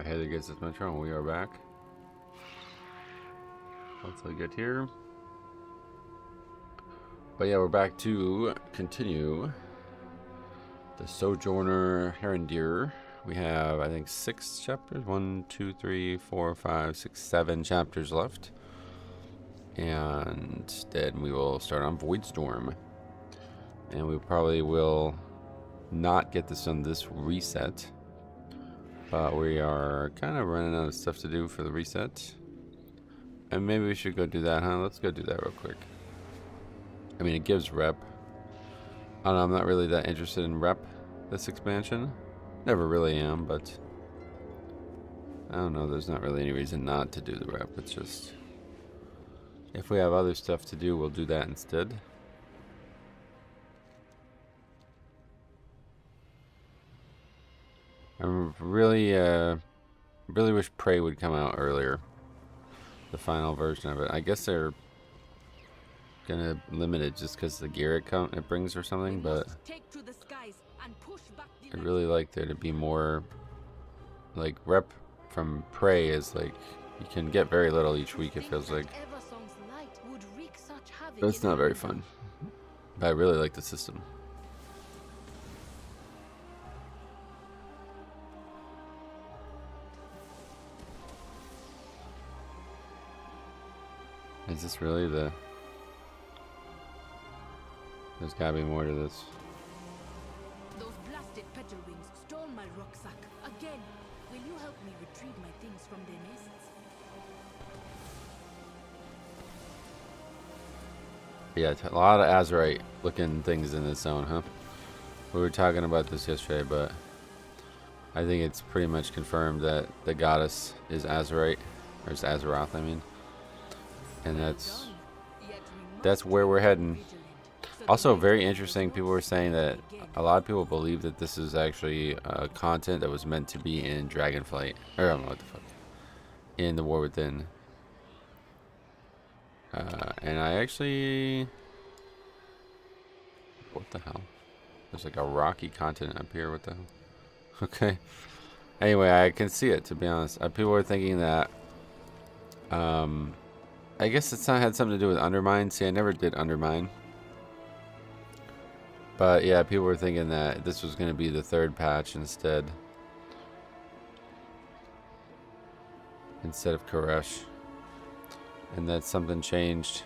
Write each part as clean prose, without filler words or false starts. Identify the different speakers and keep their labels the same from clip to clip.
Speaker 1: I had to get this metro and we are back. Hopefully get here. But yeah, we're back to continue the Sojourner Herender. We have, I think, 6 chapters. 1, 2, 3, 4, 5, 6, 7 chapters left. And then we will start on Voidstorm. And we probably will not get this on this reset. But we are kind of running out of stuff to do for the reset. And maybe we should go do that, huh? Let's go do that real quick. I mean, it gives rep. I don't know, I'm not really that interested in rep this expansion. Never really am, but I don't know, there's not really any reason not to do the rep. It's just, if we have other stuff to do, we'll do that instead. I really wish Prey would come out earlier. The final version of it. I guess they're gonna limit it just because the gear it brings or something, but I'd really like there to be more, like, rep from Prey is like, you can get very little each week, it feels like. That's not very fun, but I really like the system. Is this really the... There's gotta be more to this.
Speaker 2: Those blasted petal wings stole my rucksack. Again, will you help me retrieve my things from their nests?
Speaker 1: Yeah, a lot of Azurite looking things in this zone, huh? We were talking about this yesterday, but I think it's pretty much confirmed that the goddess is Azurite, or is Azeroth, I mean. And that's where we're heading. Also, very interesting, people were saying that a lot of people believe that this is actually content that was meant to be in Dragonflight, or I don't know what the fuck, in the War Within. And I actually, what the hell? There's like a rocky continent up here. What the hell? Okay. Anyway, I can see it, to be honest. People were thinking that, I guess it's not had something to do with Undermine. See, I never did Undermine. But yeah, people were thinking that this was going to be the 3rd patch instead of Koresh. And that something changed.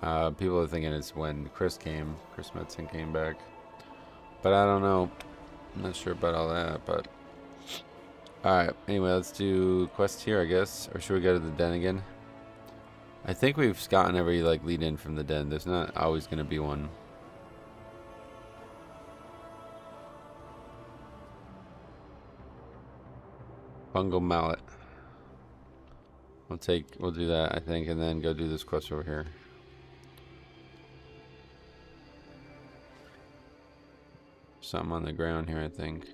Speaker 1: People are thinking it's when Chris Metzen came back. But I don't know. I'm not sure about all that, but... Alright, anyway, let's do quest here, I guess. Or should we go to the den again? I think we've gotten every, like, lead in from the den. There's not always going to be one. Fungal mallet. We'll do that, I think, and then go do this quest over here. Something on the ground here, I think.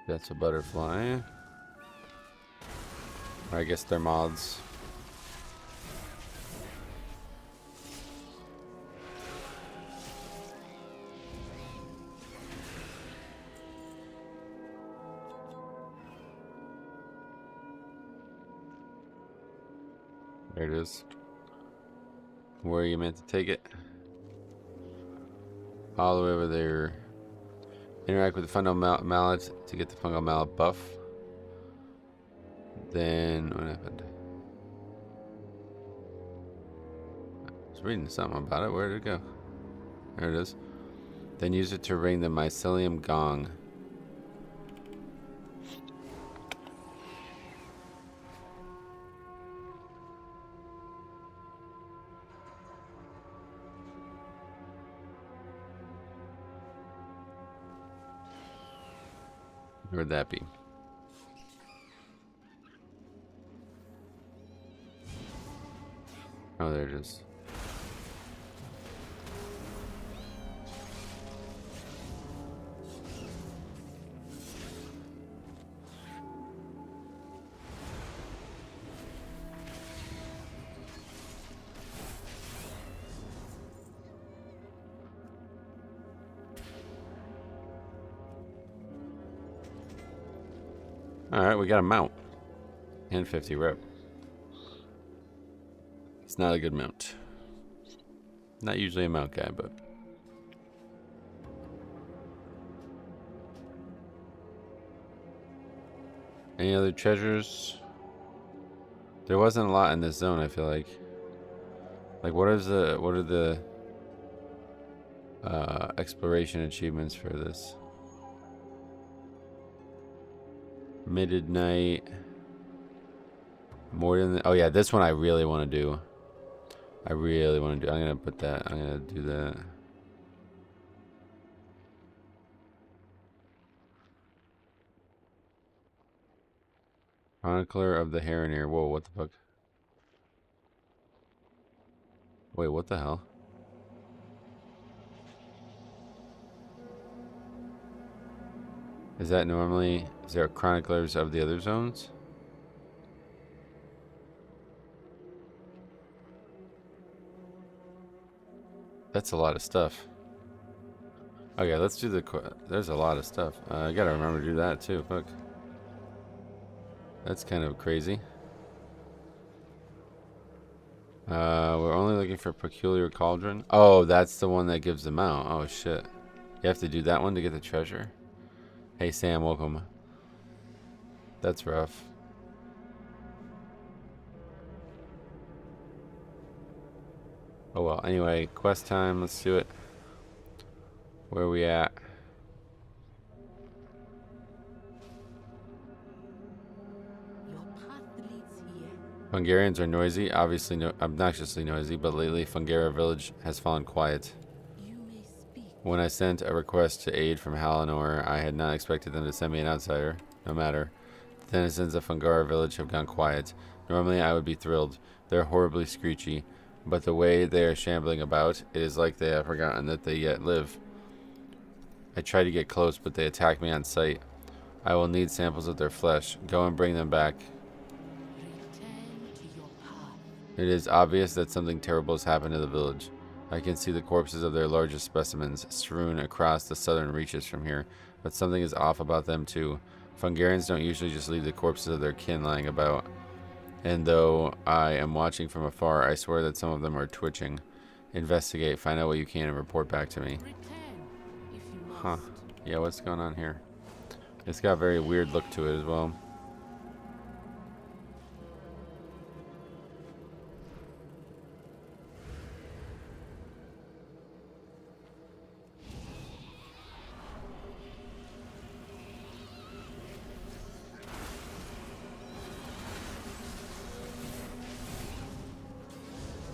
Speaker 1: That's a butterfly. Or I guess they're moths. There it is. Where are you meant to take it? All the way over there. Interact with the fungal mallet to get the fungal mallet buff. Then, what happened? I was reading something about it. Where did it go? There it is. Then use it to ring the mycelium gong. Where'd that be? Oh, there it is. Alright, we got a mount. And 50 rep. It's not a good mount. Not usually a mount guy, but... Any other treasures? There wasn't a lot in this zone, I feel like. Like, what are the exploration achievements for this? Midnight. More than... oh yeah, this one I really want to do. I'm gonna put that. I'm gonna do that. Chronicler of the Herender. Whoa, what the fuck? Wait, what the hell? Is that normally... is there chroniclers of the other zones? That's a lot of stuff. Okay, let's do the... there's a lot of stuff. I gotta remember to do that too. Fuck. That's kind of crazy. We're only looking for Peculiar Cauldron. Oh, that's the one that gives them out. Oh, shit. You have to do that one to get the treasure? Hey, Sam, welcome. That's rough. Oh, well. Anyway, quest time. Let's do it. Where are we at? Fungarians are noisy, obviously obnoxiously noisy, but lately Fungaria village has fallen quiet. When I sent a request to aid from Halinor, I had not expected them to send me an outsider. No matter. The denizens of Fungaria village have gone quiet. Normally I would be thrilled. They're horribly screechy, but the way they are shambling about, it is like they have forgotten that they yet live. I tried to get close, but they attacked me on sight. I will need samples of their flesh. Go and bring them back. It is obvious that something terrible has happened to the village. I can see the corpses of their largest specimens strewn across the southern reaches from here, but something is off about them too. Fungarians don't usually just leave the corpses of their kin lying about. And though I am watching from afar, I swear that some of them are twitching. Investigate, find out what you can, and report back to me. Huh. Yeah, what's going on here? It's got a very weird look to it as well.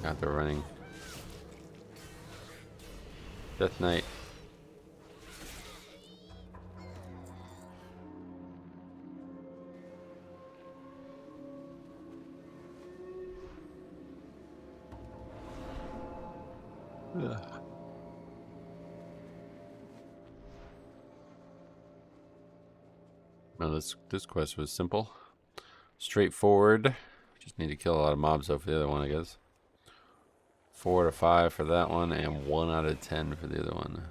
Speaker 1: Got the running. Death Knight. Ugh. Well, this quest was simple, straightforward. Just need to kill a lot of mobs though for the other one, I guess. 4 out of 5 for that one, and 1 out of 10 for the other one.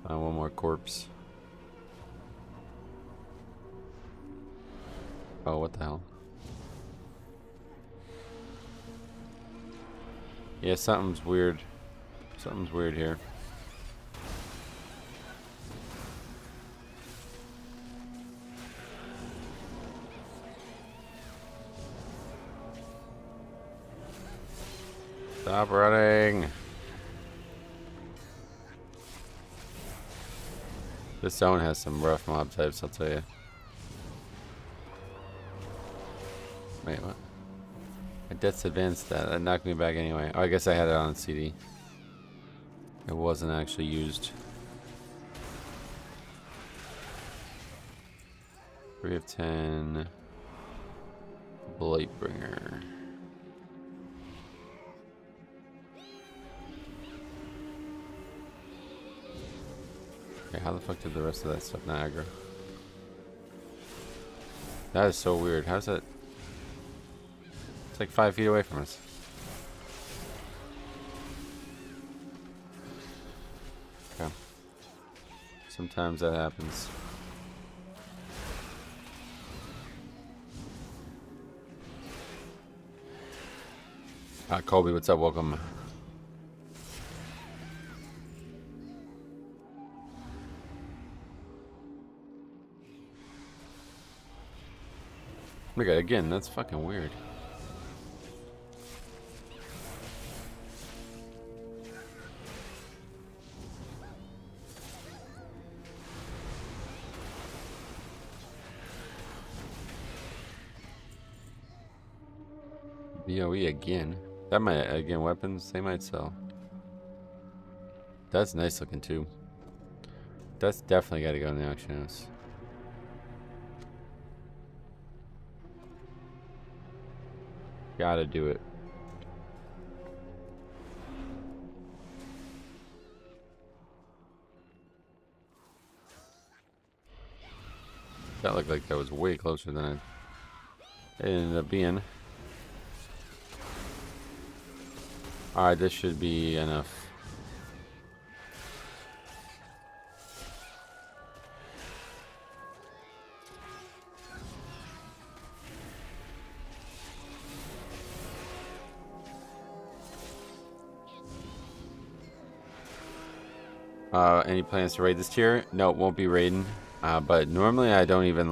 Speaker 1: Find one more corpse. Oh, what the hell? Yeah, something's weird. Something's weird here. Stop running. This zone has some rough mob types, I'll tell you. Wait, what? My death's advanced that knocked me back anyway. Oh, I guess I had it on CD. It wasn't actually used. 3 of 10. Blightbringer. Okay, how the fuck did the rest of that stuff not aggro? That is so weird. How's that? It's like 5 feet away from us. Okay. Sometimes that happens. Colby, what's up? Welcome. Look at it again. That's fucking weird. BOE again. That might, again, weapons, they might sell. That's nice looking too. That's definitely got to go in the auction house. Gotta do it. That looked like that was way closer than it ended up being. Alright, this should be enough. Any plans to raid this tier? No, it won't be raiding. But normally I don't even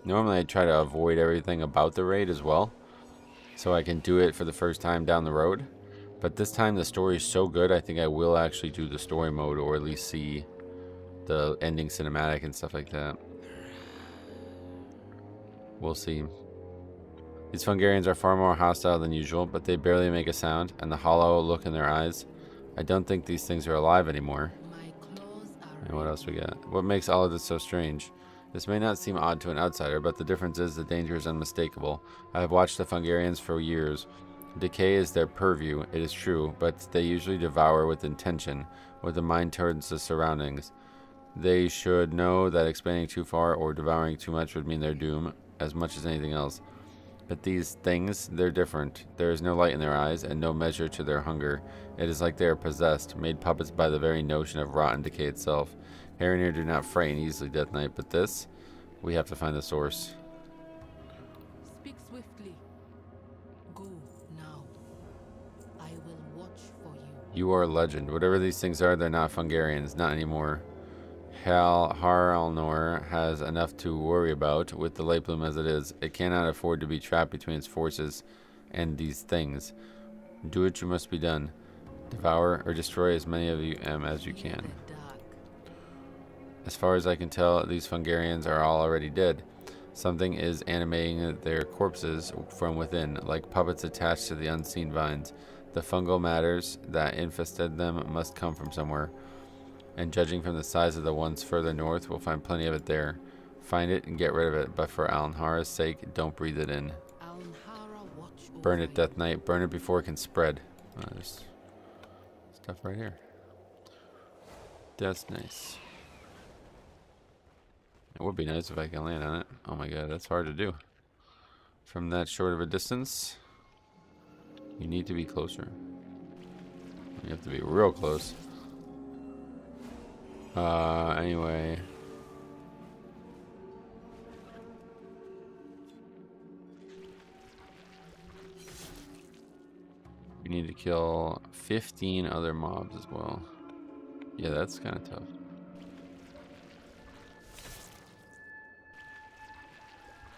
Speaker 1: normally I try to avoid everything about the raid as well, so I can do it for the first time down the road. But this time the story is so good, I think I will actually do the story mode, or at least see the ending cinematic and stuff like that. We'll see. These Fungarians are far more hostile than usual, but they barely make a sound, and the hollow look in their eyes. I don't think these things are alive anymore. And what else we got? What makes all of this so strange? This may not seem odd to an outsider, but the difference is the danger is unmistakable. I have watched the Fungarians for years. Decay is their purview, it is true, but they usually devour with intention, with a mind towards the surroundings. They should know that expanding too far or devouring too much would mean their doom, as much as anything else. But these things, they're different. There is no light in their eyes, and no measure to their hunger. It is like they are possessed, made puppets by the very notion of rot and decay itself. Herender do not frighten easily, Death Knight, but this, we have to find the source.
Speaker 2: Speak swiftly. Go now. I will watch for you.
Speaker 1: You are a legend. Whatever these things are, they're not Fungarians, not anymore. Harandar has enough to worry about with the Light Bloom as it is. It cannot afford to be trapped between its forces and these things. Do what you must be done. Devour or destroy as many of them as you can. As far as I can tell, these Fungarians are all already dead. Something is animating their corpses from within, like puppets attached to the unseen vines. The fungal matters that infested them must come from somewhere. And judging from the size of the ones further north, we'll find plenty of it there. Find it and get rid of it, but for Alanhara's sake, don't breathe it in. Burn it, Death Knight. Burn it before it can spread. There's stuff right here. That's nice. It would be nice if I can land on it. Oh my god, that's hard to do. From that short of a distance, you need to be closer. You have to be real close. Anyway. We need to kill 15 other mobs as well. Yeah, that's kind of tough.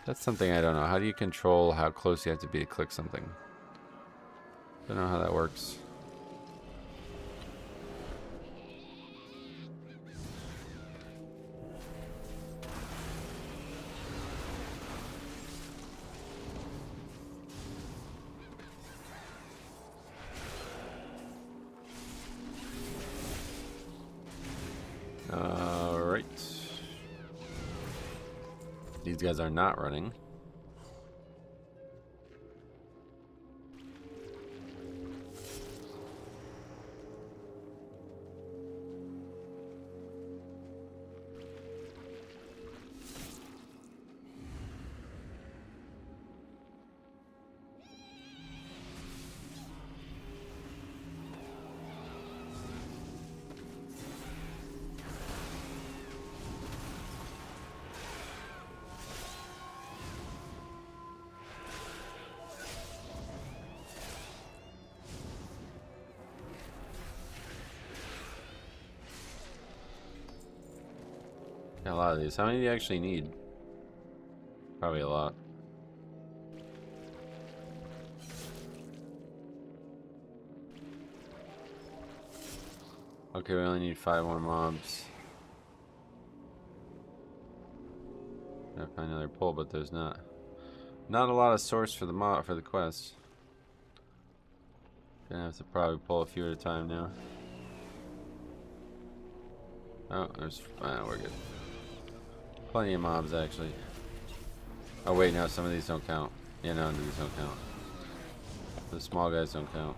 Speaker 1: That's something I don't know. How do you control how close you have to be to click something? Don't know how that works. Alright. These guys are not running. Got a lot of these. How many do you actually need? Probably a lot. Okay, we only need 5 more mobs. Gotta find another pull, but there's not a lot of source for the for the quest. Gonna have to probably pull a few at a time now. Oh, there's we're good. Plenty of mobs actually. Oh wait, no, some of these don't count. Yeah, no, these don't count. The small guys don't count.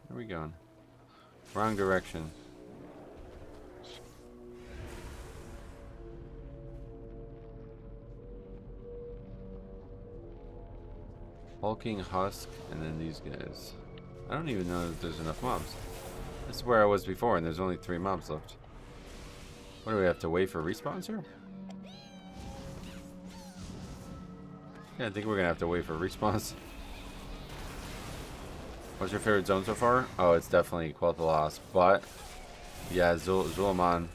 Speaker 1: Where are we going? Wrong direction. Hulking Husk, and then these guys. I don't even know if there's enough mobs. This is where I was before, and there's only 3 mobs left. What do we have to wait for respawns here? Yeah, I think we're gonna have to wait for respawns. What's your favorite zone so far? Oh, it's definitely Quel'Thalas, but yeah, Zul'Aman.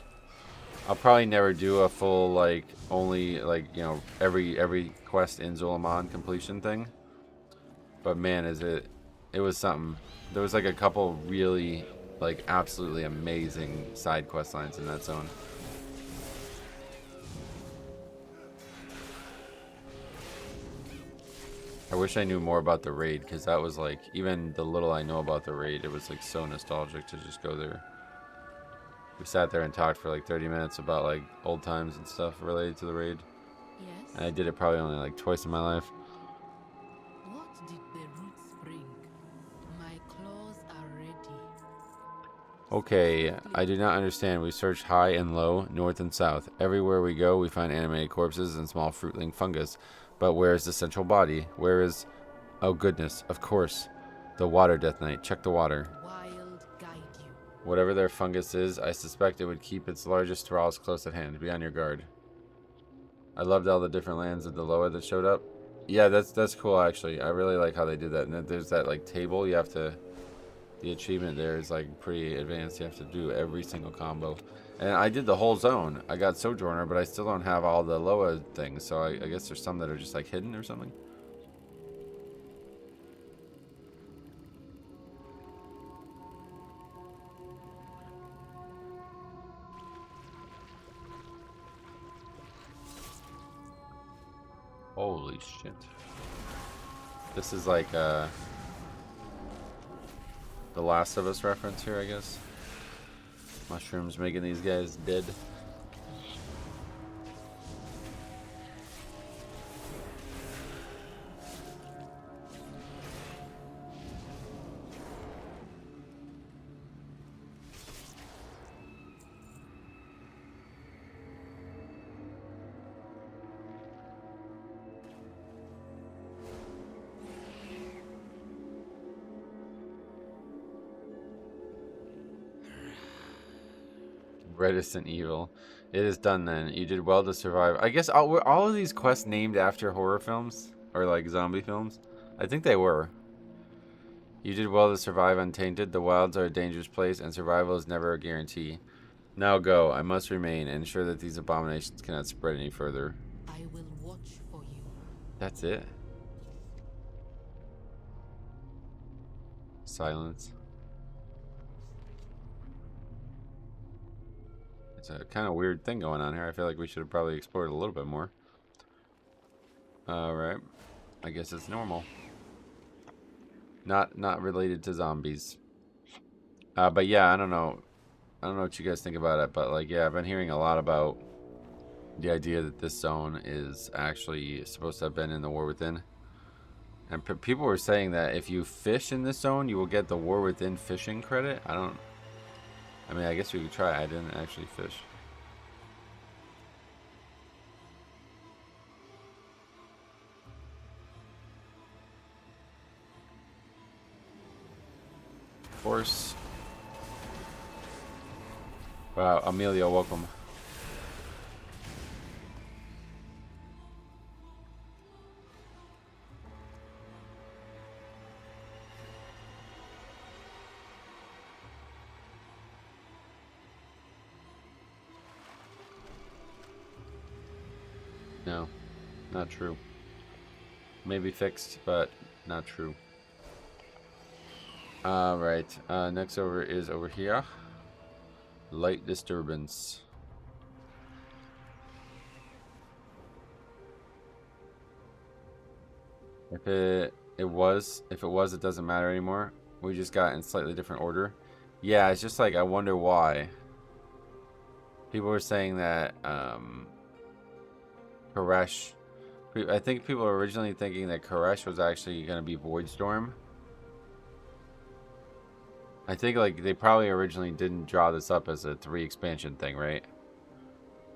Speaker 1: I'll probably never do a full like only like you know every quest in Zul'Aman completion thing. But man, it was something. There was like a couple really like absolutely amazing side quest lines in that zone. I wish I knew more about the raid, because that was like, even the little I know about the raid, it was like so nostalgic to just go there. We sat there and talked for like 30 minutes about like old times and stuff related to the raid.
Speaker 2: Yes?
Speaker 1: And I did it probably only like twice in my life.
Speaker 2: What did the roots bring? My claws are ready.
Speaker 1: Okay, I do not understand. We searched high and low, north and south. Everywhere we go, we find animated corpses and small fruitling fungus. But where is the central body? Where is... Oh goodness, of course. The water death knight. Check the water.
Speaker 2: Wild guide you.
Speaker 1: Whatever their fungus is, I suspect it would keep its largest thralls close at hand. Be on your guard. I loved all the different lands of the Loa that showed up. Yeah, that's cool actually. I really like how they did that. And then there's that like table you have to... The achievement there is like pretty advanced. You have to do every single combo. And I did the whole zone. I got Sojourner, but I still don't have all the Loa things. So I guess there's some that are just like hidden or something. Holy shit. This is like the Last of Us reference here, I guess. Mushrooms making these guys dead. Reticent evil. It is done then. You did well to survive. I guess were all of these quests named after horror films? Or like zombie films? I think they were. You did well to survive untainted. The wilds are a dangerous place and survival is never a guarantee. Now go. I must remain and ensure that these abominations cannot spread any further.
Speaker 2: I will watch for you.
Speaker 1: That's it. Silence. It's a kind of weird thing going on here. I feel like we should have probably explored a little bit more. Alright. I guess it's normal. Not related to zombies. But yeah, I don't know. I don't know what you guys think about it, but like, yeah, I've been hearing a lot about the idea that this zone is actually supposed to have been in the War Within. And people were saying that if you fish in this zone, you will get the War Within fishing credit. I mean, I guess we could try. I didn't actually fish. Horse. Wow, Amelia, welcome. No, not true. Maybe fixed, but not true. Right. Next over is over here. Light disturbance. If it was, it doesn't matter anymore. We just got in slightly different order. Yeah, it's just like, I wonder why. People were saying that, Koresh... I think people were originally thinking that Koresh was actually going to be Voidstorm. I think, like, they probably originally didn't draw this up as a 3 expansion thing, right?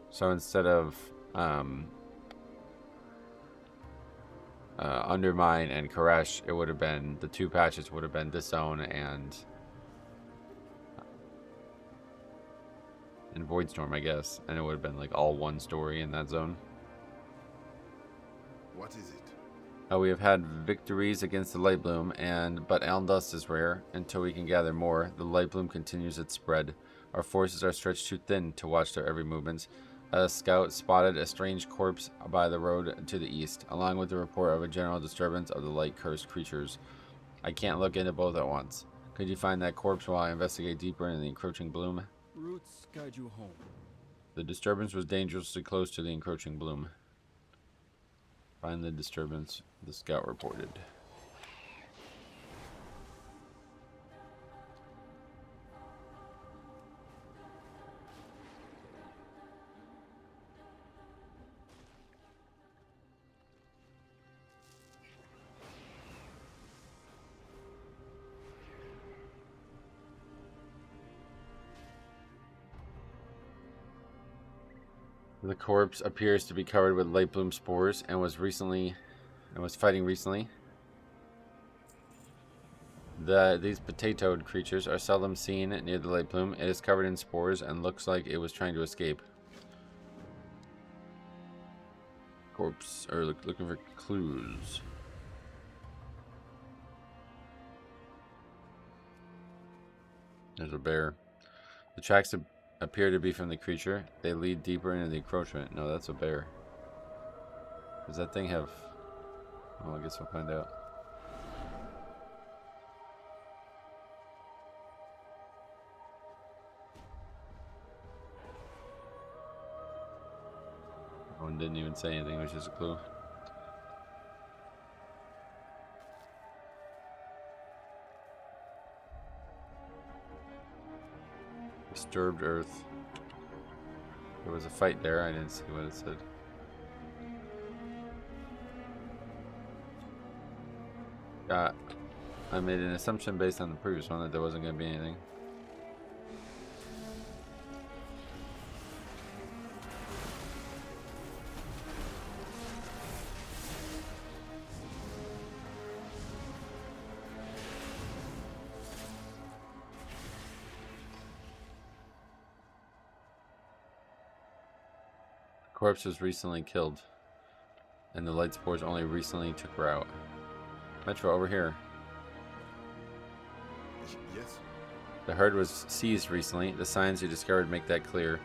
Speaker 1: So instead of, Undermine and Koresh, it would have been, the 2 patches would have been Disown and Voidstorm, I guess. And it would have been like all one story in that zone.
Speaker 3: What is it?
Speaker 1: We have had victories against the Lightbloom, but Elmdust is rare. Until we can gather more, the Lightbloom continues its spread. Our forces are stretched too thin to watch their every movement. A scout spotted a strange corpse by the road to the east, along with the report of a general disturbance of the light-cursed creatures. I can't look into both at once. Could you find that corpse while I investigate deeper into the encroaching bloom?
Speaker 4: Roots guide you home.
Speaker 1: The disturbance was dangerously close to the encroaching bloom. Find the disturbance, the scout reported. The corpse appears to be covered with Lightbloom spores and was fighting recently. These potatoed creatures are seldom seen near the Lightbloom. It is covered in spores and looks like it was trying to escape. Corpse, or looking for clues. There's a bear. The tracks appear to be from the creature. They lead deeper into the encroachment. No, that's a bear. Does that thing have... Well, I guess we'll find out. One didn't even say anything, which is a clue. Disturbed Earth. There was a fight there. I didn't see what it said. I made an assumption based on the previous one that there wasn't going to be anything. Corpse was recently killed, and the light spores only recently took her out. Metro, over here.
Speaker 3: Yes.
Speaker 1: The herd was seized recently. The signs you discovered make that clear.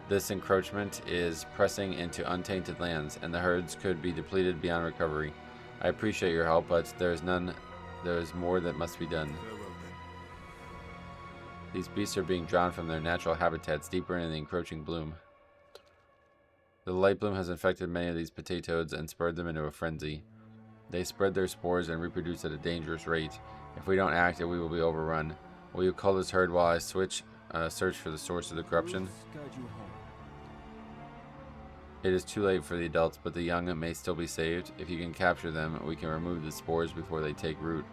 Speaker 1: This encroachment is pressing into untainted lands, and the herds could be depleted beyond recovery. I appreciate your help, but there is more that must be done.
Speaker 3: Farewell then.
Speaker 1: These beasts are being drawn from their natural habitats deeper into the encroaching bloom. The light bloom has infected many of these potatoes and spurred them into a frenzy. They spread their spores and reproduce at a dangerous rate. If we don't act, we will be overrun. Will you cull this herd while I search for the source of the corruption?
Speaker 4: Roots guide you home.
Speaker 1: It is too late for the adults, but the young may still be saved. If you can capture them, we can remove the spores before they take root.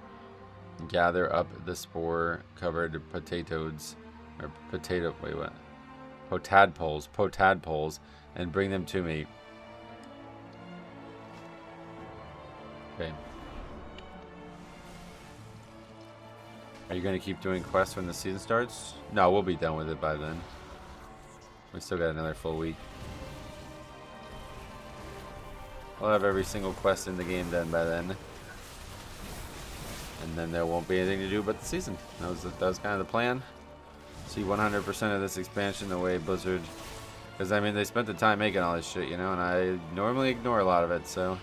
Speaker 1: Gather up the spore-covered potatoes, or potadpoles, and bring them to me. Okay. Are you going to keep doing quests when the season starts? No, we'll be done with it by then. We still got another full week. We'll have every single quest in the game done by then. And then there won't be anything to do but the season. That was kind of the plan. See 100% of this expansion the way Blizzard Because, I mean, they spent the time making all this shit, you know, and I normally ignore a lot of it, so...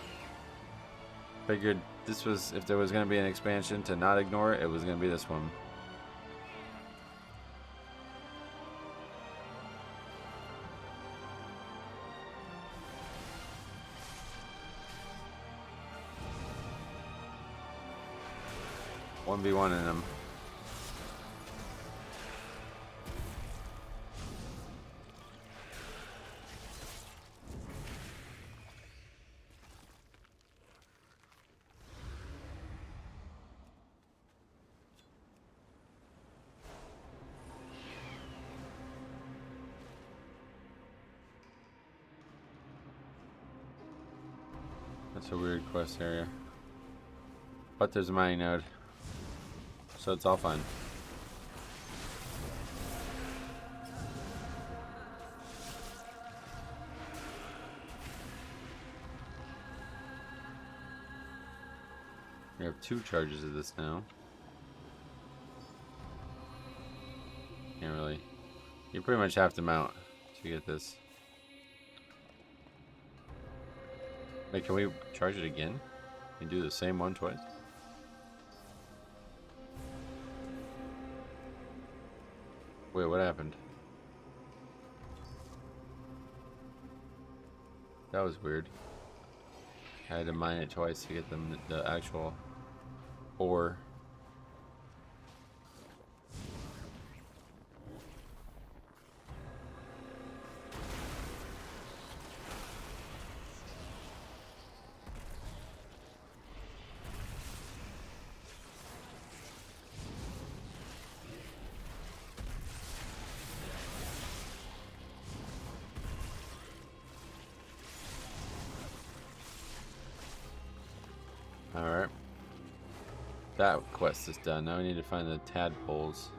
Speaker 1: Figured this was, if there was going to be an expansion to not ignore it, it was going to be this one. One v one in them. That's a weird quest area. But there's a mining node. So it's all fine. We have 2 charges of this now. Can't really. You pretty much have to mount to get this. Wait, can we charge it again? And do the same one twice? Wait, what happened? That was weird. I had to mine it twice to get them the actual ore. Alright. That quest is done. Now we need to find the tadpoles.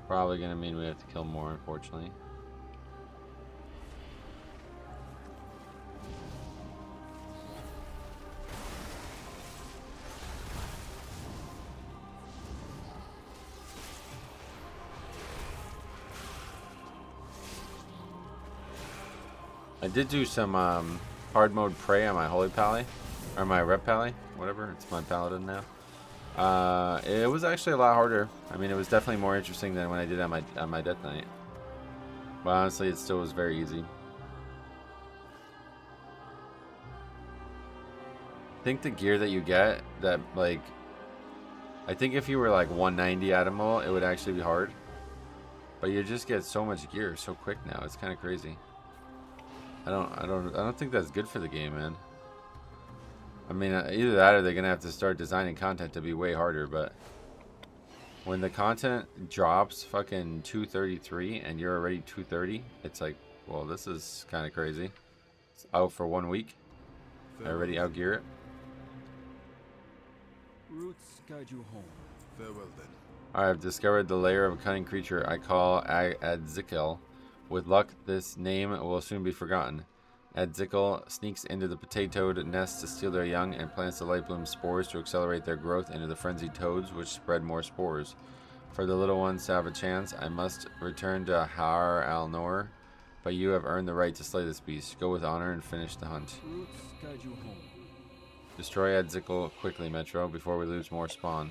Speaker 1: Probably gonna mean we have to kill more, unfortunately. I did do some hard mode prey on my holy pally, or my rep pally, whatever. It's my paladin now. It was actually a lot harder. I mean, it was definitely more interesting than when I did on my death knight. But honestly, it still was very easy. I think the gear that you get, that like, I think if you were like 190 animal, it would actually be hard. But you just get so much gear so quick now. It's kind of crazy. I don't think that's good for the game, man. I mean, either that or they're gonna have to start designing content to be way harder. But when the content drops fucking 233 and you're already 230, it's like, well, this is kind of crazy. It's out for 1 week. I already outgear it.
Speaker 4: Roots guide you home.
Speaker 3: Farewell then.
Speaker 1: I have discovered the lair of a cunning creature I call Adzickle. With luck, this name will soon be forgotten. Adzickle sneaks into the potato nest to steal their young and plants the light bloom spores to accelerate their growth into the frenzied toads, which spread more spores. For the little ones to have a chance, I must return to Har al-Nor, but you have earned the right to slay this beast. Go with honor and finish the hunt.
Speaker 4: Roots guide you home.
Speaker 1: Destroy Adzickle quickly, Metro, before we lose more spawn.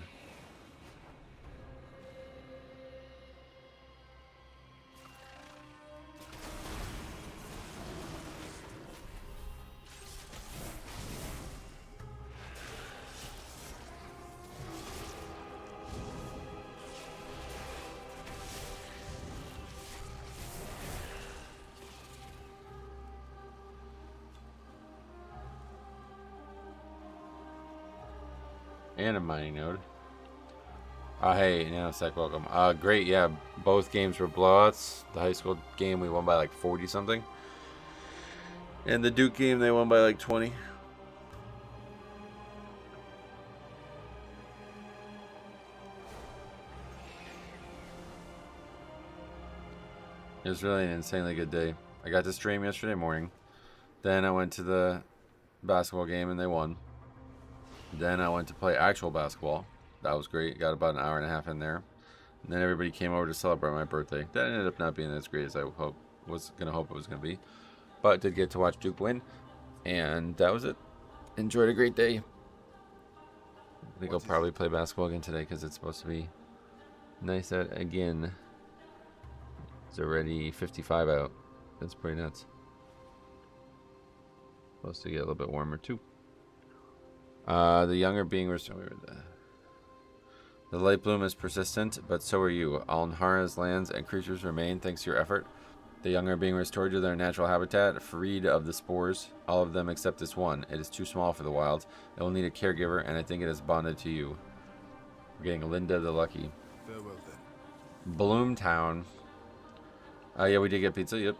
Speaker 1: And a mining node. Hey, nanosec, welcome. Great, yeah, both games were blowouts. The high school game we won by like 40 something, and the Duke game they won by like 20. It was really an insanely good day. I got to stream yesterday morning, then I went to the basketball game and they won. Then I went to play actual basketball. That was great. Got about an hour and a half in there. And then everybody came over to celebrate my birthday. That ended up not being as great as I was gonna hope it was gonna be, but did get to watch Duke win, and that was it. Enjoyed a great day. I think I'll probably play basketball again today because it's supposed to be nice out again. It's already 55 out. That's pretty nuts. Supposed to get a little bit warmer too. The young are being restored. The light bloom is persistent, but so are you. Alnhara's lands and creatures remain thanks to your effort. The young are being restored to their natural habitat, freed of the spores. All of them except this one. It is too small for the wild. It will need a caregiver, and I think it is bonded to you. We're getting Linda the Lucky.
Speaker 3: Farewell then.
Speaker 1: Bloomtown. Yeah, we did get pizza. Yep.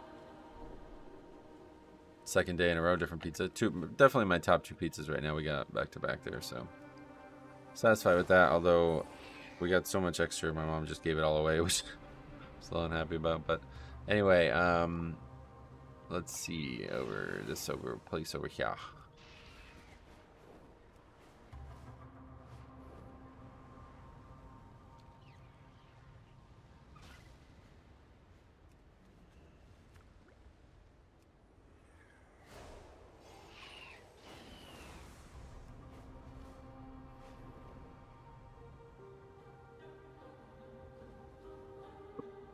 Speaker 1: Second day in a row, different pizza. Definitely my top 2 pizzas right now. We got back to back there, so satisfied with that. Although we got so much extra, my mom just gave it all away, which I'm still unhappy about. But anyway, let's see over place over here.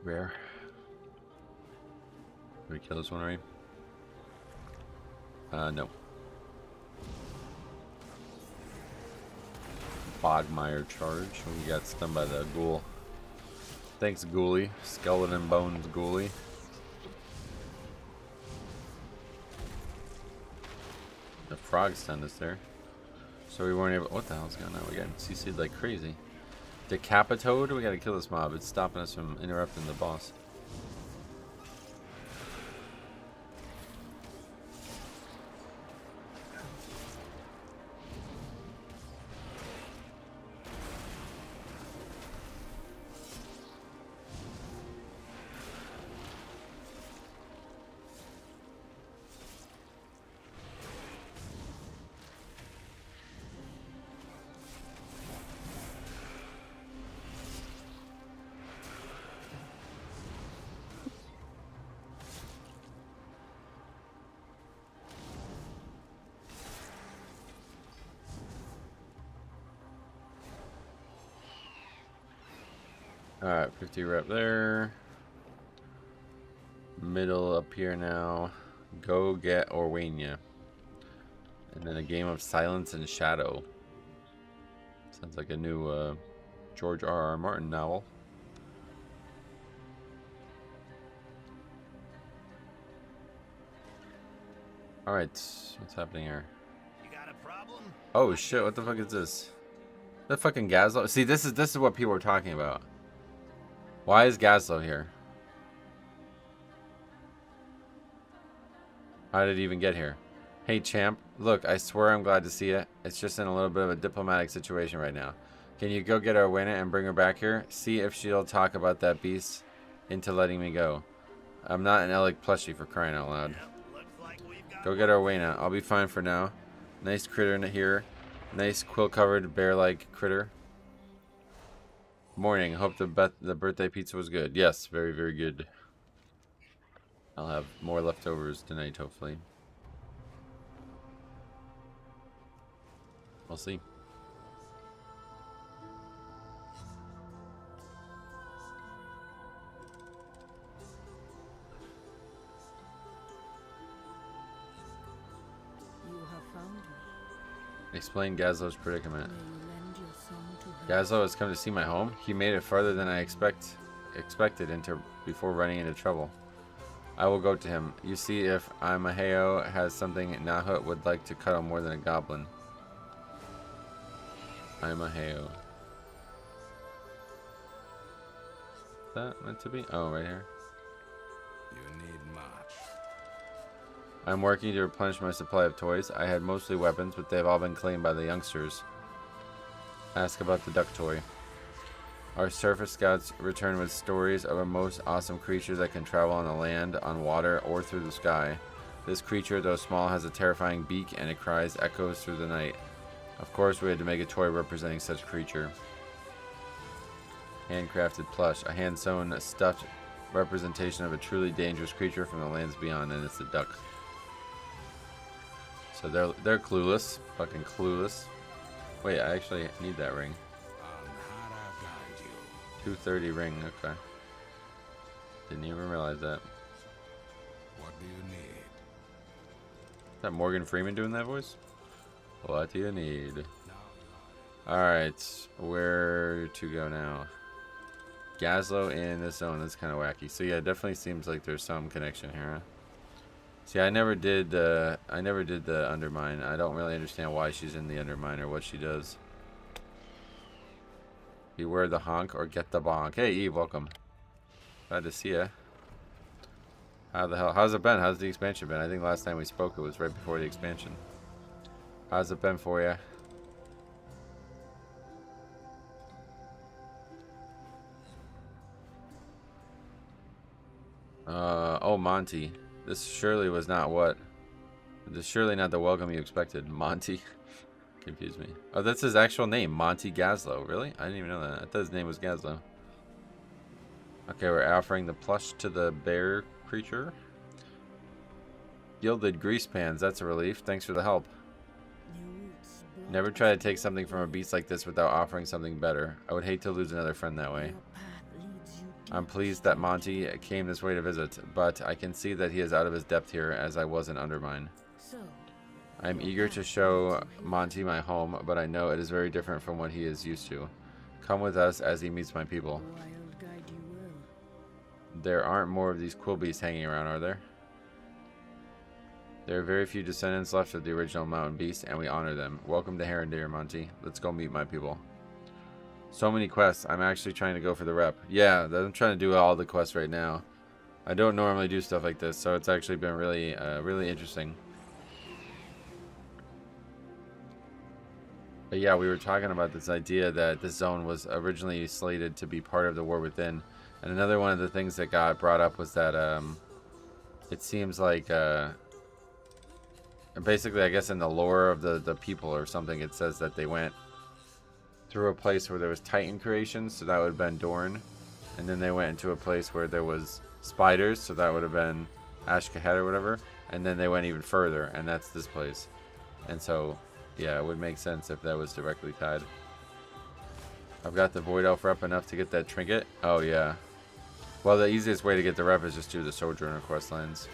Speaker 1: Rare. Did we kill this one already? No. Bogmire charge. We got stunned by the ghoul. Thanks, Ghoulie. Skeleton Bones Ghoulie. The frog stunned us there. So we weren't able. What the hell's going on? We got CC'd like crazy. Decapitoad? We gotta kill this mob. It's stopping us from interrupting the boss. Alright, 50 rep there. Middle up here now. Go get Orwania. And then a game of Silence and Shadow. Sounds like a new George R.R. Martin novel. Alright, what's happening here?
Speaker 3: You got a problem?
Speaker 1: Oh shit, what the fuck is this? The fucking Gazlowe? See, this is what people are talking about. Why is Gazlowe here? How did it even get here? Hey champ, look, I swear I'm glad to see it. It's just in a little bit of a diplomatic situation right now. Can you go get Arwena and bring her back here? See if she'll talk about that beast into letting me go. I'm not an Elec plushie, for crying out loud. Go get Arwena. I'll be fine for now. Nice critter in here. Nice quill-covered bear-like critter. Morning. Hope the birthday pizza was good. Yes, very, very good. I'll have more leftovers tonight, hopefully. We'll see.
Speaker 2: You have found me.
Speaker 1: Explain Gazlowe's predicament.
Speaker 2: May you lend your song to her.
Speaker 1: Gazlowe has come to see my home. He made it farther than I expected before running into trouble. I will go to him. You see if Imaheo has something Nahut would like to cuddle more than a goblin. Imaheo. Is that meant to be? Oh, right here.
Speaker 3: You need much.
Speaker 1: I'm working to replenish my supply of toys. I had mostly weapons, but they've all been claimed by the youngsters. Ask about the duck toy. Our surface scouts return with stories of a most awesome creature that can travel on the land, on water, or through the sky. This creature, though small, has a terrifying beak and it cries echoes through the night. Of course, we had to make a toy representing such creature. Handcrafted plush. A hand-sewn, stuffed representation of a truly dangerous creature from the lands beyond, and it's a duck. So they're clueless. Fucking clueless. Wait, I actually need that ring. 230 ring, okay. Didn't even realize that.
Speaker 3: What do you need?
Speaker 1: Is that Morgan Freeman doing that voice? What do you need? Alright, where to go now? Gazlowe in this zone. That's kind of wacky. So yeah, it definitely seems like there's some connection here. Huh? See, I never did the Undermine. I don't really understand why she's in the Undermine or what she does. Beware the honk or get the bonk. Hey Eve, welcome. Glad to see ya. How the hell? How's it been? How's the expansion been? I think last time we spoke it was right before the expansion. How's it been for you? Oh, Monty. This surely was not what. This is surely not the welcome you expected. Monty. Confused me. Oh, that's his actual name. Monty Gazlowe. Really? I didn't even know that. I thought his name was Gazlowe. Okay, we're offering the plush to the bear creature. Gilded grease pans. That's a relief. Thanks for the help. Never try to take something from a beast like this without offering something better. I would hate to lose another friend that way. I'm pleased that Monty came this way to visit, but I can see that he is out of his depth here, as I was in Undermine. I'm eager to show Monty my home, but I know it is very different from what he is used to. Come with us as he meets my people. There aren't more of these quilbeasts hanging around, are there? There are very few descendants left of the original mountain beast, and we honor them. Welcome to Herender, Monty. Let's go meet my people. So many quests. I'm actually trying to go for the rep. Yeah, I'm trying to do all the quests right now. I don't normally do stuff like this, so it's actually been really, really interesting. But yeah, we were talking about this idea that this zone was originally slated to be part of the War Within. And another one of the things that got brought up was that it seems like basically, I guess in the lore of the people or something, it says that they went through a place where there was Titan creation, so that would have been Dorne. And then they went into a place where there was spiders, so that would have been Ashkahet or whatever. And then they went even further, and that's this place. And so, yeah, it would make sense if that was directly tied. I've got the Void Elf rep enough to get that trinket. Oh, yeah. Well, the easiest way to get the rep is just do the Sojourner quest lines.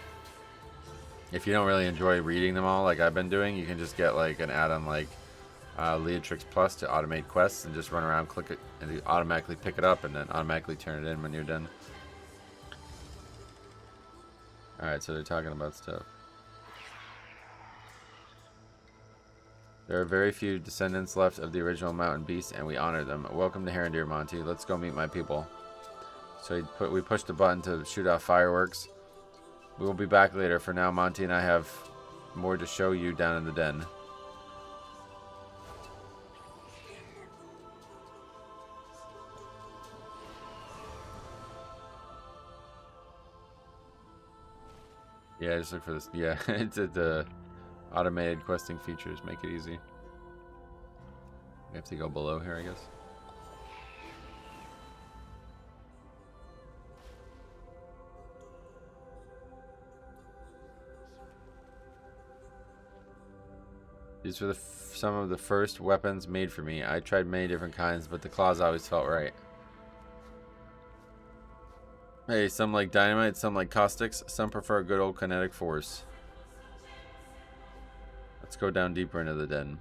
Speaker 1: If you don't really enjoy reading them all like I've been doing, you can just get like an add-on like Leatrix Plus to automate quests and just run around, click it, and you automatically pick it up and then automatically turn it in when you're done. Alright, so they're talking about stuff. There are very few descendants left of the original mountain beast, and we honor them. Welcome to Herender, Monty. Let's go meet my people. So we pushed the button to shoot off fireworks. We will be back later. For now, Monty and I have more to show you down in the den. Yeah, just look for this. Yeah, it's the automated questing features make it easy. We have to go below here, I guess. These were some of the first weapons made for me. I tried many different kinds, but the claws always felt right. Hey, some like dynamite, some like caustics, some prefer good old kinetic force. Let's go down deeper into the den.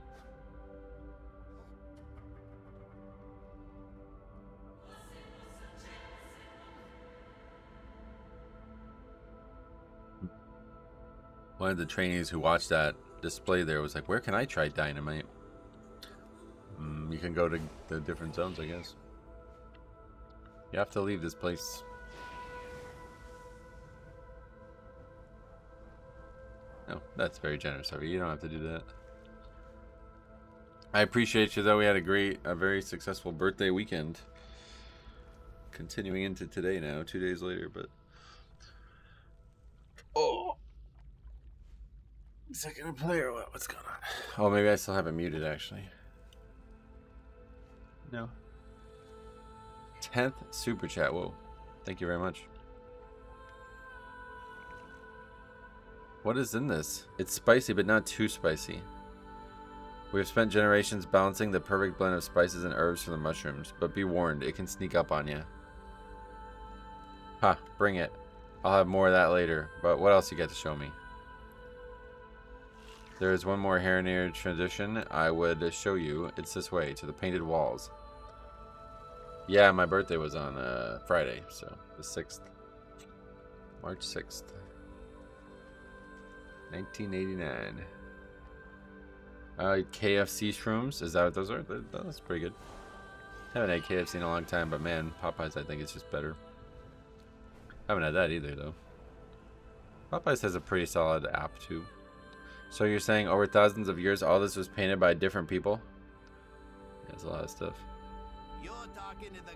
Speaker 1: One of the trainees who watched that display there was like, where can I try dynamite? You can go to the different zones, I guess. You have to leave this place. No, that's very generous of you. You don't have to do that. I appreciate you, though. We had a very successful birthday weekend. Continuing into today now, 2 days later, but... Oh! Is that gonna play or what? What's going on? Oh, maybe I still have it muted, actually. No. 10th super chat. Whoa. Thank you very much. What is in this? It's spicy, but not too spicy. We have spent generations balancing the perfect blend of spices and herbs from the mushrooms, but be warned, it can sneak up on you. Ha, bring it. I'll have more of that later, but what else you got to show me? There is one more Herender tradition I would show you. It's this way, to the painted walls. Yeah, my birthday was on Friday, so the 6th. March 6th. 1989. KFC shrooms, is that what those are? That's pretty good. Haven't had KFC in a long time, but man, Popeyes I think it's just better. Haven't had that either though. Popeyes has a pretty solid app too. So you're saying over thousands of years all this was painted by different people? That's a lot of stuff.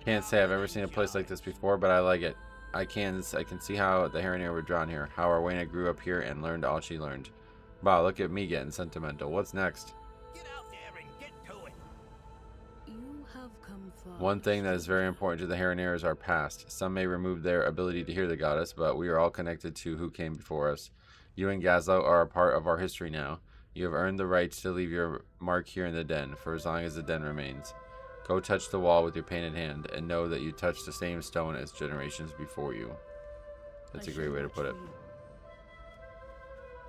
Speaker 1: Can't say I've ever seen a place like this before, but I like it. I can see how the Herender were drawn here, how Arwena grew up here and learned all she learned. Wow, look at me getting sentimental. What's next?
Speaker 5: Get out there and get to it.
Speaker 2: You have come far.
Speaker 1: One thing that is very important to the Herender is our past. Some may remove their ability to hear the goddess, but we are all connected to who came before us. You and Gazlowe are a part of our history now. You have earned the right to leave your mark here in the den, for as long as the den remains. Go touch the wall with your painted hand, and know that you touched the same stone as generations before you. That's a great way to put it.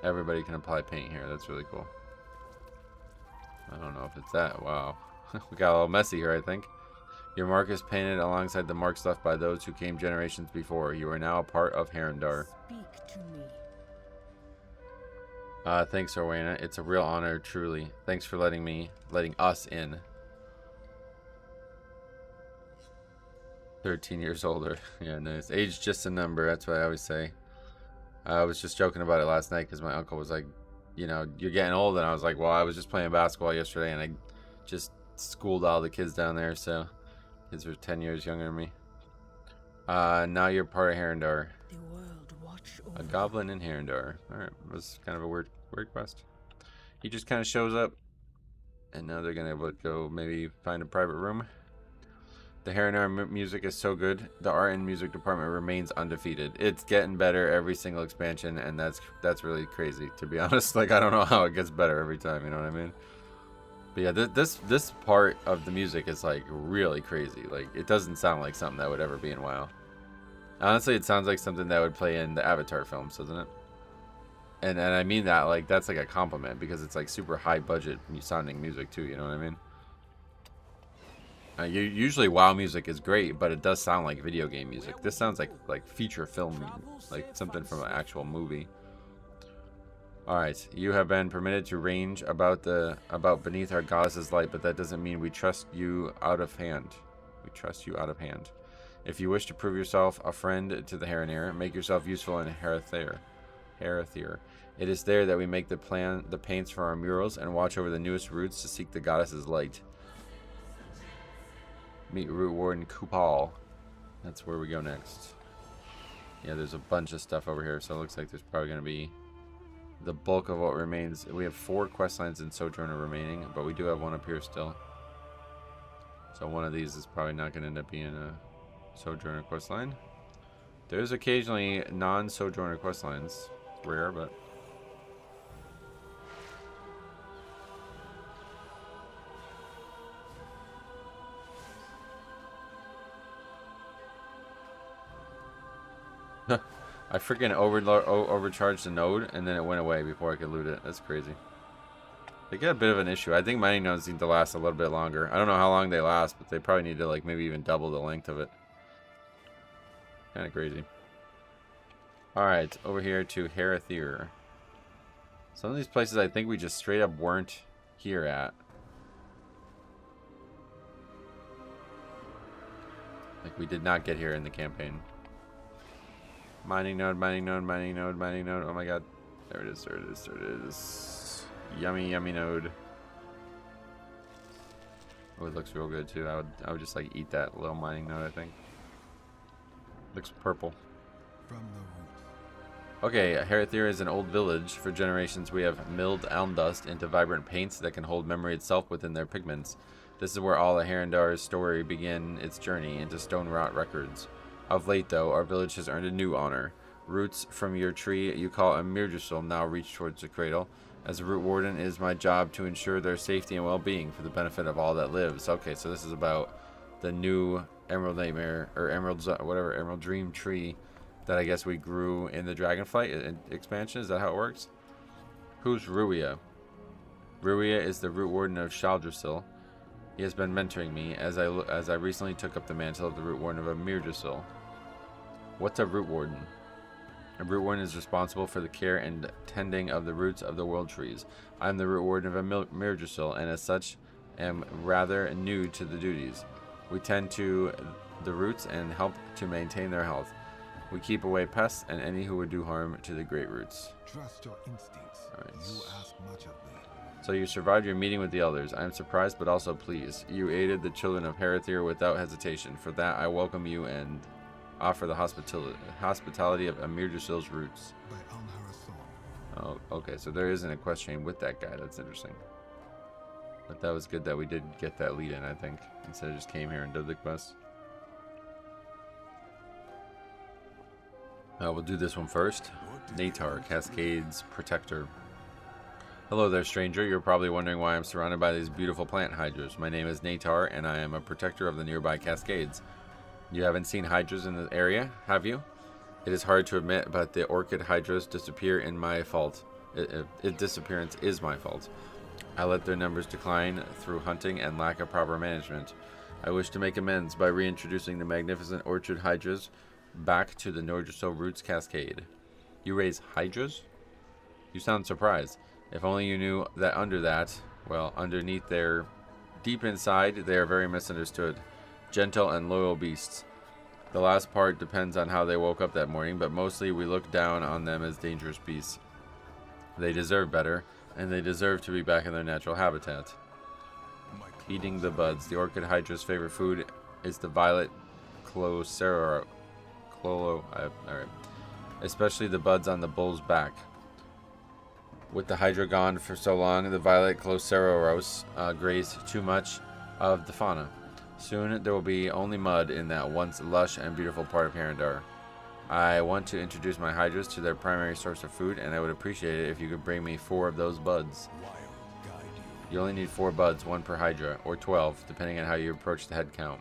Speaker 1: Everybody can apply paint here. That's really cool. I don't know if it's that. Wow. We got a little messy here, I think. Your mark is painted alongside the marks left by those who came generations before. You are now a part of Harandar.
Speaker 2: Speak to me.
Speaker 1: Thanks, Arwena. It's a real honor, truly. Thanks for letting us in. 13 years older. Yeah, nice. Age just a number. That's what I always say. I was just joking about it last night because my uncle was like, you know, you're getting old. And I was like, well, I was just playing basketball yesterday and I just schooled all the kids down there. So kids are 10 years younger than me. Now you're part of Harandar.
Speaker 2: The world watch over
Speaker 1: A goblin in Harandar. Alright, it was kind of a weird quest. He just kind of shows up. And now they're going to go maybe find a private room. The Herender music is so good. The art and music department remains undefeated. It's getting better every single expansion, and that's really crazy, to be honest. Like, I don't know how it gets better every time, you know what I mean? But yeah, this part of the music is like really crazy. Like, it doesn't sound like something that would ever be in WoW. Honestly, it sounds like something that would play in the Avatar films, doesn't it? And I mean that, like, that's like a compliment because it's like super high budget sounding music too, you know what I mean? Usually WoW music is great, but it does sound like video game music. This sounds like feature film, like something from an actual movie. Alright, you have been permitted to range about beneath our goddess's light, but that doesn't mean we trust you out of hand. We trust you out of hand. If you wish to prove yourself a friend to the Herender, make yourself useful in Herender. It is there that we make the paints for our murals and watch over the newest routes to seek the goddess's light. Meet Root Warden Kupal. That's where we go next. Yeah, there's a bunch of stuff over here, so it looks like there's probably going to be the bulk of what remains. We have 4 quest lines in Sojourner remaining, but we do have one up here still. So one of these is probably not going to end up being a Sojourner quest line. There's occasionally non-Sojourner quest lines. Rare, but... I freaking overcharged the node and then it went away before I could loot it. That's crazy. They got a bit of an issue. I think mining nodes need to last a little bit longer. I don't know how long they last, but they probably need to like maybe even double the length of it. Kind of crazy. Alright, over here to Herender. Some of these places I think we just straight up weren't here at. Like we did not get here in the campaign. Mining node, mining node, mining node, mining node. Oh my god. There it is, there it is, there it is. Yummy, yummy node. Oh, it looks real good too. I would just like eat that little mining node, I think. Looks purple.
Speaker 3: From the roots.
Speaker 1: Okay, Herender is an old village. For generations we have milled elm dust into vibrant paints that can hold memory itself within their pigments. This is where all of Harandar's story began its journey into stone rot records. Of late, though, our village has earned a new honor. Roots from your tree you call a Myrdrasil now reach towards the cradle. As a root warden, it is my job to ensure their safety and well-being for the benefit of all that lives. Okay, so this is about the new Emerald Nightmare, or Emerald Dream tree that I guess we grew in the Dragonflight expansion. Is that how it works? Who's Ruia? Ruia is the root warden of Shaldrasil. He has been mentoring me as I recently took up the mantle of the root warden of a Myrdrasil. What's a root warden? A root warden is responsible for the care and tending of the roots of the world trees. I am the root warden of a Myrdrasil, and as such am rather new to the duties. We tend to the roots and help to maintain their health. We keep away pests and any who would do harm to the great roots.
Speaker 3: Trust your instincts.
Speaker 1: Alright.
Speaker 3: You ask much of me.
Speaker 1: So you survived your meeting with the elders. I am surprised but also pleased. You aided the children of Herender without hesitation. For that I welcome you and offer the hospitality of Myrdrasil's roots.
Speaker 3: By Anharason.
Speaker 1: Oh, okay, so there isn't a quest chain with that guy. That's interesting. But that was good that we did get that lead in, I think, instead of just came here and did the quest. We'll do this one first. Natar, Cascades Protector. Hello there, stranger. You're probably wondering why I'm surrounded by these beautiful plant hydras. My name is Natar, and I am a protector of the nearby Cascades. You haven't seen hydras in the area, have you? It is hard to admit, but the orchid hydras disappear in my fault. Disappearance is my fault. I let their numbers decline through hunting and lack of proper management. I wish to make amends by reintroducing the magnificent orchid hydras back to the Myrdrasil Roots Cascade. You raise hydras? You sound surprised. If only you knew that underneath their deep inside, they are very misunderstood. Gentle and loyal beasts. The last part depends on how they woke up that morning, but mostly we look down on them as dangerous beasts. They deserve better, and they deserve to be back in their natural habitat. Eating the buds. The orchid hydra's favorite food is the violet clocero. Alright. Especially the buds on the bull's back. With the hydra gone for so long, the violet cloceros grazed too much of the fauna. Soon there will be only mud in that once lush and beautiful part of Harandar. I want to introduce my hydras to their primary source of food, and I would appreciate it if you could bring me 4 of those buds. You only need 4 buds, 1 per hydra, or 12, depending on how you approach the head count.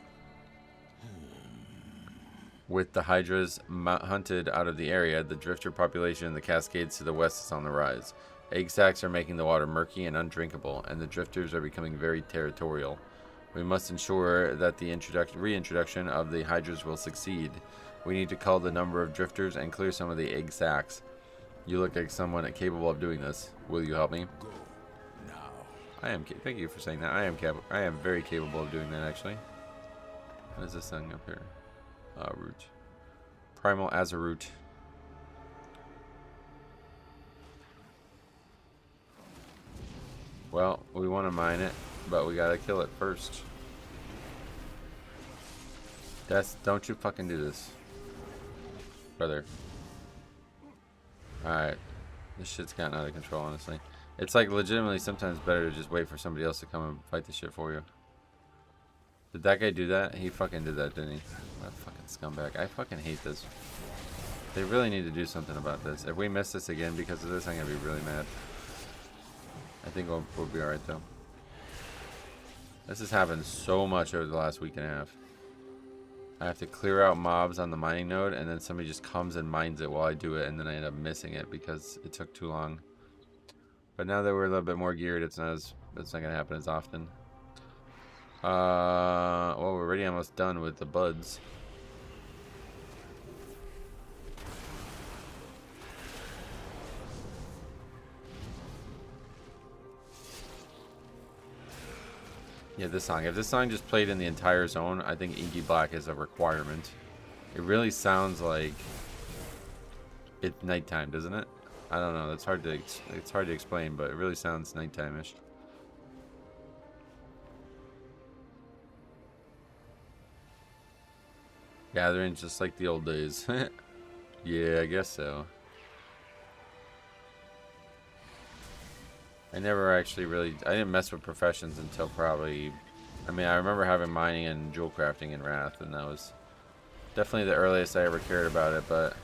Speaker 1: With the hydras hunted out of the area, the drifter population in the Cascades to the west is on the rise. Egg sacs are making the water murky and undrinkable, and the drifters are becoming very territorial. We must ensure that the reintroduction of the hydras will succeed. We need to cull the number of drifters and clear some of the egg sacs. You look like someone capable of doing this. Will you help me?
Speaker 3: Go now.
Speaker 1: Thank you for saying that. I am very capable of doing that, actually. What is this thing up here? Root. Primal Azurut. Well, we want to mine it, but we gotta kill it first. Don't you fucking do this, brother. Alright. This shit's gotten out of control, honestly. It's like legitimately sometimes better to just wait for somebody else to come and fight the shit for you. Did that guy do that? He fucking did that, didn't he? That fucking scumbag. I fucking hate this. They really need to do something about this. If we miss this again because of this, I'm gonna be really mad. I think we'll be alright though. This has happened so much over the last week and a half. I have to clear out mobs on the mining node, and then somebody just comes and mines it while I do it, and then I end up missing it because it took too long. But now that we're a little bit more geared, it's not gonna happen as often. Well, we're already almost done with the buds. Yeah, this song. If this song just played in the entire zone, I think Inky Black is a requirement. It really sounds like it's nighttime, doesn't it? I don't know. It's hard to explain, but it really sounds nighttime-ish. Gatherings just like the old days. Yeah, I guess so. I never actually I didn't mess with professions until probably, I mean, I remember having mining and jewel crafting in Wrath, and that was definitely the earliest I ever cared about it, but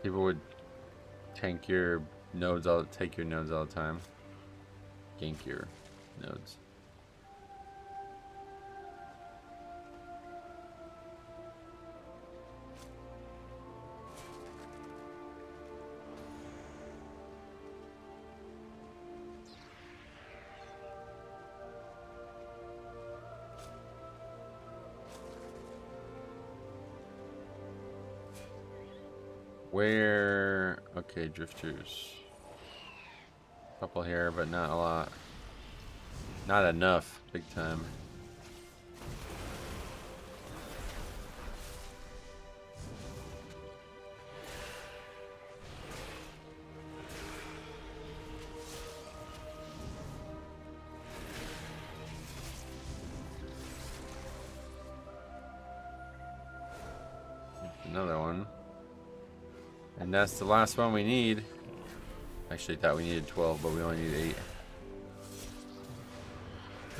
Speaker 1: people would take your nodes all the time. Gank your nodes. Where? Okay, drifters. Couple here, but not a lot. Not enough, big time. Another one. And that's the last one we need. Actually, thought we needed 12, but we only need 8.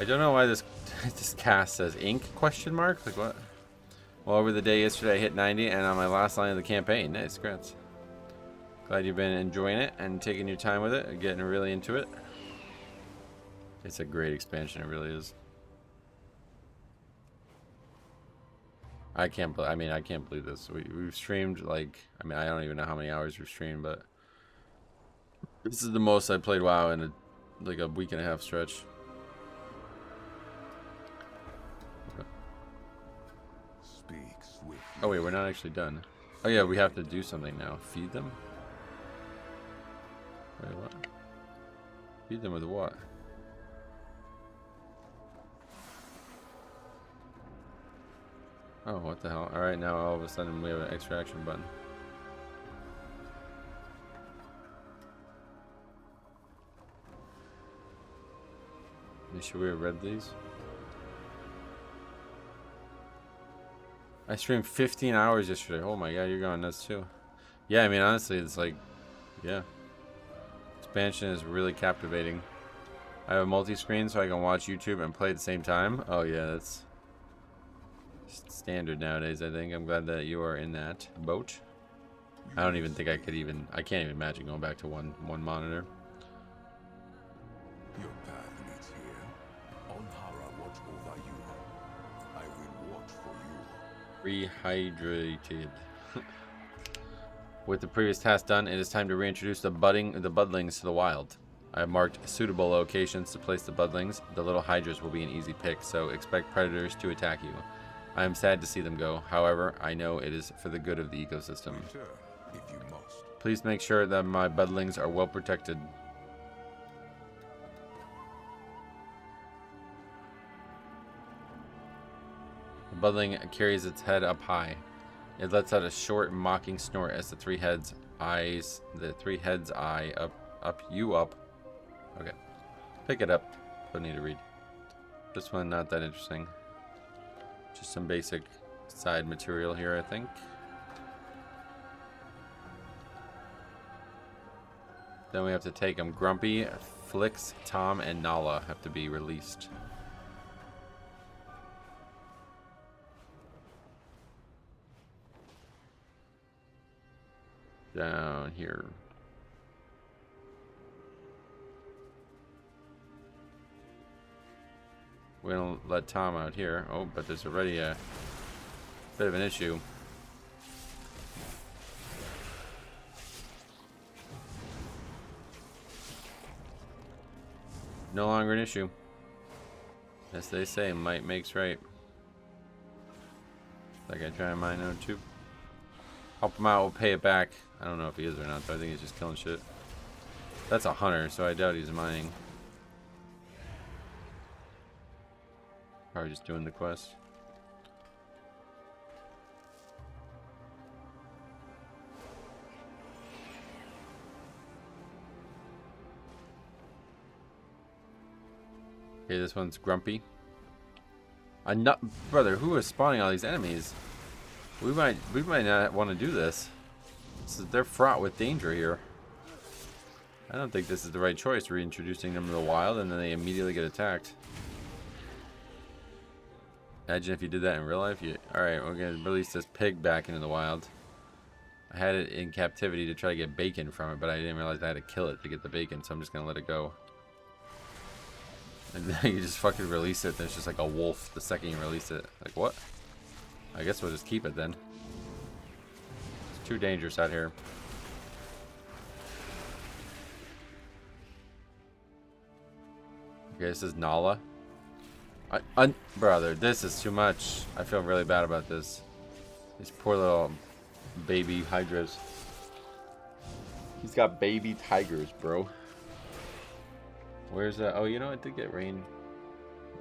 Speaker 1: I don't know why this this cast says ink question mark. Like what? Well, over the day yesterday, I hit 90, and on my last line of the campaign. Nice, congrats. Glad you've been enjoying it and taking your time with it and getting really into it. It's a great expansion. It really is. I can't believe this. We've streamed like, I don't even know how many hours we've streamed, but this is the most I played WoW in like a week and a half stretch. Okay.
Speaker 3: Speak swiftly.
Speaker 1: Oh wait, we're not actually done. Oh yeah, we have to do something now. Feed them? Wait, what? Feed them with what? Oh, what the hell? Alright, now all of a sudden we have an extraction button. You sure we read these? I streamed 15 hours yesterday. Oh my god, you're going nuts too. Yeah, I mean, honestly, it's like, yeah. Expansion is really captivating. I have a multi-screen so I can watch YouTube and play at the same time. Oh yeah, that's standard nowadays, I think. I'm glad that you are in that boat. I don't even think I can't even imagine going back to one monitor.
Speaker 3: Your path leads here. Onhara watch over you. I will watch for you.
Speaker 1: Rehydrated. With the previous task done, it is time to reintroduce the budlings to the wild. I have marked suitable locations to place the budlings. The little hydras will be an easy pick, so expect predators to attack you. I am sad to see them go. However, I know it is for the good of the ecosystem.
Speaker 3: Return if you must.
Speaker 1: Please make sure that my budlings are well protected. The budling carries its head up high. It lets out a short, mocking snort as the three heads eye up. Okay. Pick it up. Don't need to read. This one, not that interesting. Just some basic side material here, I think. Then we have to take them. Grumpy, Flix, Tom, and Nala have to be released. Down here. We don't let Tom out here. Oh, but there's already a bit of an issue. No longer an issue. As they say, might makes right. Like I try mine out too. Help him out, we'll pay it back. I don't know if he is or not, but I think he's just killing shit. That's a hunter, so I doubt he's mining. Probably just doing the quest. this one's grumpy. Brother, who is spawning all these enemies? We might not want to do this. They're fraught with danger here. I don't think this is the right choice, reintroducing them to the wild and then they immediately get attacked. Imagine if you did that in real life. Alright, we're going to release this pig back into the wild. I had it in captivity to try to get bacon from it, but I didn't realize I had to kill it to get the bacon, so I'm just going to let it go. And then you just fucking release it, there's just like a wolf the second you release it. Like, what? I guess we'll just keep it then. It's too dangerous out here. Okay, this is Nala. Brother, this is too much. I feel really bad about this. These poor little baby hydras. He's got baby tigers, bro. Where's that? Oh, you know, it did get rain.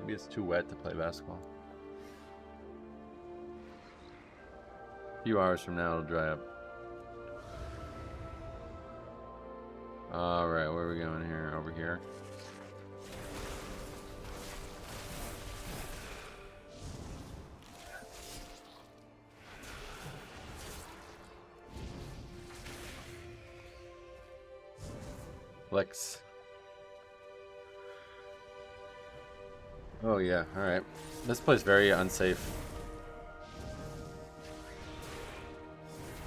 Speaker 1: Maybe it's too wet to play basketball. A few hours from now, it'll dry up. Alright, where are we going here? Over here. Lex. Oh yeah, alright. This place is very unsafe.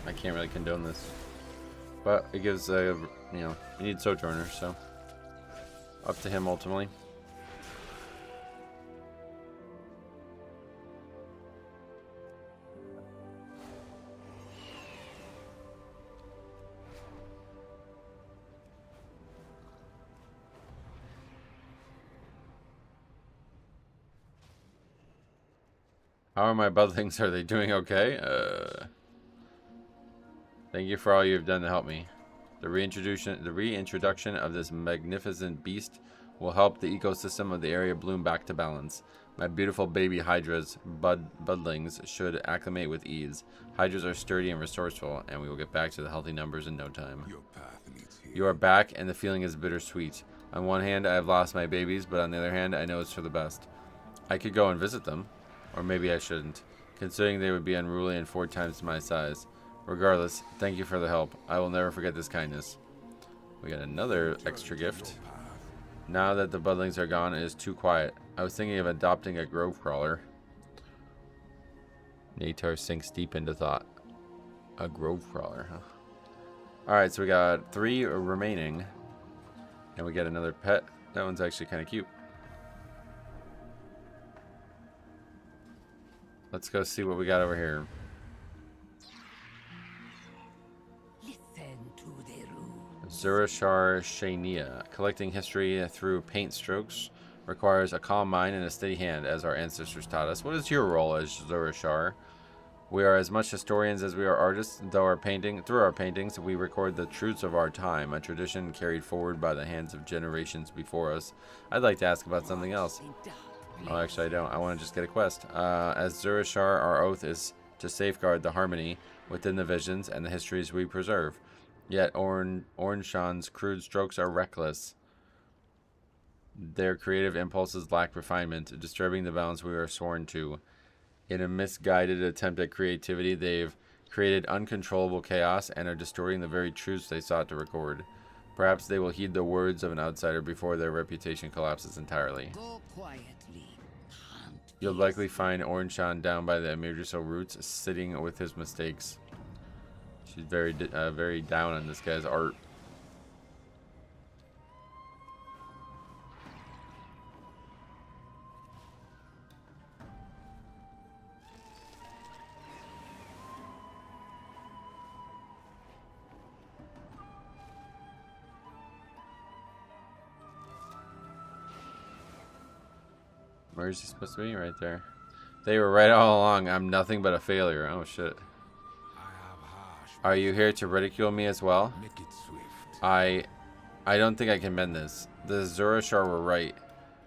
Speaker 1: I can't really condone this. But it gives you know, you need Sojourner, so up to him ultimately. How are my budlings? Are they doing okay? Thank you for all you've done to help me. The reintroduction of this magnificent beast will help the ecosystem of the area bloom back to balance. My beautiful baby hydras, budlings, should acclimate with ease. Hydras are sturdy and resourceful, and we will get back to the healthy numbers in no time.
Speaker 3: Your path leads here.
Speaker 1: You are back, and the feeling is bittersweet. On one hand, I have lost my babies, but on the other hand, I know it's for the best. I could go and visit them. Or maybe I shouldn't, considering they would be unruly and 4 times my size. Regardless, thank you for the help. I will never forget this kindness. We got another extra gift. Now that the budlings are gone, it is too quiet. I was thinking of adopting a grove crawler. Natar sinks deep into thought. A grove crawler, huh? Alright, so we got 3 remaining. And we get another pet. That one's actually kind of cute. Let's go see what we got over here.
Speaker 5: Listen to the rules.
Speaker 1: Zurashar Shania. Collecting history through paint strokes requires a calm mind and a steady hand, as our ancestors taught us. What is your role as Zurashar? We are as much historians as we are artists, though through our paintings we record the truths of our time, a tradition carried forward by the hands of generations before us. I'd like to ask about something else. Oh, actually I don't. I want to just get a quest. As Zurashar, our oath is to safeguard the harmony within the visions and the histories we preserve. Yet Ornshan's crude strokes are reckless. Their creative impulses lack refinement, disturbing the balance we are sworn to. In a misguided attempt at creativity, they've created uncontrollable chaos and are distorting the very truths they sought to record. Perhaps they will heed the words of an outsider before their reputation collapses entirely.
Speaker 5: Go quietly.
Speaker 1: You'll likely find Ornshan down by the Amirjuso roots, sitting with his mistakes. She's very down on this guy's art. Where is he supposed to be? Right there. They were right all along. I'm nothing but a failure. Oh shit.
Speaker 3: I have harsh.
Speaker 1: Are you here to ridicule me as well?
Speaker 3: Make it swift.
Speaker 1: I don't think I can mend this. The Zurashar were right.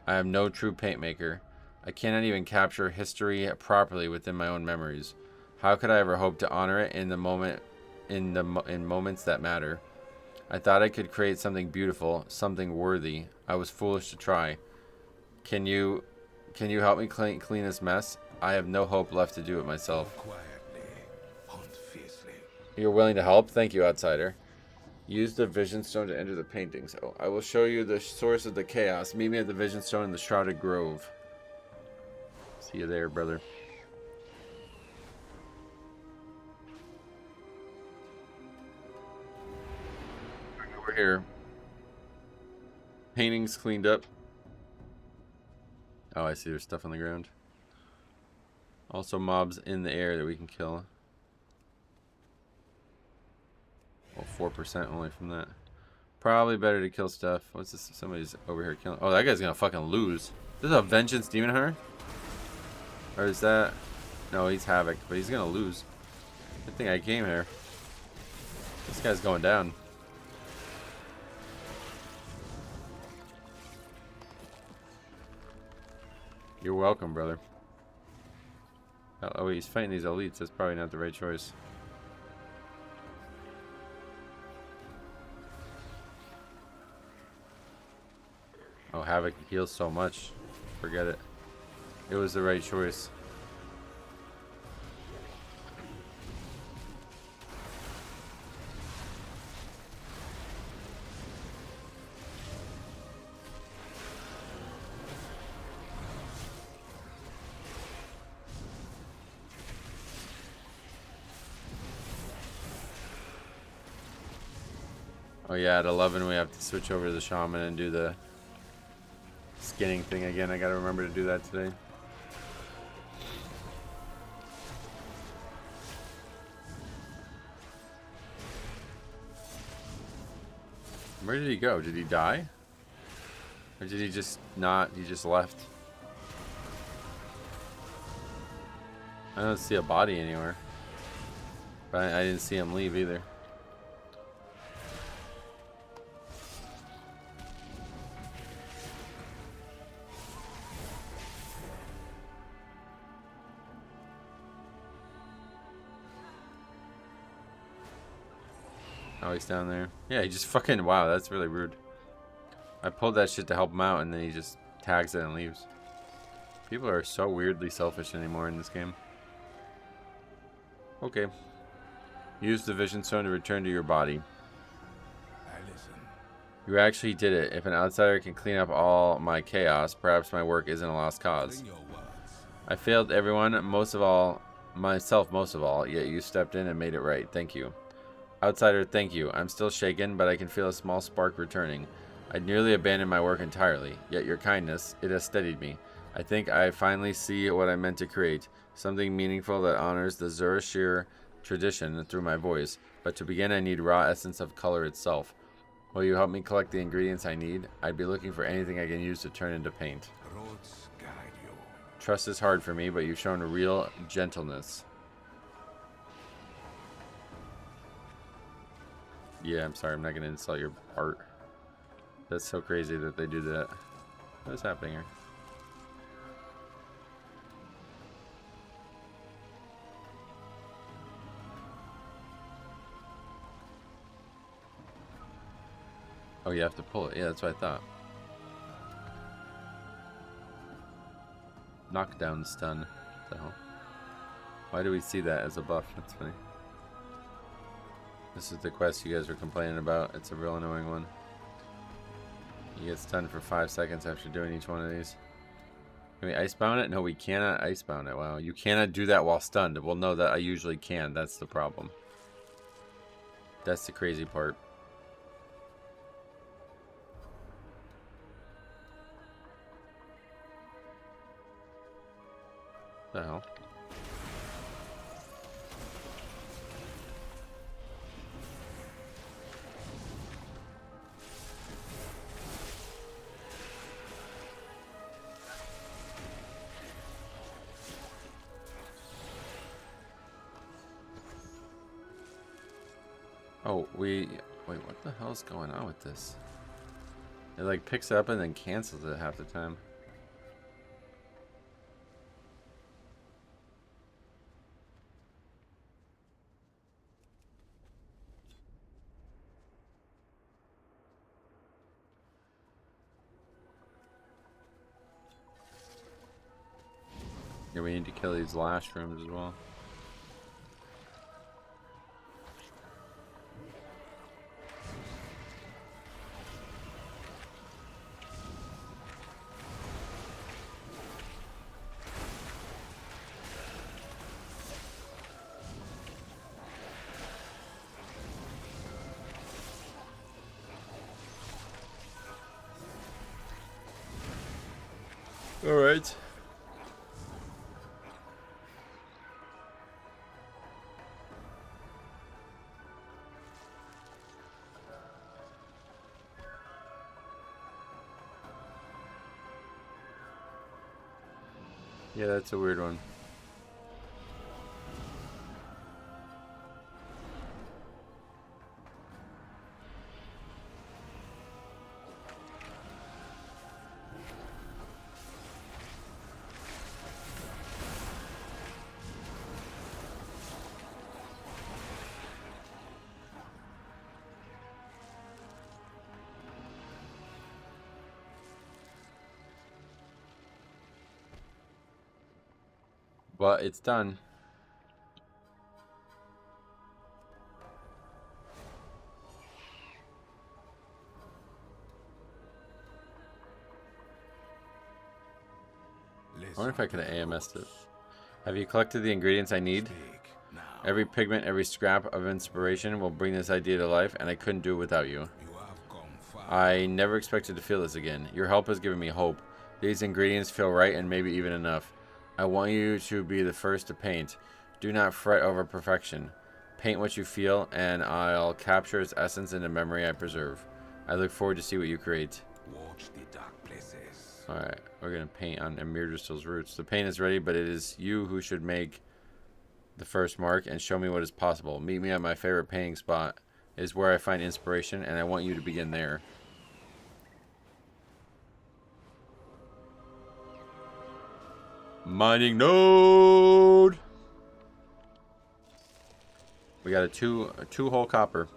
Speaker 1: I am no true paint maker. I cannot even capture history properly within my own memories. How could I ever hope to honor it in moments that matter? I thought I could create something beautiful, something worthy. I was foolish to try. Can you help me clean this mess? I have no hope left to do it myself.
Speaker 3: Quietly, hunt fiercely.
Speaker 1: You're willing to help? Thank you, outsider. Use the vision stone to enter the paintings. Oh, I will show you the source of the chaos. Meet me at the vision stone in the Shrouded Grove. See you there, brother. Over here. Paintings cleaned up. Oh, I see there's stuff on the ground. Also mobs in the air that we can kill. Well, 4% only from that. Probably better to kill stuff. What's this? Somebody's over here killing. Oh, that guy's gonna fucking lose. This is a Vengeance Demon Hunter? Or is that... No, he's Havoc, but he's gonna lose. Good thing I came here. This guy's going down. You're welcome, brother. Oh, he's fighting these elites. That's probably not the right choice. Oh, Havoc heals so much. Forget it. It was the right choice. Oh yeah, at 11 we have to switch over to the shaman and do the skinning thing again. I gotta remember to do that today. Where did he go? Did he die? Or did he just not? He just left? I don't see a body anywhere. But I didn't see him leave either. Oh, he's down there. Yeah, he just fucking... Wow, that's really rude. I pulled that shit to help him out, and then he just tags it and leaves. People are so weirdly selfish anymore in this game. Okay. Use the vision stone to return to your body.
Speaker 3: I listen.
Speaker 1: You actually did it. If an outsider can clean up all my chaos, perhaps my work isn't a lost cause.
Speaker 3: Bring your words.
Speaker 1: I failed everyone, myself most of all, yet you stepped in and made it right. Thank you. Outsider, thank you. I'm still shaken, but I can feel a small spark returning. I'd nearly abandoned my work entirely, yet your kindness, it has steadied me. I think I finally see what I meant to create, something meaningful that honors the Sojourer tradition through my voice. But to begin, I need raw essence of color itself. Will you help me collect the ingredients I need? I'd be looking for anything I can use to turn into paint.
Speaker 3: Roads guide you.
Speaker 1: Trust is hard for me, but you've shown a real gentleness. Yeah, I'm sorry, I'm not going to insult your art. That's so crazy that they do that. What's happening here? Oh, you have to pull it. Yeah, that's what I thought. Knockdown stun. What the hell? Why do we see that as a buff? That's funny. This is the quest you guys were complaining about. It's a real annoying one. You get stunned for 5 seconds after doing each one of these. Can we icebound it? No, we cannot icebound it. Wow, you cannot do that while stunned. Well, no, that I usually can. That's the problem. That's the crazy part. What the hell? Oh, wait, what the hell's going on with this? It like picks it up and then cancels it half the time. Yeah, we need to kill these last rooms as well. All right. Yeah, that's a weird one. But it's done. I wonder if I could have AMS'd it. Have you collected the ingredients I need? Every pigment, every scrap of inspiration will bring this idea to life, and I couldn't do it without you. I never expected to feel this again. Your help has given me hope. These ingredients feel right and maybe even enough. I want you to be the first to paint. Do not fret over perfection. Paint what you feel, and I'll capture its essence in the memory I preserve. I look forward to see what you create.
Speaker 3: Watch the dark places.
Speaker 1: Alright, we're going to paint on Emirdrastil's roots. The paint is ready, but it is you who should make the first mark and show me what is possible. Meet me at my favorite painting spot. It is where I find inspiration, and I want you to begin there. Mining node! We got a two-hole copper.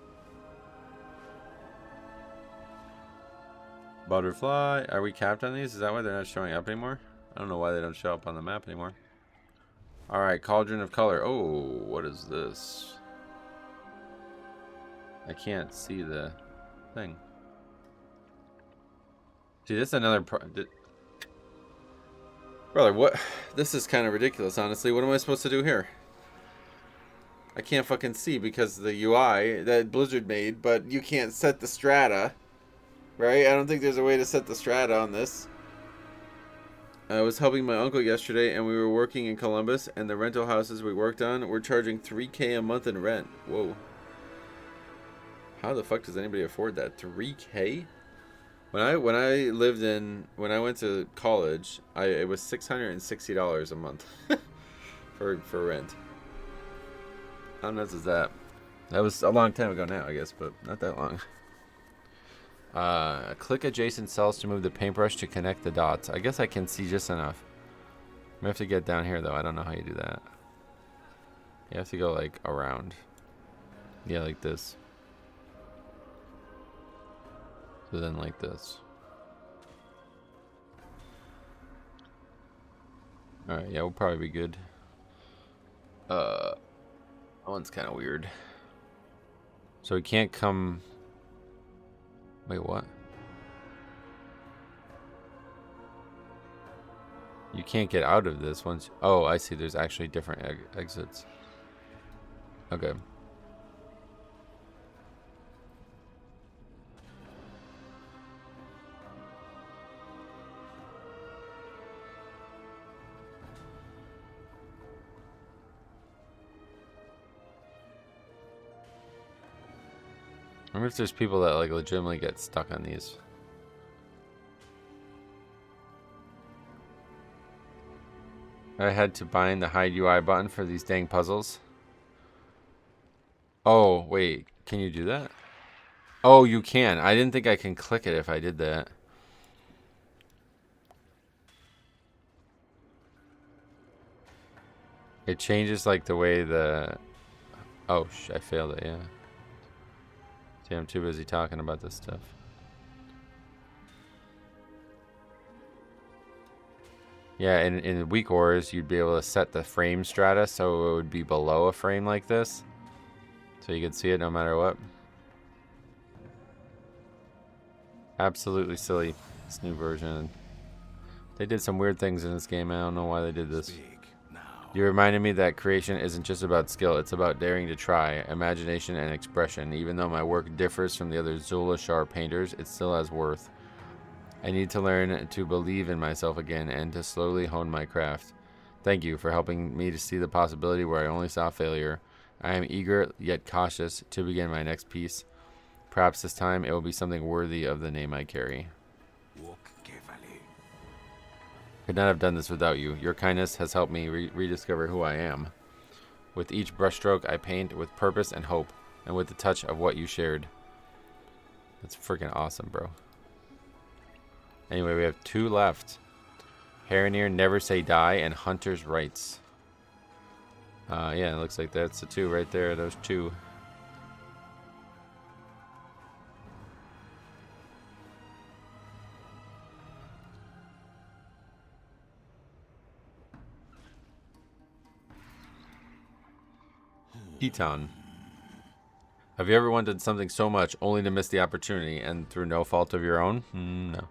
Speaker 1: Butterfly. Are we capped on these? Is that why they're not showing up anymore? I don't know why they don't show up on the map anymore. Alright, Cauldron of Color. Oh, what is this? I can't see the thing. See, this is another... Brother, what? This is kind of ridiculous, honestly. What am I supposed to do here? I can't fucking see because of the UI that Blizzard made, but you can't set the strata. Right? I don't think there's a way to set the strata on this. I was helping my uncle yesterday, and we were working in Columbus, and the rental houses we worked on were charging $3K a month in rent. Whoa. How the fuck does anybody afford that? $3K? When I went to college, it was $660 a month for rent. How nuts is that? That was a long time ago now, I guess, but not that long. Click adjacent cells to move the paintbrush to connect the dots. I guess I can see just enough. I have to get down here though. I don't know how you do that. You have to go like around. Yeah, like this. So then like this. Alright, yeah, we'll probably be good. That one's kind of weird. So we can't come... Wait, what? You can't get out of this once... Oh, I see. There's actually different exits. Okay. I wonder if there's people that like legitimately get stuck on these. I had to bind the hide UI button for these dang puzzles. Oh, wait. Can you do that? Oh, you can. I didn't think I can click it if I did that. It changes like the way the... Oh, I failed it, yeah. See, I'm too busy talking about this stuff. Yeah, in weak ores, you'd be able to set the frame strata so it would be below a frame like this. So you can see it no matter what. Absolutely silly, this new version. They did some weird things in this game. I don't know why they did this. You reminded me that creation isn't just about skill, it's about daring to try, imagination, and expression. Even though my work differs from the other Zulashar painters, it still has worth. I need to learn to believe in myself again and to slowly hone my craft. Thank you for helping me to see the possibility where I only saw failure. I am eager yet cautious to begin my next piece. Perhaps this time it will be something worthy of the name I carry. Could not have done this without you. Your kindness has helped me rediscover who I am. With each brushstroke, I paint with purpose and hope, and with the touch of what you shared. That's freaking awesome, bro. Anyway, we have 2 left. Herender, Never Say Die, and Hunter's Rights. Yeah, it looks like that's the 2 right there. Those 2. Eton. Have you ever wanted something so much only to miss the opportunity and through no fault of your own? No.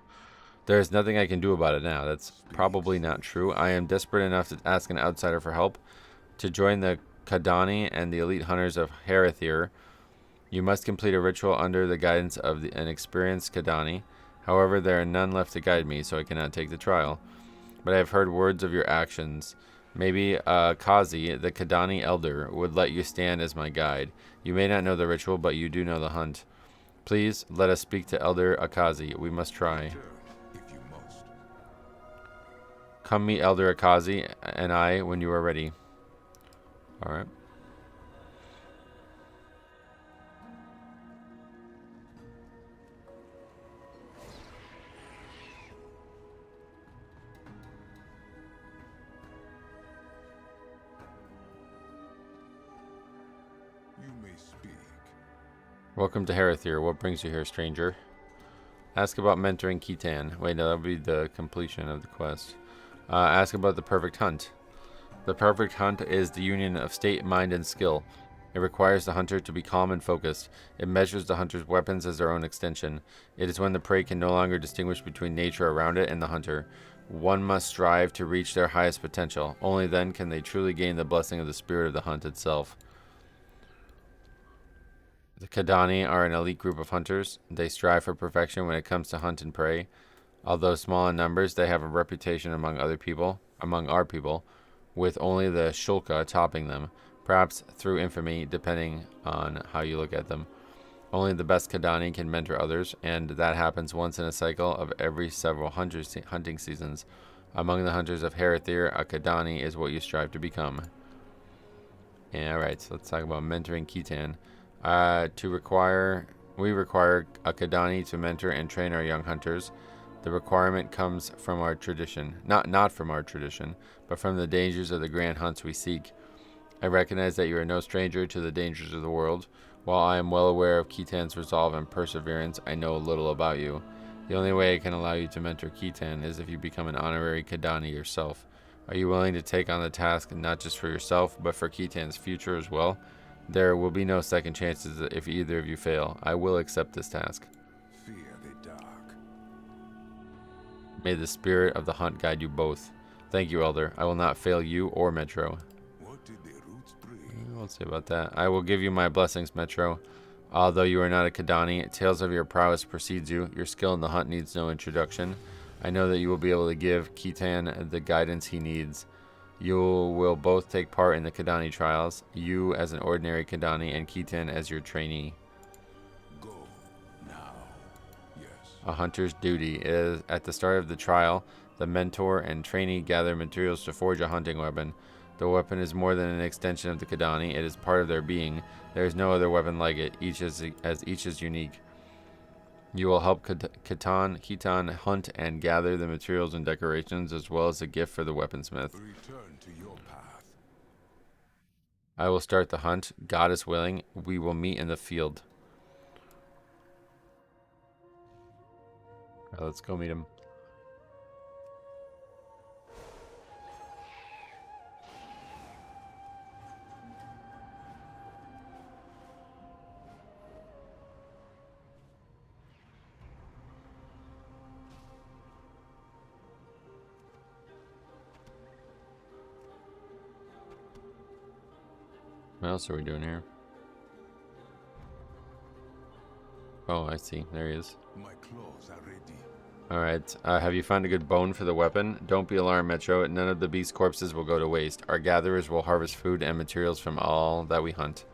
Speaker 1: There is nothing I can do about it now. That's probably not true. I am desperate enough to ask an outsider for help. To join the Kadani and the elite hunters of Herender, you must complete a ritual under the guidance of an experienced Kadani. However, there are none left to guide me, so I cannot take the trial. But I have heard words of your actions. Maybe Kazi, the Kadani elder, would let you stand as my guide. You may not know the ritual, but you do know the hunt. Please, let us speak to Elder Akazi. We must try. Come meet Elder Akazi and I when you are ready. Alright. Welcome to Herender. What brings you here, stranger? Ask about mentoring Khitan. Wait, no, that would be the completion of the quest. Ask about the perfect hunt. The perfect hunt is the union of state, mind, and skill. It requires the hunter to be calm and focused. It measures the hunter's weapons as their own extension. It is when the prey can no longer distinguish between nature around it and the hunter. One must strive to reach their highest potential. Only then can they truly gain the blessing of the spirit of the hunt itself. The Kadani are an elite group of hunters. They strive for perfection when it comes to hunt and prey. Although small in numbers, they have a reputation among our people, with only the Shulka topping them, perhaps through infamy, depending on how you look at them. Only the best Kadani can mentor others, and that happens once in a cycle of every several hunting seasons. Among the hunters of Herender, a Kadani is what you strive to become. Alright, so let's talk about mentoring Khitan. We require a Kadani to mentor and train our young hunters. The requirement comes from our tradition, not from our tradition, but from the dangers of the grand hunts we seek. I recognize that you are no stranger to the dangers of the world. While I am well aware of Khitan's resolve and perseverance, I know little about you. The only way I can allow you to mentor Khitan is if you become an honorary Kadani yourself. Are you willing to take on the task not just for yourself, but for Khitan's future as well? There will be no second chances if either of you fail. I will accept this task.
Speaker 3: Fear the dark.
Speaker 1: May the spirit of the hunt guide you both. Thank you, Elder. I will not fail you or Metro.
Speaker 3: What did the roots bring?
Speaker 1: We'll see about that. I will give you my blessings, Metro. Although you are not a Kadani, tales of your prowess precedes you. Your skill in the hunt needs no introduction. I know that you will be able to give Khitan the guidance he needs. You will both take part in the Kadani trials, you as an ordinary Kadani and Khitan as your trainee.
Speaker 3: Go now. Yes.
Speaker 1: A hunter's duty is at the start of the trial, the mentor and trainee gather materials to forge a hunting weapon. The weapon is more than an extension of the Kadani, it is part of their being. There is no other weapon like it, each is unique. You will help Khitan hunt and gather the materials and decorations as well as a gift for the weaponsmith.
Speaker 3: Return to your path.
Speaker 1: I will start the hunt. God is willing. We will meet in the field. Let's go meet him. What else are we doing here? Oh, I see. There he is.
Speaker 3: My claws are ready.
Speaker 1: Alright, have you found a good bone for the weapon? Don't be alarmed, Metro. None of the beast corpses will go to waste. Our gatherers will harvest food and materials from all that we hunt.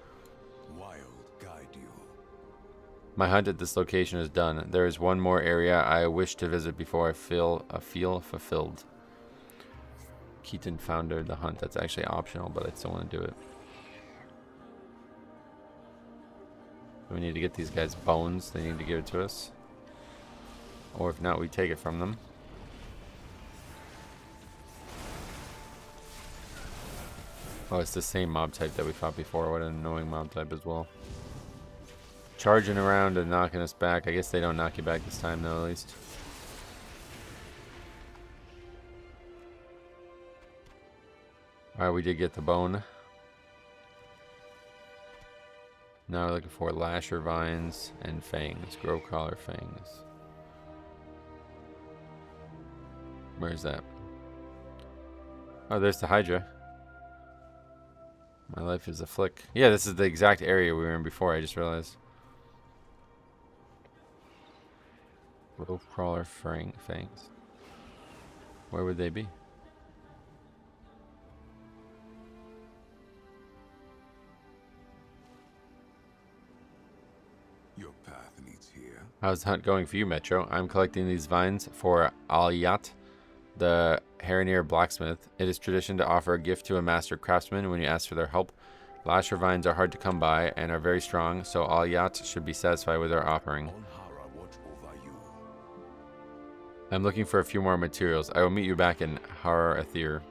Speaker 3: Wild guide you.
Speaker 1: My hunt at this location is done. There is one more area I wish to visit before I feel fulfilled. Keaton founded the hunt. That's actually optional, but I still want to do it. We need to get these guys bones. They need to give it to us. Or if not, we take it from them. Oh, it's the same mob type that we fought before. What an annoying mob type as well. Charging around and knocking us back. I guess they don't knock you back this time, though, at least. Alright, we did get the bone. Now we're looking for lasher vines and fangs. Grove crawler fangs. Where is that? Oh, there's the Hydra. My life is a flick. Yeah, this is the exact area we were in before, I just realized. Grove crawler fangs. Where would they be?
Speaker 3: Your path leads here.
Speaker 1: How's the hunt going for you, Metro? I'm collecting these vines for Alyat, the Herender blacksmith. It is tradition to offer a gift to a master craftsman when you ask for their help. Lasher vines are hard to come by and are very strong, so Alyat should be satisfied with our offering.
Speaker 3: On Hara watch over you.
Speaker 1: I'm looking for a few more materials. I will meet you back in Harandar.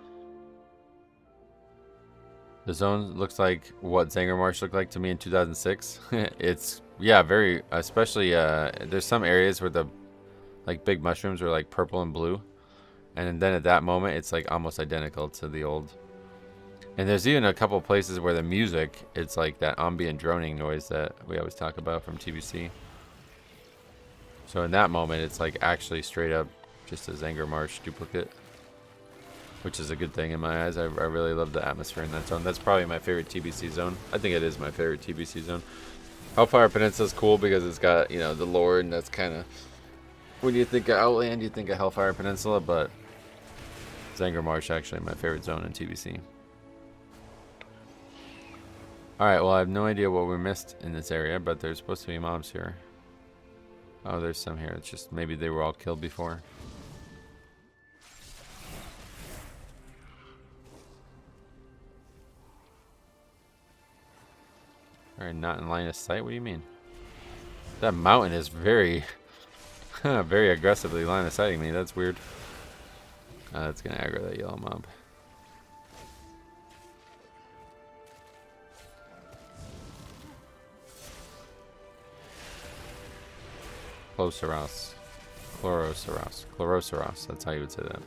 Speaker 1: The zone looks like what Zangarmarsh looked like to me in 2006. It's, yeah, very, especially, there's some areas where the, like, big mushrooms are, like, purple and blue. And then at that moment, it's, like, almost identical to the old. And there's even a couple places where the music, it's, like, that ambient droning noise that we always talk about from TBC. So in that moment, it's, like, actually straight up just a Zangarmarsh duplicate. Which is a good thing in my eyes. I really love the atmosphere in that zone. That's probably my favorite TBC zone. I think it is my favorite TBC zone. Hellfire Peninsula is cool because it's got, you know, the lore, and that's kind of... When you think of Outland, you think of Hellfire Peninsula, but... Zangarmarsh actually my favorite zone in TBC. Alright, well I have no idea what we missed in this area, but there's supposed to be mobs here. Oh, there's some here. It's just maybe they were all killed before. Alright, not in line of sight? What do you mean? That mountain is very, very aggressively line of sighting me. That's weird. That's gonna aggro that yellow mob. Chloroceros. Chloroceros. That's how you would say that.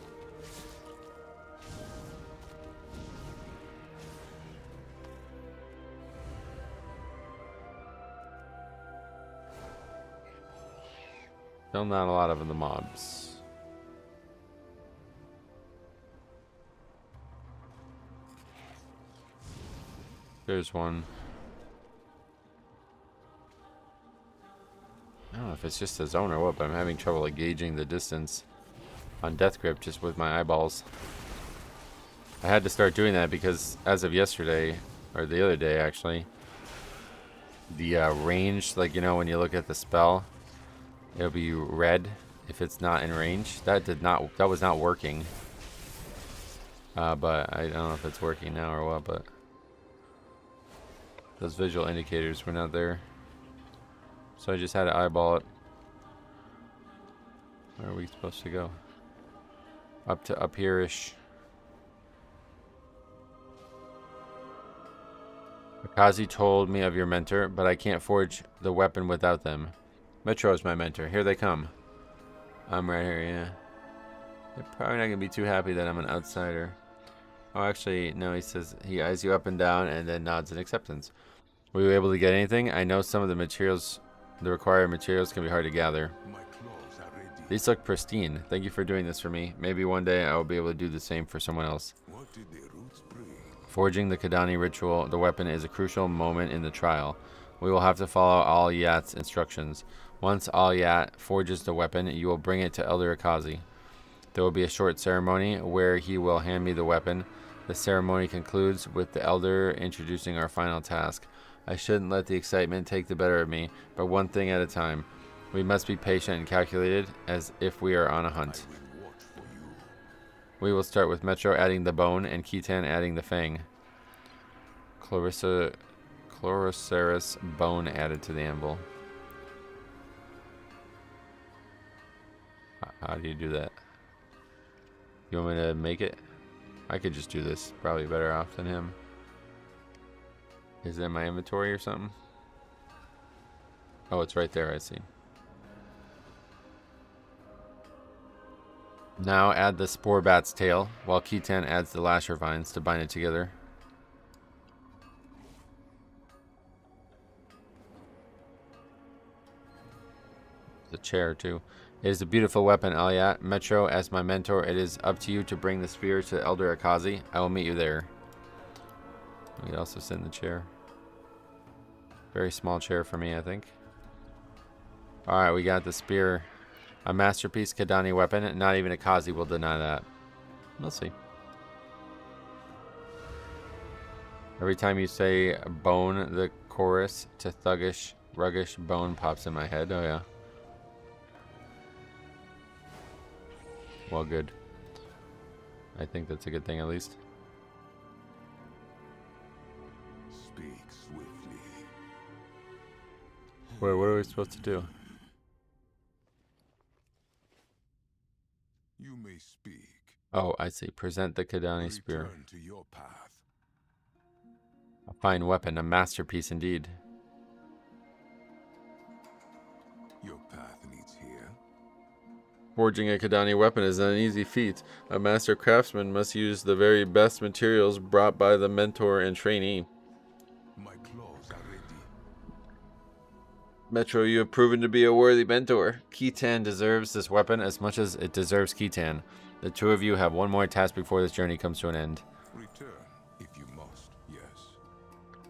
Speaker 1: Still not a lot of the mobs. There's one. I don't know if it's just a zone or what, but I'm having trouble like gauging the distance on Death Grip just with my eyeballs. I had to start doing that because as of yesterday, or the other day actually, the range, like, you know, when you look at the spell, it'll be red if it's not in range. That was not working. But I don't know if it's working now or what, but those visual indicators were not there. So I just had to eyeball it. Where are we supposed to go? Up here-ish. Akazi told me of your mentor, but I can't forge the weapon without them. Metro is my mentor. Here they come. I'm right here, yeah. They're probably not going to be too happy that I'm an outsider. Oh, actually, no, he says he eyes you up and down and then nods in acceptance. Were you able to get anything? I know some of the materials, the required materials can be hard to gather.
Speaker 3: My claws are ready.
Speaker 1: These look pristine. Thank you for doing this for me. Maybe one day I will be able to do the same for someone else.
Speaker 3: What did the roots bring?
Speaker 1: Forging the Kadani ritual, the weapon, is a crucial moment in the trial. We will have to follow Al-Yat's instructions. Once Al-Yat forges the weapon, you will bring it to Elder Akazi. There will be a short ceremony where he will hand me the weapon. The ceremony concludes with the Elder introducing our final task. I shouldn't let the excitement take the better of me, but one thing at a time. We must be patient and calculated, as if we are on a hunt. We will start with Metro adding the bone and Khitan adding the fang. Chloroceras bone added to the anvil. How do you do that? You want me to make it? I could just do this. Probably better off than him. Is it in my inventory or something? Oh, it's right there, I see. Now add the spore bat's tail, while Khitan adds the lasher vines to bind it together. The chair too. It is a beautiful weapon, Al-Yat. Metro, as my mentor, it is up to you to bring the spear to Elder Akazi. I will meet you there. We could also sit in the chair. Very small chair for me, I think. Alright, we got the spear. A masterpiece Kadani weapon. Not even Akazi will deny that. We'll see. Every time you say bone, the chorus to thuggish, ruggish bone pops in my head. Oh yeah. Well, good. I think that's a good thing, at least.
Speaker 3: Speak swiftly.
Speaker 1: Wait, what are we supposed to do?
Speaker 3: You may speak.
Speaker 1: Oh, I see. Present the Kadani spear.
Speaker 3: Return to your path.
Speaker 1: A fine weapon, a masterpiece indeed.
Speaker 3: Your path leads here.
Speaker 1: Forging a Kadani weapon is an easy feat. A master craftsman must use the very best materials brought by the mentor and trainee.
Speaker 3: My claws are ready.
Speaker 1: Metro, you have proven to be a worthy mentor. Khitan deserves this weapon as much as it deserves Khitan. The two of you have one more task before this journey comes to an end.
Speaker 3: Return if you must, yes.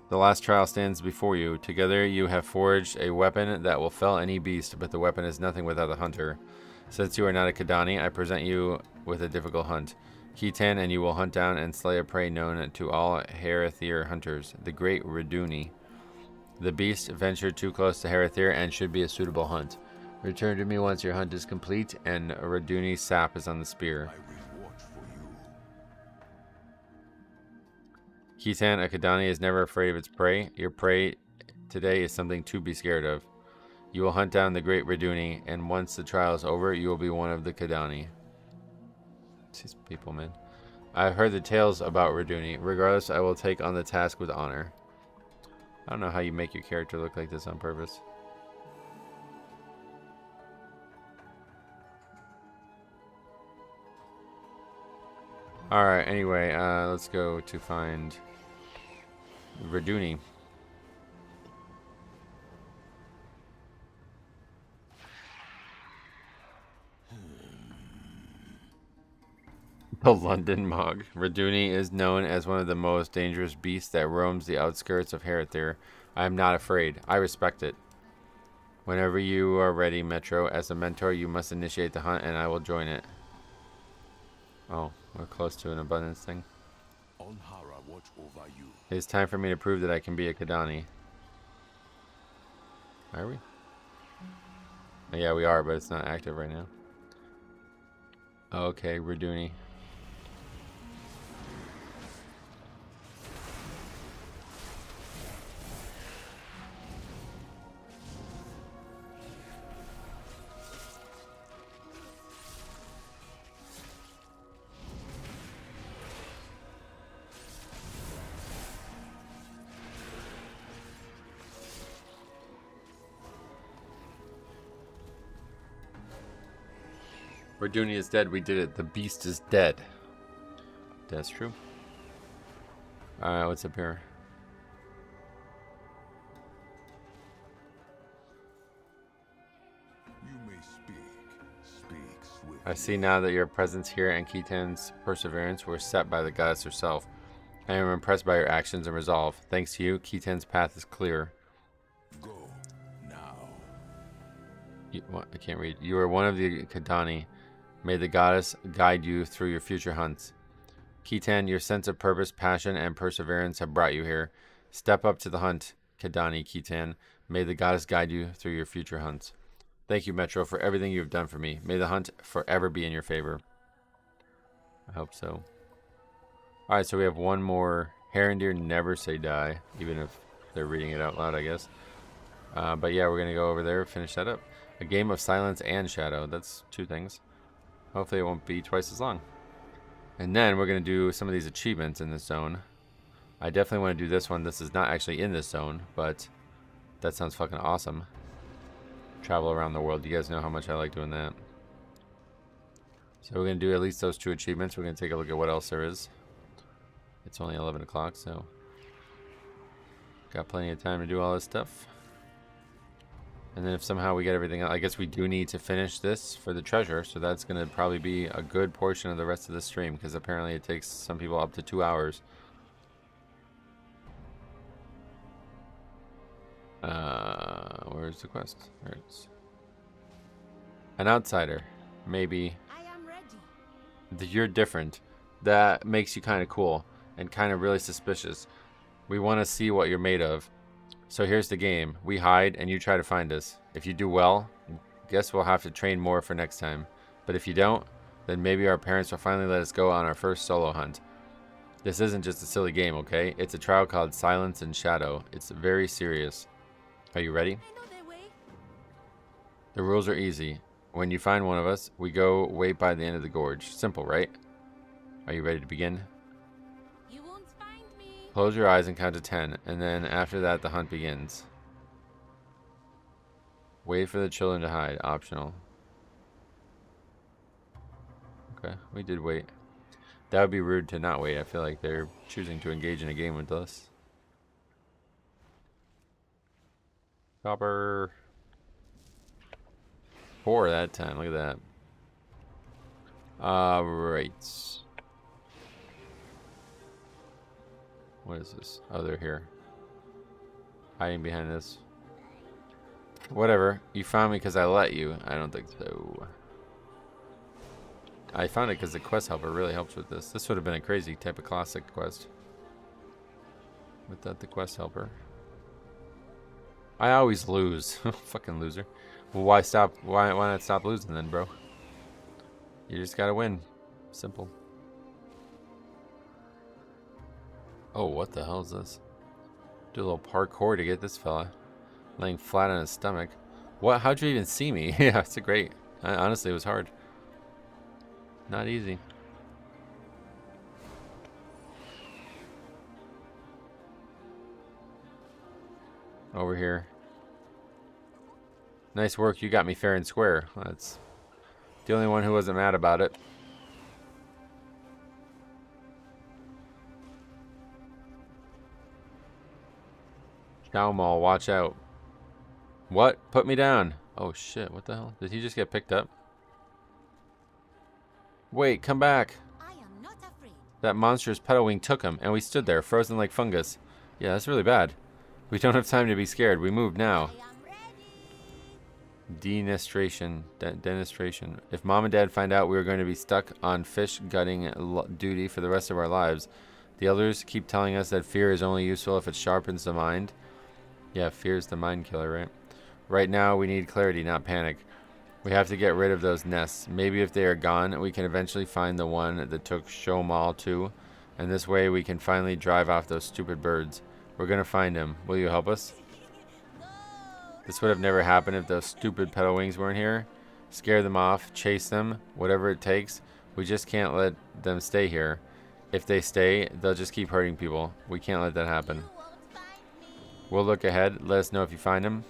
Speaker 1: The last trial stands before you. Together you have forged a weapon that will fell any beast, but the weapon is nothing without the hunter. Since you are not a Kadani, I present you with a difficult hunt. Khitan and you will hunt down and slay a prey known to all Herender hunters, the great Reduni. The beast ventured too close to Herender and should be a suitable hunt. Return to me once your hunt is complete and Reduni sap is on the spear.
Speaker 3: I will watch for you.
Speaker 1: Khitan, a Kadani is never afraid of its prey. Your prey today is something to be scared of. You will hunt down the great Reduni, and once the trial is over, you will be one of the Kadani. These people, man. I have heard the tales about Reduni. Regardless, I will take on the task with honor. I don't know how you make your character look like this on purpose. Alright, anyway, let's go to find Reduni. The London Mog. Reduni is known as one of the most dangerous beasts that roams the outskirts of Herender. I am not afraid. I respect it. Whenever you are ready, Metro, as a mentor, you must initiate the hunt and I will join it. Oh, we're close to an abundance thing.
Speaker 3: On Hara, watch over you.
Speaker 1: It is time for me to prove that I can be a Kadani. Are we? Oh, yeah, we are, but it's not active right now. Okay, Reduni. Reduni is dead. We did it. The beast is dead. That's true. Alright, what's up here?
Speaker 3: You may speak swiftly.
Speaker 1: I see now that your presence here and Khitan's perseverance were set by the goddess herself. I am impressed by your actions and resolve. Thanks to you, Keaton's path is clear.
Speaker 3: Go now.
Speaker 1: What? I can't read. You are one of the Kadani. May the goddess guide you through your future hunts. Keaton, your sense of purpose, passion, and perseverance have brought you here. Step up to the hunt, Kadani Keaton. May the goddess guide you through your future hunts. Thank you, Metro, for everything you have done for me. May the hunt forever be in your favor. I hope so. Alright, so we have one more. Herender, never say die, even if they're reading it out loud, I guess. But yeah, we're going to go over there, finish that up. A game of silence and shadow. That's 2 things. Hopefully it won't be twice as long. And then we're going to do some of these achievements in this zone. I definitely want to do this one. This is not actually in this zone, but that sounds fucking awesome. Travel around the world. You guys know how much I like doing that. So we're going to do at least those 2 achievements. We're going to take a look at what else there is. It's only 11 o'clock, so got plenty of time to do all this stuff. And then if somehow we get everything else, I guess we do need to finish this for the treasure, so that's going to probably be a good portion of the rest of the stream, because apparently it takes some people up to 2 hours. Where's the quest? There it is. An outsider. Maybe.
Speaker 2: I am ready.
Speaker 1: You're different. That makes you kind of cool and kind of really suspicious. We want to see what you're made of. So here's the game. We hide and you try to find us. If you do well, guess we'll have to train more for next time. But if you don't, then maybe our parents will finally let us go on our first solo hunt. This isn't just a silly game, okay? It's a trial called Silence and Shadow. It's very serious. Are you ready?
Speaker 2: I know their way.
Speaker 1: The rules are easy. When you find one of us, we go wait by the end of the gorge. Simple, right? Are you ready to begin?
Speaker 2: You won't find me.
Speaker 1: Close your eyes and count to 10, and then after that the hunt begins. Wait for the children to hide. Optional. Okay, we did wait. That would be rude to not wait. I feel like they're choosing to engage in a game with us. Copper. 4 that time. Look at that. Right. What is this? Oh, they're here. Hiding behind this. Whatever. You found me because I let you. I don't think so. I found it because the quest helper really helps with this. This would have been a crazy type of classic quest without the quest helper. I always lose. Fucking loser. Well, why stop? Why not stop losing then, bro? You just gotta win. Simple. Oh, what the hell is this? Do a little parkour to get this fella. Laying flat on his stomach. What? How'd you even see me? Yeah, it's a great. Honestly, it was hard. Not easy. Over here. Nice work. You got me fair and square. That's the only one who wasn't mad about it. Mall, watch out. What? Put me down. Oh shit, what the hell? Did he just get picked up? Wait, come back.
Speaker 2: I am not afraid.
Speaker 1: That monstrous petal wing took him, and we stood there, frozen like fungus. Yeah, that's really bad. We don't have time to be scared. We move now.
Speaker 2: I am ready.
Speaker 1: Denistration. If Mom and Dad find out we are going to be stuck on fish gutting duty for the rest of our lives, the elders keep telling us that fear is only useful if it sharpens the mind. Yeah, fear is the mind killer, right? Right now, we need clarity, not panic. We have to get rid of those nests. Maybe if they are gone, we can eventually find the one that took Shomal too, and this way we can finally drive off those stupid birds. We're gonna find him. Will you help us? This would have never happened if those stupid petal wings weren't here. Scare them off, chase them, whatever it takes. We just can't let them stay here. If they stay, they'll just keep hurting people. We can't let that happen.
Speaker 2: You won't find me.
Speaker 1: We'll look ahead. Let us know if you find him.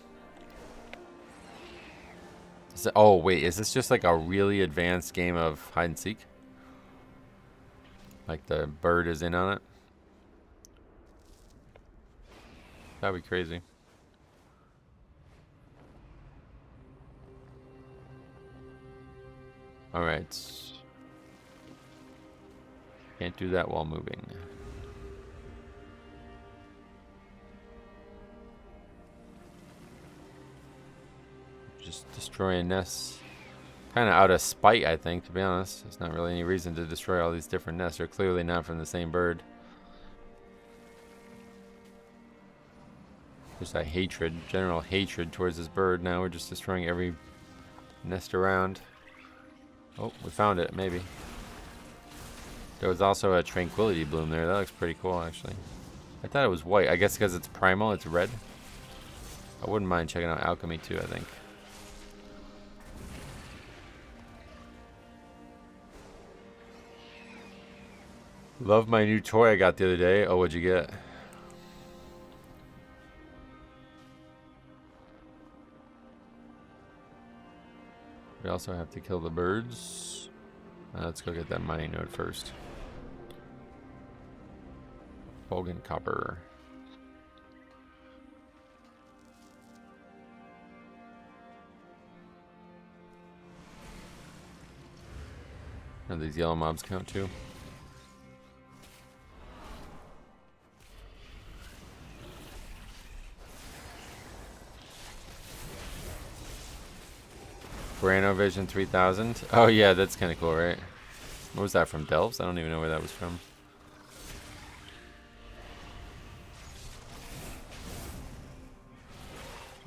Speaker 1: Oh, wait. Is this just like a really advanced game of hide and seek? Like the bird is in on it? That'd be crazy. Alright. Can't do that while moving. just destroying nests. Kind of out of spite, I think, to be honest. There's not really any reason to destroy all these different nests. They're clearly not from the same bird. Just a hatred, general hatred towards this bird. Now we're just destroying every nest around. Oh, we found it, maybe. There was also a tranquility bloom there. That looks pretty cool, actually. I thought it was white. I guess because it's primal, it's red. I wouldn't mind checking out alchemy too, I think. Love my new toy I got the other day. Oh, what'd you get? We also have to kill the birds. Let's go get that mining node first. Bogan copper. And these yellow mobs count too. Brano Vision 3000. Oh yeah, that's kind of cool, right? What was that from? Delves? I don't even know where that was from.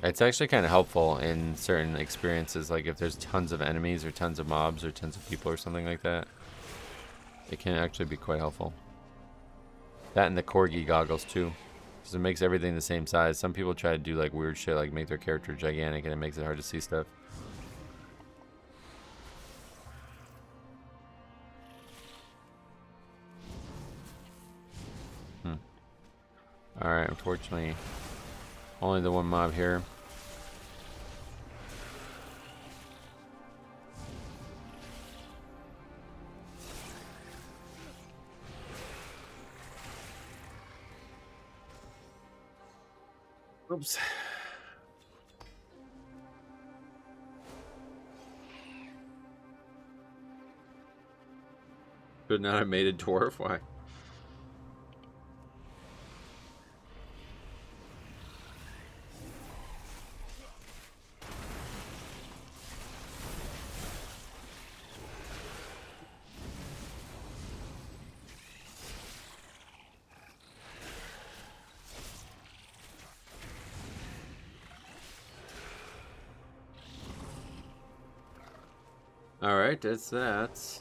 Speaker 1: It's actually kind of helpful in certain experiences, like if there's tons of enemies or tons of mobs or tons of people or something like that. It can actually be quite helpful. That and the corgi goggles too, because it makes everything the same size. Some people try to do like weird shit, like make their character gigantic, and it makes it hard to see stuff. Alright, unfortunately, only the one mob here. Oops. Could not have made a dwarf? Why? Alright, that's that.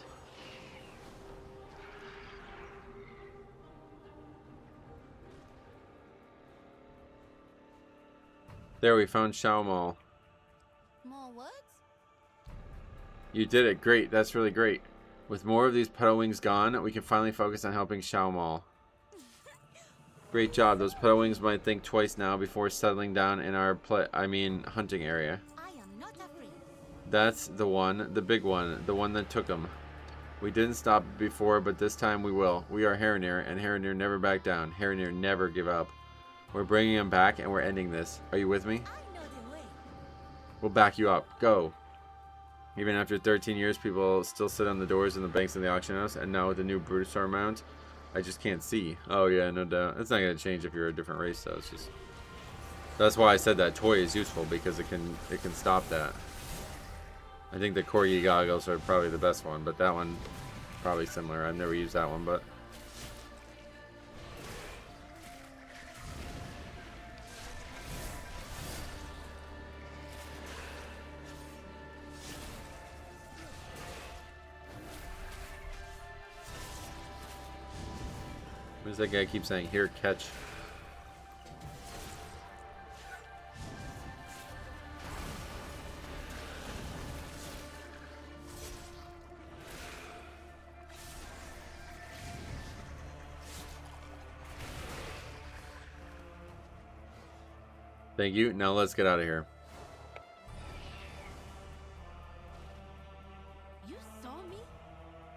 Speaker 1: There, we found Xiaomal.
Speaker 2: More words?
Speaker 1: You did it. Great. That's really great. With more of these petal wings gone, we can finally focus on helping Xiaomal. Great job. Those petal wings might think twice now before settling down in our hunting area.
Speaker 2: I am not afraid.
Speaker 1: That's the one, the big one, the one that took him. We didn't stop before, but this time we will. We are Herender, and Herender never back down. Herender never give up. We're bringing him back, and we're ending this. Are you with me?
Speaker 2: I know the way.
Speaker 1: We'll back you up. Go. Even after 13 years, people still sit on the doors and the banks of the auction house, and now with the new Brutosaur mount, I just can't see. Oh yeah, no doubt. It's not going to change if you're a different race, though. It's just... That's why I said that toy is useful, because it can stop that. I think the corgi goggles are probably the best one, but that one probably similar. I've never used that one, but what does that guy keep saying? Here, catch. Thank you. Now let's get out of here.
Speaker 2: You saw me?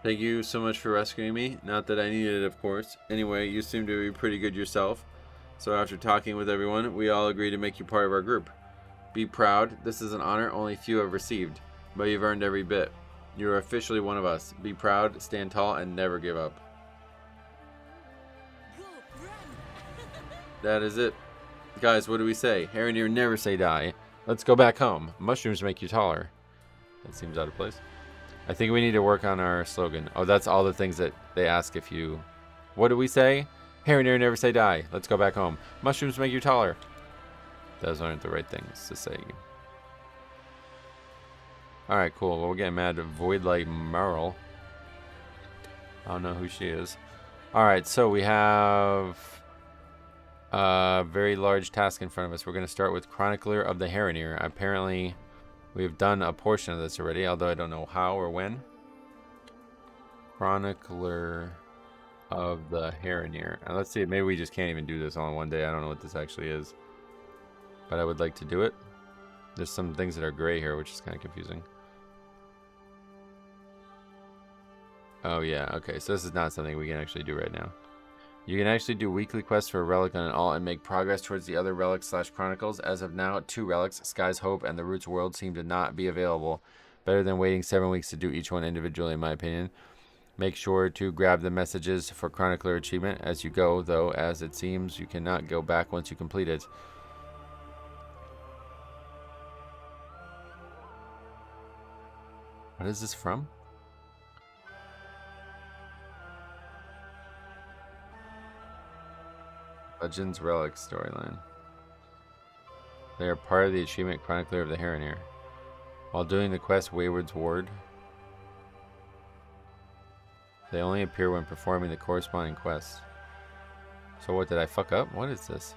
Speaker 1: Thank you so much for rescuing me. Not that I needed it, of course. Anyway, you seem to be pretty good yourself. So after talking with everyone, we all agreed to make you part of our group. Be proud. This is an honor only few have received, but you've earned every bit. You are officially one of us. Be proud, stand tall, and never give up.
Speaker 2: Go, run!
Speaker 1: That is it. Guys, what do we say? Herender never say die. Let's go back home. Mushrooms make you taller. That seems out of place. I think we need to work on our slogan. Oh, that's all the things that they ask if you... What do we say? Herender, never say die. Let's go back home. Mushrooms make you taller. Those aren't the right things to say. Alright, cool. Well, we're getting mad at Voidlight Merle. I don't know who she is. Alright, so we have a very large task in front of us. We're going to start with Chronicler of the Herender. Apparently, we've done a portion of this already, although I don't know how or when. Chronicler of the Herender. And let's see, maybe we just can't even do this all in one day. I don't know what this actually is. But I would like to do it. There's some things that are gray here, which is kind of confusing. Oh yeah, okay, so this is not something we can actually do right now. You can actually do weekly quests for a relic on an alt and make progress towards the other relics / chronicles. As of now, 2 relics, Sky's Hope and the Roots World, seem to not be available. Better than waiting 7 weeks to do each one individually, in my opinion. Make sure to grab the messages for Chronicler achievement as you go, though, as it seems you cannot go back once you complete it. What is this from? Legends Relic storyline. They are part of the achievement Chronicler of the Herender. While doing the quest Wayward's Ward, they only appear when performing the corresponding quest. So what, did I fuck up? What is this?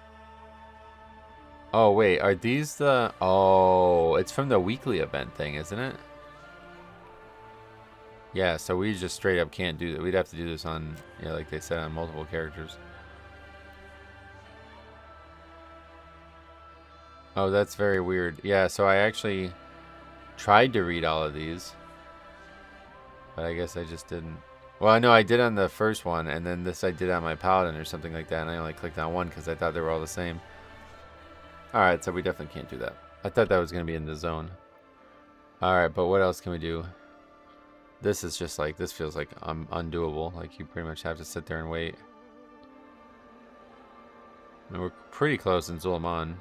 Speaker 1: Oh wait, are these the... Oh, it's from the weekly event thing, isn't it? Yeah, so we just straight up can't do that. We'd have to do this on, yeah, like they said, on multiple characters. Oh, that's very weird. Yeah, so I actually tried to read all of these, but I guess I just didn't. Well, I know I did on the first one, and then this I did on my Paladin or something like that, and I only clicked on one because I thought they were all the same. Alright, so we definitely can't do that. I thought that was going to be in the zone. Alright, but what else can we do? This is just like, this feels like undoable. Like, you pretty much have to sit there and wait. And we're pretty close in Zul'Aman.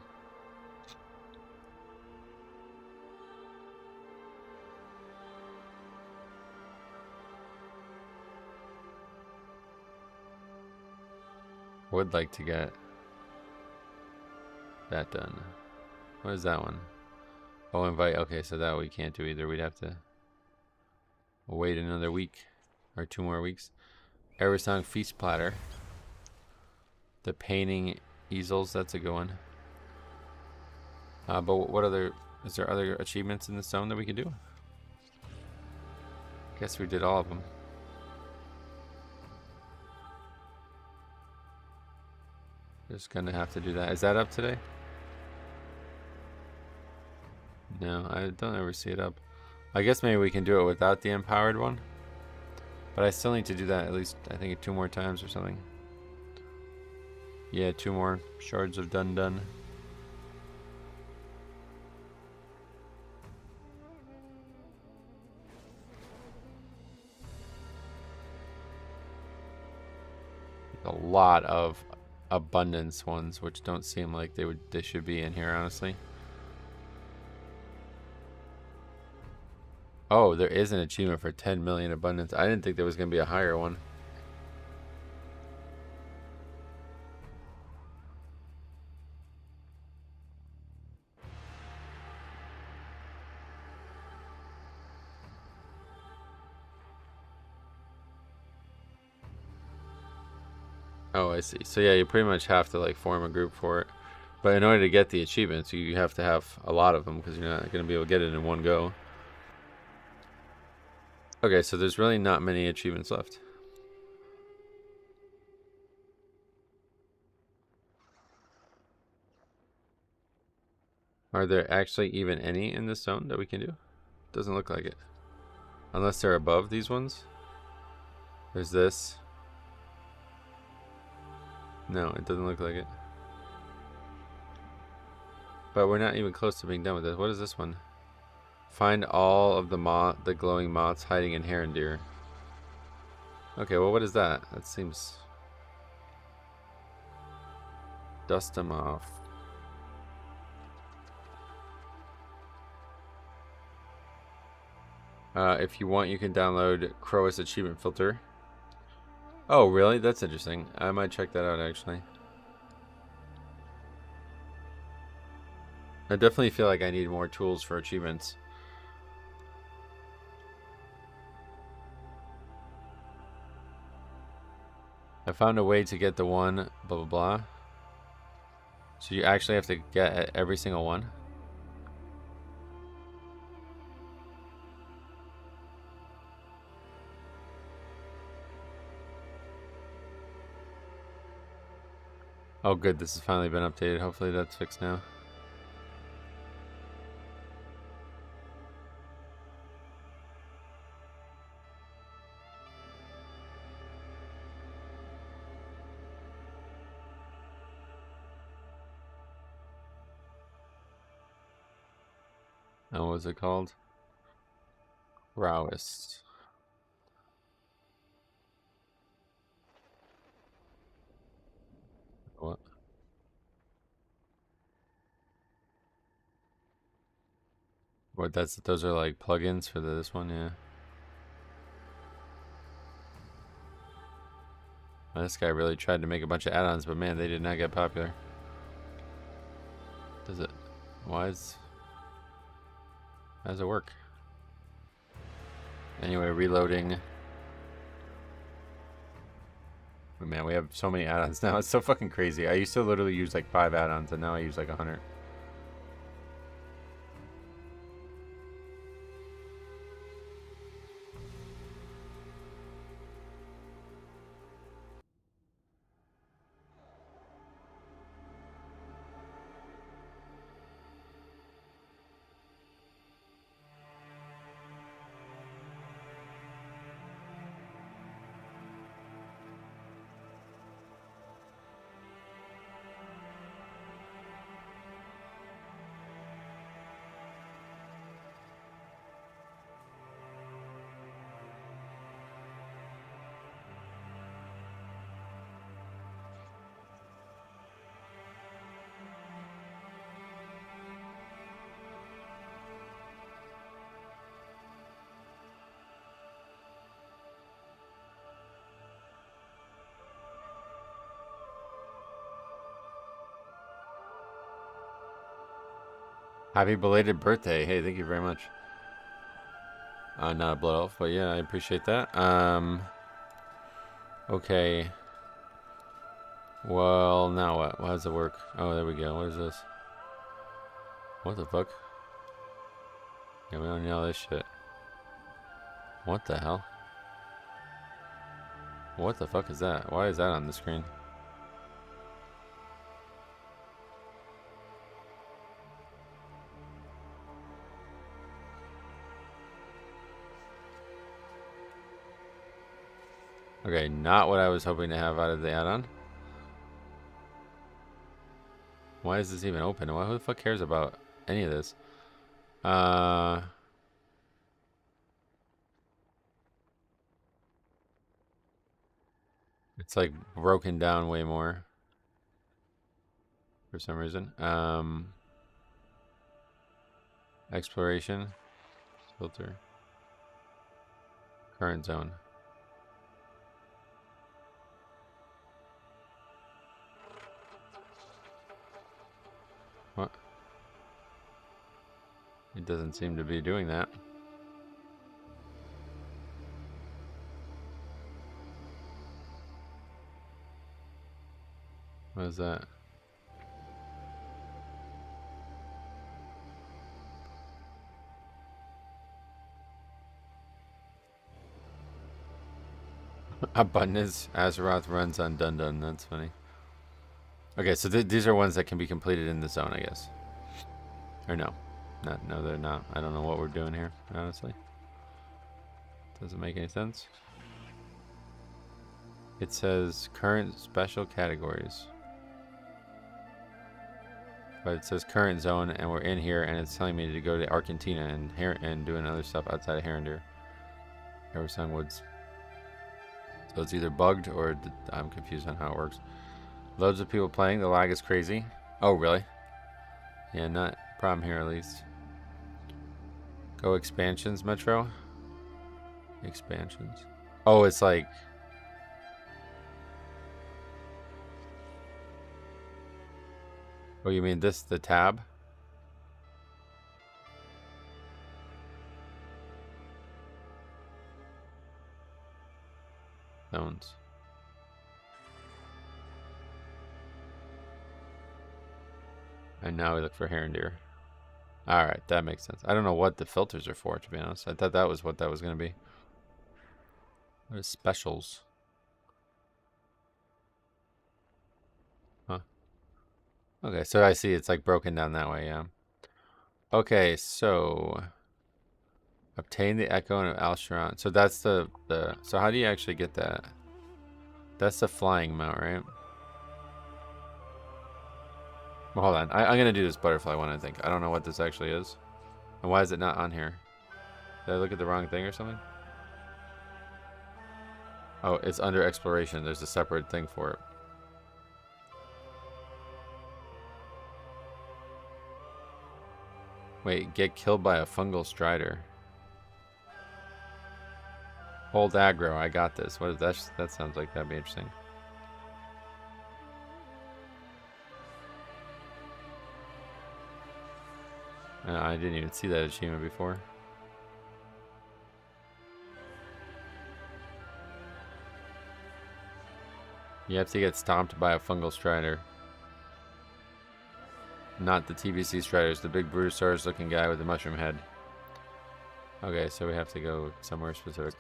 Speaker 1: Would like to get that done. What is that one? Oh, invite. Okay, so that we can't do either. We'd have to wait another week or 2 more weeks. Eversong Feast Platter. The painting easels. That's a good one. But what other? Is there other achievements in the zone that we can do? Guess we did all of them. Just gonna have to do that. Is that up today? No, I don't ever see it up. I guess maybe we can do it without the empowered one. But I still need to do that at least, I think, 2 more times or something. Yeah, 2 more shards of done. A lot of abundance ones, which don't seem like they should be in here, honestly. Oh, there is an achievement for 10 million abundance. I didn't think there was going to be a higher one. Oh, I see. So yeah, you pretty much have to like form a group for it. But in order to get the achievements, you have to have a lot of them because you're not going to be able to get it in one go. Okay, so there's really not many achievements left. Are there actually even any in this zone that we can do? Doesn't look like it. Unless they're above these ones. There's this. No, it doesn't look like it. But we're not even close to being done with this. What is this one? Find all of the glowing moths hiding in Herender. Okay, well, what is that? That seems... Dust them off. If you want, you can download Crow's Achievement Filter. Oh, really? That's interesting. I might check that out, actually. I definitely feel like I need more tools for achievements. I found a way to get the one, blah, blah, blah. So you actually have to get every single one? Oh, good. This has finally been updated. Hopefully that's fixed now. What was it called? Rowist. What? What? Those are like plugins for this one, yeah. Well, this guy really tried to make a bunch of add-ons, but man, they did not get popular. Does it? How does it work? Anyway, reloading. Oh, man, we have so many add-ons now. It's so fucking crazy. I used to literally use like 5 add-ons, and now I use like 100. Happy belated birthday. Hey, thank you very much. Not a blood elf, but yeah, I appreciate that. Okay. Well, now what? How does it work? Oh, there we go. What is this? What the fuck? Yeah, we don't know this shit. What the hell? What the fuck is that? Why is that on the screen? Okay, not what I was hoping to have out of the add-on. Why is this even open? Who the fuck cares about any of this? It's like broken down way more for some reason. Exploration, filter, current zone. What? It doesn't seem to be doing that. What is that? A button is Azeroth runs on Dun Dun. That's funny. Okay, so these are ones that can be completed in the zone, I guess. Or no. No, they're not. I don't know what we're doing here, honestly. Doesn't make any sense. It says current special categories. But it says current zone, and we're in here, and it's telling me to go to Argentina and doing other stuff outside of Herender. Eversong Woods. So it's either bugged or I'm confused on how it works. Loads of people playing. The lag is crazy. Oh, really? Yeah, not a problem here at least. Go expansions, Metro. Expansions. Oh, it's like... Oh, you mean this, the tab? Zones. And now we look for Herender. Alright, that makes sense. I don't know what the filters are for, to be honest. I thought that was what that was going to be. What is specials? Huh. Okay, so I see it's like broken down that way, yeah. Okay, so... Obtain the Echo of Alsharon. So that's the... So how do you actually get that? That's the flying mount, right? Well, hold on. I'm going to do this butterfly one, I think. I don't know what this actually is. And why is it not on here? Did I look at the wrong thing or something? Oh, it's under exploration. There's a separate thing for it. Wait, get killed by a fungal strider. Hold aggro. I got this. What is that? That sounds like that'd be interesting. I didn't even see that achievement before. You have to get stomped by a fungal strider. Not the TBC striders, the big Brutosaurus looking guy with the mushroom head. Okay, so we have to go somewhere specific.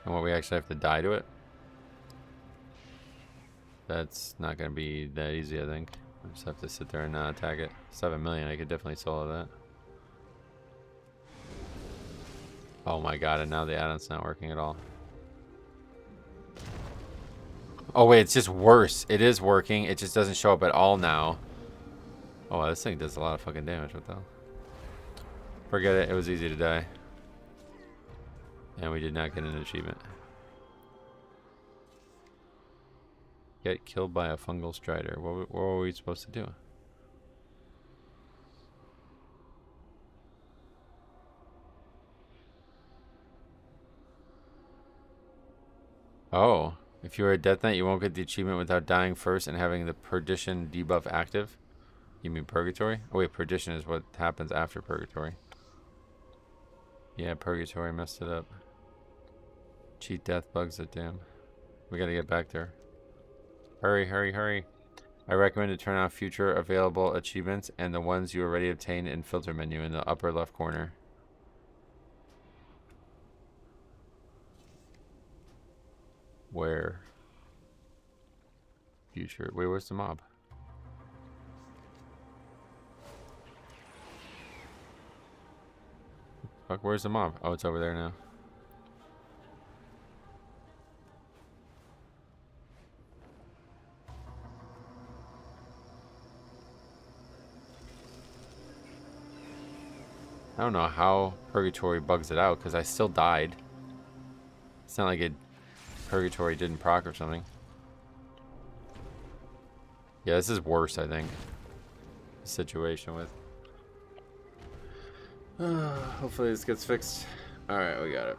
Speaker 1: And what, we actually have to die to it? That's not going to be that easy, I think. I just have to sit there and attack it. 7 million, I could definitely solo that. Oh my god, and now the add-on's not working at all. Oh wait, it's just worse. It is working, it just doesn't show up at all now. Oh, this thing does a lot of fucking damage. What the hell? Forget it, it was easy to die. And we did not get an achievement. Get killed by a fungal strider. What were we supposed to do? Oh, if you are a Death Knight, you won't get the achievement without dying first and having the Perdition debuff active. You mean Purgatory? Oh wait, Perdition is what happens after Purgatory. Yeah, Purgatory messed it up. Cheat death bugs it, damn. We gotta get back there. Hurry, hurry, hurry. I recommend to turn off future available achievements and the ones you already obtained in filter menu in the upper left corner. Where? Future. Wait, where's the mob? Fuck, where's the mob? Oh, it's over there now. I don't know how Purgatory bugs it out because I still died. It's not like Purgatory didn't proc or something. Yeah, this is worse, I think. The situation with. Hopefully this gets fixed. Alright, we got it.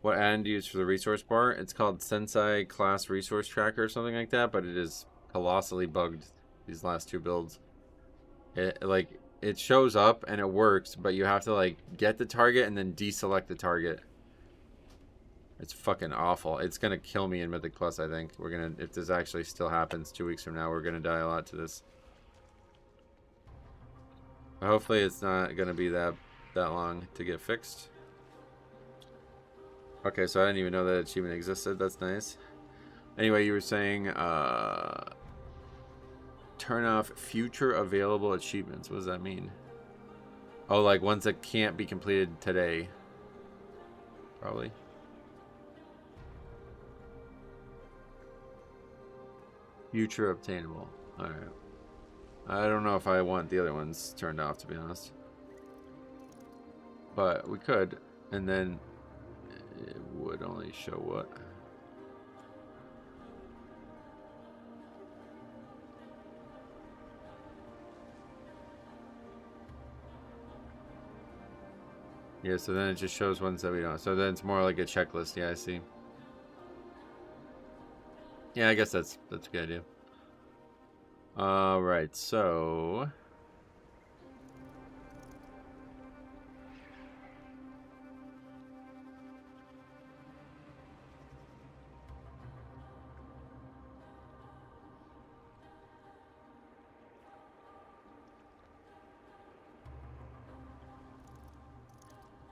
Speaker 1: What add-in to use for the resource bar? It's called Sensei Class Resource Tracker or something like that, but it is colossally bugged these last two builds. It shows up and it works, but you have to like get the target and then deselect the target. It's fucking awful. It's gonna kill me in Mythic Plus, I think. We're gonna, if this actually still happens 2 weeks from now, we're gonna die a lot to this. But hopefully it's not gonna be that long to get fixed. Okay, so I didn't even know that achievement existed. That's nice. Anyway, you were saying turn off future available achievements. What does that mean? Oh, like ones that can't be completed today. Probably. Future obtainable. Alright. I don't know if I want the other ones turned off, to be honest. But we could. And then it would only show what? Yeah, so then it just shows ones that we don't. So then it's more like a checklist. Yeah, I see. Yeah, I guess that's a good idea. All right, so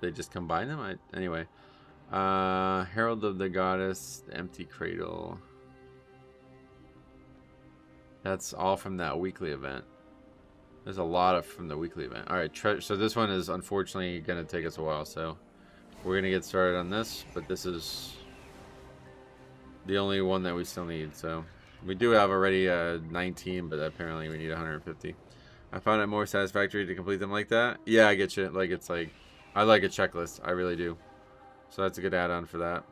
Speaker 1: they just combine them. Anyway. Herald of the Goddess, the Empty Cradle. That's all from that weekly event. There's a lot of from the weekly event. All right, so this one is unfortunately going to take us a while, so we're going to get started on this, but this is the only one that we still need. So we do have already 19, but apparently we need 150. I found it more satisfactory to complete them like that. Yeah, I get you. Like, it's like, I like a checklist. I really do. So that's a good add-on for that.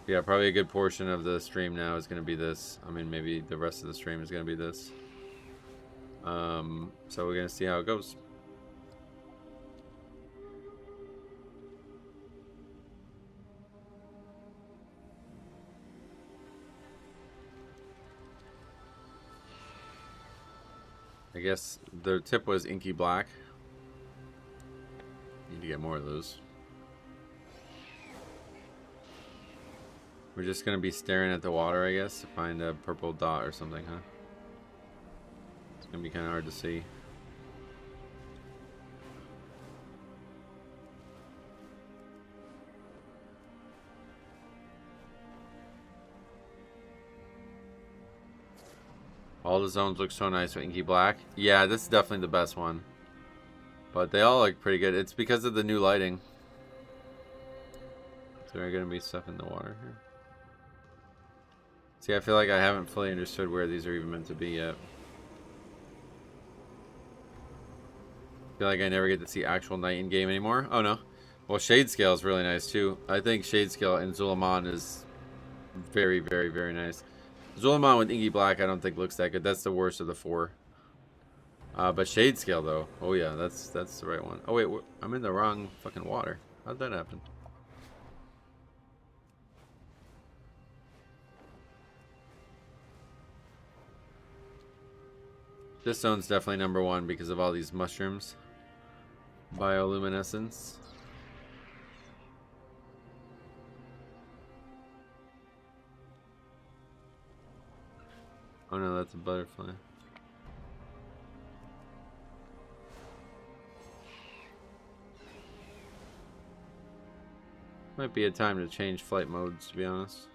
Speaker 1: Yeah, probably a good portion of the stream now is going to be this. I mean, maybe the rest of the stream is going to be this. So we're going to see how it goes. I guess the tip was inky black. Need to get more of those. We're just going to be staring at the water, I guess, to find a purple dot or something, huh? It's going to be kind of hard to see. All the zones look so nice with inky black. Yeah, this is definitely the best one. But they all look pretty good. It's because of the new lighting. Is there going to be stuff in the water here? See, I feel like I haven't fully understood where these are even meant to be yet. I feel like I never get to see actual night in game anymore. Oh no. Well, Shade Scale is really nice too. I think Shade Scale in Zulaman is very, very, very nice. Zulaman with inky black I don't think looks that good. That's the worst of the four. But Shade Scale though. Oh yeah, that's the right one. Oh wait, I'm in the wrong fucking water. How'd that happen? This zone's definitely number one because of all these mushrooms. Bioluminescence. Oh no, that's a butterfly. Might be a time to change flight modes, to be honest.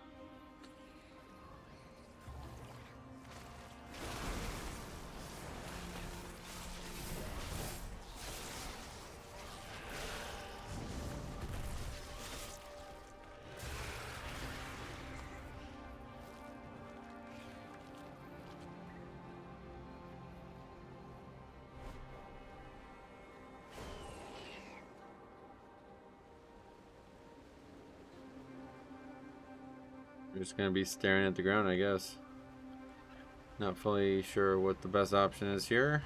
Speaker 1: Just gonna be staring at the ground, I guess. Not fully sure what the best option is here.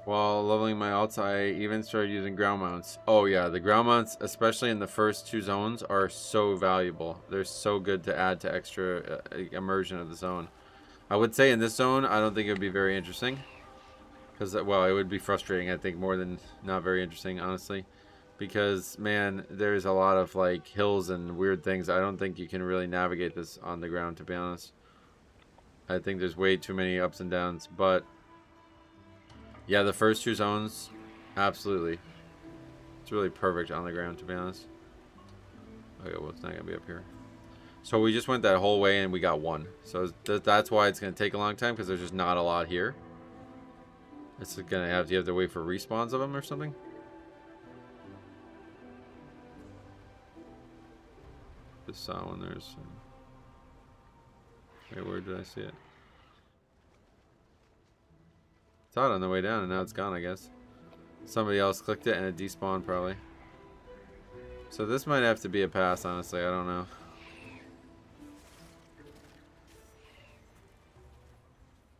Speaker 1: While leveling my alts, I even started using ground mounts. Oh yeah, the ground mounts, especially in the first two zones, are so valuable. They're so good to add to extra immersion of the zone. I would say in this zone, I don't think it would be very interesting. Because, well, it would be frustrating, I think, more than not very interesting, honestly. Because, man, there's a lot of, like, hills and weird things. I don't think you can really navigate this on the ground, to be honest. I think there's way too many ups and downs. But, yeah, the first two zones, absolutely. It's really perfect on the ground, to be honest. Okay, well, it's not going to be up here. So we just went that whole way and we got one. So that's why it's going to take a long time, because there's just not a lot here. It's going to have to wait for respawns of them or something. Just saw one. There's. Wait, where did I see it? Saw it on the way down and now it's gone, I guess. Somebody else clicked it and it despawned probably. So this might have to be a pass, honestly. I don't know.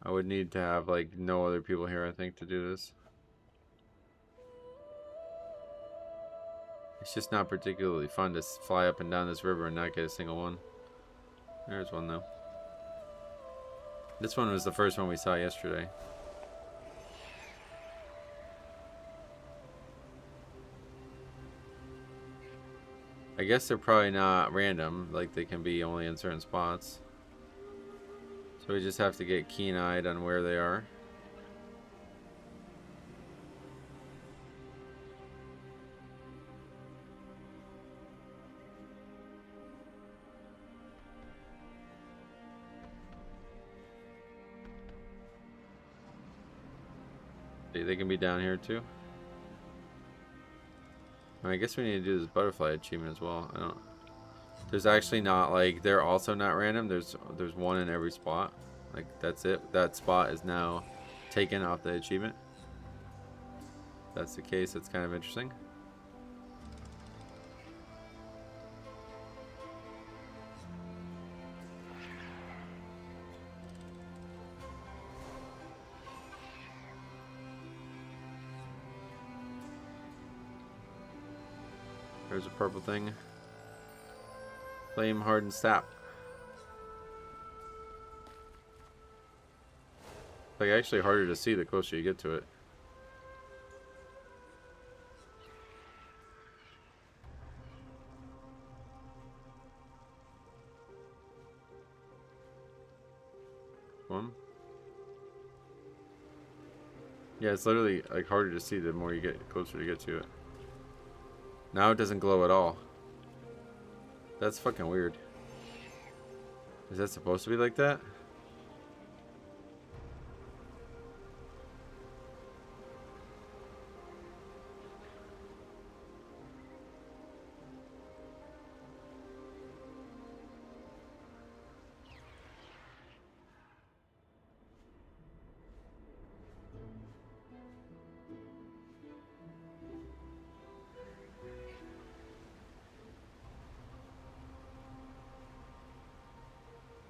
Speaker 1: I would need to have like no other people here, I think, to do this. It's just not particularly fun to fly up and down this river and not get a single one. There's one though. This one was the first one we saw yesterday. I guess they're probably not random, like they can be only in certain spots. So we just have to get keen-eyed on where they are. They can be down here too. I guess we need to do this butterfly achievement as well. I don't. There's actually not like they're also not random. There's one in every spot. Like that's it. That spot is now taken off the achievement. If that's the case. That's kind of interesting. There's a purple thing. Flame hardened sap. Like actually harder to see the closer you get to it. One. Yeah, it's literally like harder to see the more you get closer to get to it. Now it doesn't glow at all. That's fucking weird. Is that supposed to be like that?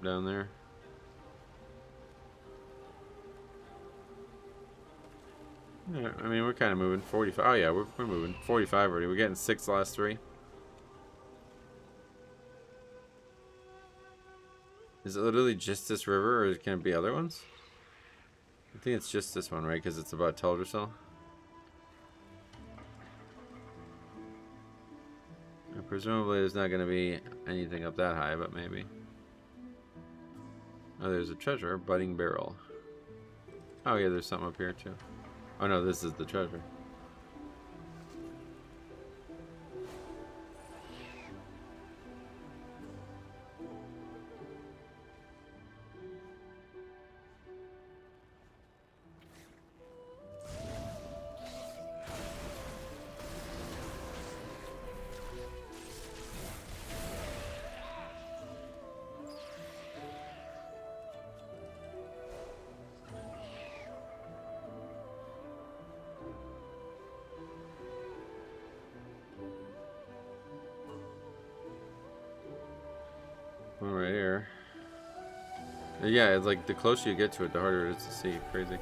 Speaker 1: Down there. Yeah, I mean, we're kind of moving. 45. Oh, yeah, we're moving. 45 already. We're getting 6 the last 3. Is it literally just this river, or can it be other ones? I think it's just this one, right? Because it's about Teldrassil. And presumably, there's not going to be anything up that high, but maybe. Oh, there's a treasure, budding barrel. Oh yeah, there's something up here too. Oh no, this is the treasure. One right here. Yeah, it's like the closer you get to it, the harder it is to see. Crazy.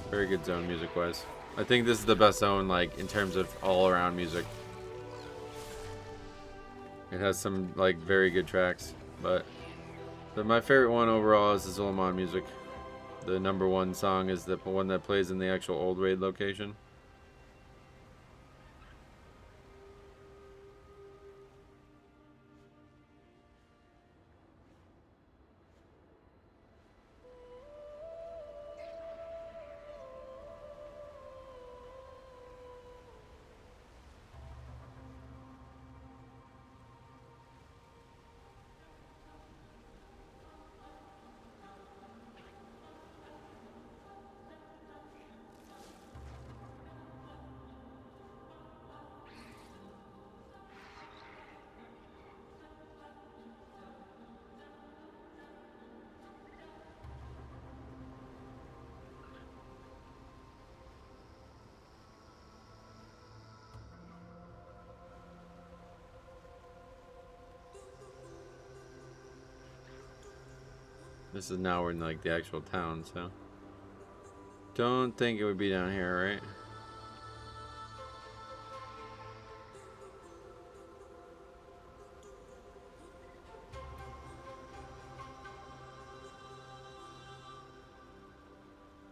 Speaker 1: Very good zone music wise. I think this is the best zone, like in terms of all around music. It has some like very good tracks, but my favorite one overall is the Zul'Aman music. The #1 song is the one that plays in the actual old raid location. This is now in like the actual town, so don't think it would be down here, right?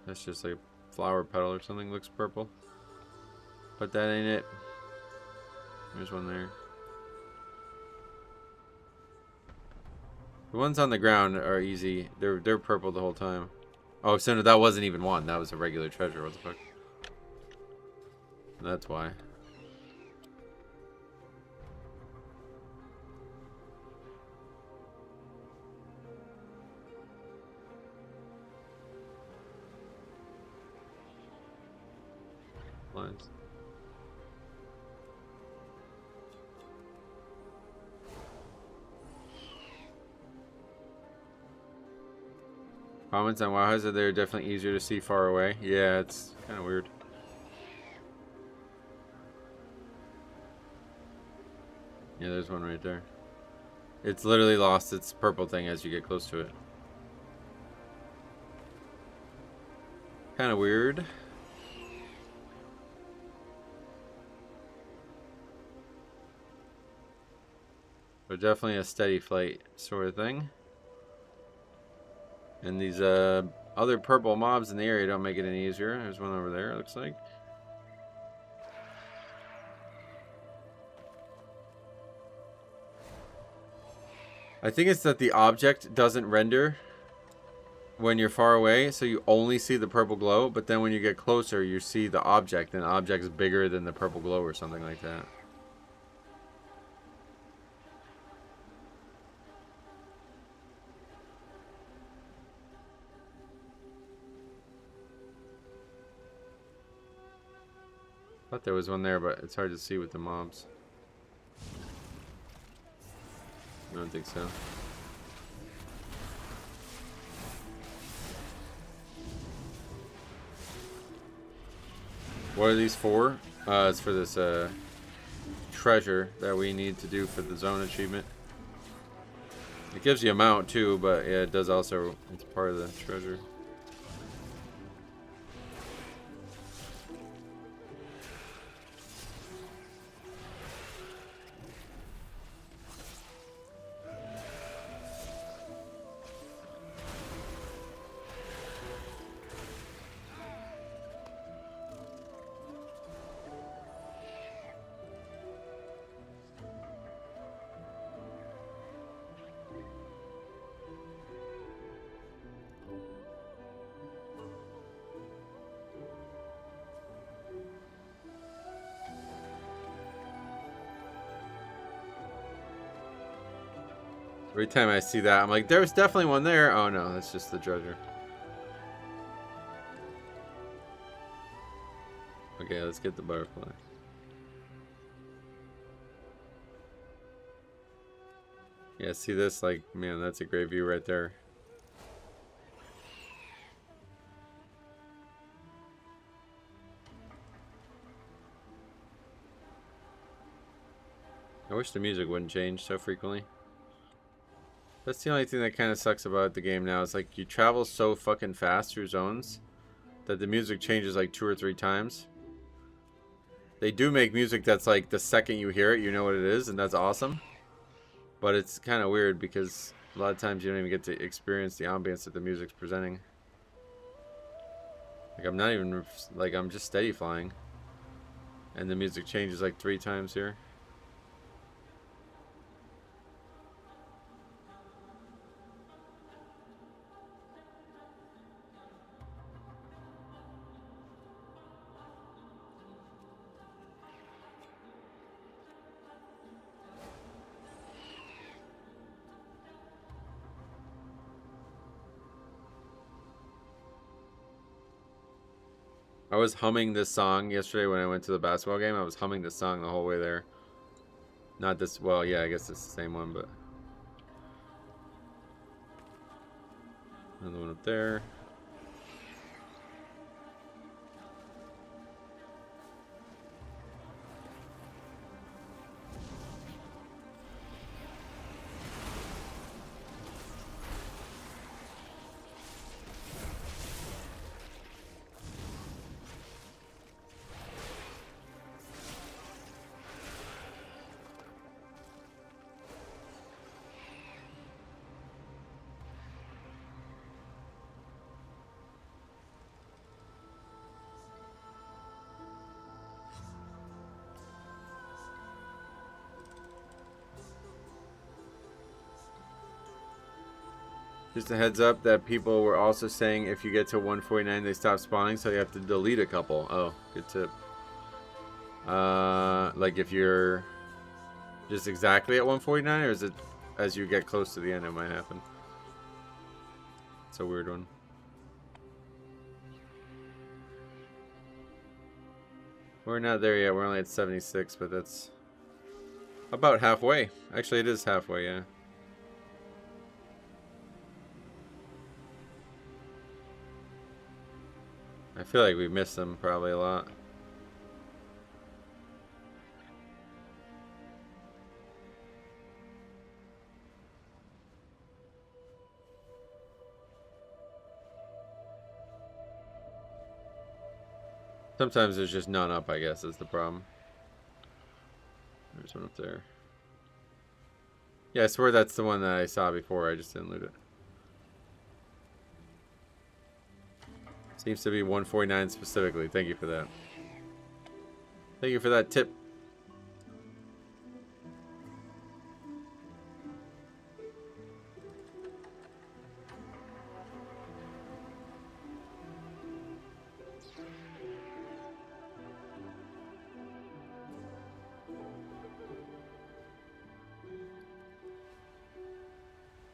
Speaker 1: That's just like a flower petal or something. Looks purple, but that ain't it. There's one there. The ones on the ground are easy. They're purple the whole time. Oh, so no, that wasn't even one. That was a regular treasure. What the fuck? That's why. Lines. Comments on WoW Hazard, they're definitely easier to see far away. Yeah, it's kind of weird. Yeah, there's one right there. It's literally lost its purple thing as you get close to it. Kind of weird. But definitely a steady flight sort of thing. And these other purple mobs in the area don't make it any easier. There's one over there, it looks like. I think it's that the object doesn't render when you're far away, so you only see the purple glow, but then when you get closer, you see the object, and the object's bigger than the purple glow or something like that. Thought there was one there, but it's hard to see with the mobs. I don't think so. What are these for? It's for this treasure that we need to do for the zone achievement. It gives you a mount too, but yeah, it does also, it's part of the treasure. Every time I see that, I'm like, there's definitely one there. Oh no, that's just the treasure. Okay, let's get the butterfly. Yeah, see this? Like, man, that's a great view right there. I wish the music wouldn't change so frequently. That's the only thing that kind of sucks about the game now. Is like you travel so fucking fast through zones that the music changes like 2 or 3 times. They do make music that's like the second you hear it, you know what it is, and that's awesome. But it's kind of weird because a lot of times you don't even get to experience the ambience that the music's presenting. Like I'm not even, like I'm just steady flying. And the music changes like 3 times here. I was humming this song yesterday when I went to the basketball game. I was humming this song the whole way there. Not this, well, yeah, I guess it's the same one, but. Another one up there. Just a heads up that people were also saying if you get to 149 they stop spawning, so you have to delete a couple. Oh, good tip. Like if you're just exactly at 149, or is it as you get close to the end it might happen? It's a weird one. We're not there yet. We're only at 76, but that's about halfway. Actually, it is halfway, yeah. I feel like we missed them probably a lot. Sometimes there's just none up, I guess, is the problem. There's one up there. Yeah, I swear that's the one that I saw before. I just didn't loot it. Seems to be 149 specifically. Thank you for that. Thank you for that tip.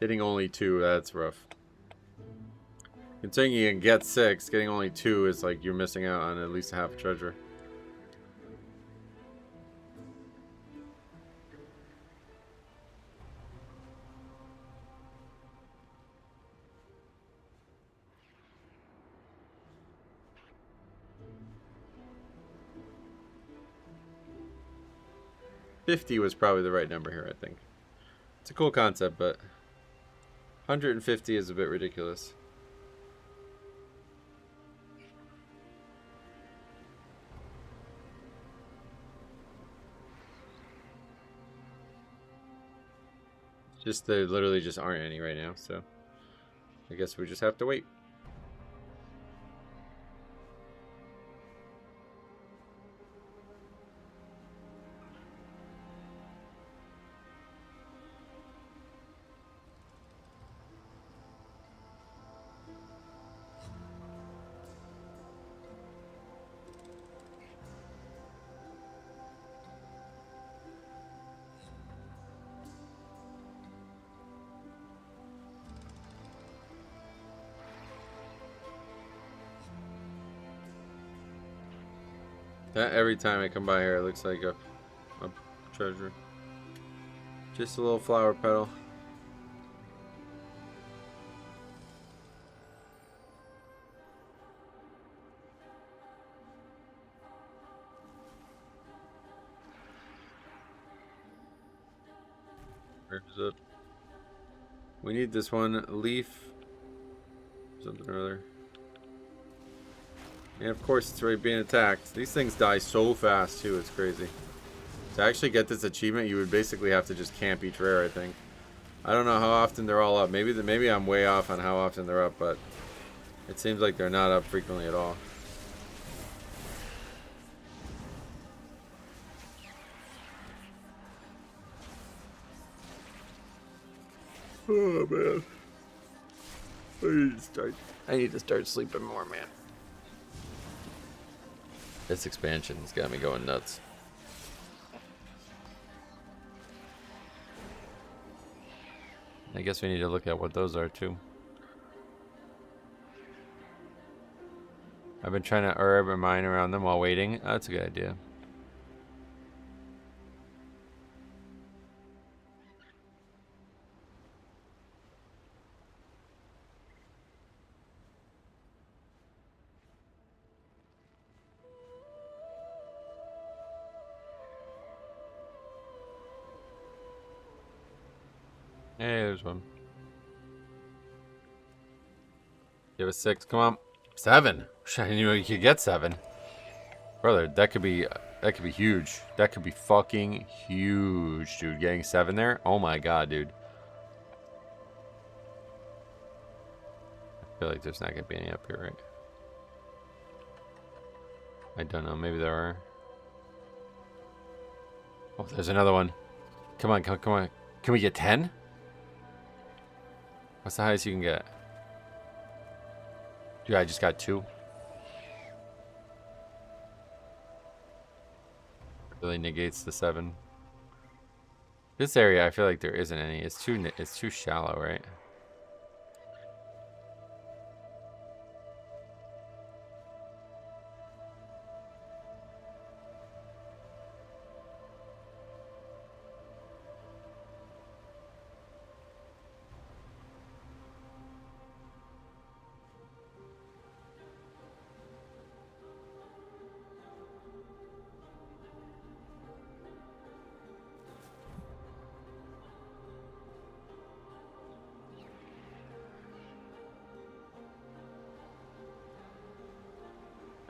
Speaker 1: Getting only 2, that's rough. Considering you can get 6, getting only 2 is like you're missing out on at least half a treasure. $50 was probably the right number here, I think. It's a cool concept, but 150 is a bit ridiculous. Just there literally just aren't any right now, so I guess we just have to wait. Every time I come by here, it looks like a treasure. Just a little flower petal. Where's it? We need this one. Leaf. Something or other. And of course it's already being attacked. These things die so fast too, it's crazy. To actually get this achievement, you would basically have to just camp each rare, I think. I don't know how often they're all up. Maybe I'm way off on how often they're up, but it seems like they're not up frequently at all. Oh man. I need to start sleeping more, man. This expansion's got me going nuts. I guess we need to look at what those are too. I've been trying to herb and mine around them while waiting. Oh, that's a good idea. Hey, there's one. Give us 6. Come on. 7. I didn't know you could get 7. Brother, that could be huge. That could be fucking huge, dude. Getting 7 there? Oh my god, dude. I feel like there's not gonna be any up here, right? I don't know. Maybe there are. Oh, there's another one. Come on, come on. Can we get 10? What's the highest you can get? Dude, I just got 2. Really negates the 7. This area, I feel like there isn't any. It's too shallow, right?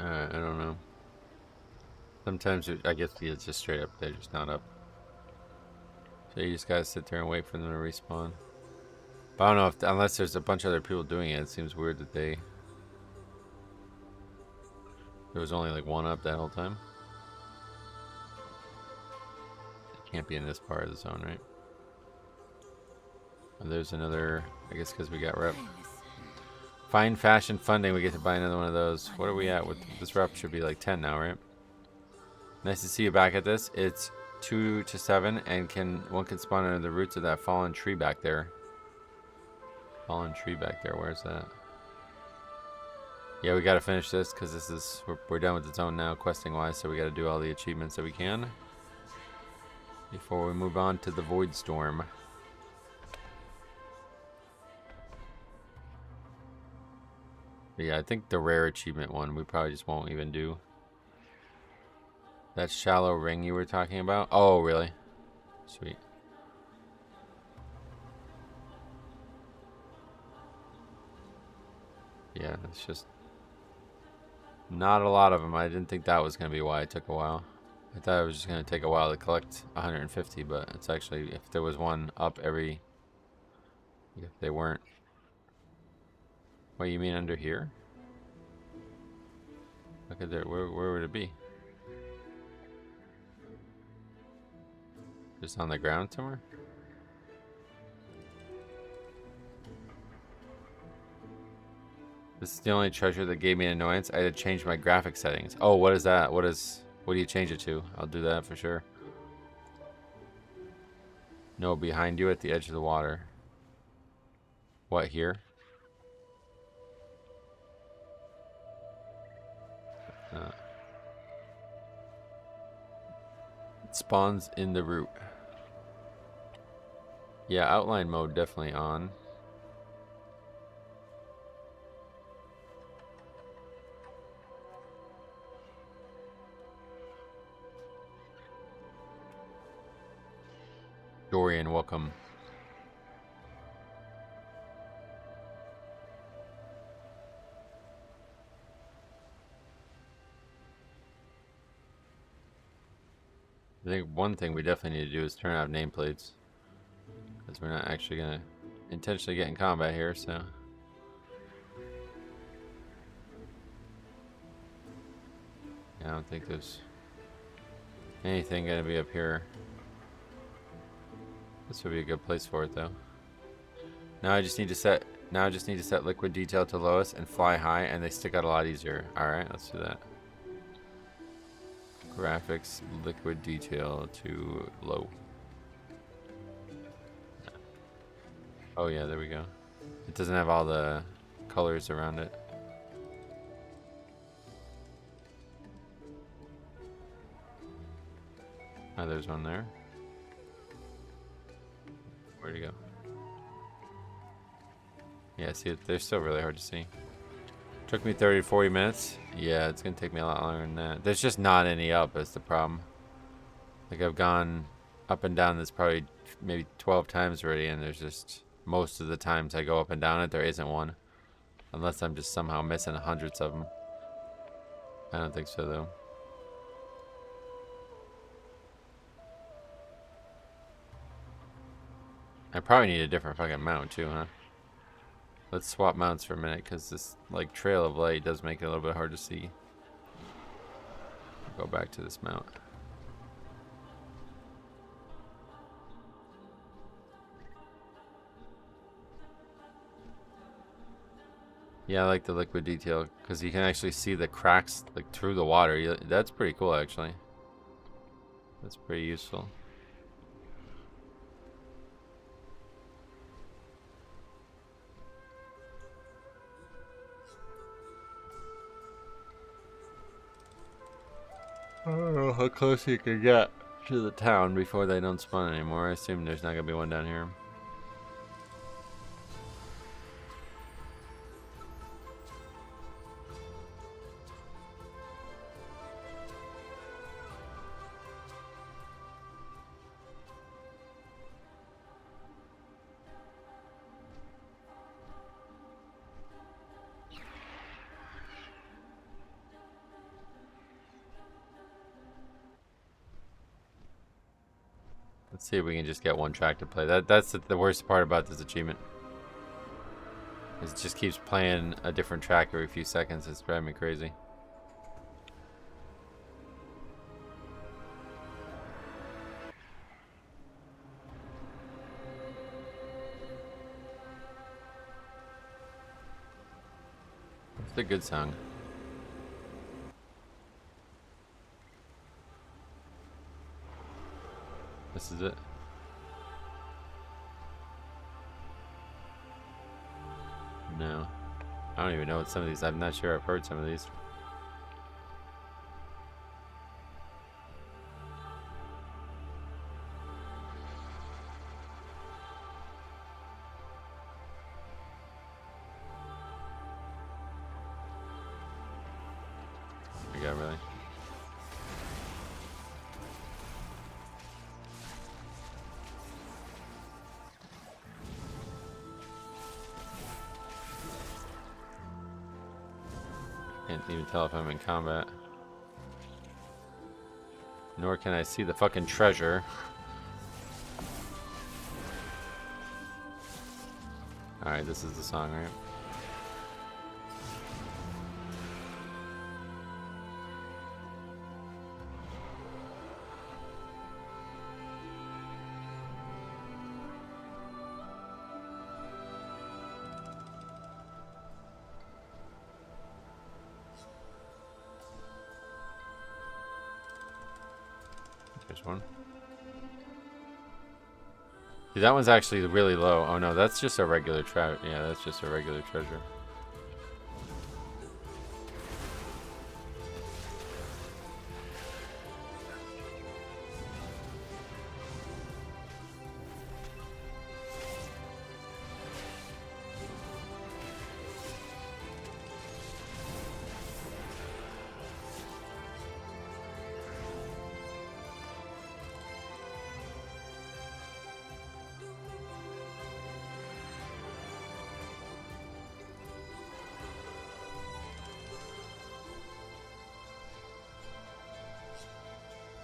Speaker 1: I don't know. Sometimes I guess it's just straight up. They're just not up. So you just gotta sit there and wait for them to respawn. But I don't know if unless there's a bunch of other people doing it, it seems weird that there was only like 1 up that whole time. It can't be in this part of the zone, right? And there's another. I guess because we got rep. Fine fashion funding, we get to buy another one of those. What are we at with this rep? Should be like 10 now, right? Nice to see you back at this. It's 2 to 7, and one can spawn under the roots of that fallen tree back there. Fallen tree back there. Where's that? Yeah, we got to finish this because we're done with the zone now, questing wise. So we got to do all the achievements that we can before we move on to the Void Storm. But yeah, I think the rare achievement one we probably just won't even do. That shallow ring you were talking about? Oh, really? Sweet. Yeah, it's just not a lot of them. I didn't think that was going to be why it took a while. I thought it was just going to take a while to collect 150, but it's actually, if there was one up every... If they weren't... What, you mean under here? Look at there. Where would it be? Just on the ground somewhere? This is the only treasure that gave me an annoyance. I had to change my graphic settings. Oh, what is that? What do you change it to? I'll do that for sure. No, behind you at the edge of the water. What, here? It spawns in the root. Yeah, outline mode definitely on. Dorian, welcome. I think one thing we definitely need to do is turn off nameplates. Because we're not actually going to intentionally get in combat here, so... Yeah, I don't think there's anything going to be up here. This would be a good place for it, though. Now I just need to set liquid detail to lowest and fly high, and they stick out a lot easier. Alright, let's do that. Graphics, liquid detail to low. Oh yeah, there we go. It doesn't have all the colors around it. Oh, there's one there. Where'd he go? Yeah, see, they're still really hard to see. Took me 30 to 40 minutes. Yeah, it's gonna take me a lot longer than that. There's just not any up, is the problem. Like, I've gone up and down this probably maybe 12 times already, and there's just, most of the times I go up and down it, there isn't one. Unless I'm just somehow missing hundreds of them. I don't think so, though. I probably need a different fucking mount, too, huh? Let's swap mounts for a minute, because this, like, trail of light does make it a little bit hard to see. Go back to this mount. Yeah, I like the liquid detail because you can actually see the cracks like through the water. That's pretty cool, actually. That's pretty useful. I don't know how close you can get to the town before they don't spawn anymore. I assume there's not gonna be one down here. Let's see if we can just get one track to play. That's the worst part about this achievement. It just keeps playing a different track every few seconds. It's driving me crazy. It's a good song. This is it. No. I don't even know what some of these. I'm not sure I've heard some of these. We got really. Can't even tell if I'm in combat. Nor can I see the fucking treasure. Alright, this is the song, right? There's one. See, that one's actually really low. Oh no, that's just a regular trout. Yeah, that's just a regular treasure.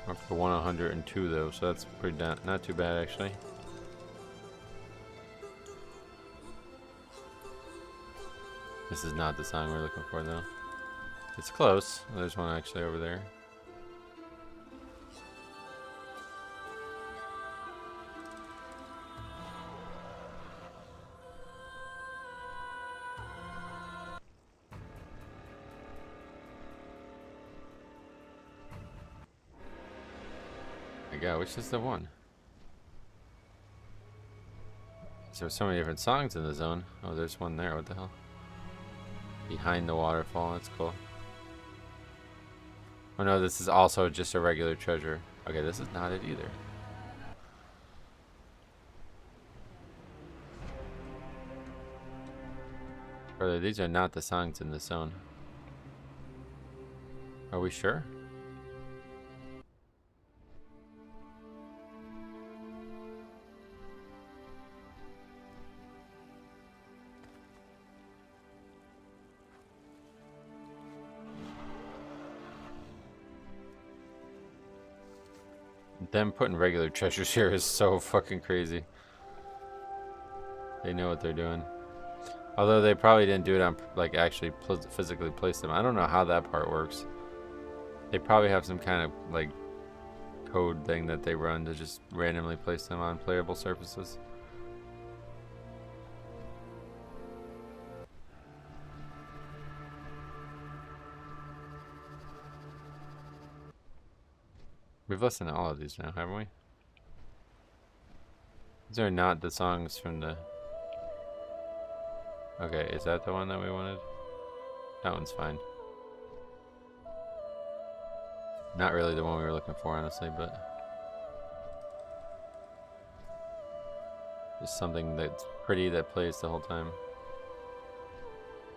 Speaker 1: Up for 102 though, so that's pretty not too bad actually. This is not the song we're looking for though. It's close. There's one actually over there. God, which is the one? There's so many different songs in the zone. Oh, there's one there. What the hell? Behind the waterfall. That's cool. Oh no, this is also just a regular treasure. Okay, this is not it either. Brother, these are not the songs in the zone. Are we sure? Them putting regular treasures here is so fucking crazy. They know what they're doing. Although they probably didn't do it on, like, actually physically place them. I don't know how that part works. They probably have some kind of, like, code thing that they run to just randomly place them on playable surfaces. We've listened to all of these now, haven't we? These are not the songs from the... Okay, is that the one that we wanted? That one's fine. Not really the one we were looking for, honestly, but... just something that's pretty that plays the whole time.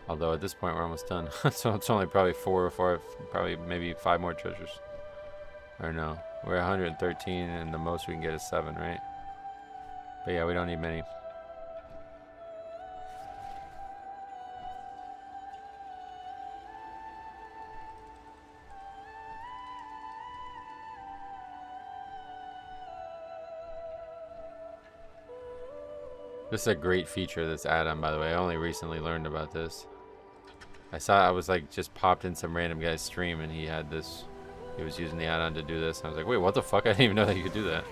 Speaker 1: Although at this point we're almost done. So it's only probably 4 or 5, probably maybe 5 more treasures. Or no, we're at 113 and the most we can get is 7, right? But yeah, we don't need many. This is a great feature, this add-on, by the way. I only recently learned about this. I was like, just popped in some random guy's stream and he had this. He was using the add-on to do this. And I was like, wait, what the fuck? I didn't even know that you could do that.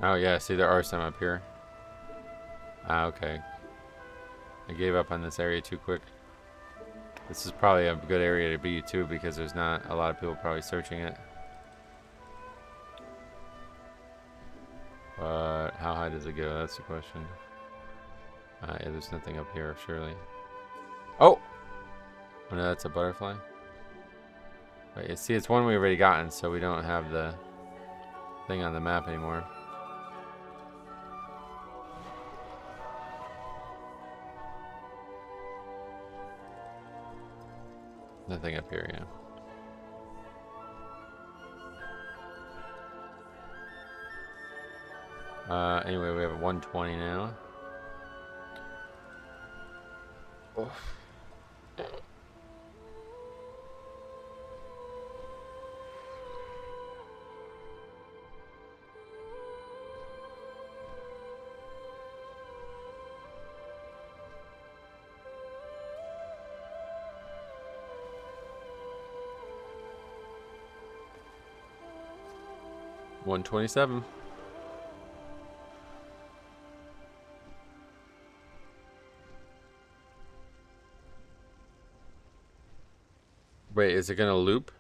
Speaker 1: Oh yeah, see there are some up here. Ah, okay. I gave up on this area too quick. This is probably a good area to be too because there's not a lot of people probably searching it. But how high does it go? That's the question. Yeah, there's nothing up here, surely. Oh! Oh no, that's a butterfly. Wait, see, it's one we already gotten, so we don't have the thing on the map anymore. Nothing up here, yeah. Anyway, we have 120 now. Oh. $127. Wait, is it gonna loop?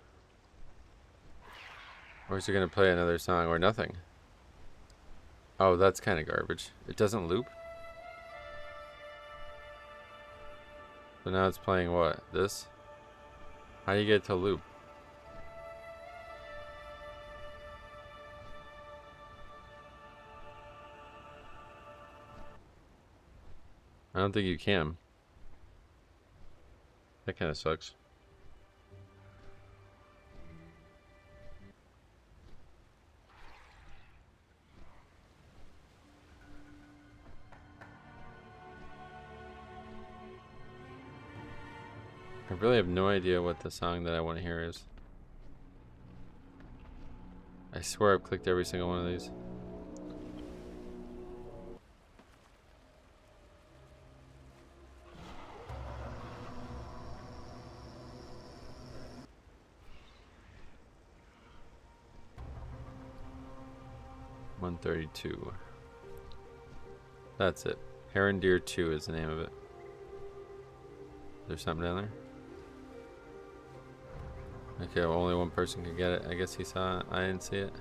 Speaker 1: Or is it gonna play another song or nothing? Oh, that's kind of garbage. It doesn't loop? So now it's playing what? This? How do you get it to loop? I don't think you can. That kind of sucks. I really have no idea what the song that I want to hear is. I swear I've clicked every single one of these. $132. That's it. Herender 2 is the name of it. There's something down there? Okay, well, only one person could get it. I guess he saw it. I didn't see it.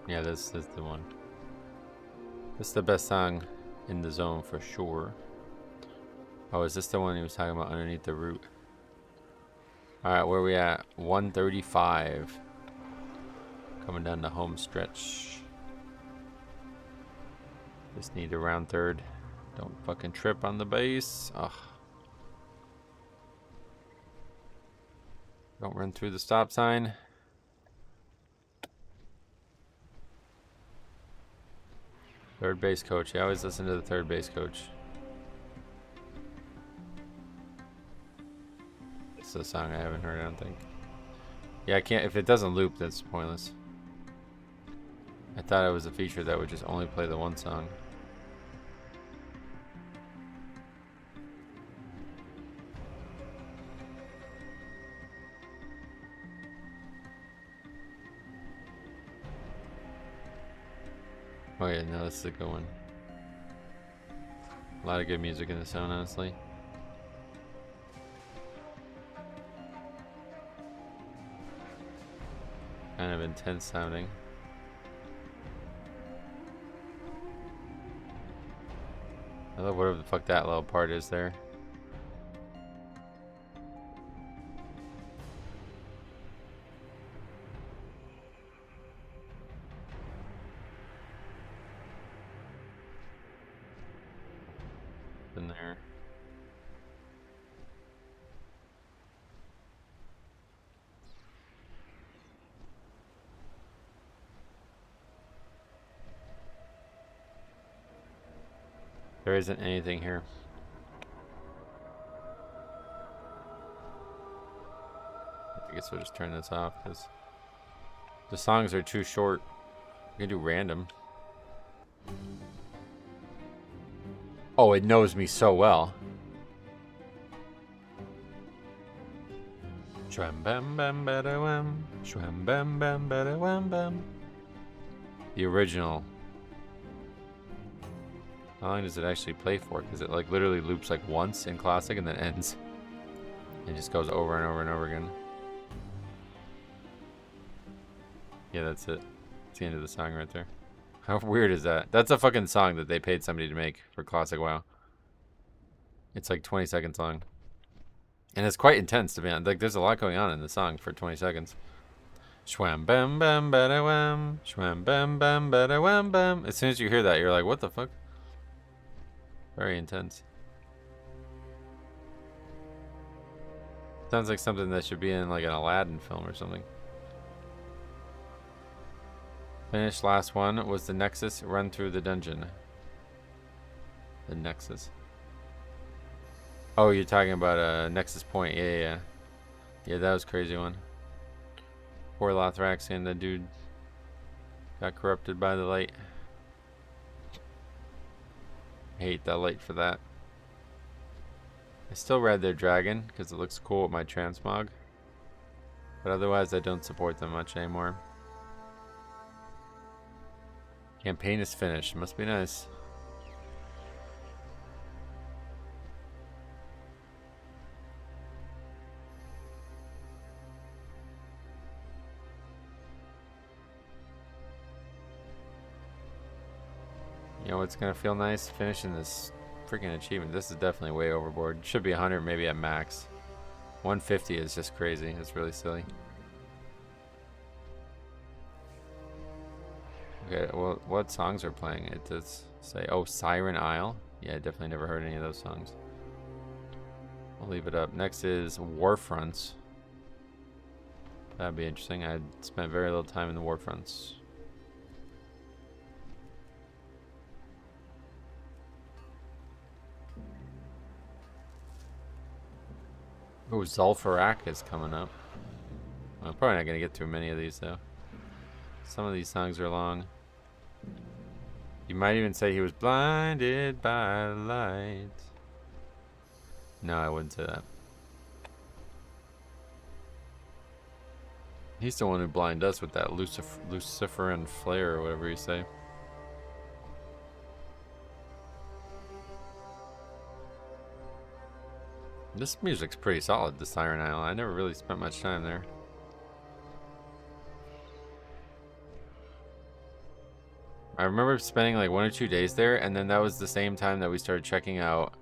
Speaker 1: Yeah, this is the one. This is the best song in the zone for sure. Oh, is this the one he was talking about underneath the root? Alright, where are we at? 135. Coming down the home stretch. Just need to round third Don't fucking trip on the base. Ugh. Don't run through the stop sign. Third base coach. You always listen to the third base coach. It's a song I haven't heard, I don't think. Yeah, I can't. If it doesn't loop, that's pointless. I thought it was a feature that would just only play the one song. Oh yeah, no, this is a good one. A lot of good music in this zone, honestly. Kind of intense sounding. I love whatever the fuck that little part is there. In there. There isn't anything here. I guess we'll just turn this off because the songs are too short. We can do random. Oh, it knows me so well. Shwam bam bam bada wham. Shwam bam bam bada wham bam. The original. How long does it actually play for? Because it like literally loops like once in classic and then ends. It just goes over and over and over again. Yeah, that's it. It's the end of the song right there. How weird is that? That's a fucking song that they paid somebody to make for classic WoW. It's like 20 seconds long. And it's quite intense to be honest. Like there's a lot going on in the song for 20 seconds. Shwam bam bam bada wham. Shwam bam bam bada wham bam. As soon as you hear that, you're like, what the fuck? Very intense. Sounds like something that should be in like an Aladdin film or something. Finished last one was the Nexus run through the dungeon. The Nexus. Oh, you're talking about Nexus Point. Yeah. Yeah, that was a crazy one. Poor Lothraxian, the dude got corrupted by the light. I hate that light for that. I still ride their dragon because it looks cool with my transmog. But otherwise I don't support them much anymore. Campaign is finished. Must be nice. You know what's gonna feel nice? Finishing this freaking achievement. This is definitely way overboard. Should be 100 maybe at max. 150 is just crazy. It's really silly. Okay, well, what songs are playing? It does say, oh, Siren Isle. Yeah, I definitely never heard any of those songs. I'll leave it up. Next is Warfronts. That'd be interesting. I spent very little time in the Warfronts. Oh, Zul'Farrak is coming up. I'm probably not going to get through many of these, though. Some of these songs are long. You might even say he was blinded by light. No, I wouldn't say that. He's the one who blinded us with that Luciferan flare or whatever you say. This music's pretty solid, the Siren Isle. I never really spent much time there. I remember spending like 1 or 2 days there, and then that was the same time that we started checking out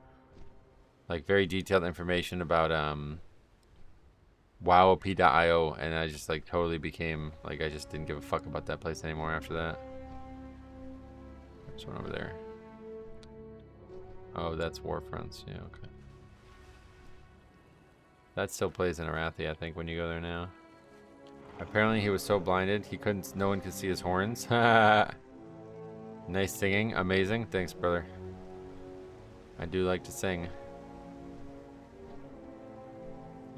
Speaker 1: like very detailed information about WoWP.io, and I just like totally became like I just didn't give a fuck about that place anymore after that. There's one over there. Oh, that's Warfronts. Yeah, okay. That still plays in Arathi, I think, when you go there now. Apparently he was so blinded he couldn't. No one could see his horns. Nice singing, amazing. Thanks, brother. I do like to sing.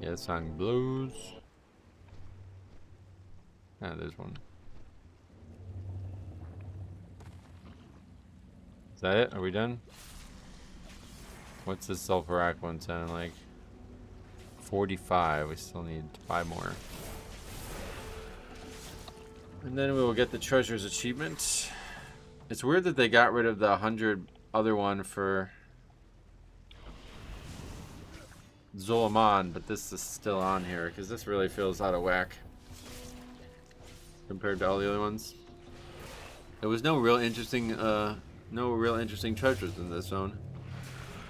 Speaker 1: Yeah, this song blows. Ah, there's one. Is that it? Are we done? What's this Sulfurak one sound like? 45. We still need 5 more. And then we will get the Treasures achievement. It's weird that they got rid of the 100 other one for Zolaman, but this is still on here because this really feels out of whack compared to all the other ones. There was no real interesting treasures in this zone.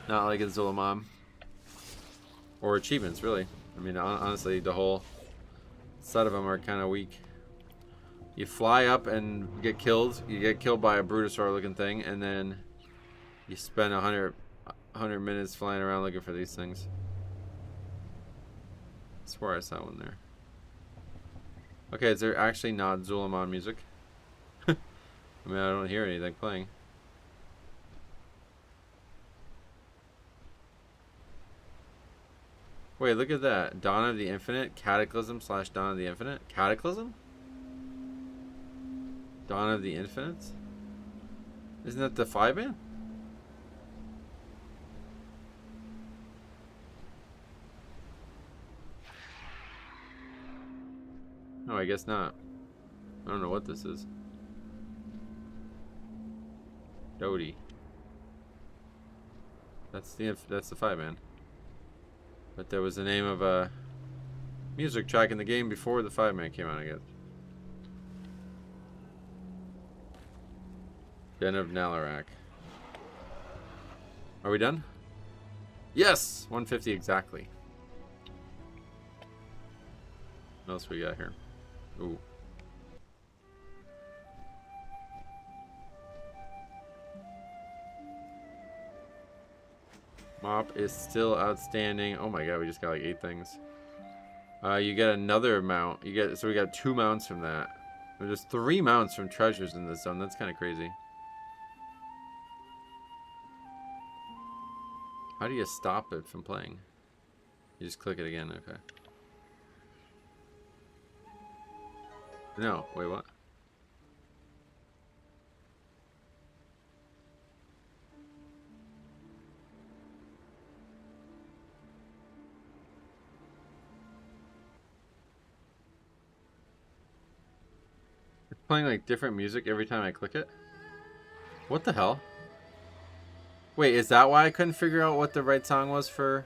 Speaker 1: Not like in Zolaman. Or achievements, really. I mean, honestly, the whole set of them are kind of weak. You fly up and get killed. You get killed by a Brutosaur-looking thing, and then you spend 100 minutes flying around looking for these things. I swear I saw one there. Okay, is there actually not Zulaman music? I mean, I don't hear anything playing. Wait, look at that. Dawn of the Infinite, Cataclysm / Dawn of the Infinite. Cataclysm? Dawn of the Infinite? Isn't that the 5-man? No, I guess not. I don't know what this is. Dodie. That's the 5-man. But there was the name of a music track in the game before the 5-man came out, I guess. Den of Nalarak. Are we done? Yes! 150 exactly. What else we got here? Ooh. Mop is still outstanding. Oh my god, we just got like 8 things. You get another mount. So we got 2 mounts from that. There's 3 mounts from treasures in this zone. That's kind of crazy. How do you stop it from playing? You just click it again. Okay. No, wait, what? It's playing like different music every time I click it? What the hell? Wait, is that why I couldn't figure out what the right song was for?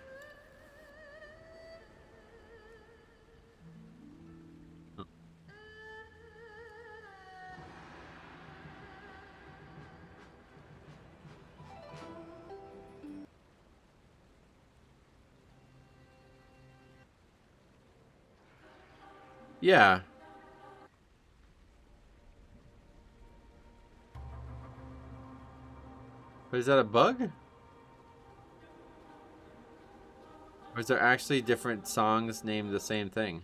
Speaker 1: Yeah. But is that a bug? Or is there actually different songs named the same thing?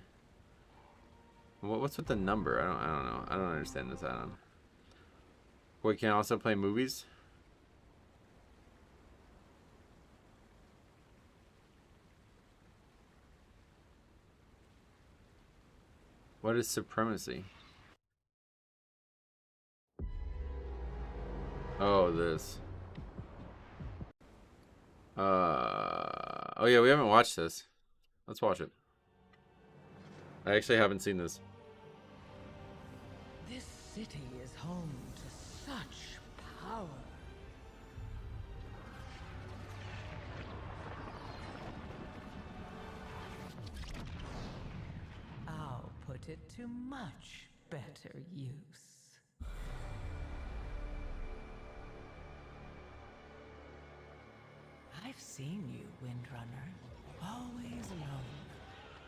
Speaker 1: What's with the number? I don't know. I don't understand this add-on. We can also play movies? What is supremacy? Oh, this. Oh yeah, we haven't watched this. Let's watch it. I actually haven't seen this.
Speaker 5: This city is home to such power. I'll put it to much better use. I've seen you, Windrunner. Always alone,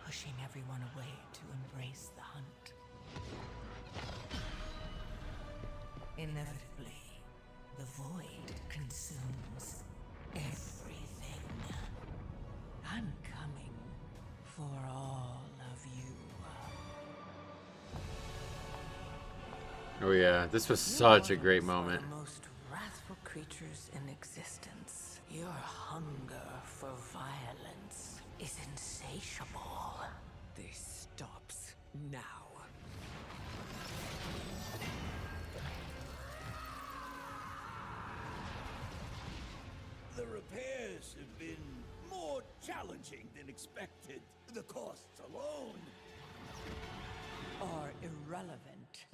Speaker 5: pushing everyone away to embrace the hunt. Inevitably, the void consumes everything.
Speaker 1: Oh yeah, this was
Speaker 5: You
Speaker 1: such a great
Speaker 5: mortals are
Speaker 1: moment.
Speaker 5: the most wrathful creatures in existence. Your hunger for violence is insatiable.
Speaker 6: This stops now.
Speaker 3: The repairs have been more challenging than expected. The costs alone.
Speaker 5: Are irrelevant.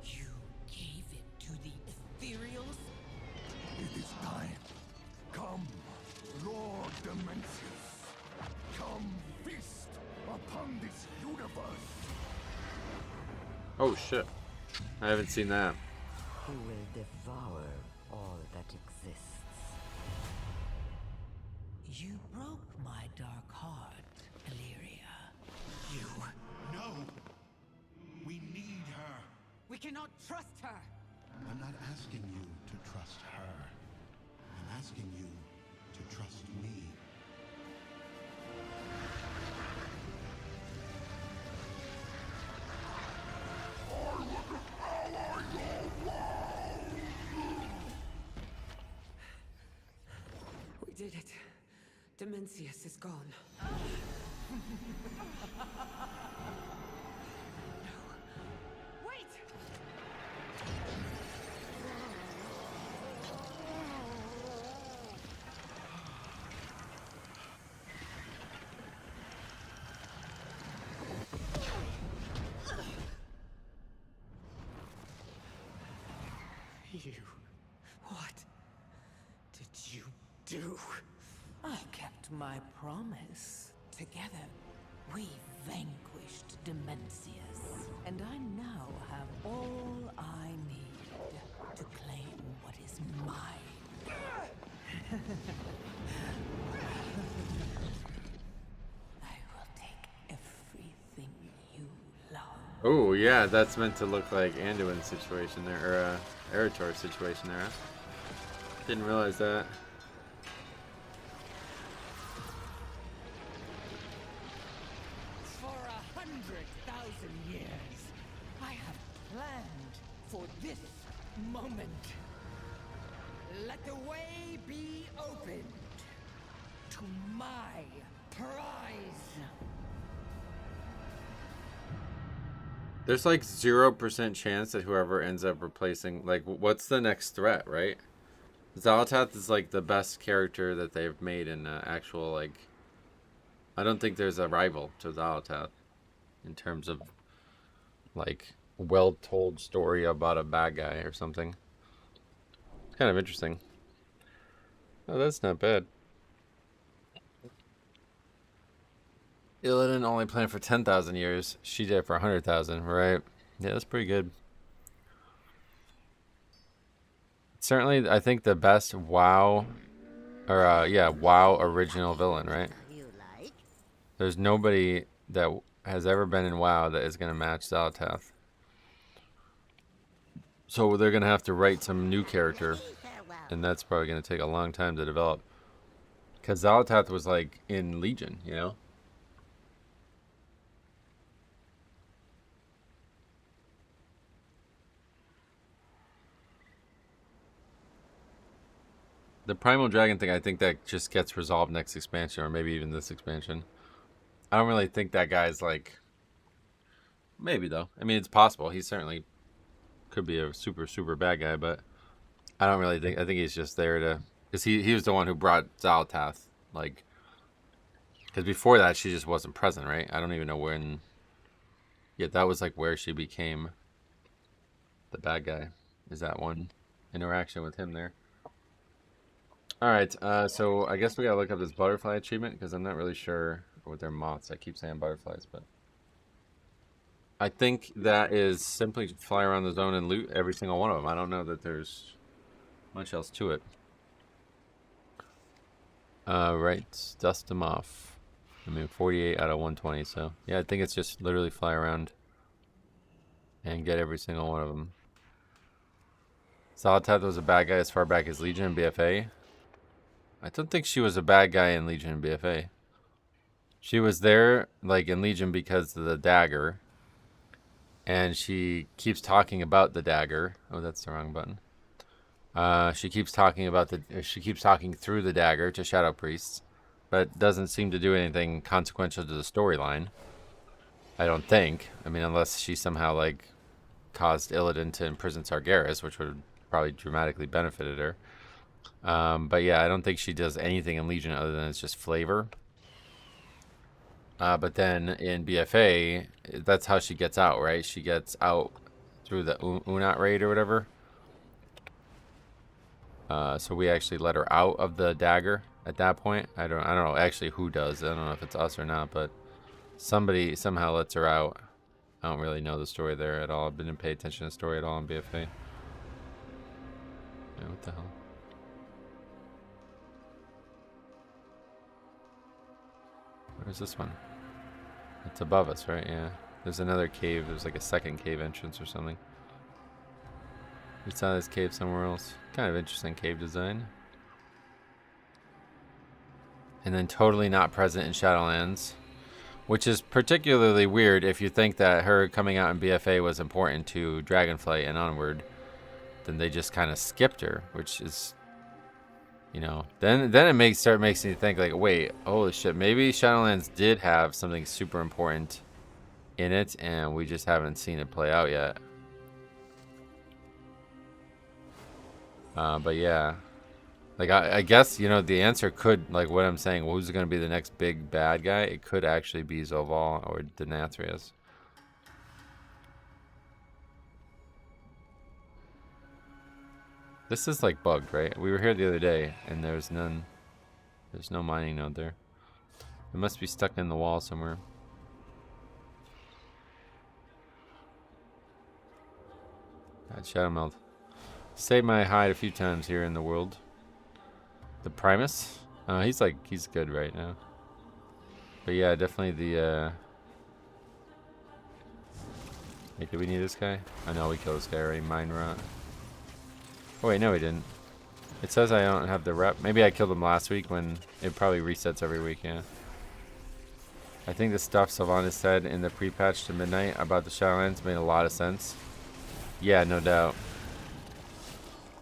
Speaker 6: You gave it to the ethereals?
Speaker 3: It is time. Come, Lord Dimensius. Come feast upon this universe.
Speaker 1: Oh shit. I haven't seen that.
Speaker 7: Who will devour all that exists?
Speaker 5: You broke my dark heart, Illyria.
Speaker 6: You.
Speaker 8: No! We need her!
Speaker 6: We cannot trust her!
Speaker 8: I'm not asking you to trust her. I'm asking you to trust me.
Speaker 6: We did it. Dimensius is gone. Wait! You... What did you do?
Speaker 5: I kept my promise. Together, we vanquished Dimensius. And I now have all I need to claim what is mine. I will take everything you love.
Speaker 1: Oh yeah, that's meant to look like Anduin's situation there, or Eretor's situation there. Huh? Didn't realize that.
Speaker 6: For 100,000 years, I have planned for this moment. Let the way be opened to my prize.
Speaker 1: There's like 0% chance that whoever ends up replacing, like, what's the next threat, right? Xal'atath is like the best character that they've made in actual, like, I don't think there's a rival to Xal'atath in terms of, like, well-told story about a bad guy or something. It's kind of interesting. Oh, that's not bad. Illidan only planned for 10,000 years. She did it for 100,000, right? Yeah, that's pretty good. Certainly, I think the best WoW, or yeah, WoW original villain, right?
Speaker 7: You like?
Speaker 1: There's nobody that has ever been in WoW that is going to match Xal'atath. So they're going to have to write some new character, and that's probably going to take a long time to develop. Because Xal'atath was like in Legion, you know? The Primal Dragon thing, I think that just gets resolved next expansion, or maybe even this expansion. I don't really think that guy's like... Maybe, though. I mean, it's possible. He certainly could be a super, super bad guy, but I don't really think... I think he's just there to... Because he was the one who brought Xal'atath, like... Because before that, she just wasn't present, right? I don't even know when... Yeah, that was like where she became the bad guy. Is that one interaction with him there. Alright, so I guess we gotta look up this butterfly achievement, because I'm not really sure what they're moths. I keep saying butterflies, but... I think that is simply fly around the zone and loot every single one of them. I don't know that there's much else to it. Right, dust them off. I mean, 48 out of 120, so... Yeah, I think it's just literally fly around and get every single one of them. Xal'atath was a bad guy as far back as Legion and BFA. I don't think she was a bad guy in Legion and BFA. She was there, like, in Legion because of the dagger. And she keeps talking about the dagger. Oh, that's the wrong button. She keeps talking through the dagger to Shadow Priests, but doesn't seem to do anything consequential to the storyline. I don't think. I mean, unless she somehow like caused Illidan to imprison Sargeras, which would probably dramatically benefited her. But yeah, I don't think she does anything in Legion other than it's just flavor. But then in BFA, that's how she gets out, right? She gets out through the Unat raid or whatever. So we actually let her out of the dagger at that point. I don't know actually who does. I don't know if it's us or not, but somebody somehow lets her out. I don't really know the story there at all. I didn't pay attention to the story at all in BFA. Yeah, what the hell? Where's this one? It's above us, right? Yeah. There's another cave. There's like a second cave entrance or something. We saw this cave somewhere else. Kind of interesting cave design. And then totally not present in Shadowlands. Which is particularly weird if you think that her coming out in BFA was important to Dragonflight and onward. Then they just kind of skipped her, which is... You know, then it makes me think like, wait, holy shit, maybe Shadowlands did have something super important in it, and we just haven't seen it play out yet. But yeah, like I guess you know the answer could, like what I'm saying, who's going to be the next big bad guy? It could actually be Zovaal or Denathrius. This is like bugged, right? We were here the other day and there's no mining node there. It must be stuck in the wall somewhere. God, Shadow Meld. Saved my hide a few times here in the world. The Primus? He's good right now. But yeah, definitely the Wait, do we need this guy? I know we killed this guy already. Mine rot. Oh wait, no we didn't. It says I don't have the rep. Maybe I killed him last week when it probably resets every week, yeah. I think the stuff Sylvanas said in the pre-patch to Midnight about the Shadowlands made a lot of sense. Yeah, no doubt.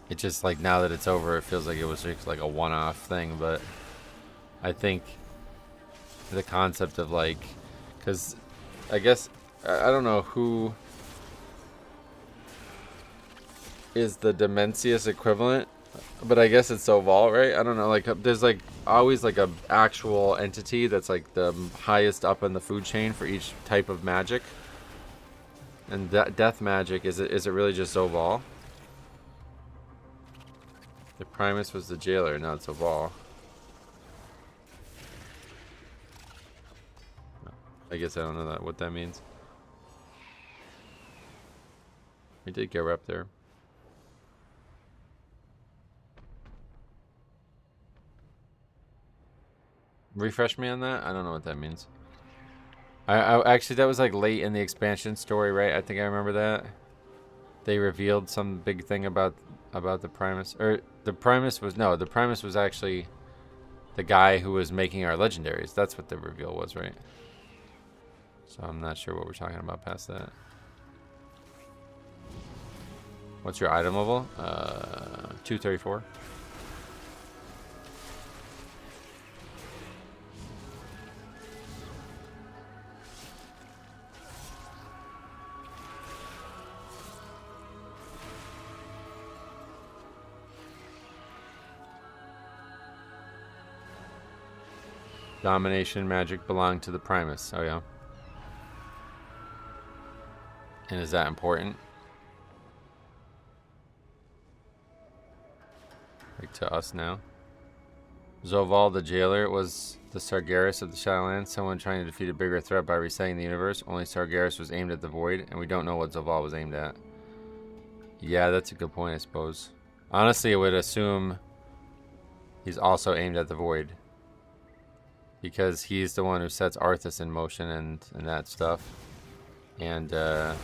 Speaker 1: It just like now that it's over, it feels like it was just like a one-off thing, but I think the concept of like, because I guess, I don't know who is the Dimensius equivalent, but I guess it's Zovaal, right? I don't know, like there's like always like a actual entity that's like the highest up in the food chain for each type of magic. And that death magic, is it really just Zovaal? The Primus was the jailer, not Zovaal. I guess I don't know what that means. We did get rep there. Refresh me on that? I don't know what that means. I actually, that was like late in the expansion story, right? I think I remember that. They revealed some big thing about the Primus. Or the Primus was actually the guy who was making our legendaries. That's what the reveal was, right? So I'm not sure what we're talking about past that. What's your item level? 234. Domination magic belonged to the Primus. Oh yeah. And is that important? Like to us now? Zovaal the jailer was the Sargeras of the Shadowlands, someone trying to defeat a bigger threat by resetting the universe. Only Sargeras was aimed at the void, and we don't know what Zovaal was aimed at. Yeah, that's a good point, I suppose. Honestly, I would assume he's also aimed at the void, because he's the one who sets Arthas in motion and that stuff. And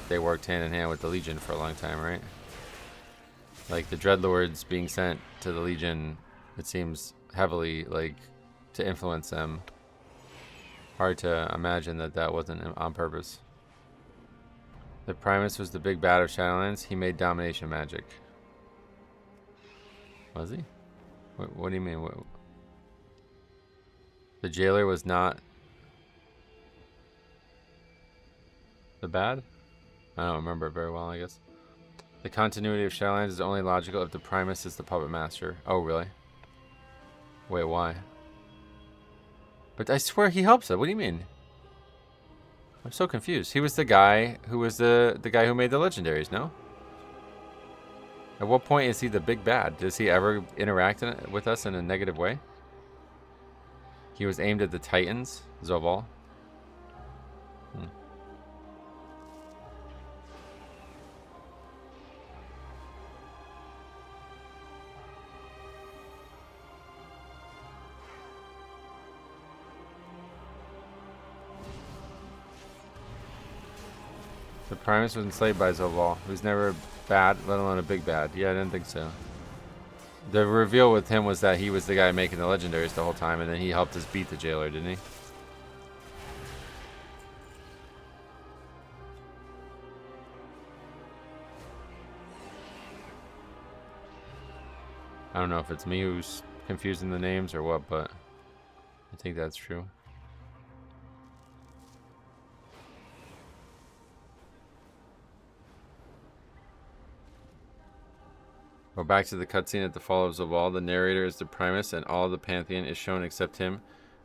Speaker 1: they worked hand in hand with the Legion for a long time, right? Like the Dreadlords being sent to the Legion, it seems heavily like to influence them. Hard to imagine that wasn't on purpose. The Primus was the big bad of Shadowlands. He made domination magic. Was he? What do you mean? The jailer was not the bad? I don't remember it very well, I guess. The continuity of Shadowlands is only logical if the Primus is the puppet master. Oh, really? Wait, why? But I swear he helps it. What do you mean? I'm so confused. He was the guy who was the guy who made the legendaries, no? At what point is he the big bad? Does he ever interact with us in a negative way? He was aimed at the Titans, Zoval. The Primus was enslaved by Zoval, who's never bad, let alone a big bad. Yeah, I didn't think so. The reveal with him was that he was the guy making the legendaries the whole time, and then he helped us beat the jailer, didn't he? I don't know if it's me who's confusing the names or what, but I think that's true. Go back to the cutscene at the fall of Zoval. The narrator is the Primus, and all the Pantheon is shown except him.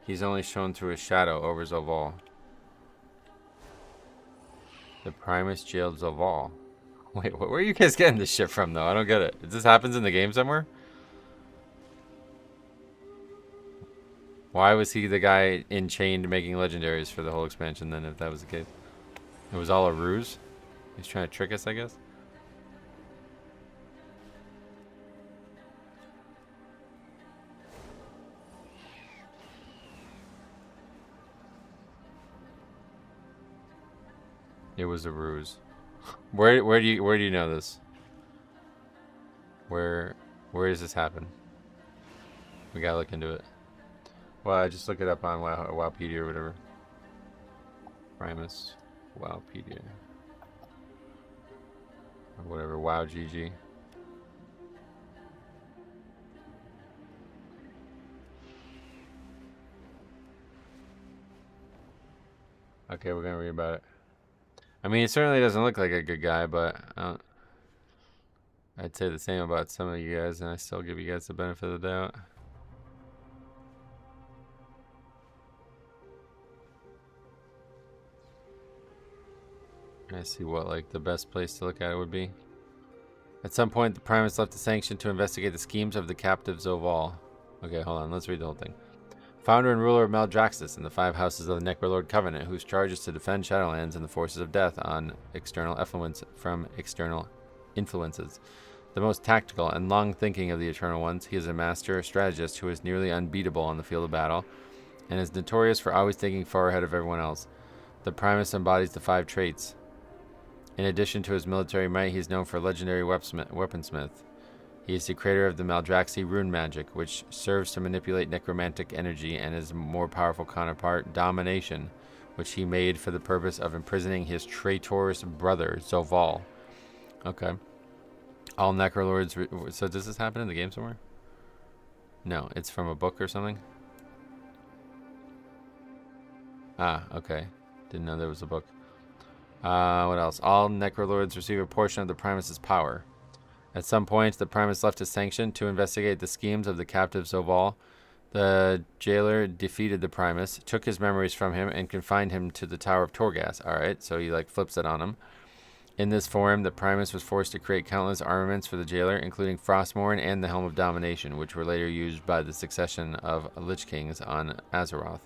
Speaker 1: He's only shown through his shadow over Zoval. The Primus jailed Zoval. Wait, where are you guys getting this shit from, though? I don't get it. This happens in the game somewhere? Why was he the guy enchained making legendaries for the whole expansion, then, if that was the case? It was all a ruse? He's trying to trick us, I guess? It was a ruse. Where do you know this? Where does this happen? We gotta look into it. Well, I just look it up on Wowpedia or whatever. Primus, Wowpedia, or whatever. WowGG. Okay, we're gonna read about it. I mean, he certainly doesn't look like a good guy, but I'd say the same about some of you guys, and I still give you guys the benefit of the doubt. I see what, like, the best place to look at it would be. At some point, the Primus left the Sanction to investigate the schemes of the captive Zoval. Okay, hold on, let's read the whole thing. Founder and ruler of Maldraxxus and the 5 houses of the Necrolord Covenant, whose charge is to defend Shadowlands and the forces of death on external influence from external influences. The most tactical and long-thinking of the Eternal Ones, he is a master strategist who is nearly unbeatable on the field of battle, and is notorious for always thinking far ahead of everyone else. The Primus embodies the 5 traits. In addition to his military might, he is known for legendary weaponsmith. He is the creator of the Maldraxxi rune magic, which serves to manipulate necromantic energy, and his more powerful counterpart, Domination, which he made for the purpose of imprisoning his traitorous brother, Zoval. Okay. All Necrolords... So does this happen in the game somewhere? No, it's from a book or something? Ah, okay. Didn't know there was a book. What else? All Necrolords receive a portion of the Primus's power. At some point, the Primus left his sanction to investigate the schemes of the captive Zoval. The jailer defeated the Primus, took his memories from him, and confined him to the Tower of Torghast. Alright, so he like flips it on him. In this form, the Primus was forced to create countless armaments for the jailer, including Frostmourne and the Helm of Domination, which were later used by the succession of Lich Kings on Azeroth.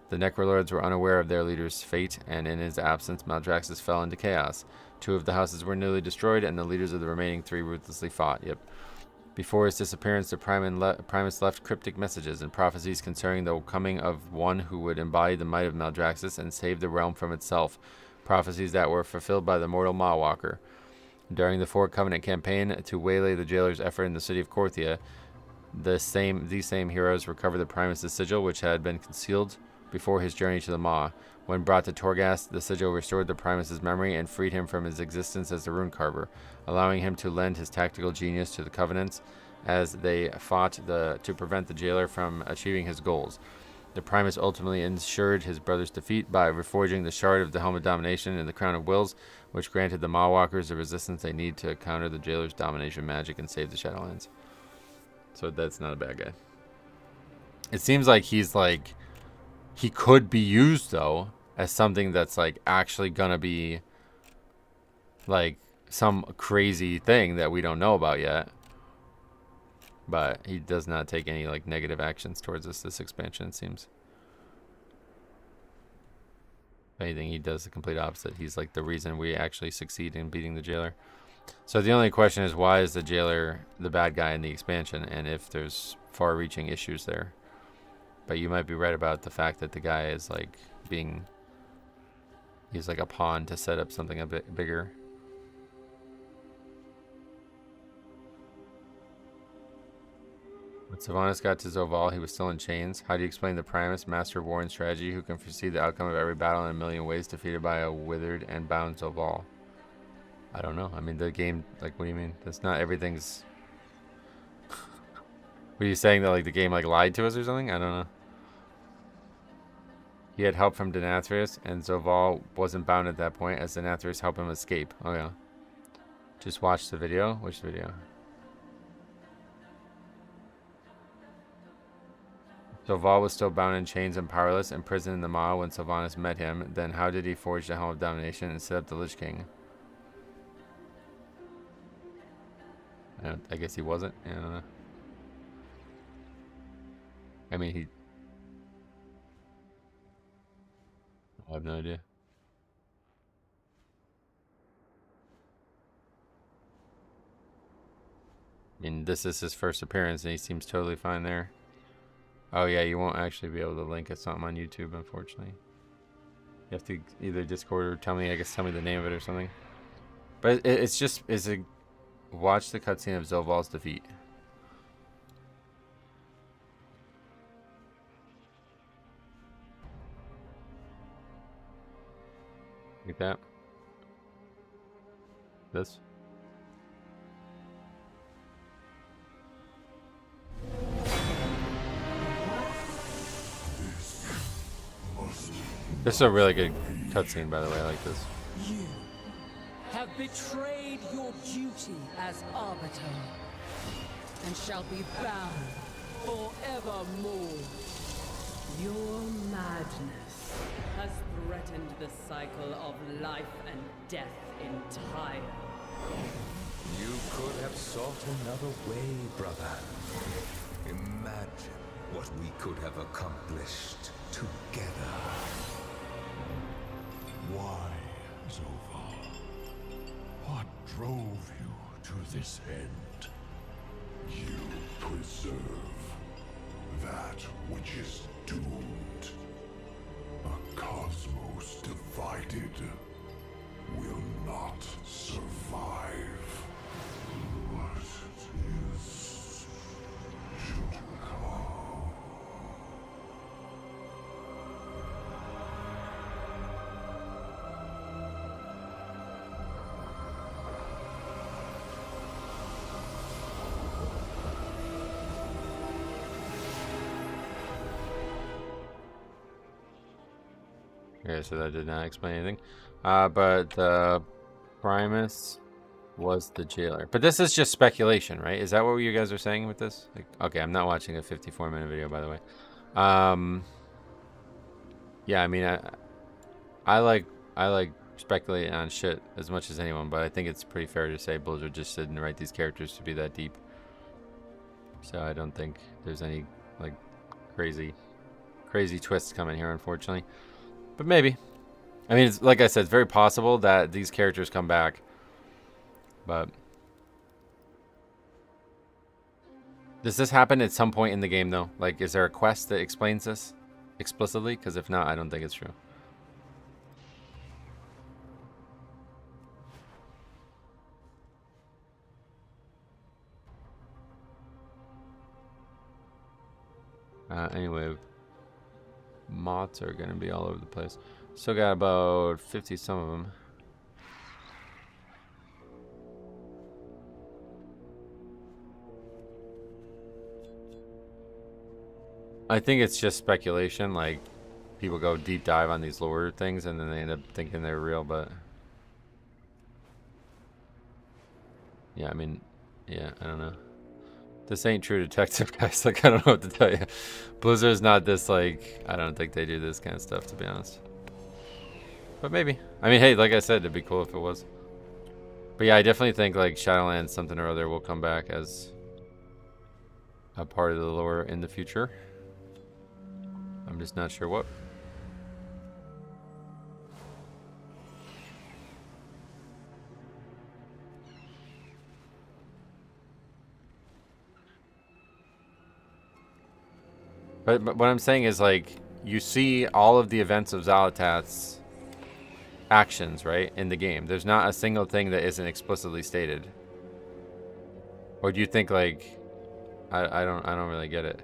Speaker 1: The Necrolords were unaware of their leader's fate, and in his absence, Maldraxxus fell into chaos. 2 of the houses were nearly destroyed, and the leaders of the remaining 3 ruthlessly fought. Yep. Before his disappearance, the Primus left cryptic messages and prophecies concerning the coming of one who would embody the might of Maldraxxus and save the realm from itself. Prophecies that were fulfilled by the mortal Mawwalker. During the 4 Covenant campaign, to waylay the jailer's effort in the city of Korthia, these same heroes recovered the Primus' sigil, which had been concealed before his journey to the Maw. When brought to Torghast, the sigil restored the Primus' memory and freed him from his existence as the rune carver, allowing him to lend his tactical genius to the Covenants as they fought to prevent the jailer from achieving his goals. The Primus ultimately ensured his brother's defeat by reforging the shard of the Helm of Domination and the Crown of Wills, which granted the Mawwalkers the resistance they need to counter the jailer's domination magic and save the Shadowlands. So that's not a bad guy. It seems like he's like... He could be used, though, as something that's, like, actually gonna be, like, some crazy thing that we don't know about yet. But he does not take any, like, negative actions towards us this expansion, it seems. If anything, he does the complete opposite. He's, like, the reason we actually succeed in beating the jailer. So the only question is, why is the jailer the bad guy in the expansion, and if there's far-reaching issues there. But you might be right about the fact that the guy is like he's like a pawn to set up something a bit bigger. When Sylvanas got to Zoval, he was still in chains. How do you explain the Primus, master of war and strategy, who can foresee the outcome of every battle in a million ways, defeated by a withered and bound Zoval? I don't know. I mean, the game, like, what do you mean? That's not everything's... Were you saying that, like, the game, like, lied to us or something? I don't know. He had help from Denathrius, and Zoval wasn't bound at that point, as Denathrius helped him escape. Oh, yeah. Just watch the video? Which video? Zoval was still bound in chains and powerless, imprisoned in the Maw when Sylvanas met him. Then how did he forge the Helm of Domination and set up the Lich King? I guess he wasn't. I don't know. I mean, I have no idea. I mean, this is his first appearance, and he seems totally fine there. Oh, yeah, you won't actually be able to link it something on YouTube, unfortunately. You have to either Discord or tell me the name of it or something. But it's just, watch the cutscene of Zoval's defeat. Like that. This. This is a really good cutscene, by the way. I like this.
Speaker 6: You have betrayed your duty as Arbiter, and shall be bound forevermore. Your madness has threatened the cycle of life and death entire.
Speaker 3: You could have sought another way, brother. Imagine what we could have accomplished together.
Speaker 8: Why, Zoval? What drove you to this end?
Speaker 3: You preserve that which is doomed. A cosmos divided will not survive. What is to come?
Speaker 1: Okay, so that did not explain anything. But the Primus was the jailer. But this is just speculation, right? Is that what you guys are saying with this? Like, okay, I'm not watching a 54-minute video, by the way. Yeah, I mean, I like speculating on shit as much as anyone, but I think it's pretty fair to say Blizzard just didn't write these characters to be that deep. So I don't think there's any like crazy twists coming here, unfortunately. But maybe. I mean, it's, like I said, it's very possible that these characters come back. But does this happen at some point in the game, though? Like, is there a quest that explains this explicitly? Because if not, I don't think it's true. Anyway. Moths are gonna be all over the place. Still got about 50 some of them. I think it's just speculation, like people go deep dive on these lore things and then they end up thinking they're real, but yeah, I mean, yeah, I don't know. This ain't True Detective, guys. Like, I don't know what to tell you. Blizzard's not this, like, I don't think they do this kind of stuff, to be honest. But maybe. I mean, hey, like I said, it'd be cool if it was. But yeah, I definitely think, like, Shadowlands something or other will come back as a part of the lore in the future. I'm just not sure what. But what I'm saying is, like, you see all of the events of Xal'atath's actions, right, in the game. There's not a single thing that isn't explicitly stated. Or do you think, like, I don't really get it.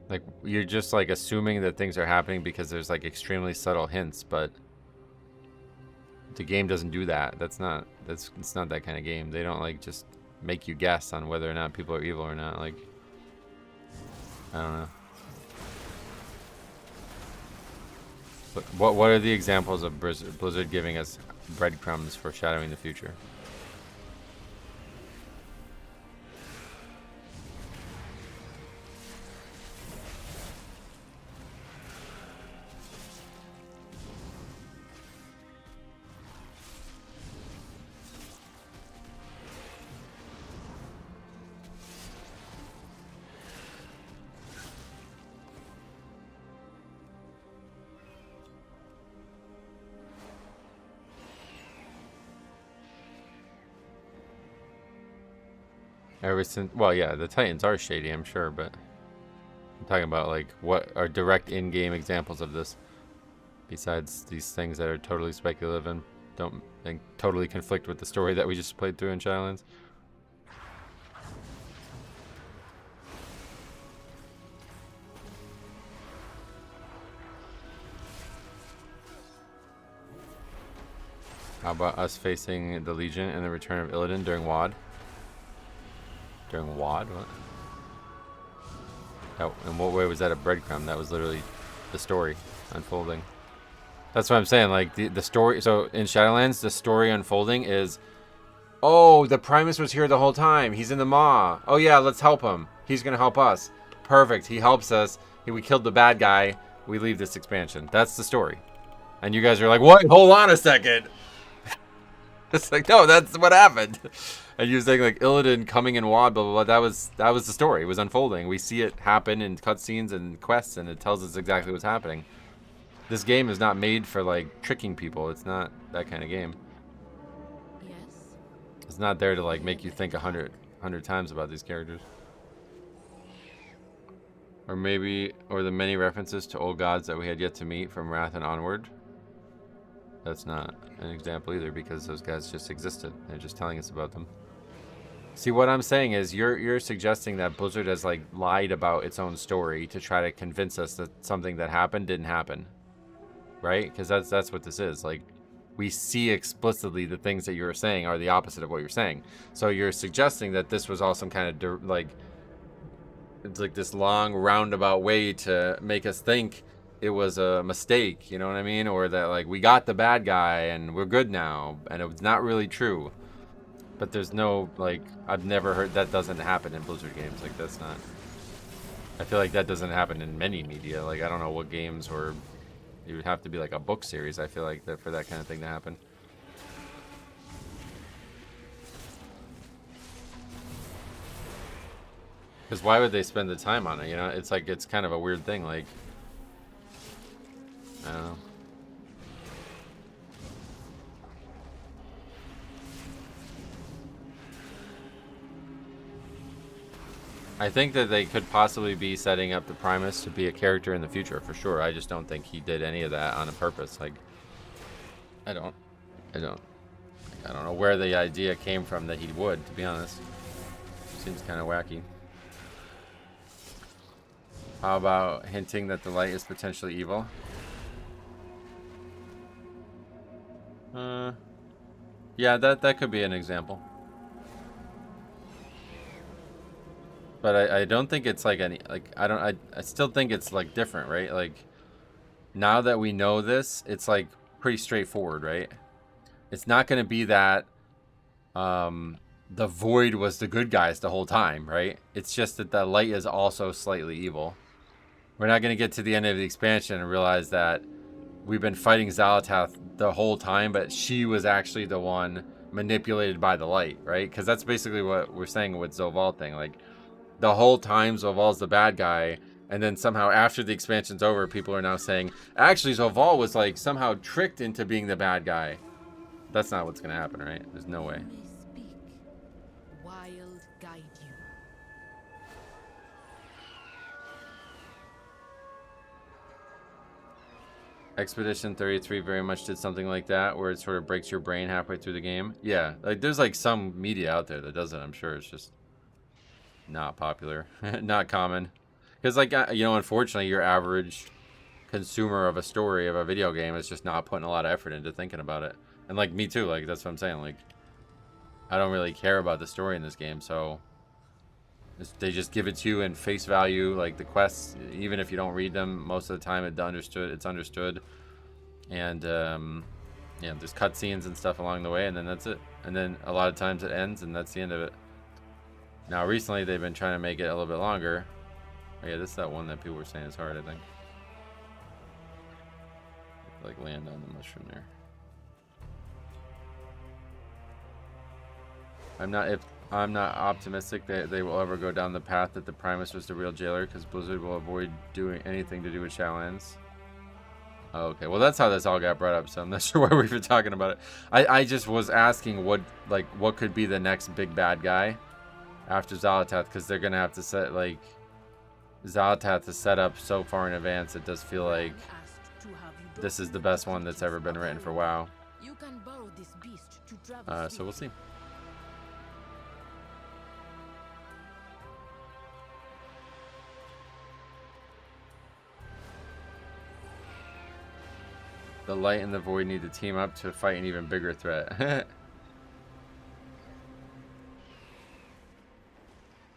Speaker 1: Like, you're just, like, assuming that things are happening because there's, like, extremely subtle hints, but the game doesn't do that. It's not that kind of game. They don't, like, just make you guess on whether or not people are evil or not. Like, I don't know. But what are the examples of Blizzard giving us breadcrumbs foreshadowing the future? Ever since, well, yeah, the Titans are shady, I'm sure, but I'm talking about, like, what are direct in-game examples of this, besides these things that are totally speculative and don't totally conflict with the story that we just played through in Shadowlands. How about us facing the Legion and the return of Illidan during WoD? During WoD? What? Oh, in what way was that a breadcrumb? That was literally the story unfolding. That's what I'm saying. Like, the story. So in Shadowlands, the story unfolding is, oh, the Primus was here the whole time. He's in the Maw. Oh yeah, let's help him. He's gonna help us. Perfect. He helps us. We killed the bad guy. We leave this expansion. That's the story. And you guys are like, what? Hold on a second. It's like, no, that's what happened. And you're saying, like, Illidan coming in WoD, blah, blah, blah. That was the story. It was unfolding. We see it happen in cutscenes and quests, and it tells us exactly what's happening. This game is not made for, like, tricking people. It's not that kind of game.
Speaker 2: Yes?
Speaker 1: It's not there to, like, make you think 100 times about these characters. Or maybe, or the many references to old gods that we had yet to meet from Wrath and onward. That's not an example either, because those guys just existed. They're just telling us about them. See, what I'm saying is you're suggesting that Blizzard has, like, lied about its own story to try to convince us that something that happened didn't happen. Right? Because that's what this is. Like, we see explicitly the things that you're saying are the opposite of what you're saying. So you're suggesting that this was all some kind of, like, it's like this long roundabout way to make us think it was a mistake, you know what I mean? Or that, like, we got the bad guy and we're good now, and it was not really true. But there's no, like, I've never heard that doesn't happen in Blizzard games. Like, that's not, I feel like that doesn't happen in many media. Like, I don't know what games, or it would have to be like a book series, I feel like, that for that kind of thing to happen. Because why would they spend the time on it, you know? It's like, it's kind of a weird thing, like, I don't know. I think that they could possibly be setting up the Primus to be a character in the future, for sure. I just don't think he did any of that on a purpose. Like, I don't know where the idea came from that he would, to be honest. Seems kind of wacky. How about hinting that the light is potentially evil? Yeah, that could be an example. But I don't think it's like any, like, I still think it's like different, right? Like, now that we know this, it's like pretty straightforward, right? It's not going to be that the void was the good guys the whole time, right? It's just that the light is also slightly evil. We're not going to get to the end of the expansion and realize that we've been fighting Xal'atath the whole time, but she was actually the one manipulated by the light, right? Because that's basically what we're saying with Zovaal thing. Like, the whole time Zovaal's the bad guy, and then somehow after the expansion's over, people are now saying, actually, Zovaal was like somehow tricked into being the bad guy. That's not what's going to happen, right? There's no way.
Speaker 2: May speak. Wild guide you.
Speaker 1: Expedition 33 very much did something like that, where it sort of breaks your brain halfway through the game. Yeah, like there's like some media out there that does it, I'm sure. It's just not popular, not common. Because, like, you know, unfortunately, your average consumer of a story, of a video game, is just not putting a lot of effort into thinking about it. And, like, me too, like, that's what I'm saying. Like, I don't really care about the story in this game, so they just give it to you in face value. Like, the quests, even if you don't read them, most of the time it's understood. And, yeah, there's cutscenes and stuff along the way, and then that's it. And then a lot of times it ends, and that's the end of it. Now, recently, they've been trying to make it a little bit longer. Oh, yeah, this is that one that people were saying is hard, I think. Like, land on the mushroom there. I'm not optimistic that they will ever go down the path that the Primus was the real jailer, because Blizzard will avoid doing anything to do with Shadowlands. Oh, okay, well, that's how this all got brought up, so I'm not sure why we've been talking about it. I just was asking what could be the next big bad guy after Xal'atath, because they're gonna have to set, like, Xal'atath is set up so far in advance. It does feel like this is the best one that's ever been written for WoW.
Speaker 2: You can borrow this beast to travel
Speaker 1: So we'll see. The light and the void need to team up to fight an even bigger threat.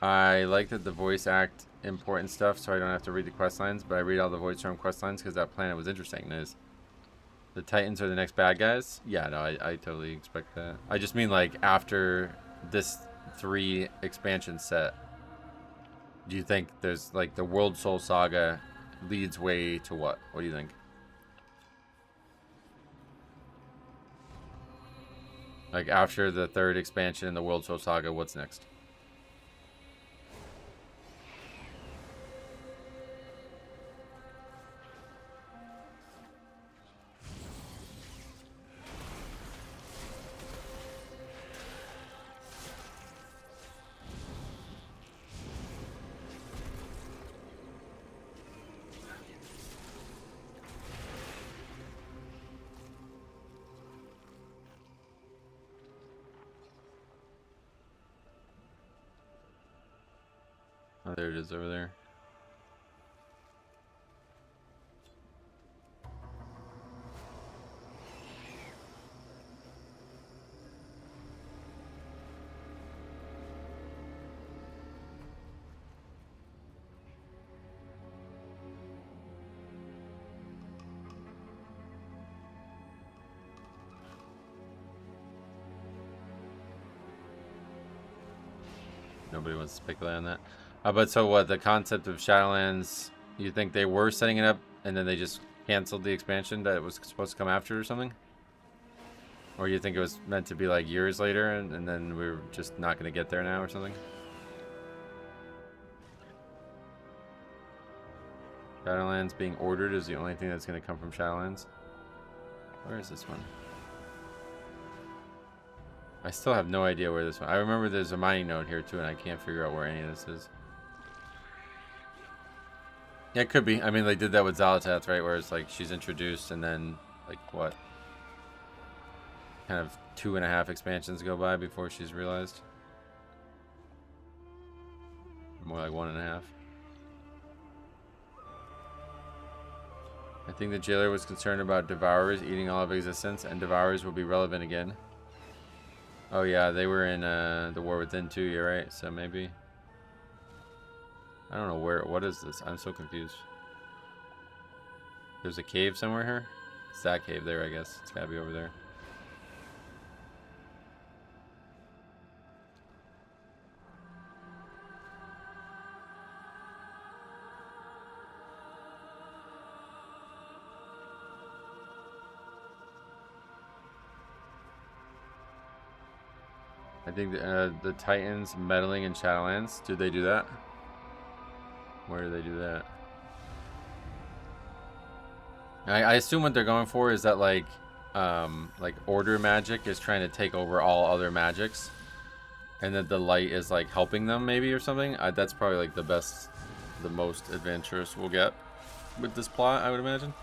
Speaker 1: I like that the voice act important stuff, so I don't have to read the quest lines, but I read all the Void Storm quest lines because that planet was interesting. Is the Titans are the next bad guys? Yeah, no, I totally expect that. I just mean, like, after this 3 expansion set, do you think there's, like, the World Soul Saga leads way to what? What do you think? Like, after the 3rd expansion in the World Soul Saga, what's next? Oh, there it is over there. Nobody wants to speculate on that. But so what, the concept of Shadowlands, you think they were setting it up and then they just canceled the expansion that it was supposed to come after or something? Or you think it was meant to be like years later and then we were just not going to get there now or something? Shadowlands being ordered is the only thing that's going to come from Shadowlands. Where is this one? I still have no idea where this one... I remember there's a mining node here too, and I can't figure out where any of this is. Yeah, it could be. I mean, they did that with Xal'atath, right? Where it's like she's introduced and then, like, what? Kind of 2.5 expansions go by before she's realized. More like 1.5. I think the jailer was concerned about devourers eating all of existence, and devourers will be relevant again. Oh yeah, they were in the War Within too, you're right, so maybe... I don't know where, what is this? I'm so confused. There's a cave somewhere here? It's that cave there, I guess. It's gotta be over there. I think the Titans meddling in Shadowlands. Did they do that? Where do they do that? I assume what they're going for is that like order magic is trying to take over all other magics, and that the light is like helping them maybe or something. That's probably like the most adventurous we'll get with this plot, I would imagine.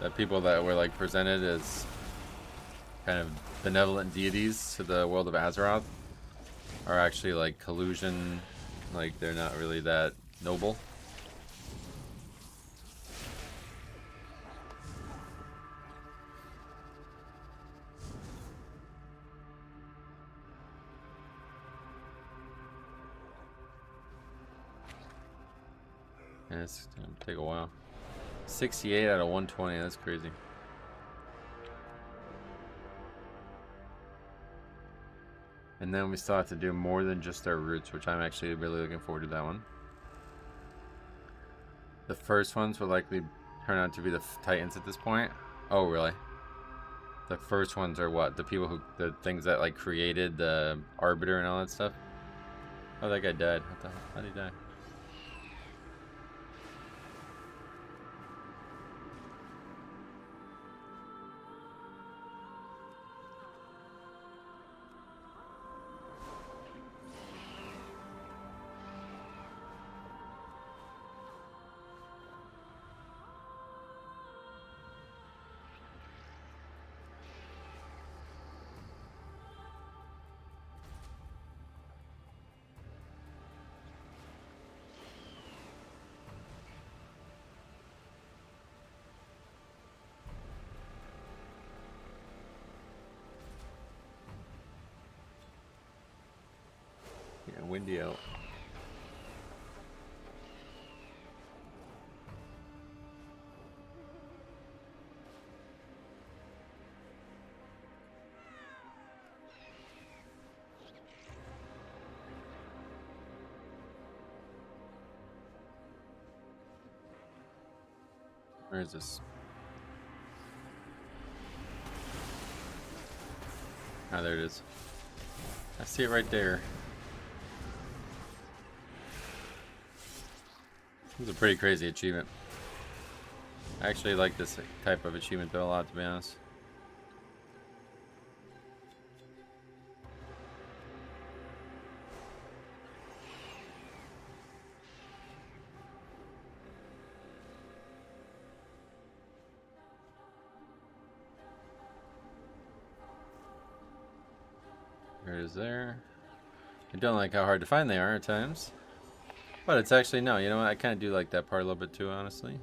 Speaker 1: That people that were like presented as kind of benevolent deities to the world of Azeroth are actually like collusion, like they're not really that noble. And it's gonna take a while. 68 out of 120, that's crazy. And then we still have to do more than just our roots, which I'm actually really looking forward to that one. The first ones will likely turn out to be the Titans at this point. Oh, really? The first ones are what? The people who, the things that like created the Arbiter and all that stuff? Oh, that guy died. What the hell? How did he die? Yeah, windy out. Where is this? Ah, there it is. I see it right there. This is a pretty crazy achievement. I actually like this type of achievement though a lot, to be honest. There it is there. I don't like how hard to find they are at times. But it's actually, no, you know what? I kind of do like that part a little bit too, honestly.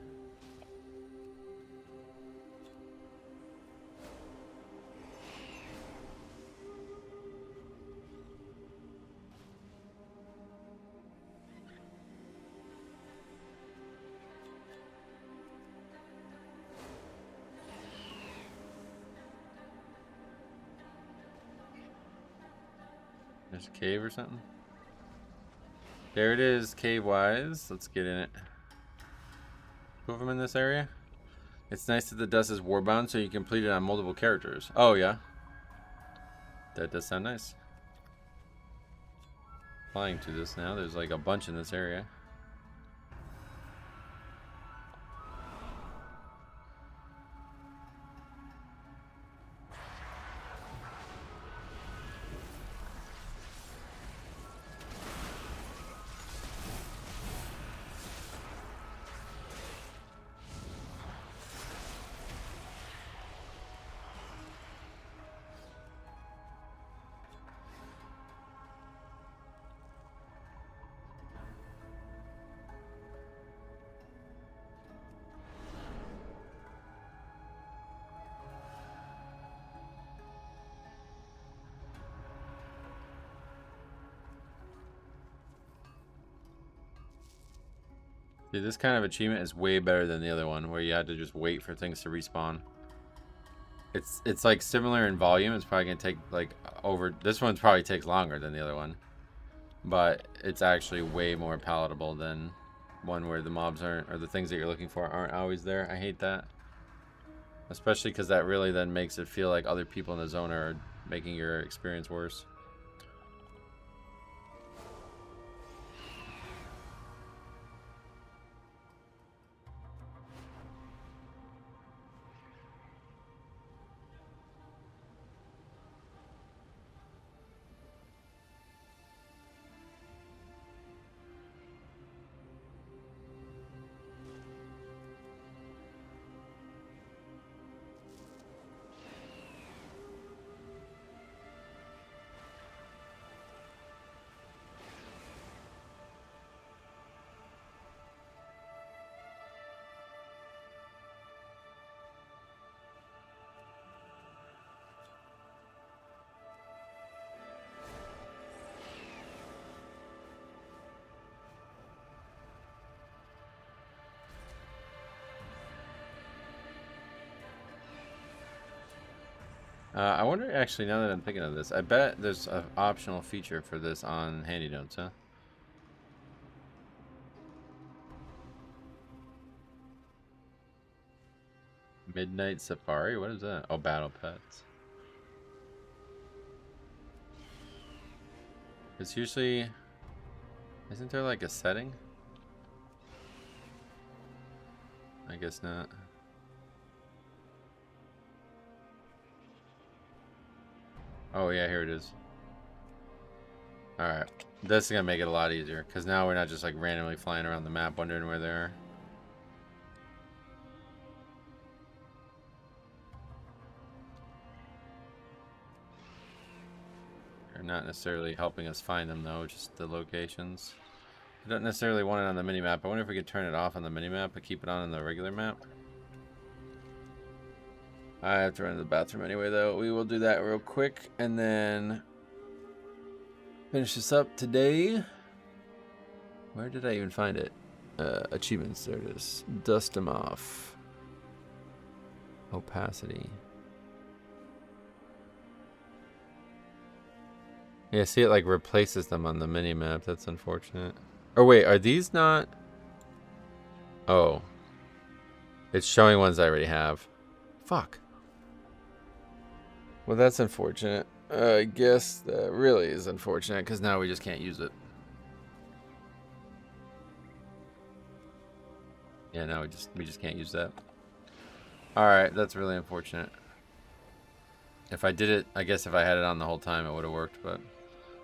Speaker 1: There's a cave or something. There it is, cave-wise. Let's get in it. Two of them in this area. It's nice that the dust is warbound, so you can complete it on multiple characters. Oh, yeah. That does sound nice. Flying to this now. There's like a bunch in this area. Dude, this kind of achievement is way better than the other one, where you had to just wait for things to respawn. It's like similar in volume. It's probably gonna take like over. This one probably takes longer than the other one, but it's actually way more palatable than one where the mobs aren't, or the things that you're looking for aren't always there. I hate that, especially because that really then makes it feel like other people in the zone are making your experience worse. I wonder, actually, now that I'm thinking of this, I bet there's an optional feature for this on Handy Notes, huh? Midnight Safari? What is that? Oh, Battle Pets. It's usually... Isn't there like a setting? I guess not. Oh yeah, here it is. Alright. This is gonna make it a lot easier, because now we're not just like randomly flying around the map wondering where they are. They're not necessarily helping us find them though, just the locations. I don't necessarily want it on the minimap. I wonder if we could turn it off on the minimap but keep it on the regular map. I have to run to the bathroom anyway, though. We will do that real quick and then finish this up today. Where did I even find it? Achievements. There it is. Dust them off. Opacity. Yeah, see, it like replaces them on the mini map. That's unfortunate. Or wait, are these not? Oh, it's showing ones I already have. Fuck. Well, that's unfortunate. I guess that really is unfortunate because now we just can't use it. Yeah, now we just can't use that. All right, that's really unfortunate. If I did it, I guess if I had it on the whole time, it would have worked. But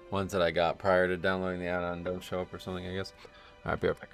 Speaker 1: ones that I got prior to downloading the add-on don't show up or something, I guess. All right, be right back.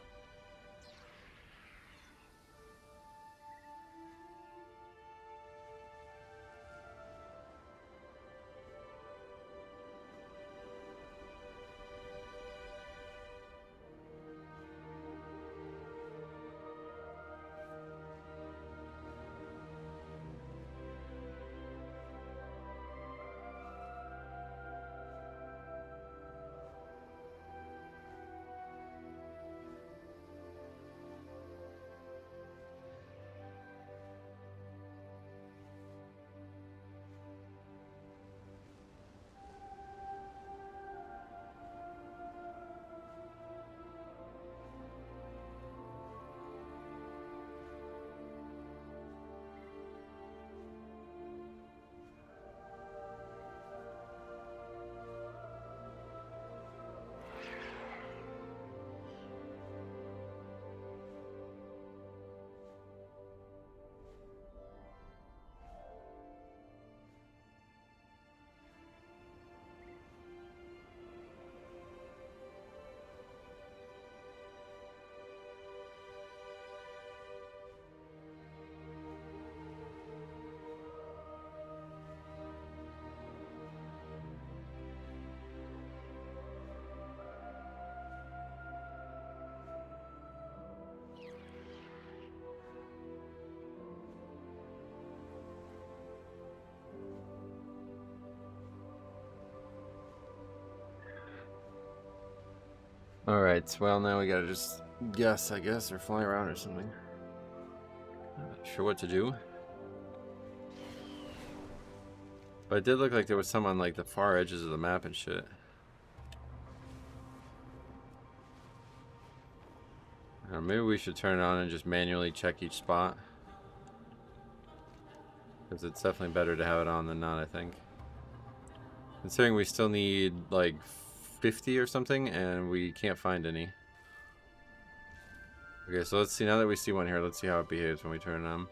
Speaker 1: Alright, well now we gotta just guess, or fly around or something. Not sure what to do. But it did look like there was some on like the far edges of the map and shit. Maybe we should turn it on and just manually check each spot. Because it's definitely better to have it on than not, I think. Considering we still need like 50 or something and we can't find any. Okay, so let's see. Now that we see one here, let's see how it behaves when we turn it on.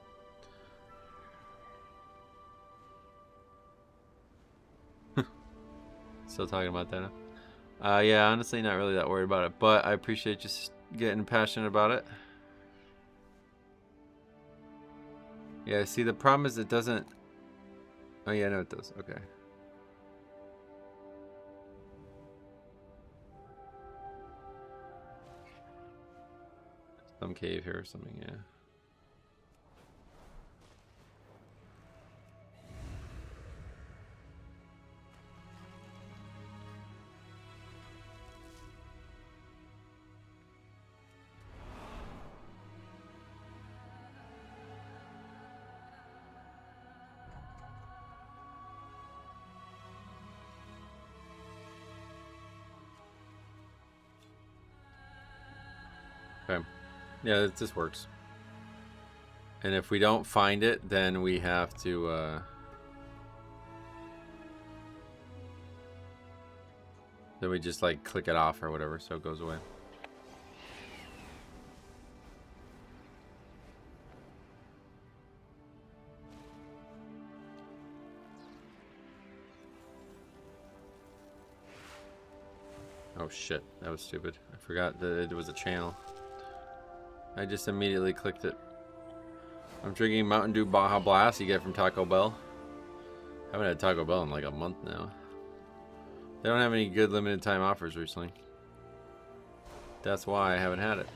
Speaker 1: Still talking about that. Yeah, honestly, not really that worried about it, but I appreciate just getting passionate about it. Yeah, see, the problem is it doesn't. Oh yeah, no, it does. Okay. Some cave here or something, yeah. Okay. Yeah, this works. And if we don't find it, then we have to then we just like click it off or whatever so it goes away. Oh shit, that was stupid. I forgot that it was a channel. I just immediately clicked it. I'm drinking Mountain Dew Baja Blast you get from Taco Bell. I haven't had Taco Bell in like a month now. They don't have any good limited time offers recently. That's why I haven't had it.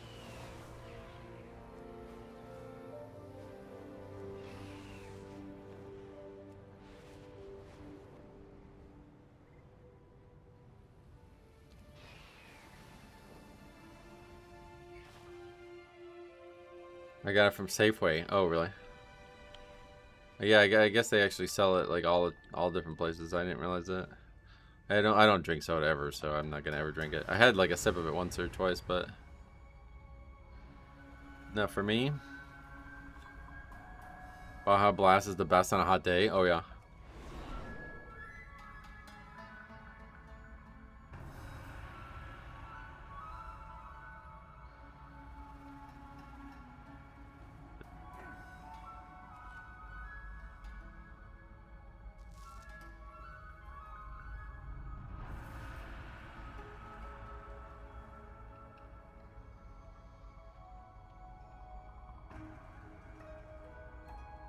Speaker 1: I got it from Safeway. Oh, really? Yeah, I guess they actually sell it like all different places. I didn't realize that. I don't drink soda ever, so I'm not gonna ever drink it. I had like a sip of it once or twice, but no, for me, Baja Blast is the best on a hot day. Oh yeah.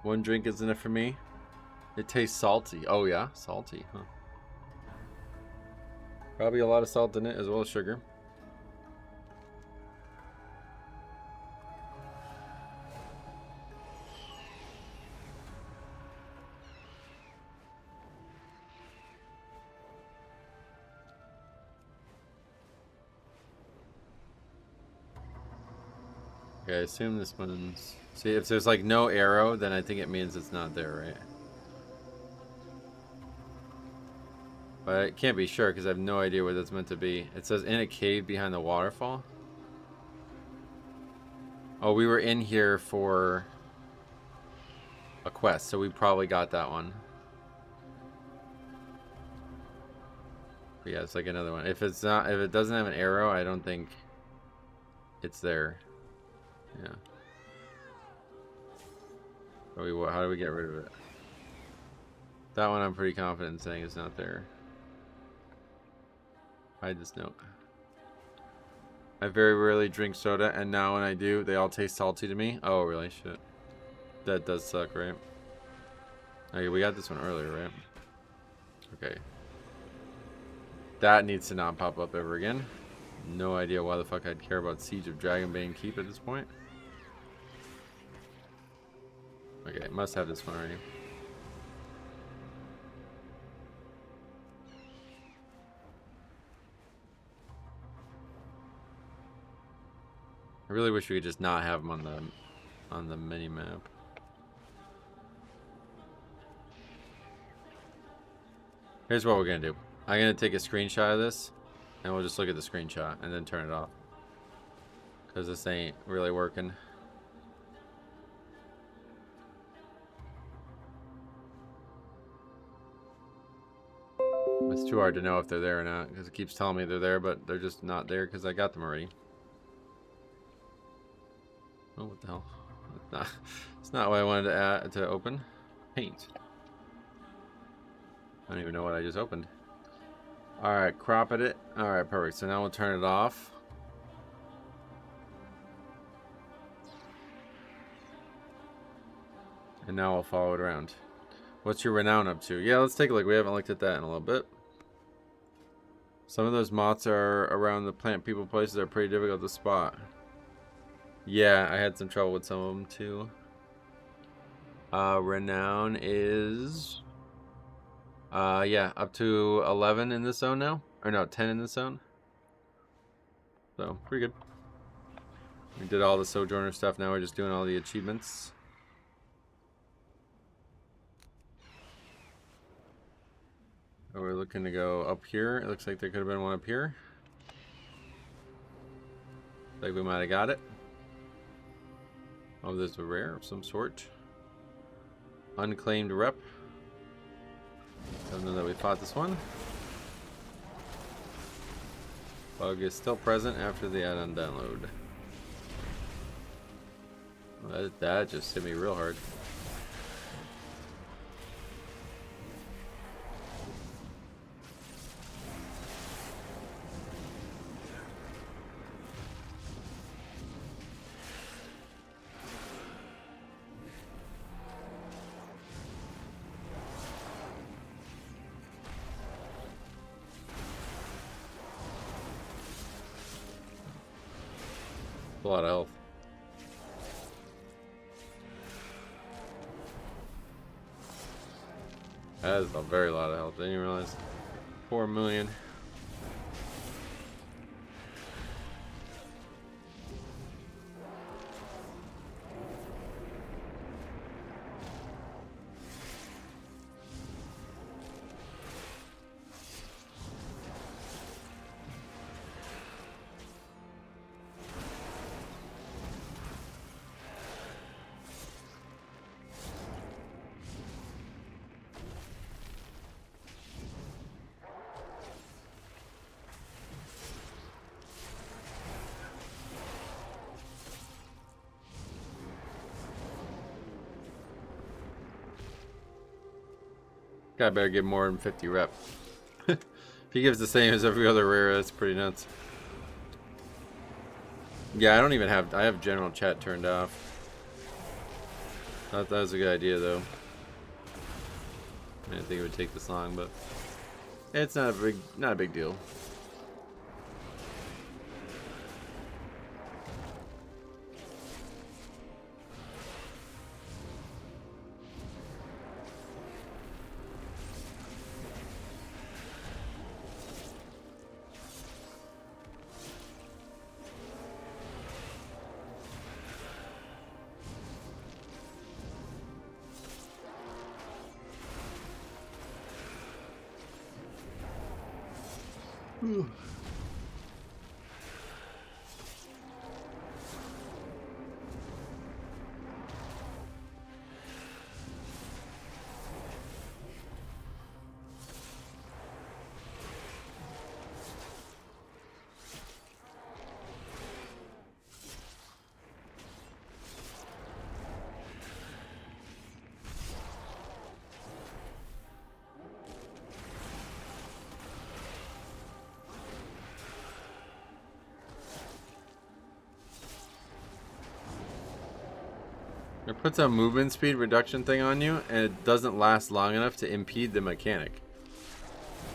Speaker 1: One drink isn't it for me? It tastes salty. Oh yeah, salty, huh? Probably a lot of salt in it as well as sugar. Okay, I assume this one's... See, if there's like no arrow, then I think it means it's not there, right? But I can't be sure because I have no idea what that's meant to be. It says in a cave behind the waterfall. Oh, we were in here for a quest, so we probably got that one. But yeah, it's like another one. If it's not, if it doesn't have an arrow, I don't think it's there. Yeah. How do we get rid of it? That one I'm pretty confident in saying is not there. Hide this note. I very rarely drink soda, and now when I do, they all taste salty to me. Oh, really? Shit. That does suck, right? Okay, we got this one earlier, right? Okay. That needs to not pop up ever again. No idea why the fuck I'd care about Siege of Dragonbane Keep at this point. Okay, must have this one already. I really wish we could just not have them on the mini map. Here's what we're gonna do. I'm gonna take a screenshot of this, and we'll just look at the screenshot and then turn it off. Cause this ain't really working. It's too hard to know if they're there or not, because it keeps telling me they're there, but they're just not there because I got them already. Oh, what the hell? It's not what I wanted to add, to open. Paint. I don't even know what I just opened. Alright, crop it. Alright, perfect. So now we'll turn it off. And now we'll follow it around. What's your renown up to? Yeah, let's take a look. We haven't looked at that in a little bit. Some of those moths are around the plant people places are pretty difficult to spot. Yeah, I had some trouble with some of them too. Renown is... yeah, up to 11 in this zone now. Or no, 10 in this zone. So, pretty good. We did all the Sojourner stuff, now we're just doing all the achievements. Oh, we're looking to go up here. It looks like there could have been one up here. Like we might have got it. Oh, there's a rare of some sort. Unclaimed rep. Don't know that we fought this one. Bug is still present after the add-on download. Well, that just hit me real hard. A lot of health. That is a very lot of health. Didn't you realize? 4 million. Guy better get more than 50 rep. If he gives the same as every other rare, that's pretty nuts. Yeah, I don't even have... I have general chat turned off. Thought that was a good idea, though. I didn't think it would take this long, but... it's not a big deal. It puts a movement speed reduction thing on you, and it doesn't last long enough to impede the mechanic.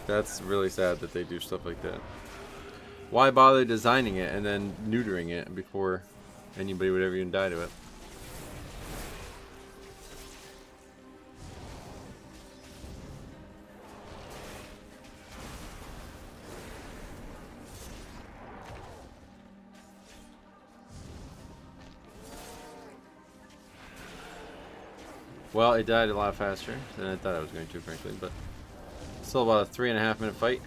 Speaker 1: That's really sad that they do stuff like that. Why bother designing it and then neutering it before anybody would ever even die to it? Well, it died a lot faster than I thought it was going to, frankly, but still about a 3.5 minute fight.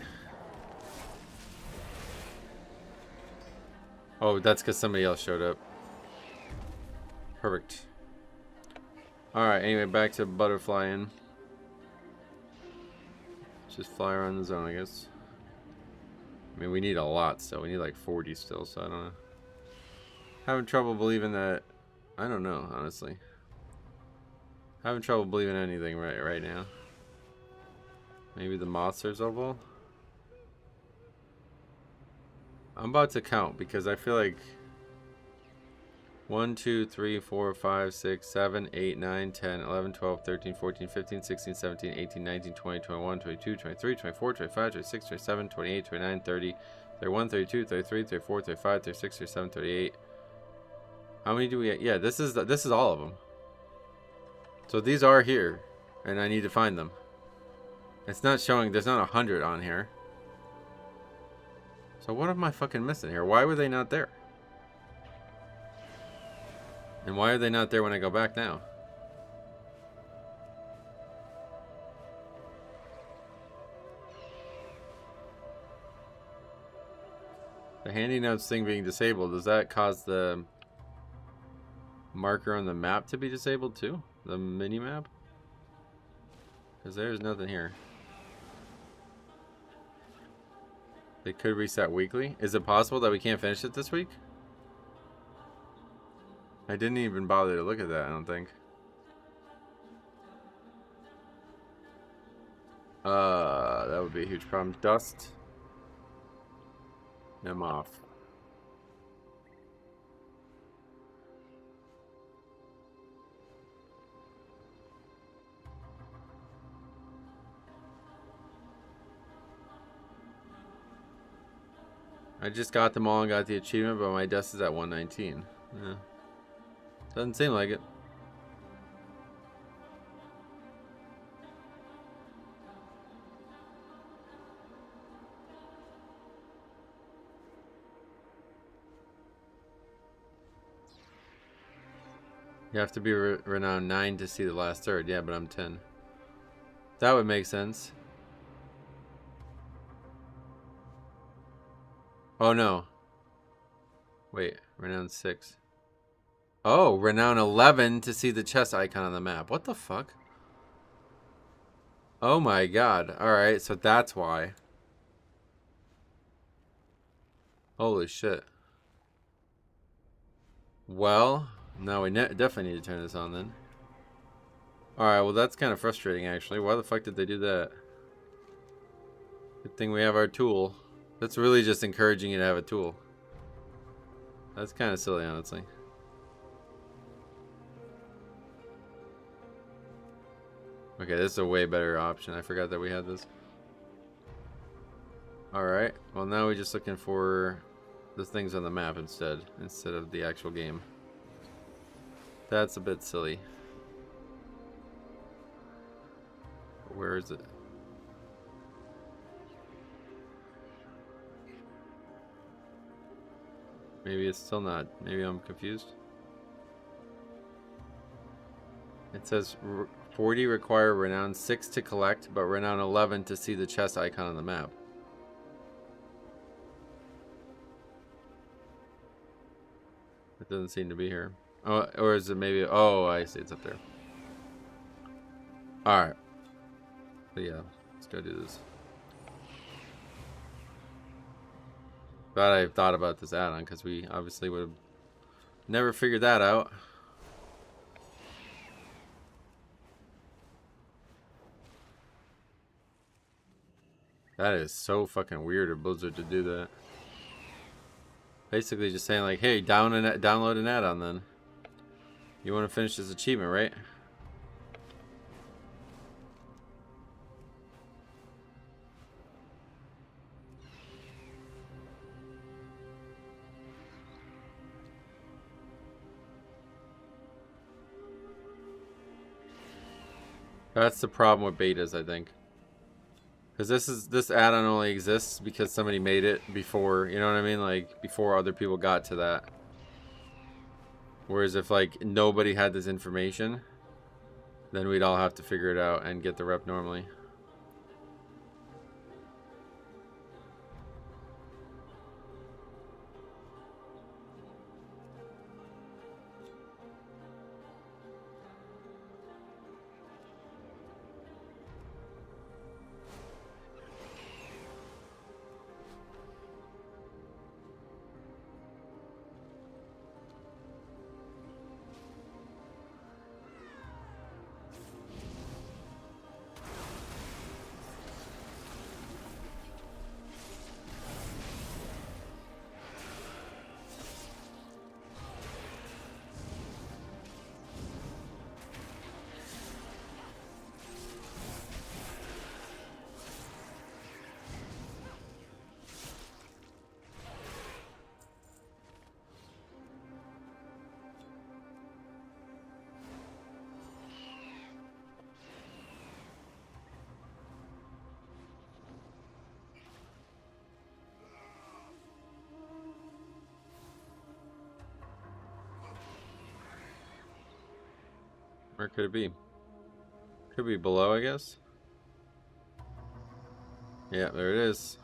Speaker 1: Oh, that's because somebody else showed up. Perfect. Alright, anyway, back to Butterfly in. Just fly around the zone, I guess. I mean, we need a lot still. We need like 40 still, so I don't know. Having trouble believing that... I don't know, honestly. Having trouble believing anything right now. Maybe the moths are Zobel? I'm about to count because I feel like 1, 2, 3, 4, 5, 6, 7, 8, 9, 10, 11, 12, 13, 14, 15, 16, 17, 18, 19, 20, 21, 22, 23, 24, 25, 26, 27, 28, 29, 30, 31, 32, 33, 34, 35, 36, 37, 38. How many do we have? Yeah, this is all of them. So these are here, and I need to find them. It's not showing, there's not 100 on here. So what am I fucking missing here? Why were they not there? And why are they not there when I go back now? The handy notes thing being disabled, does that cause the marker on the map to be disabled too? The mini map? Because there's nothing here. They could reset weekly. Is it possible that we can't finish it this week? I didn't even bother to look at that, I don't think. That would be a huge problem. Dust them off. I just got them all and got the achievement, but my dust is at 119. Yeah. Doesn't seem like it. You have to be renowned 9 to see the last third. Yeah, but I'm 10. That would make sense. Oh no. Wait, renown 6. Oh, renown 11 to see the chest icon on the map. What the fuck? Oh my god. Alright, so that's why. Holy shit. Well, now we definitely need to turn this on then. Alright, well that's kind of frustrating actually. Why the fuck did they do that? Good thing we have our tool. That's really just encouraging you to have a tool. That's kind of silly, honestly. Okay, this is a way better option. I forgot that we had this. Alright, well now we're just looking for the things on the map instead of the actual game. That's a bit silly. Where is it? Maybe it's still not. Maybe I'm confused. It says 40 require renown 6 to collect, but renown 11 to see the chest icon on the map. It doesn't seem to be here. Oh, or is it maybe? Oh, I see. It's up there. All right. But yeah, let's go do this. Glad I thought about this add-on because we obviously would have never figured that out. That is so fucking weird of Blizzard to do that. Basically just saying like, hey, download an add-on then. You want to finish this achievement, right? That's the problem with betas, I think. Because this add-on only exists because somebody made it before, you know what I mean? Like, before other people got to that. Whereas if, like, nobody had this information, then we'd all have to figure it out and get the rep normally. Where could it be? Could be below, I guess. Yeah, there it is.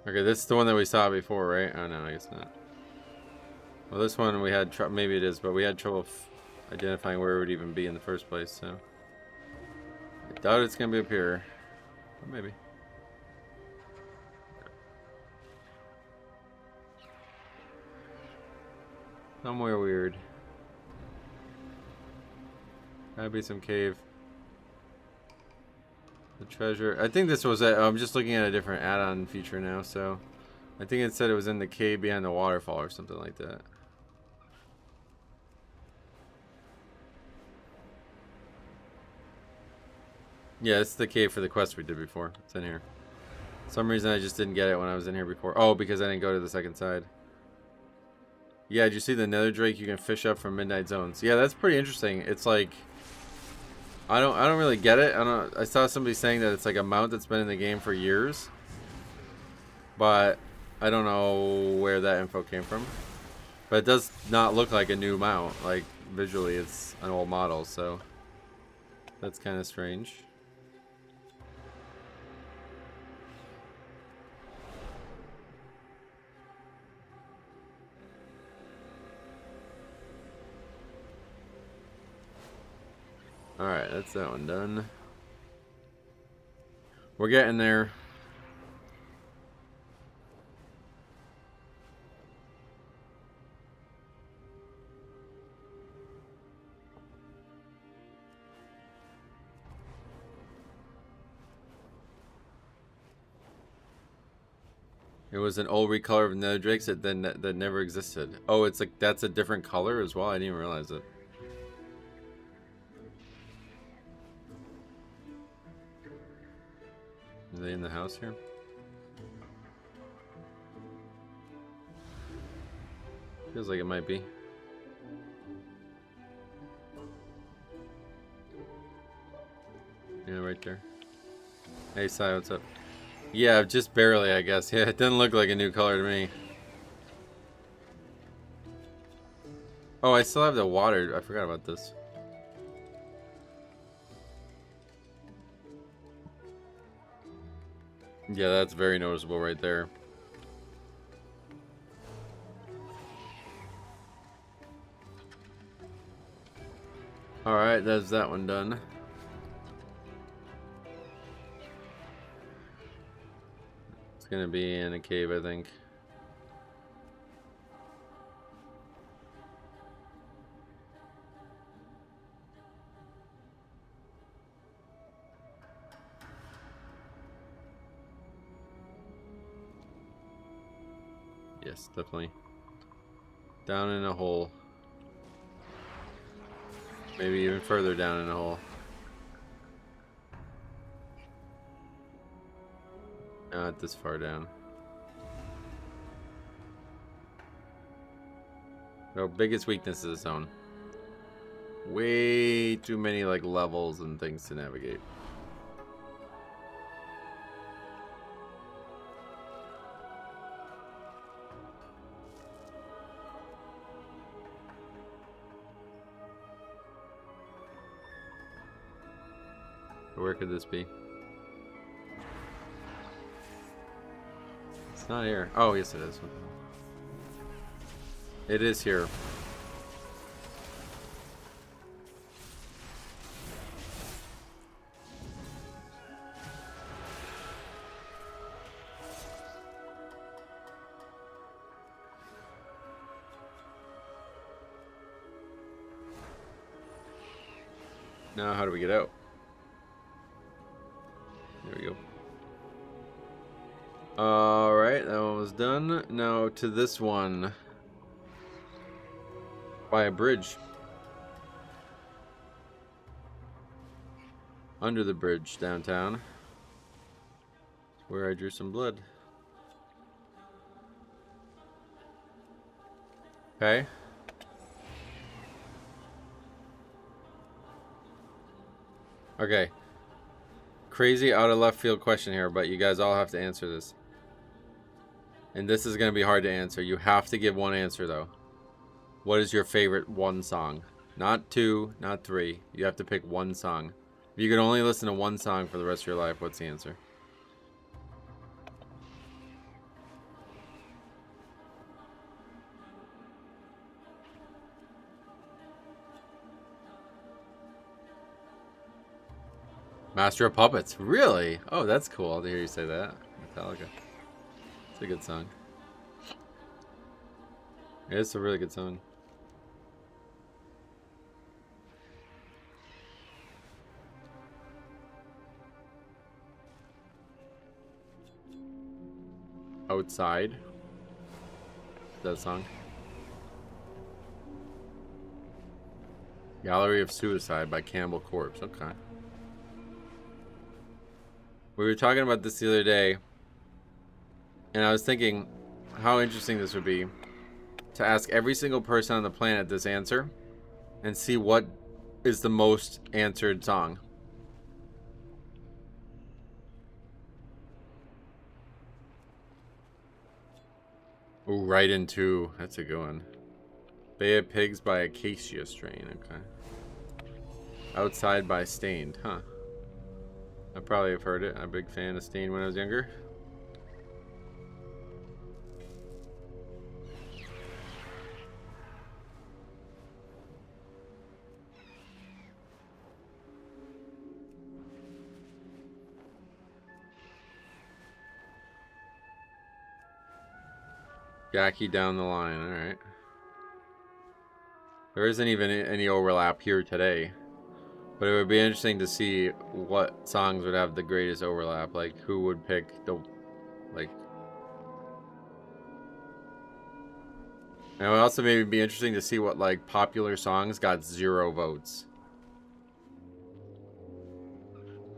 Speaker 1: Okay, this is the one that we saw before, right? Oh no, I guess not. Well, this one we had trouble. Maybe it is, but we had trouble identifying where it would even be in the first place. So I doubt it's gonna be up here. Or maybe. Somewhere weird. Gotta be some cave. The treasure. I think this was. I'm just looking at a different add-on feature now, so I think it said it was in the cave behind the waterfall or something like that. Yeah, it's the cave for the quest we did before. It's in here. For some reason I just didn't get it when I was in here before. Oh, because I didn't go to the second side. Yeah, did you see the nether drake you can fish up from midnight zones? Yeah, that's pretty interesting. It's like I don't really get it. I saw somebody saying that it's like a mount that's been in the game for years. But I don't know where that info came from. But it does not look like a new mount. Like visually it's an old model, so that's kind of strange. Alright, that's that one done. We're getting there. It was an old recolor of nether drakes that never existed. Oh, it's like that's a different color as well? I didn't even realize it. Are they in the house here? Feels like it might be. Yeah, right there. Hey, Sai, what's up? Yeah, just barely, I guess. Yeah, it doesn't look like a new color to me. Oh, I still have the water. I forgot about this. Yeah, that's very noticeable right there. Alright, that's that one done. It's gonna be in a cave, I think. Yes, definitely. Down in a hole. Maybe even further down in a hole. Not this far down. No, biggest weakness is its own. Way too many like levels and things to navigate. Where could this be? It's not here. Oh, yes it is. It is here. Now, how do we get out? There we go. Alright, that one was done. Now to this one. By a bridge. Under the bridge downtown. Where I drew some blood. Okay. Okay. Crazy out of left field question here, but you guys all have to answer this. And this is going to be hard to answer. You have to give one answer though. What is your favorite one song? Not two, not three. You have to pick one song. If you could only listen to one song for the rest of your life, what's the answer? Master of Puppets. Really? Oh, that's cool to hear you say that. Metallica. It's a good song. It's a really good song. Outside. That song. Gallery of Suicide by Cannibal Corpse. Okay. We were talking about this the other day, and I was thinking how interesting this would be to ask every single person on the planet this answer and see what is the most answered song. Ooh, right into, that's a good one. Bay of Pigs by Acacia Strain, okay. Outside by Stained, huh. I probably have heard it. I'm a big fan of Stained when I was younger. Jackie down the line, alright. There isn't even any overlap here today. But it would be interesting to see what songs would have the greatest overlap. Like, who would pick the... Like... And it would also maybe be interesting to see what, like, popular songs got 0 votes.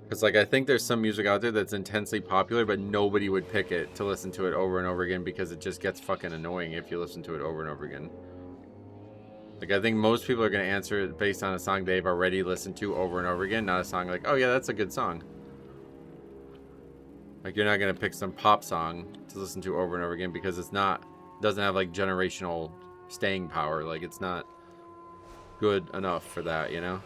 Speaker 1: Because, like, I think there's some music out there that's intensely popular, but nobody would pick it to listen to it over and over again because it just gets fucking annoying if you listen to it over and over again. Like, I think most people are going to answer it based on a song they've already listened to over and over again, not a song like, oh yeah, that's a good song. Like, you're not going to pick some pop song to listen to over and over again because it's not, doesn't have like generational staying power. Like, it's not good enough for that, you know?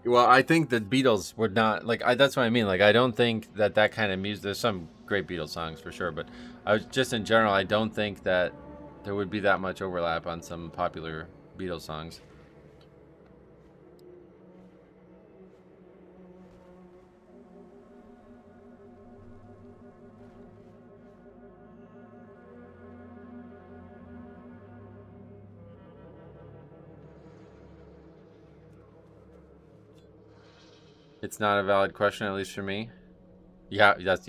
Speaker 1: Well, I think the Beatles would not, like, that's what I mean. Like, I don't think that that kind of music, there's some great Beatles songs for sure, but I was just in general, I don't think that there would be that much overlap on some popular Beatles songs. It's not a valid question, at least for me. Yeah, you have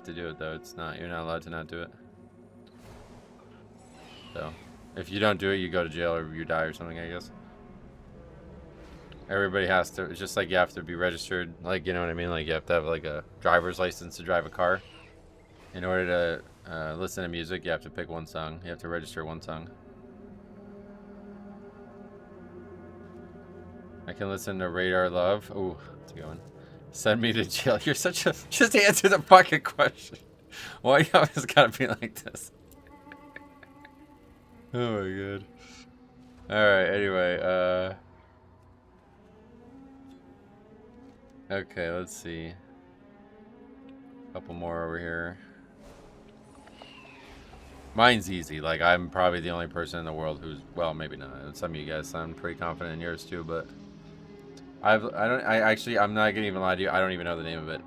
Speaker 1: to do it though. It's not, you're not allowed to not do it. So, if you don't do it, you go to jail or you die or something, I guess. Everybody has to. It's just like you have to be registered. Like, you know what I mean? Like, you have to have like a driver's license to drive a car. In order to listen to music, you have to pick one song. You have to register one song. I can listen to Radar Love. Ooh, that's a good one. Send me to jail. You're such a... Just answer the fucking question. Why you always gotta be like this? Oh my god. Alright, anyway, okay, let's see. Couple more over here. Mine's easy. Like, I'm probably the only person in the world who's... Well, maybe not. Some of you guys sound pretty confident in yours too, but... I'm not gonna even lie to you. I don't even know the name of it.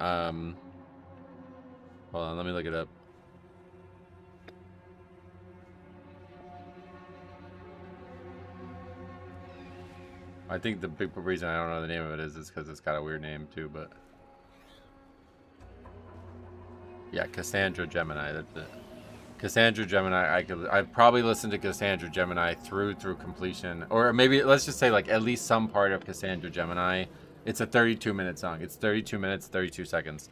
Speaker 1: Hold on, let me look it up. I think the big reason I don't know the name of it is because it's got a weird name too, but... Yeah, Cassandra Gemini, that's it. Cassandra Gemini, I've probably listened to Cassandra Gemini through completion. Or maybe, let's just say, like, at least some part of Cassandra Gemini. It's a 32-minute song. It's 32 minutes, 32 seconds.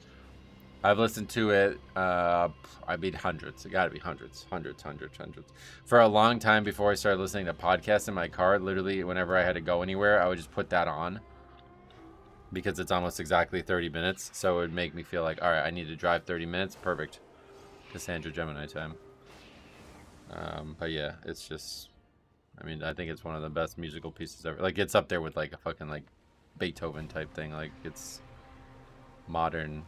Speaker 1: I've listened to it, I mean, hundreds. It gotta be hundreds. For a long time before I started listening to podcasts in my car, literally, whenever I had to go anywhere, I would just put that on. Because it's almost exactly 30 minutes. So it would make me feel like, alright, I need to drive 30 minutes. Perfect. Cassandra Gemini time. But yeah, it's just... I mean, I think it's one of the best musical pieces ever. Like, it's up there with, like, a fucking, like, Beethoven type thing. Like, it's modern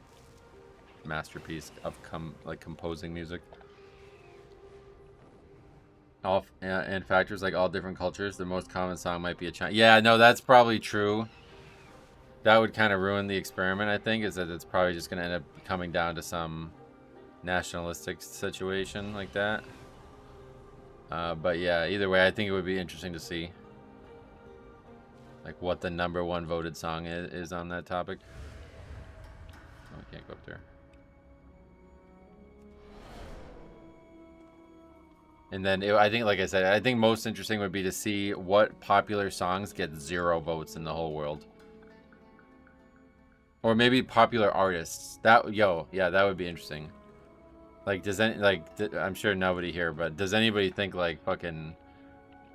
Speaker 1: masterpiece of composing music. And factors like all different cultures, the most common song might be a Chinese. Yeah, no, that's probably true. That would kind of ruin the experiment, I think, is that it's probably just going to end up coming down to some nationalistic situation like that. But yeah, either way, I think it would be interesting to see like what the #1 voted song is on that topic. Oh, we can't go up there. And then I think, like I said, I think most interesting would be to see what popular songs get 0 votes in the whole world. Or maybe popular artists. Yeah, that would be interesting. Like, I'm sure nobody here, but does anybody think like fucking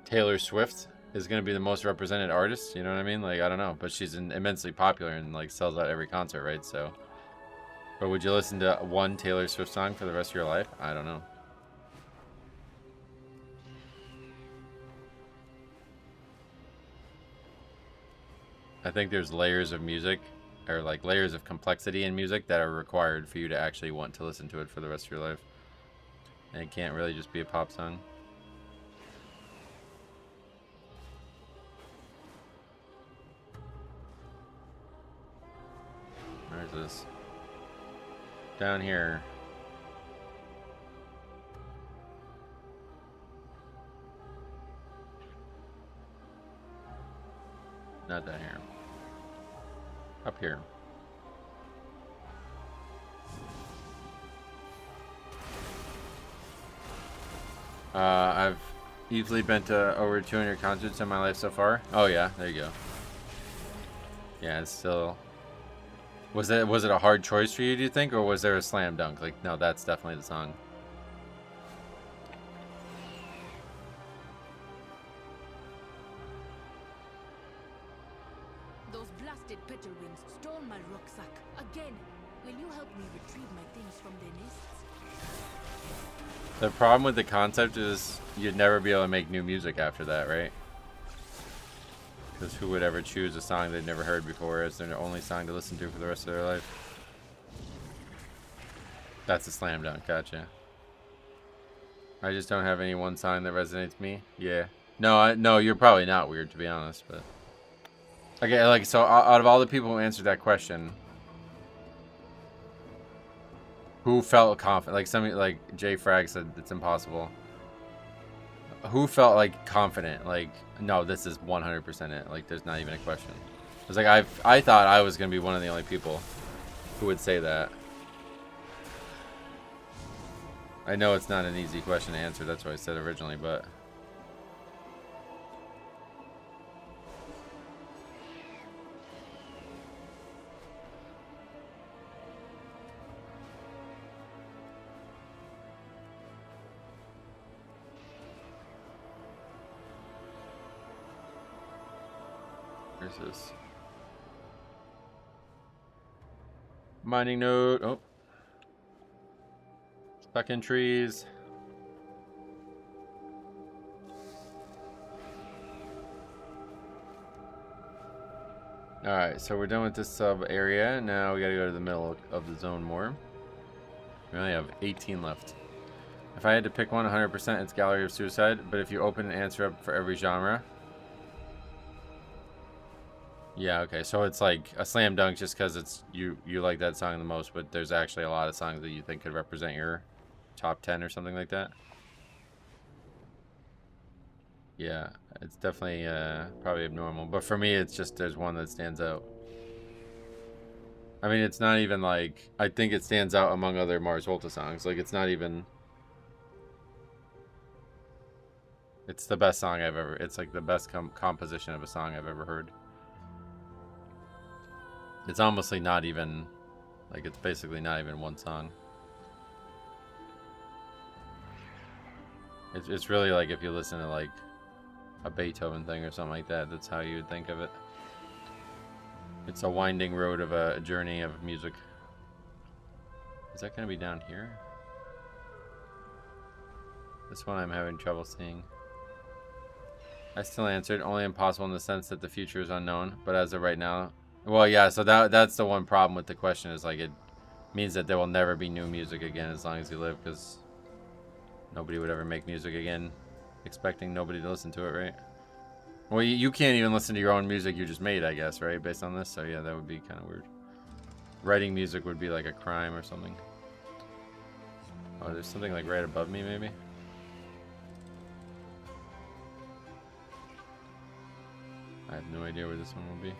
Speaker 1: Taylor Swift is gonna be the most represented artist? You know what I mean? Like, I don't know, but she's immensely popular and like sells out every concert, right? So, but would you listen to one Taylor Swift song for the rest of your life? I don't know. I think there's layers of music, or like layers of complexity in music that are required for you to actually want to listen to it for the rest of your life. And it can't really just be a pop song. Where's this? Down here. Not down here. Up here. I've easily been to over 200 concerts in my life so far. Oh yeah, there you go. Yeah, it's still... Was it a hard choice for you, do you think? Or was there a slam dunk? Like, no, that's definitely the song.
Speaker 2: Those blasted petalwings stole my rucksack. Again, will you help me retrieve my things from their nests?
Speaker 1: The problem with the concept is you'd never be able to make new music after that, right? Because who would ever choose a song they'd never heard before as their only song to listen to for the rest of their life? That's a slam dunk, gotcha. I just don't have any one song that resonates with me. Yeah. No, you're probably not weird, to be honest, but... Okay, like, so out of all the people who answered that question, who felt confident? Like, somebody, like, Jay Frag said it's impossible. Who felt, like, confident? Like, no, this is 100% it. Like, there's not even a question. It was like, I thought I was going to be one of the only people who would say that. I know it's not an easy question to answer. That's what I said originally, but... Where's this? Mining node. Oh. Stuck in trees. Alright, so we're done with this sub area. Now we gotta go to the middle of the zone more. We only have 18 left. If I had to pick one, 100% it's Gallery of Suicide. But if you open an answer up for every genre. Yeah, okay. So it's like a slam dunk just because it's you like that song the most. But there's actually a lot of songs that you think could represent your top 10 or something like that. Yeah, it's definitely probably abnormal. But for me, it's just there's one that stands out. I mean, it's not even like... I think it stands out among other Mars Volta songs. Like, it's not even... It's the best song I've ever... It's like the best composition of a song I've ever heard. It's almost like not even... Like, it's basically not even one song. It's really like if you listen to, like, a Beethoven thing or something like that. That's how you would think of it. It's a winding road of a journey of music. Is that going to be down here? This one I'm having trouble seeing. I still answered. Only impossible in the sense that the future is unknown. But as of right now... Well, yeah, so that's the one problem with the question is, like, it means that there will never be new music again as long as you live. Because nobody would ever make music again expecting nobody to listen to it, right? Well, you can't even listen to your own music you just made, I guess, right? Based on this. So, yeah, that would be kind of weird. Writing music would be like a crime or something. Oh, there's something like right above me, maybe? I have no idea where this one will be.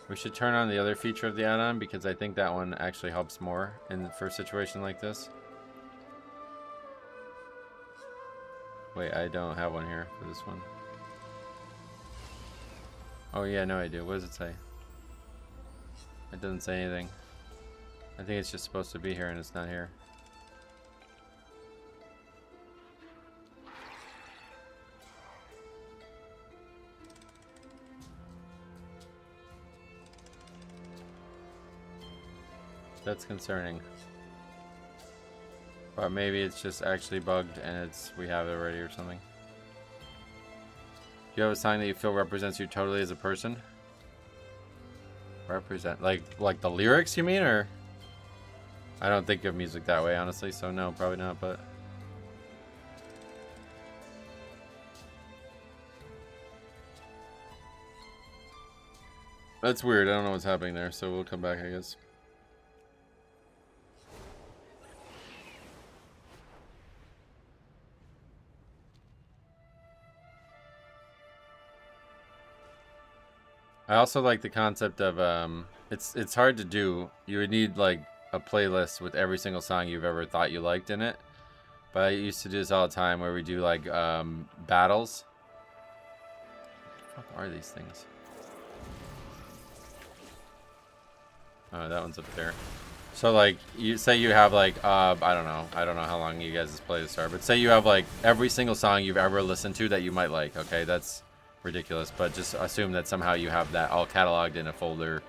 Speaker 1: We should turn on the other feature of the add-on because I think that one actually helps more for a situation like this. Wait, I don't have one here for this one. Oh yeah, no I do. What does it say? It doesn't say anything. I think it's just supposed to be here and it's not here. That's concerning. But maybe it's just actually bugged and we have it already or something. Do you have a song that you feel represents you totally as a person? Represent like the lyrics you mean, or? I don't think of music that way honestly, so no, probably not, but that's weird. I don't know what's happening there, so we'll come back, I guess. I also like the concept of it's hard to do. You would need like a playlist with every single song you've ever thought you liked in it. But I used to do this all the time where we do like battles. What the fuck are these things? Oh, that one's up there. So like you say you have like I don't know how long you guys' playlists are, but say you have like every single song you've ever listened to that you might like. Okay, that's ridiculous, but just assume that somehow you have that all cataloged in a folder.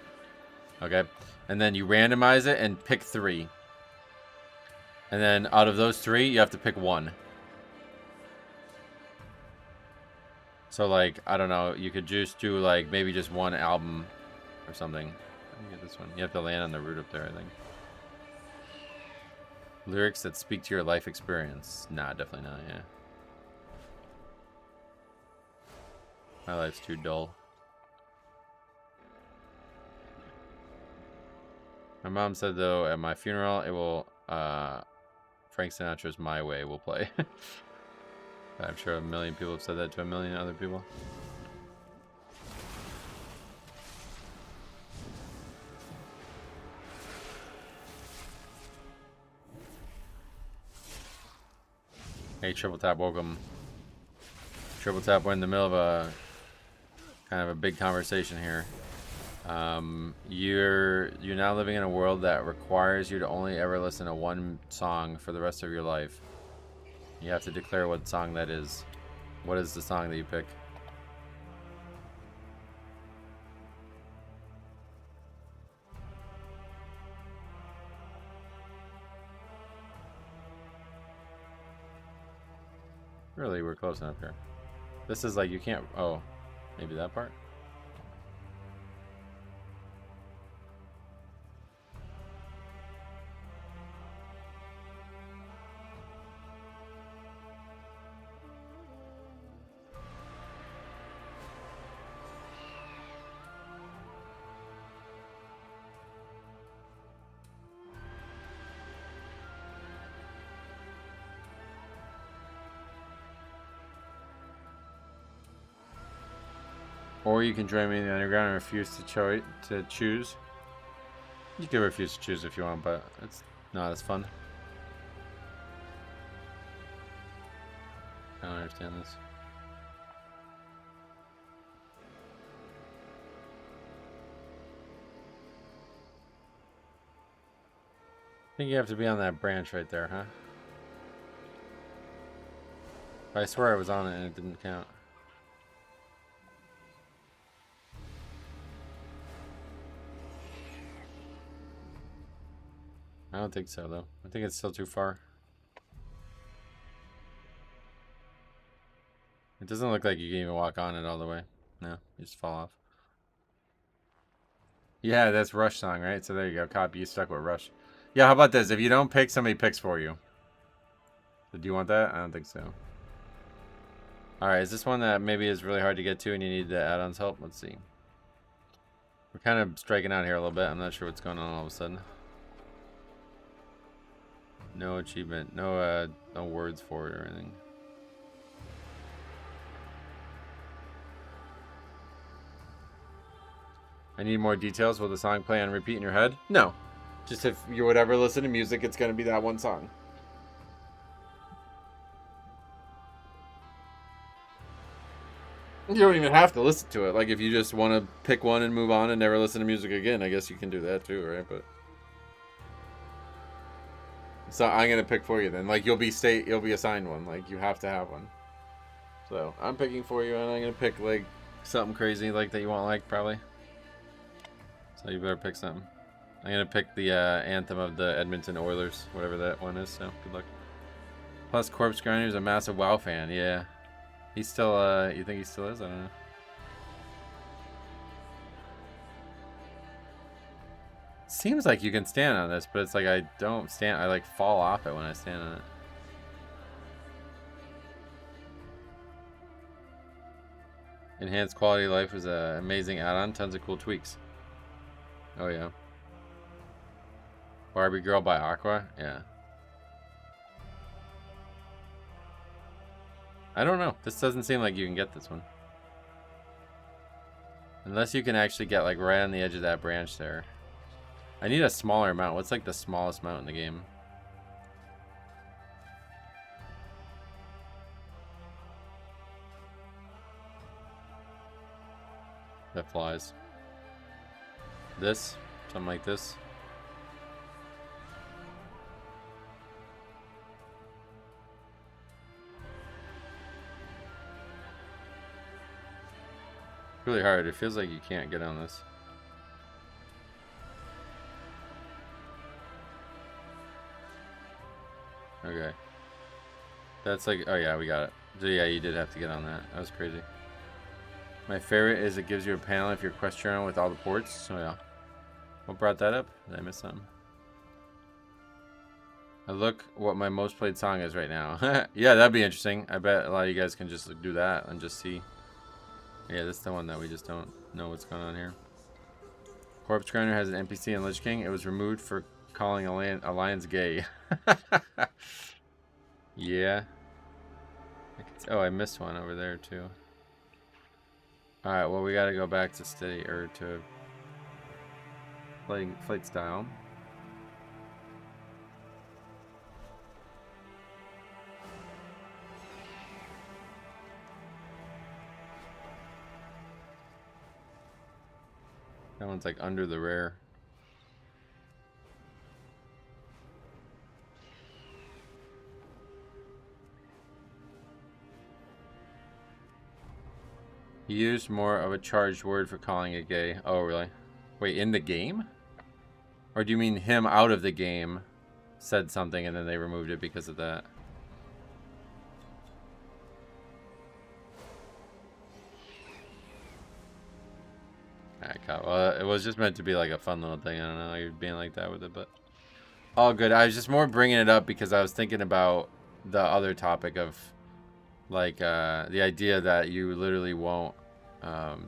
Speaker 1: Okay, and then you randomize it and pick 3, and then out of those 3 you have to pick 1. So like I don't know, you could just do like maybe just one album or something. Let me get this one. You have to land on the root up there, I think. Lyrics that speak to your life experience. Nah, definitely not. Yeah, my life's too dull. My mom said, though, at my funeral, it will, Frank Sinatra's My Way will play. I'm sure a million people have said that to a million other people. Hey, Triple Tap, welcome. Triple Tap, we're in the middle of a kind of a big conversation here. You're now living in a world that requires you to only ever listen to one song for the rest of your life. You have to declare what song that is. What is the song that you pick? Really, we're close enough here. This is like, you can't... Oh, maybe that part? Or you can join me in the underground and refuse to choose. You can refuse to choose if you want, but it's not as fun. I don't understand this. I think you have to be on that branch right there, huh? I swear I was on it and it didn't count. I don't think so, though. I think it's still too far. It doesn't look like you can even walk on it all the way. No, you just fall off. Yeah, that's Rush song, right? So there you go. Copy, you stuck with Rush. Yeah, how about this? If you don't pick, somebody picks for you. So do you want that? I don't think so. Alright, is this one that maybe is really hard to get to and you need the add-ons help? Let's see. We're kind of striking out here a little bit. I'm not sure what's going on all of a sudden. No achievement. No words for it or anything. I need more details. Will the song play on repeat in your head? No. Just if you would ever listen to music, it's going to be that one song. You don't even have to listen to it. Like, if you just want to pick one and move on and never listen to music again, I guess you can do that too, right? But so I'm going to pick for you then. Like, you'll be assigned one. Like, you have to have one. So I'm picking for you, and I'm going to pick, like, something crazy like that you won't like, probably. So you better pick something. I'm going to pick the anthem of the Edmonton Oilers, whatever that one is, so good luck. Plus, Corpse Grinder's a massive WoW fan, yeah. He's still, you think he still is? I don't know. Seems like you can stand on this, but it's like I don't stand, I like fall off it when I stand on it. Enhanced quality of life is an amazing add-on, tons of cool tweaks. Oh yeah. Barbie Girl by Aqua? Yeah. I don't know. This doesn't seem like you can get this one. Unless you can actually get like right on the edge of that branch there. I need a smaller mount. What's like the smallest mount in the game? That flies. This? Something like this? Really hard. It feels like you can't get on this. Okay. That's like, oh yeah, we got it. So yeah, you did have to get on that. That was crazy. My favorite is it gives you a panel if you're quest journal with all the ports. So yeah. What brought that up? Did I miss something? I look what my most played song is right now. Yeah, that'd be interesting. I bet a lot of you guys can just like, do that and just see. Yeah, that's the one that we just don't know what's going on here. Corpse Grinder has an NPC in Lich King. It was removed for calling a lion's gay. Yeah. Oh, I missed one over there too. Alright, well we gotta go back to steady, or to flight style. That one's like under the rare. He used more of a charged word for calling it gay. Oh, really? Wait, in the game? Or do you mean him out of the game said something and then they removed it because of that? Well, it was just meant to be like a fun little thing. I don't know, you're being like that with it, but all good. I was just more bringing it up because I was thinking about the other topic of like the idea that you literally won't.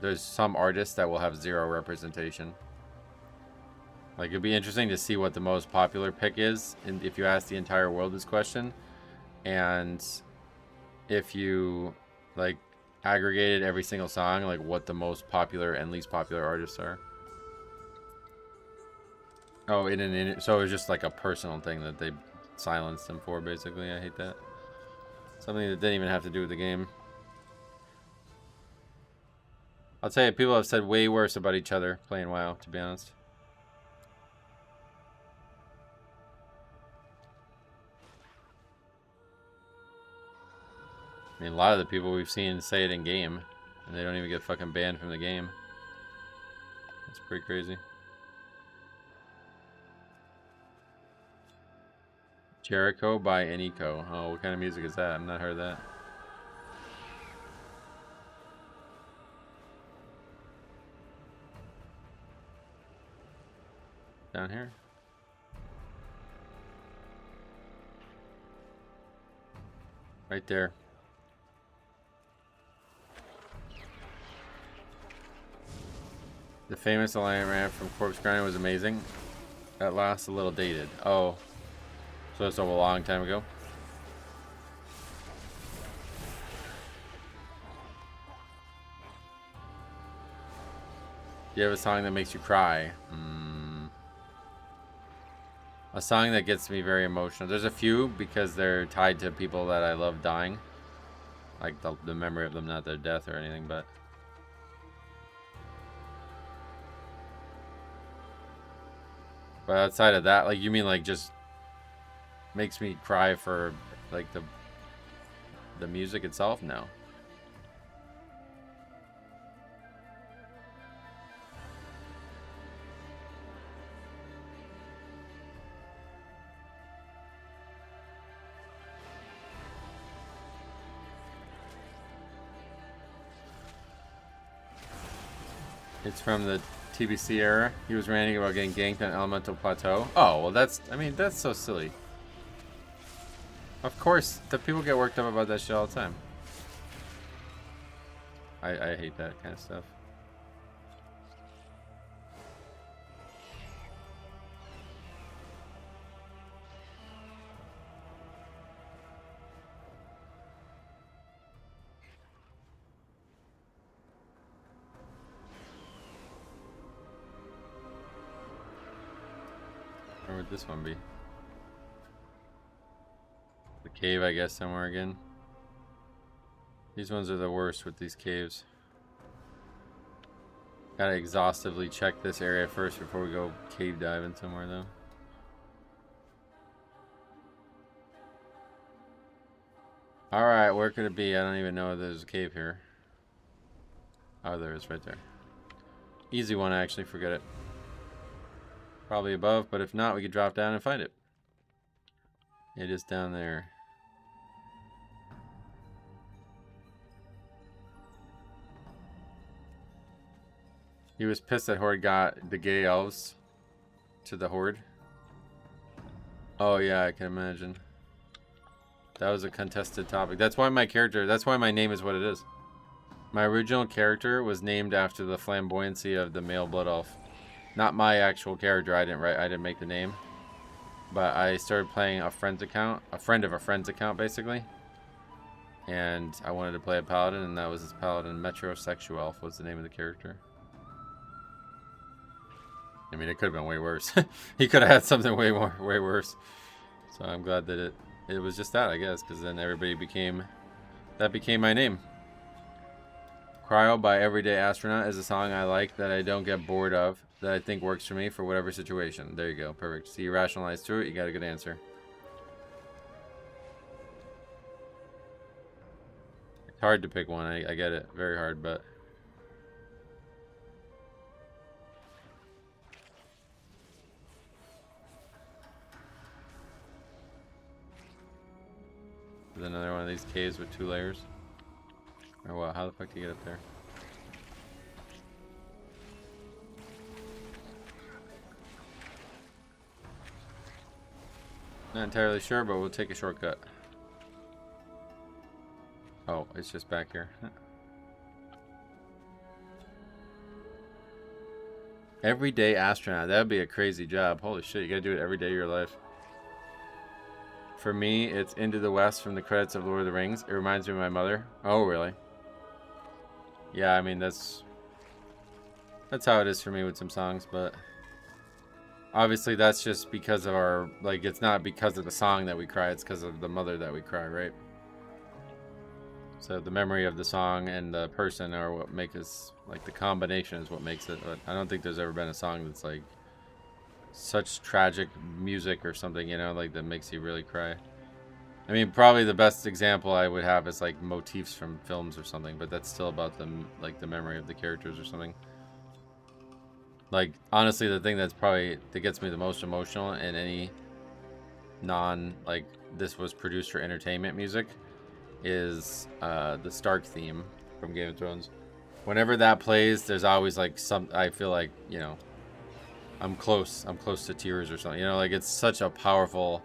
Speaker 1: There's some artists that will have zero representation. Like, it'd be interesting to see what the most popular pick is, if you ask the entire world this question, and if you like aggregated every single song, like what the most popular and least popular artists are. Oh, so it was just like a personal thing that they silenced them for, basically. I hate that. Something that didn't even have to do with the game. I'll tell you, people have said way worse about each other playing WoW, to be honest. I mean, a lot of the people we've seen say it in game, and they don't even get fucking banned from the game. That's pretty crazy. Jericho by Eniko. Oh, what kind of music is that? I've not heard that. Down here? Right there. The famous Alliant ramp from Corpse Grinder was amazing. That last a little dated. Oh. So it's a long time ago. Do you have a song that makes you cry? A song that gets me very emotional. There's a few because they're tied to people that I love dying. Like the memory of them, not their death or anything, but... But outside of that, like, you mean like just makes me cry for like the music itself? No. It's from the TBC era. He was ranting about getting ganked on Elemental Plateau. Oh, well that's, I mean, that's so silly. Of course, the people get worked up about that shit all the time. I hate that kind of stuff. Where would this one be? The cave, I guess, somewhere again. These ones are the worst with these caves. Gotta exhaustively check this area first before we go cave diving somewhere, though. Alright, where could it be? I don't even know if there's a cave here. Oh, there is, right there. Easy one, actually, forget it. Probably above, but if not, we could drop down and find it. It is down there. He was pissed that Horde got the gay elves to the Horde. Oh yeah, I can imagine. That was a contested topic. That's why my character, that's why my name is what it is. My original character was named after the flamboyancy of the male blood elf. Not my actual character. I didn't make the name. But I started playing a friend's account, a friend of a friend's account, basically. And I wanted to play a paladin, and that was his paladin. Metrosexual elf was the name of the character. I mean, it could have been way worse. He could have had something way worse. So I'm glad that it was just that, I guess, because then everybody became, that became my name. Cryo by Everyday Astronaut is a song I like that I don't get bored of, that I think works for me for whatever situation. There you go, perfect. See, you rationalize through it, you got a good answer. It's hard to pick one, I get it, very hard, but these caves with 2 layers. Or what? How the fuck do you get up there? Not entirely sure, but we'll take a shortcut. Oh, it's just back here. Everyday astronaut. That would be a crazy job. Holy shit, you gotta do it every day of your life. For me, it's Into the West from the credits of Lord of the Rings. It reminds me of my mother. Oh, really? Yeah, I mean, that's how it is for me with some songs, but obviously that's just because of our, like, it's not because of the song that we cry, it's because of the mother that we cry, right? So the memory of the song and the person are what make us, like, the combination is what makes it. But I don't think there's ever been a song that's like such tragic music or something, you know, like that makes you really cry. I mean, probably the best example I would have is like motifs from films or something, but that's still about them, like the memory of the characters or something. Like, honestly, the thing that's probably that gets me the most emotional in any like this was produced for entertainment music is the Stark theme from Game of Thrones. Whenever that plays, there's always like I feel like, you know, I'm close to tears or something, you know, like it's such a powerful,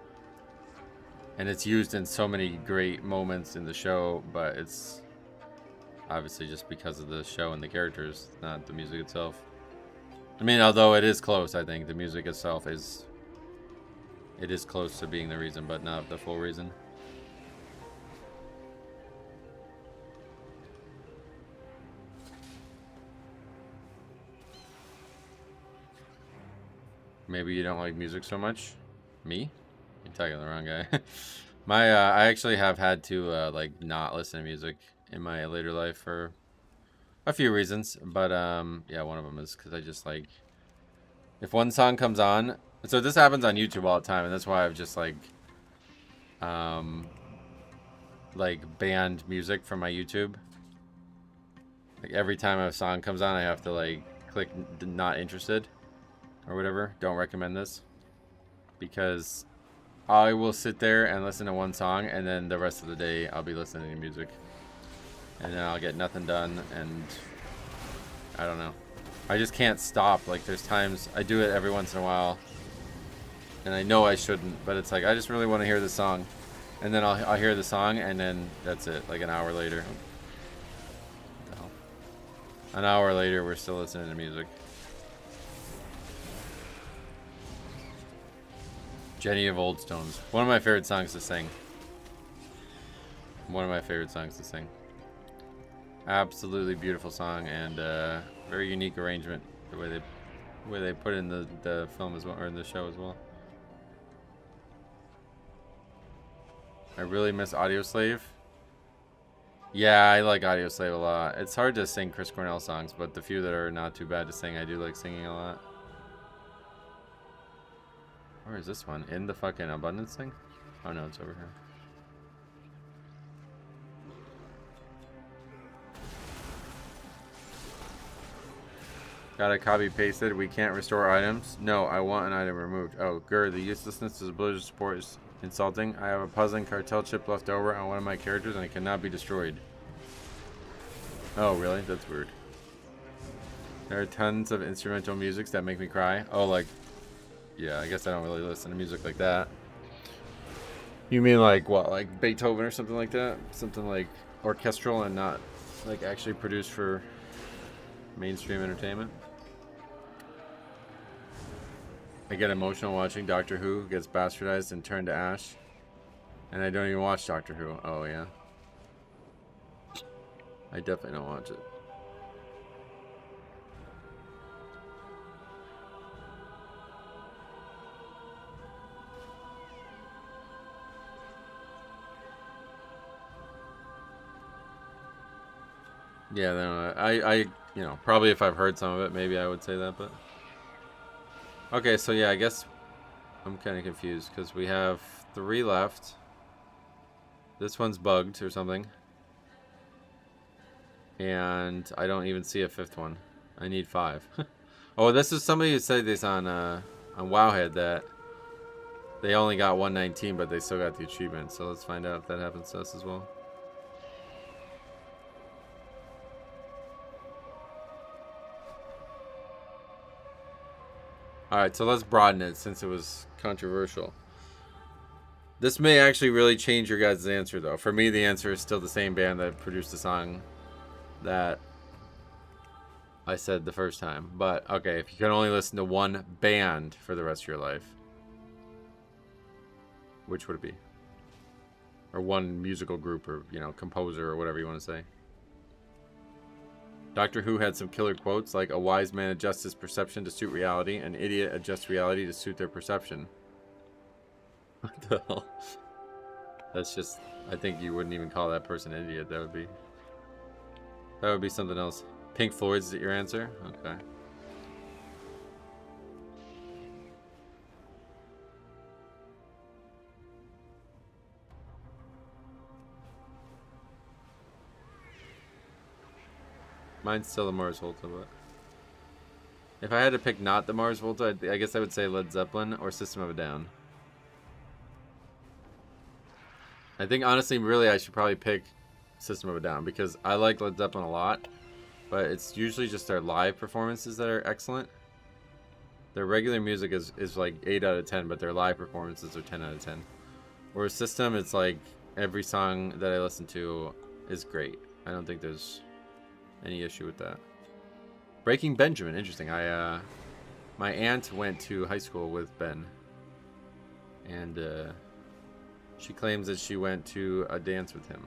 Speaker 1: and it's used in so many great moments in the show, but it's obviously just because of the show and the characters, not the music itself. I mean, although it is close, I think the music itself is close to being the reason, but not the full reason. Maybe you don't like music so much. Me? You're talking to the wrong guy. I actually have had to like not listen to music in my later life for a few reasons, but yeah, one of them is because I just like, if one song comes on, so this happens on YouTube all the time, and that's why I've just like banned music from my YouTube. Like every time a song comes on, I have to like click not interested or whatever. Don't recommend this, because I will sit there and listen to one song, and then the rest of the day I'll be listening to music, and then I'll get nothing done, and I don't know. I just can't stop. Like there's times I do it every once in a while, and I know I shouldn't, but it's like I just really want to hear the song, and then I'll hear the song, and then that's it. Like an hour later, an hour later, we're still listening to music. Jenny of Old Stones. One of my favorite songs to sing. One of my favorite songs to sing. Absolutely beautiful song, and very unique arrangement. The way they put it in the film as well, or in the show as well. I really miss Audioslave. Yeah, I like Audioslave a lot. It's hard to sing Chris Cornell songs, but the few that are not too bad to sing, I do like singing a lot. Where is this one? In the fucking abundance thing? Oh no, it's over here. Got it copy pasted. We can't restore items. No, I want an item removed. Oh, Gur, the uselessness of Blizzard support is insulting. I have a puzzling cartel chip left over on one of my characters and it cannot be destroyed. Oh, really? That's weird. There are tons of instrumental musics that make me cry. Oh, like, yeah, I guess I don't really listen to music like that. You mean like what, like Beethoven or something like that? Something like orchestral and not like actually produced for mainstream entertainment? I get emotional watching Doctor Who gets bastardized and turned to ash. And I don't even watch Doctor Who. Oh, yeah. I definitely don't watch it. Yeah, no, I you know, probably if I've heard some of it, maybe I would say that, but... Okay, so yeah, I guess I'm kind of confused, because we have 3 left. This one's bugged or something. And I don't even see a 5th one. I need 5. Oh, this is somebody who said this on Wowhead, that they only got 119, but they still got the achievement. So let's find out if that happens to us as well. Alright, so let's broaden it since it was controversial. This may actually really change your guys' answer, though. For me, the answer is still the same band that produced the song that I said the first time. But, okay, if you can only listen to one band for the rest of your life, which would it be? Or one musical group, or, you know, composer, or whatever you want to say. Doctor Who had some killer quotes, like, a wise man adjusts his perception to suit reality, an idiot adjusts reality to suit their perception. What the hell? That's just, I think you wouldn't even call that person an idiot. That would be something else. Pink Floyd's, is it your answer? Okay. Mine's still the Mars Volta, but if I had to pick not the Mars Volta, I guess I would say Led Zeppelin or System of a Down. I think, honestly, really, I should probably pick System of a Down because I like Led Zeppelin a lot, but it's usually just their live performances that are excellent. Their regular music is like 8 out of 10, but their live performances are 10 out of 10. Whereas System, it's like every song that I listen to is great. I don't think there's any issue with that. Breaking Benjamin, interesting. My aunt went to high school with Ben, and she claims that she went to a dance with him.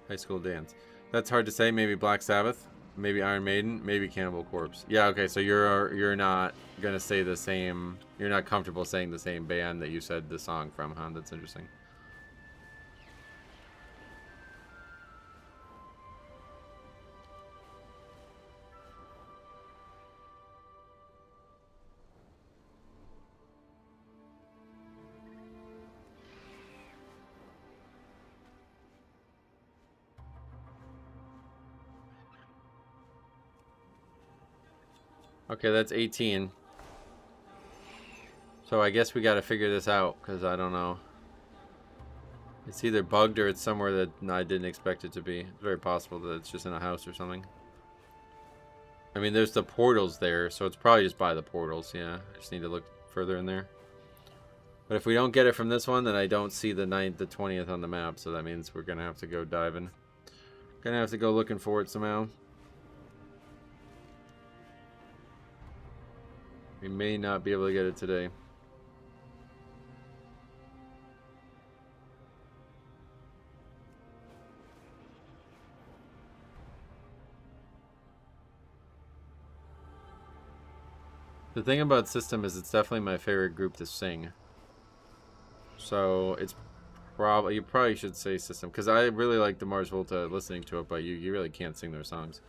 Speaker 1: High school dance. That's hard to say. Maybe Black Sabbath, maybe Iron Maiden, maybe Cannibal Corpse. Yeah, okay, so you're not gonna say the same, you're not comfortable saying the same band that you said the song from, huh? That's interesting. Okay, that's 18. So I guess we got to figure this out, because I don't know. It's either bugged or it's somewhere that I didn't expect it to be. It's very possible that it's just in a house or something. I mean, there's the portals there, so it's probably just by the portals, yeah. I just need to look further in there. But if we don't get it from this one, then I don't see the 20th on the map, so that means we're going to have to go diving. Gonna have to go looking for it somehow. We may not be able to get it today. The thing about System is it's definitely my favorite group to sing. So it's probably, you probably should say System, because I really like the Mars Volta listening to it, but you really can't sing their songs.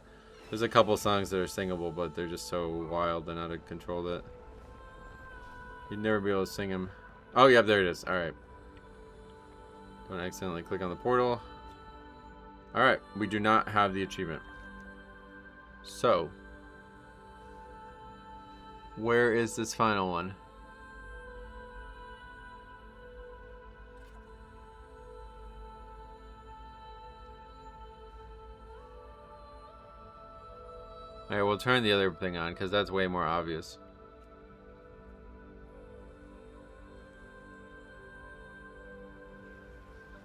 Speaker 1: There's a couple songs that are singable, but they're just so wild and out of control that you'd never be able to sing them. Oh, yeah, there it is. Alright. Don't accidentally click on the portal. Alright, we do not have the achievement. So, where is this final one? Alright, we'll turn the other thing on, because that's way more obvious.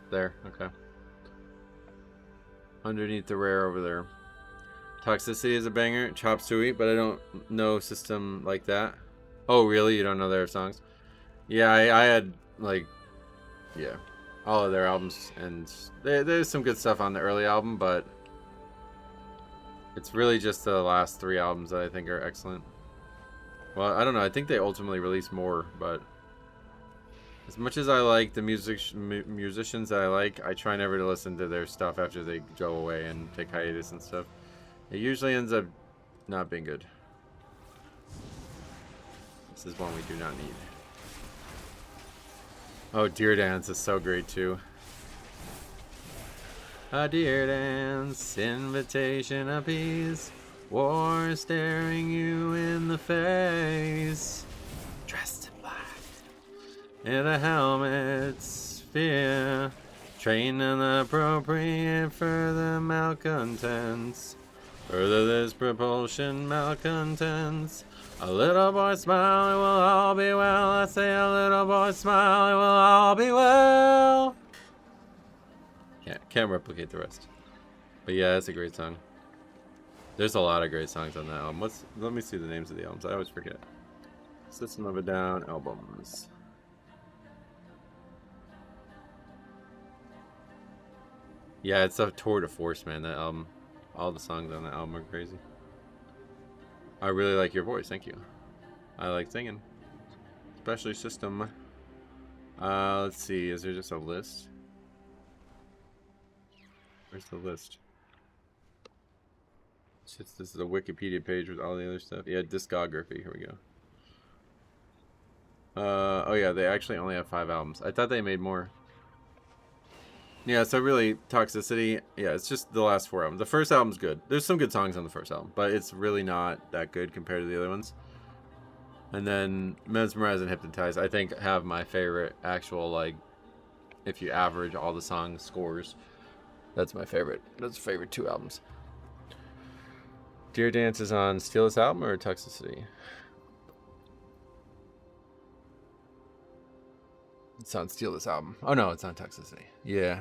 Speaker 1: There, okay. Underneath the rare over there. Toxicity is a banger. Chop Suey, but I don't know System like that. Oh, really? You don't know their songs? Yeah, I had, like, yeah, all of their albums, and there's some good stuff on the early album, but it's really just the last 3 albums that I think are excellent. Well, I don't know. I think they ultimately released more, but as much as I like the musicians that I like, I try never to listen to their stuff after they go away and take hiatus and stuff. It usually ends up not being good. This is one we do not need. Oh, Deer Dance is so great too. A deer dance, invitation appease, war staring you in the face. Dressed in black, in a helmet, spear, training appropriate for the malcontents. Further this propulsion malcontents. A little boy smile, it will all be well. I say a little boy smile, it will all be well. Can't replicate the rest. But yeah, it's a great song. There's a lot of great songs on that album. Let me see the names of the albums. I always forget. System of a Down albums. Yeah, it's a tour de force, man, that album. All the songs on that album are crazy. I really like your voice, thank you. I like singing. Especially System. Let's see, is there just a list? Where's the list? This is a Wikipedia page with all the other stuff. Yeah, discography, here we go. Oh yeah, they actually only have 5 albums. I thought they made more. Yeah, so really, Toxicity, yeah, it's just the last 4 albums. The first album's good. There's some good songs on the first album, but it's really not that good compared to the other ones. And then Mesmerize and Hypnotize, I think, have my favorite actual, like, if you average all the song scores, that's my favorite. That's favorite 2 albums. Dear Dance is on Steal This album or Toxicity? It's on Steal This album. Oh no, it's on Toxicity. Yeah.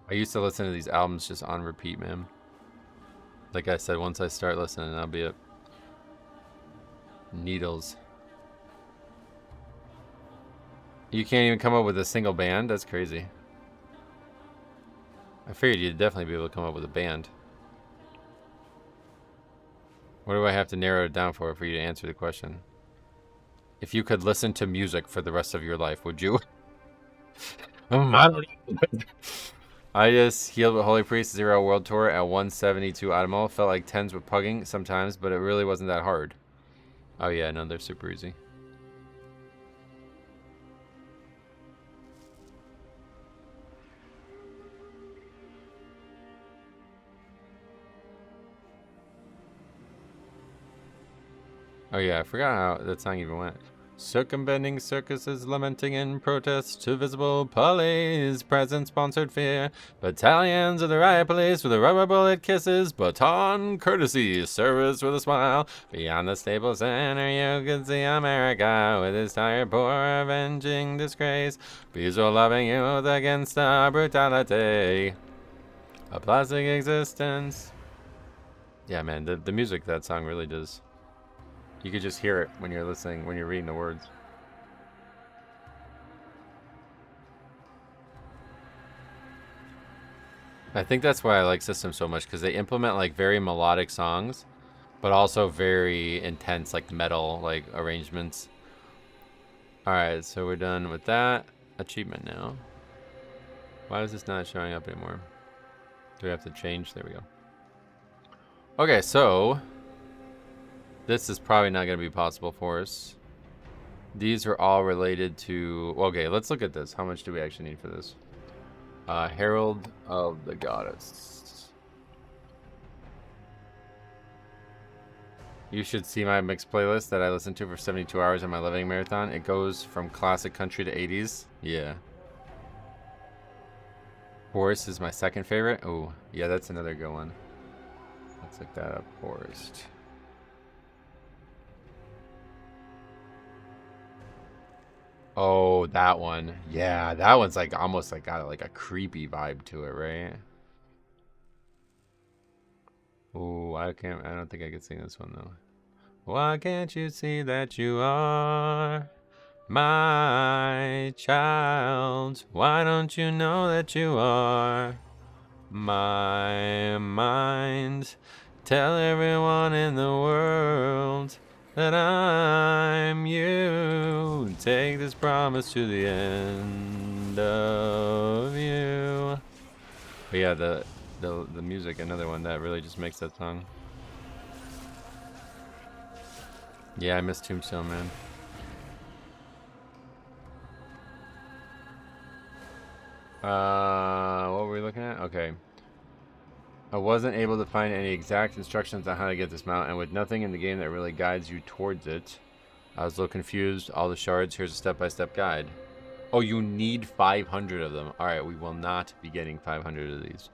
Speaker 1: I used to listen to these albums just on repeat, man. Like I said, once I start listening, I'll be at needles. You can't even come up with a single band? That's crazy. I figured you'd definitely be able to come up with a band. What do I have to narrow it down for you to answer the question? If you could listen to music for the rest of your life, would you? I just healed with Holy Priest 0 World Tour at 172 Automol. Felt like 10s with pugging sometimes, but it really wasn't that hard. Oh yeah, no, they're super easy. Oh yeah, I forgot how that song even went. Circumventing circuses, lamenting in protest to visible police, present-sponsored fear. Battalions of the riot police with the rubber bullet kisses, baton courtesy, service with a smile. Beyond the stable center, you can see America with its tired poor avenging disgrace. Peaceful loving youth against our brutality. A plastic existence. Yeah, man, the music of that song really does. You could just hear it when you're listening, when you're reading the words. I think that's why I like System so much, because they implement like very melodic songs, but also very intense like metal like arrangements. Alright, so we're done with that achievement now. Why is this not showing up anymore? Do we have to change? There we go. Okay, so this is probably not going to be possible for us. These are all related to... Okay, let's look at this. How much do we actually need for this? Herald of the Goddess. You should see my mixed playlist that I listen to for 72 hours in my living marathon. It goes from classic country to 80s. Yeah. Forest is my second favorite. Oh, yeah, that's another good one. Let's look that up. Forest. Oh, that one. Yeah, that one's like almost like got like a creepy vibe to it, right? Oh, I don't think I could sing this one though. Why can't you see that you are my child? Why don't you know that you are my mind? Tell everyone in the world that I'm you. Take this promise to the end of you. But yeah, the music, another one that really just makes that song. Yeah, I miss Tombstone, man. What were we looking at? Okay. I wasn't able to find any exact instructions on how to get this mount, and with nothing in the game that really guides you towards it, I was a little confused. All the shards, here's a step-by-step guide. Oh, you need 500 of them. Alright, we will not be getting 500 of these.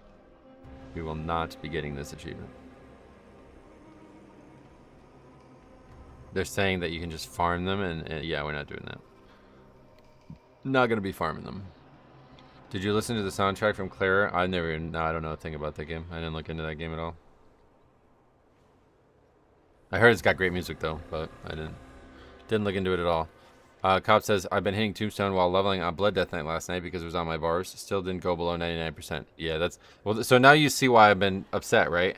Speaker 1: We will not be getting this achievement. They're saying that you can just farm them, and yeah, we're not doing that. Not gonna be farming them. Did you listen to the soundtrack from Clara? I never even, no, I don't know a thing about that game. I didn't look into that game at all. I heard it's got great music though, but I didn't look into it at all. Cop says, I've been hitting Tombstone while leveling on Blood Death Knight last night because it was on my bars. Still didn't go below 99%. Yeah, that's, well, so now you see why I've been upset, right?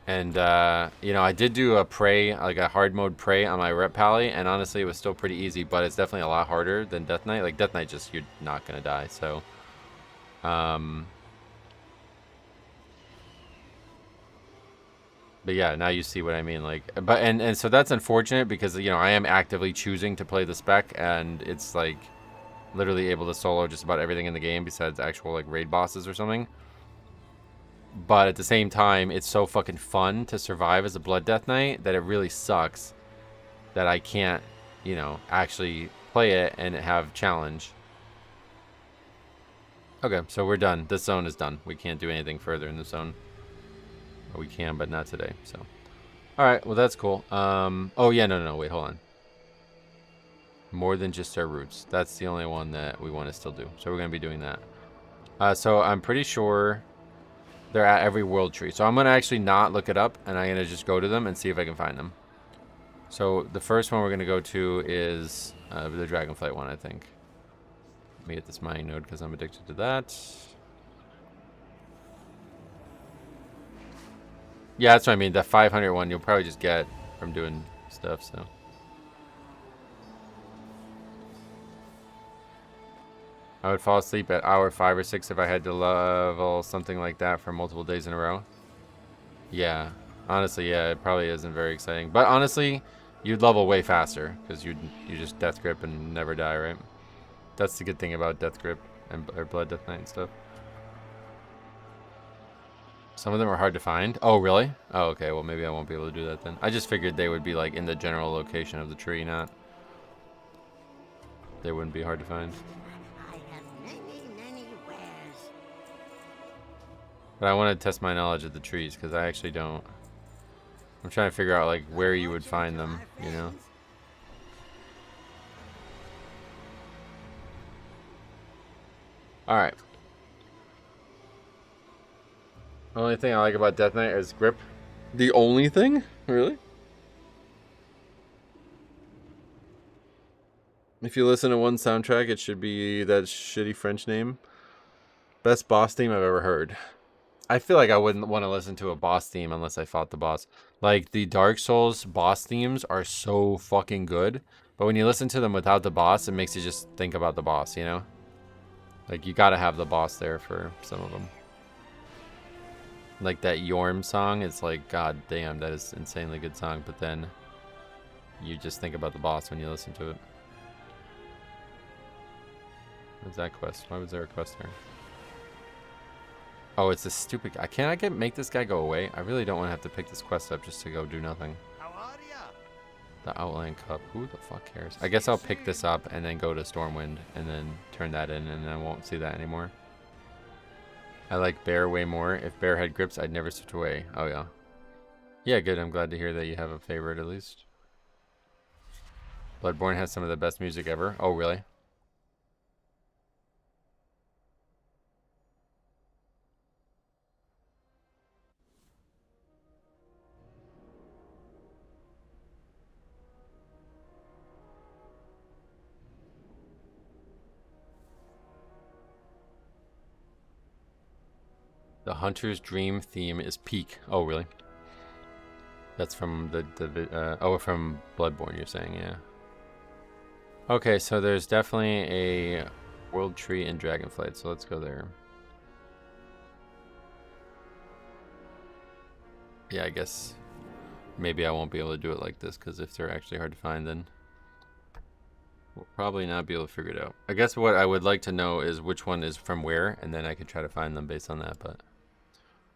Speaker 1: And, you know, I did do a prey, like a hard mode prey on my rep pally, and honestly, it was still pretty easy, but it's definitely a lot harder than Death Knight. Like, Death Knight, just, you're not gonna die, so, but yeah, now you see what I mean, like, but, and so that's unfortunate because, you know, I am actively choosing to play the spec, and it's, like, literally able to solo just about everything in the game besides actual, like, raid bosses or something. But at the same time, it's so fucking fun to survive as a Blood Death Knight that it really sucks that I can't, you know, actually play it and have challenge. Okay, so we're done. This zone is done. We can't do anything further in the zone. Or we can, but not today, so. Alright, well that's cool. Oh yeah, no, wait, hold on. More than just our roots. That's the only one that we want to still do. So we're going to be doing that. So I'm pretty sure they're at every world tree. So I'm going to actually not look it up, and I'm going to just go to them and see if I can find them. So the first one we're going to go to is the Dragonflight one, I think. Let me get this mining node because I'm addicted to that. Yeah, that's what I mean. The 500 one you'll probably just get from doing stuff, so. I would fall asleep at hour 5 or 6 if I had to level something like that for multiple days in a row. Yeah, honestly, yeah, it probably isn't very exciting. But honestly, you'd level way faster because you just death grip and never die, right? That's the good thing about death grip and or Blood Death Knight and stuff. Some of them are hard to find. Oh, really? Oh, okay. Well, maybe I won't be able to do that then. I just figured they would be like in the general location of the tree, not. They wouldn't be hard to find. But I want to test my knowledge of the trees because I actually don't. I'm trying to figure out like where you would find them, you know? Alright. The only thing I like about Death Knight is grip. The only thing? Really? If you listen to one soundtrack, it should be that shitty French name. Best boss theme I've ever heard. I feel like I wouldn't want to listen to a boss theme unless I fought the boss. Like, the Dark Souls boss themes are so fucking good. But when you listen to them without the boss, it makes you just think about the boss, you know? Like, you gotta have the boss there for some of them. Like that Yorm song, it's like, god damn, that is an insanely good song. But then you just think about the boss when you listen to it. What's that quest? Why was there a quest there? Oh, it's this stupid guy. Can I make this guy go away? I really don't want to have to pick this quest up just to go do nothing.
Speaker 9: How are ya?
Speaker 1: The Outland Cup. Who the fuck cares? I guess I'll pick this up and then go to Stormwind and then turn that in and I won't see that anymore. I like Bear way more. If Bear had grips, I'd never switch away. Oh, yeah. Yeah, good. I'm glad to hear that you have a favorite at least. Bloodborne has some of the best music ever. Oh, really? The Hunter's Dream theme is Peak. Oh, really? That's from oh, from Bloodborne, you're saying, yeah. Okay, so there's definitely a World Tree in Dragonflight, so let's go there. Yeah, I guess maybe I won't be able to do it like this, because if they're actually hard to find, then we'll probably not be able to figure it out. I guess what I would like to know is which one is from where, and then I could try to find them based on that, but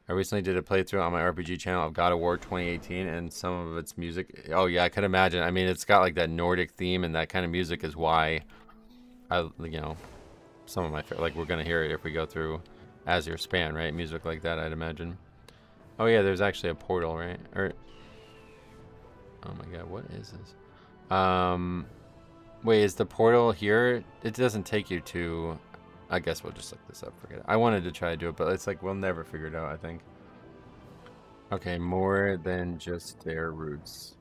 Speaker 1: I recently did a playthrough on my RPG channel of God of War 2018, and some of its music. Oh yeah, I could imagine. I mean, it's got like that Nordic theme, and that kind of music is why I, you know, some of my like we're gonna hear it if we go through. as your span, right? Music like that, I'd imagine. Oh yeah, there's actually a portal, right? Or oh my god, what is this? Wait, is the portal here? It doesn't take you to... I guess we'll just look this up, forget it. I wanted to try to do it, but it's like we'll never figure it out, I think. Okay, more than just their roots.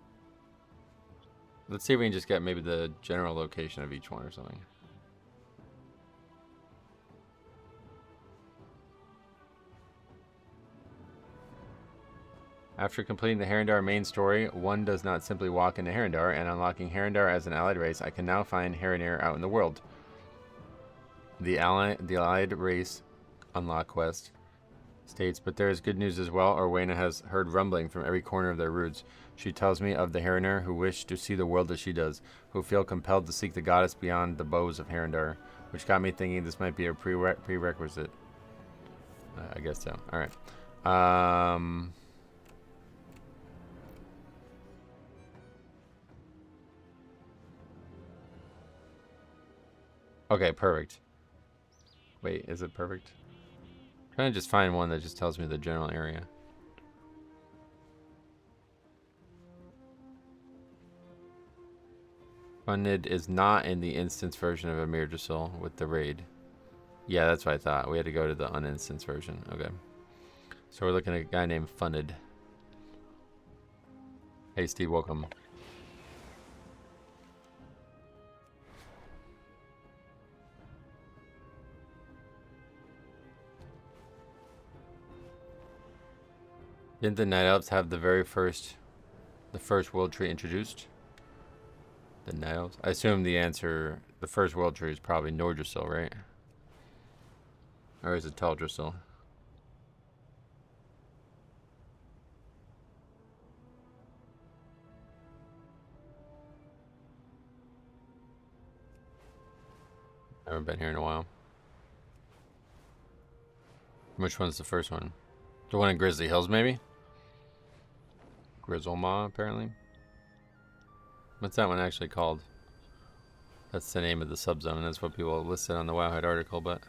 Speaker 1: Let's see if we can just get maybe the general location of each one or something. After completing the Herendar main story, one does not simply walk into Harandar, and unlocking Harandar as an allied race, I can now find Herender out in the world. The allied race unlock quest states, but there is good news as well. Orwena has heard rumbling from every corner of their roots. She tells me of the Herender who wish to see the world as she does, who feel compelled to seek the goddess beyond the bows of Herendar, which got me thinking this might be a prerequisite. I guess so. All right. Okay, perfect. Wait, is it perfect? I'm trying to just find one that just tells me the general area. Funded is not in the instance version of Amir Drasil with the raid. Yeah, that's what I thought. We had to go to the uninstance version. Okay. So we're looking at a guy named Funded. Hey Steve, welcome. Didn't the Night Elves have the first world tree introduced? The Night Elves? I assume the answer, the first world tree is probably Nordrassil, right? Or is it Teldrassil? I haven't been here in a while. Which one's the first one? The one in Grizzly Hills, maybe? Grizzlemaw, apparently. What's that one actually called? That's the name of the subzone. That's what people listed on the Wowhead article, but...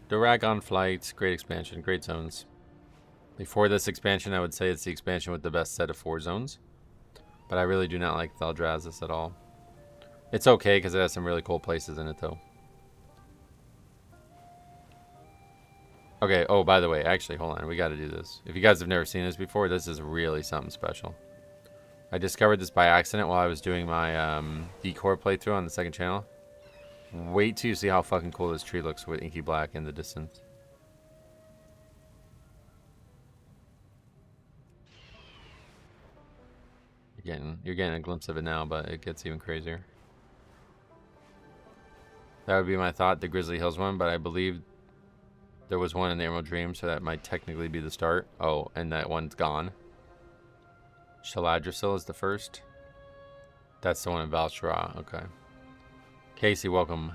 Speaker 1: Duragon Flight, great expansion, great zones. Before this expansion, I would say it's the expansion with the best set of 4 zones. But I really do not like Thaldraszus at all. It's okay, because it has some really cool places in it, though. Okay, oh, by the way, actually, hold on. We got to do this. If you guys have never seen this before, this is really something special. I discovered this by accident while I was doing my Decor playthrough on the second channel. Wait till you see how fucking cool this tree looks with inky black in the distance. You're getting a glimpse of it now, but it gets even crazier. That would be my thought, the Grizzly Hills one, but I believe there was one in the Emerald Dream, so that might technically be the start. Oh, and that one's gone. Shaladrasil is the first. That's the one in Valshara. Okay. Casey, welcome.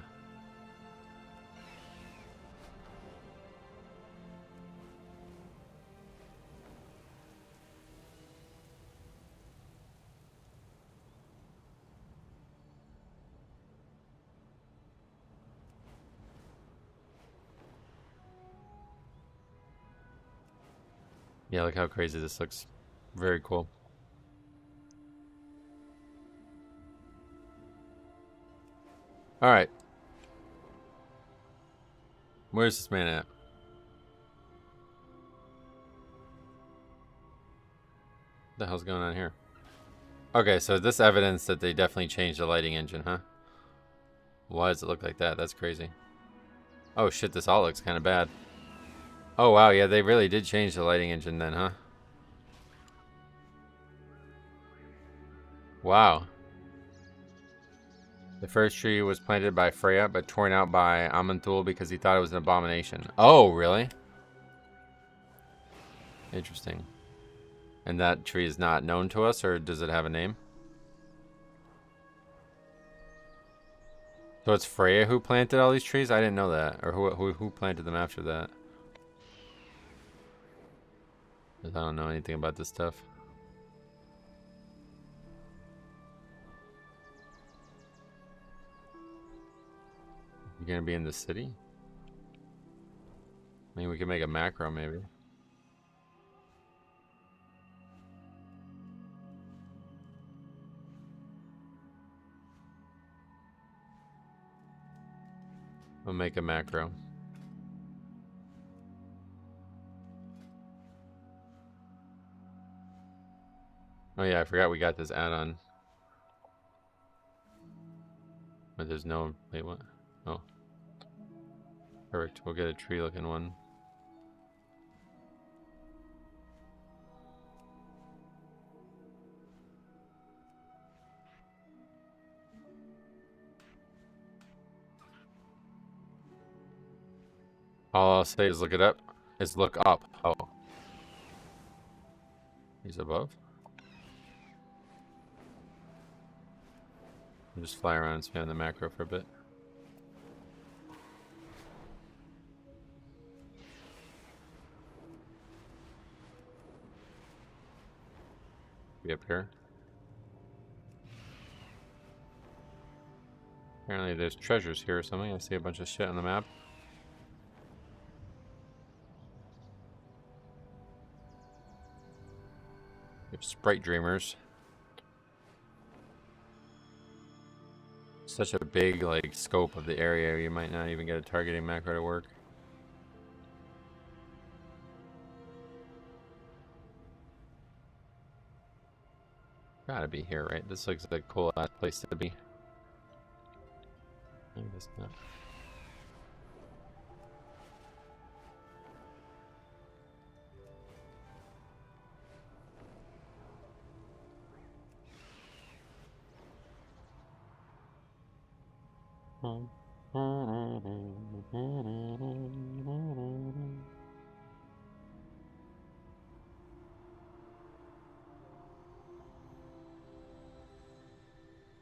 Speaker 1: Yeah, look how crazy this looks. Very cool. Alright. Where's this man at? What the hell's going on here? Okay, so this evidence that they definitely changed the lighting engine, huh? Why does it look like that? That's crazy. Oh shit, this all looks kind of bad. Oh wow, yeah, they really did change the lighting engine then, huh? Wow. The first tree was planted by Freya, but torn out by Amanthul because he thought it was an abomination. Oh, really? Interesting. And that tree is not known to us, or does it have a name? So it's Freya who planted all these trees? I didn't know that. Or who planted them after that? 'Cause I don't know anything about this stuff. You're gonna be in the city? I mean, we can make a macro maybe. We'll make a macro. Oh yeah, I forgot we got this add-on. But there's no... Wait, what? Oh. Perfect. We'll get a tree-looking one. All I'll say is look it up. Is look up. Oh. He's above? I'll just fly around and spam the macro for a bit. Be up here. Apparently there's treasures here or something. I see a bunch of shit on the map. We have sprite dreamers. Such a big like scope of the area, you might not even get a targeting macro to work. Gotta be here, right? This looks like a cool ass place to be. I guess not.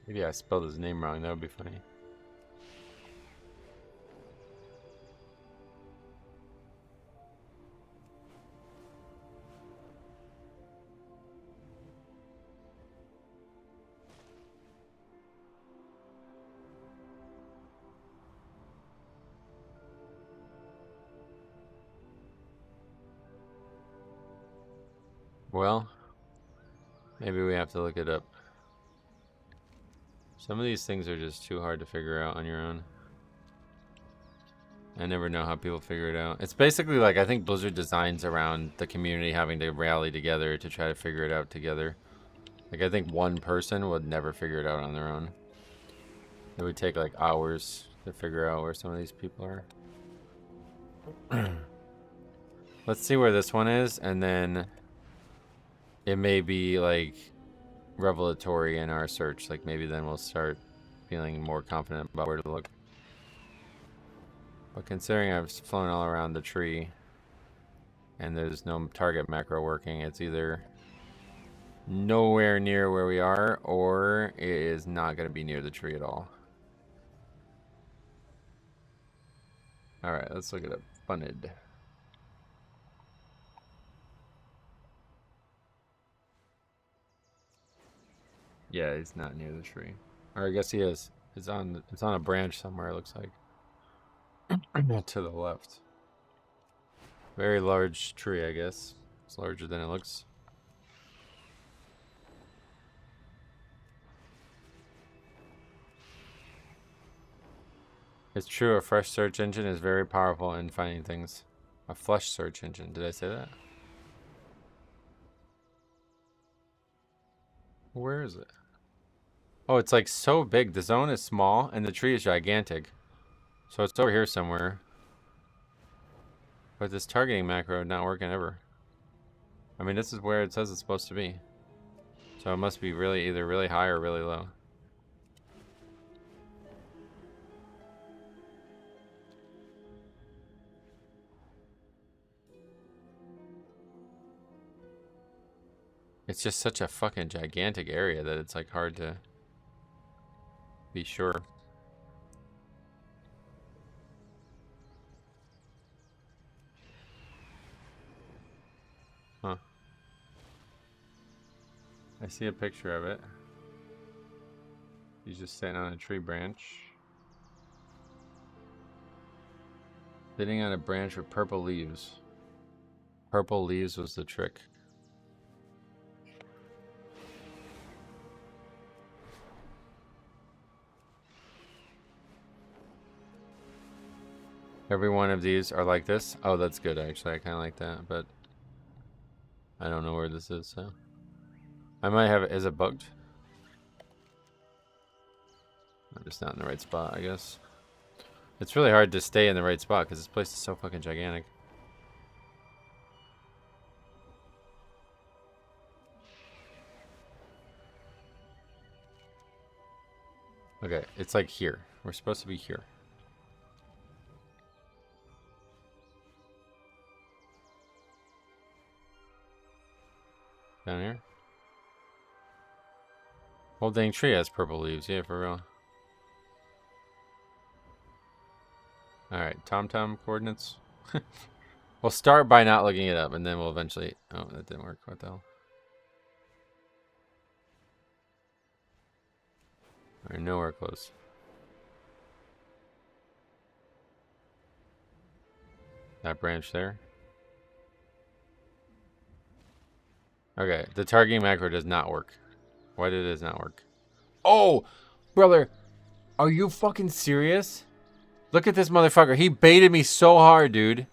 Speaker 1: Maybe I spelled his name wrong, that would be funny. Well, maybe we have to look it up. Some of these things are just too hard to figure out on your own. I never know how people figure it out. It's basically like, I think Blizzard designs around the community having to rally together to try to figure it out together. Like, I think one person would never figure it out on their own. It would take like hours to figure out where some of these people are. Let's see where this one is, and then it may be like revelatory in our search. Like maybe then we'll start feeling more confident about where to look. But considering I've flown all around the tree and there's no target macro working, it's either nowhere near where we are or it is not going to be near the tree at all. Alright, let's look it up. Funded. Yeah, he's not near the tree. Or I guess he is. It's on a branch somewhere, it looks like. To the left. Very large tree, I guess. It's larger than it looks. It's true, a fresh search engine is very powerful in finding things. A flush search engine, did I say that? Where is it? Oh, it's like so big. The zone is small and the tree is gigantic. So it's over here somewhere. But this targeting macro not working ever. I mean, this is where it says it's supposed to be. So it must be really either really high or really low. It's just such a fucking gigantic area that it's like hard to be sure. Huh. I see a picture of it. He's just sitting on a tree branch. Sitting on a branch with purple leaves. Purple leaves was the trick. Every one of these are like this. Oh, that's good, actually. I kind of like that, but I don't know where this is, so. I might have it. Is it bugged? I'm just not in the right spot, I guess. It's really hard to stay in the right spot because this place is so fucking gigantic. Okay, it's like here. We're supposed to be here. Down here? Whole dang tree has purple leaves. Yeah, for real. Alright, TomTom coordinates. We'll start by not looking it up, and then we'll eventually... Oh, that didn't work. What the hell? Alright, nowhere close. That branch there. Okay, the targeting macro does not work. Why did it not work? Oh! Brother! Are you fucking serious? Look at this motherfucker. He baited me so hard, dude.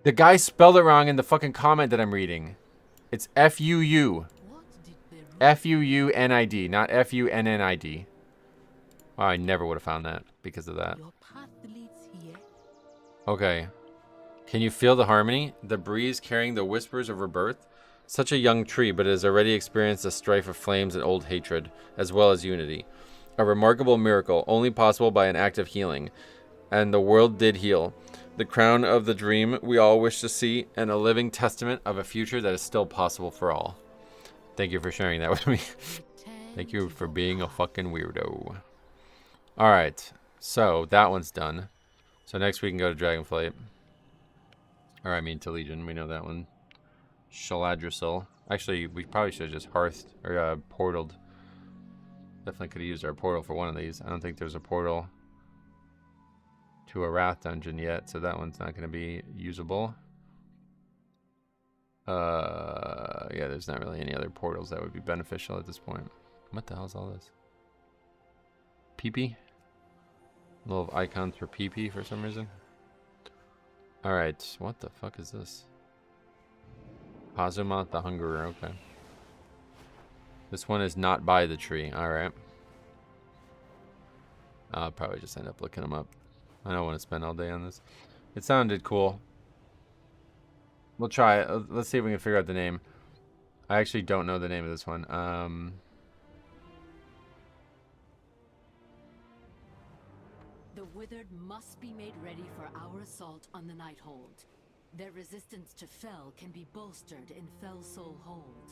Speaker 1: The guy spelled it wrong in the fucking comment that I'm reading. It's F-U-U. F-U-U-N-I-D, not F-U-N-N-I-D. Wow, I never would have found that because of that.
Speaker 2: Your path leads here.
Speaker 1: Okay. Can you feel the harmony? The breeze carrying the whispers of rebirth? Such a young tree, but it has already experienced a strife of flames and old hatred, as well as unity. A remarkable miracle, only possible by an act of healing. And the world did heal. The crown of the dream we all wish to see, and a living testament of a future that is still possible for all. Thank you for sharing that with me. Thank you for being a fucking weirdo. Alright, so that one's done. So next we can go to Dragonflight. Or I mean to Legion, we know that one. Shaladrisil. Actually, we probably should have just hearthed, or portaled. Definitely could have used our portal for one of these. I don't think there's a portal to a Wrath dungeon yet, so that one's not going to be usable. Yeah, there's not really any other portals that would be beneficial at this point. What the hell is all this? PP? Little icons for PP for some reason. Alright, what the fuck is this? Pazumoth the Hungerer, okay. This one is not by the tree, alright. I'll probably just end up looking them up. I don't want to spend all day on this. It sounded cool. We'll try it. Let's see if we can figure out the name. I actually don't know the name of this one.
Speaker 9: The Withered must be made ready for our assault on the Nighthold. Their resistance to Fel can be bolstered in Fel Soul Hold.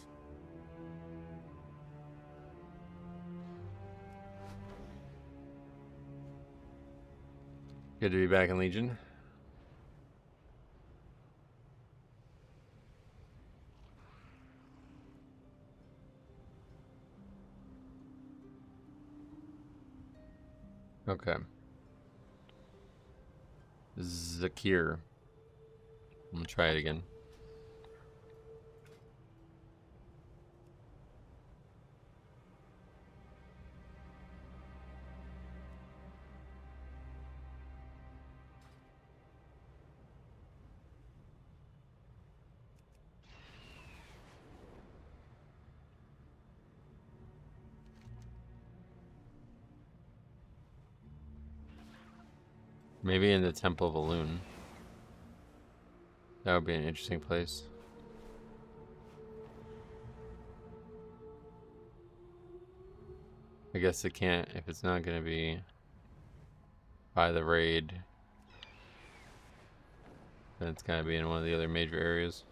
Speaker 1: Good to be back in Legion. Okay. Zakir. I'm gonna try it again. Maybe in the Temple of Elune. That would be an interesting place. I guess it can't, if it's not going to be by the raid, then it's got to be in one of the other major areas.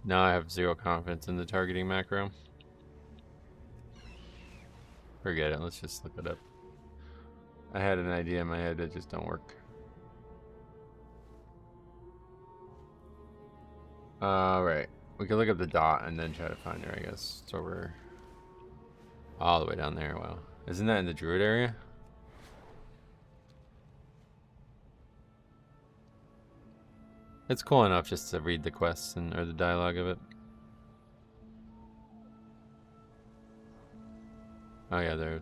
Speaker 1: Now I have 0 confidence in the targeting macro. Forget it, let's just look it up. I had an idea in my head that just don't work. Alright. We can look up the dot and then try to find her, I guess. It's over all the way down there. Wow. Isn't that in the druid area? It's cool enough just to read the quests and or the dialogue of it. Oh yeah, there.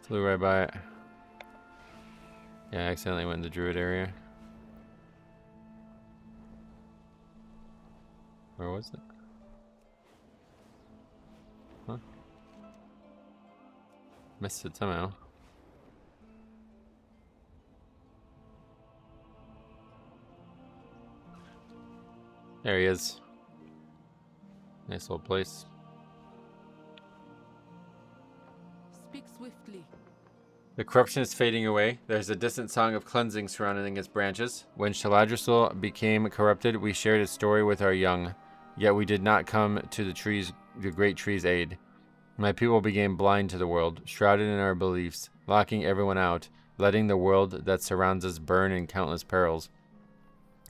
Speaker 1: Flew right by it. Yeah, I accidentally went in the druid area. Where was it? Huh? Missed it somehow. There he is. Nice little place.
Speaker 2: Speak swiftly.
Speaker 1: The corruption is fading away. There's a distant song of cleansing surrounding its branches. When Shaladrisul became corrupted, we shared its story with our young. Yet we did not come to the great tree's aid. My people became blind to the world, shrouded in our beliefs, locking everyone out, letting the world that surrounds us burn in countless perils.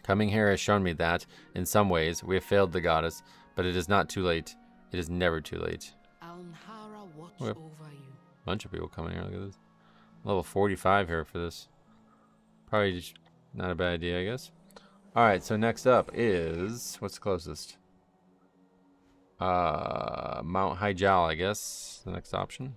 Speaker 1: Coming here has shown me that, in some ways, we have failed the goddess, but it is not too late. It is never too late.
Speaker 6: Alnhara watch
Speaker 1: Yep.
Speaker 6: over you.
Speaker 1: Bunch of people coming here. Look at this. Level 45 here for this. Probably just not a bad idea, I guess. Alright, so next up is... What's the closest? Mount Hyjal, I guess. The next option.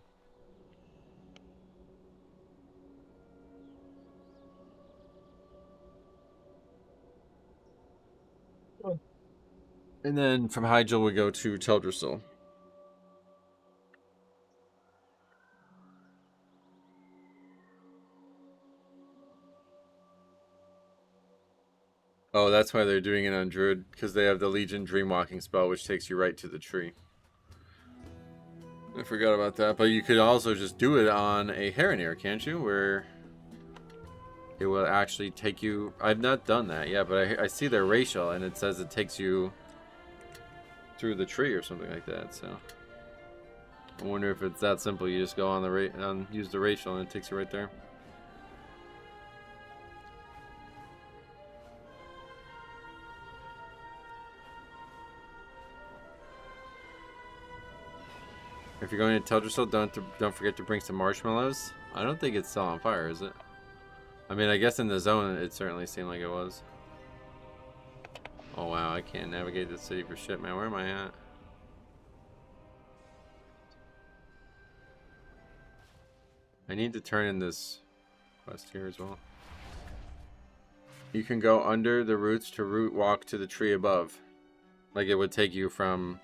Speaker 1: And then from Hyjal we go to Teldrassil. Oh, that's why they're doing it on Druid, because they have the Legion Dreamwalking spell, which takes you right to the tree. I forgot about that, but you could also just do it on a Herender, can't you? Where it will actually take you... I've not done that yet, but I see their racial, and it says it takes you through the tree or something like that, so... I wonder if it's that simple. You just go on the use the racial, and it takes you right there. If you're going to Teldrassil, don't forget to bring some marshmallows. I don't think it's still on fire, is it? I mean, I guess in the zone it certainly seemed like it was. Oh wow, I can't navigate the city for shit, man. Where am I at? I need to turn in this quest here as well. You can go under the roots to root walk to the tree above. Like it would take you from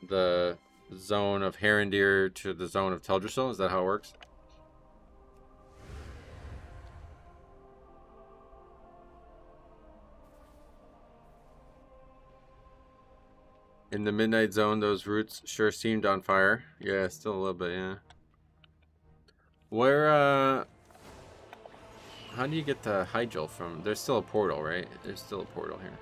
Speaker 1: the zone of Herender to the zone of Teldrassil. Is that how it works? In the Midnight Zone, those roots sure seemed on fire. Yeah, still a little bit, yeah. Where, how do you get to Hyjal from? There's still a portal, right? There's still a portal here.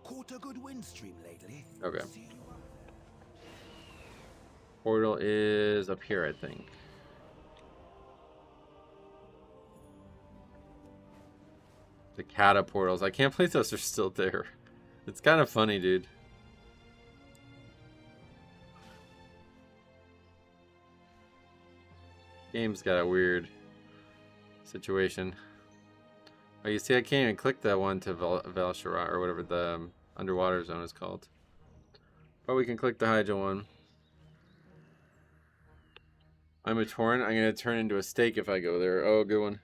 Speaker 3: Caught a good wind stream lately.
Speaker 1: Okay. Portal is up here, I think. The Kata portals. I can't believe those are still there. It's kind of funny, dude. Game's got a weird situation. Oh, you see, I can't even click that one to Val'sharah, or whatever the underwater zone is called. But we can click the Hyjal one. I'm a Tauren. I'm going to turn into a steak if I go there. Oh, good one.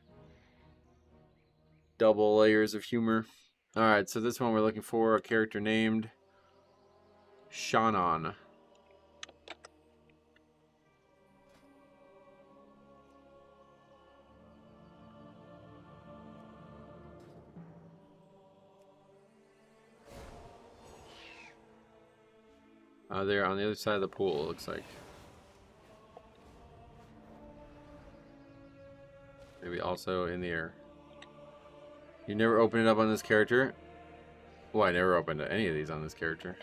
Speaker 1: Double layers of humor. Alright, so this one we're looking for a character named Shannon. They're on the other side of the pool, it looks like. also in the air. You never open it up on this character? Well, I never opened any of these on this character.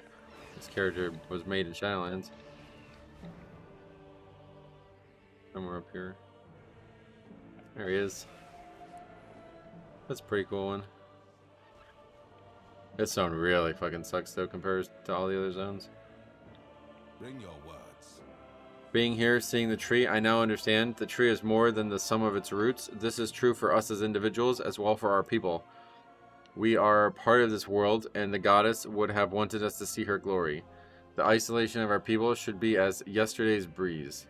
Speaker 1: This character was made in Shadowlands. Somewhere up here. There he is. That's a pretty cool one. This zone really fucking sucks though compared to all the other zones.
Speaker 3: Bring your words.
Speaker 1: Being here, seeing the tree, I now understand the tree is more than the sum of its roots. This is true for us as individuals as well for our people. We are part of this world, and the goddess would have wanted us to see her glory. The isolation of our people should be as yesterday's breeze.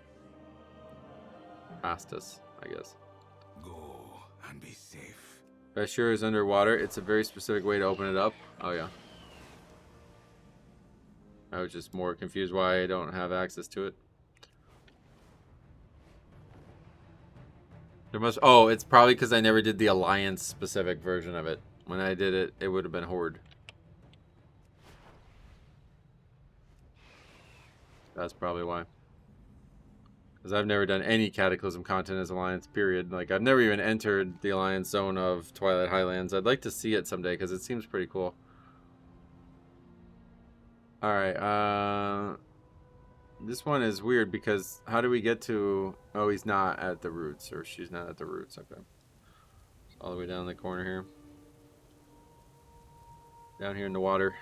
Speaker 1: Past us, I guess.
Speaker 3: Go and be safe.
Speaker 1: Bashir is underwater. It's a very specific way to open it up. Oh, yeah. I was just more confused why I don't have access to it. There must... Oh, it's probably because I never did the Alliance-specific version of it. When I did it, it would have been Horde. That's probably why. Because I've never done any Cataclysm content as Alliance, period. Like, I've never even entered the Alliance zone of Twilight Highlands. I'd like to see it someday, because it seems pretty cool. Alright, this one is weird, because how do we get to... Oh, he's not at the roots, or she's not at the roots. Okay. It's all the way down the corner here. Down here in the water.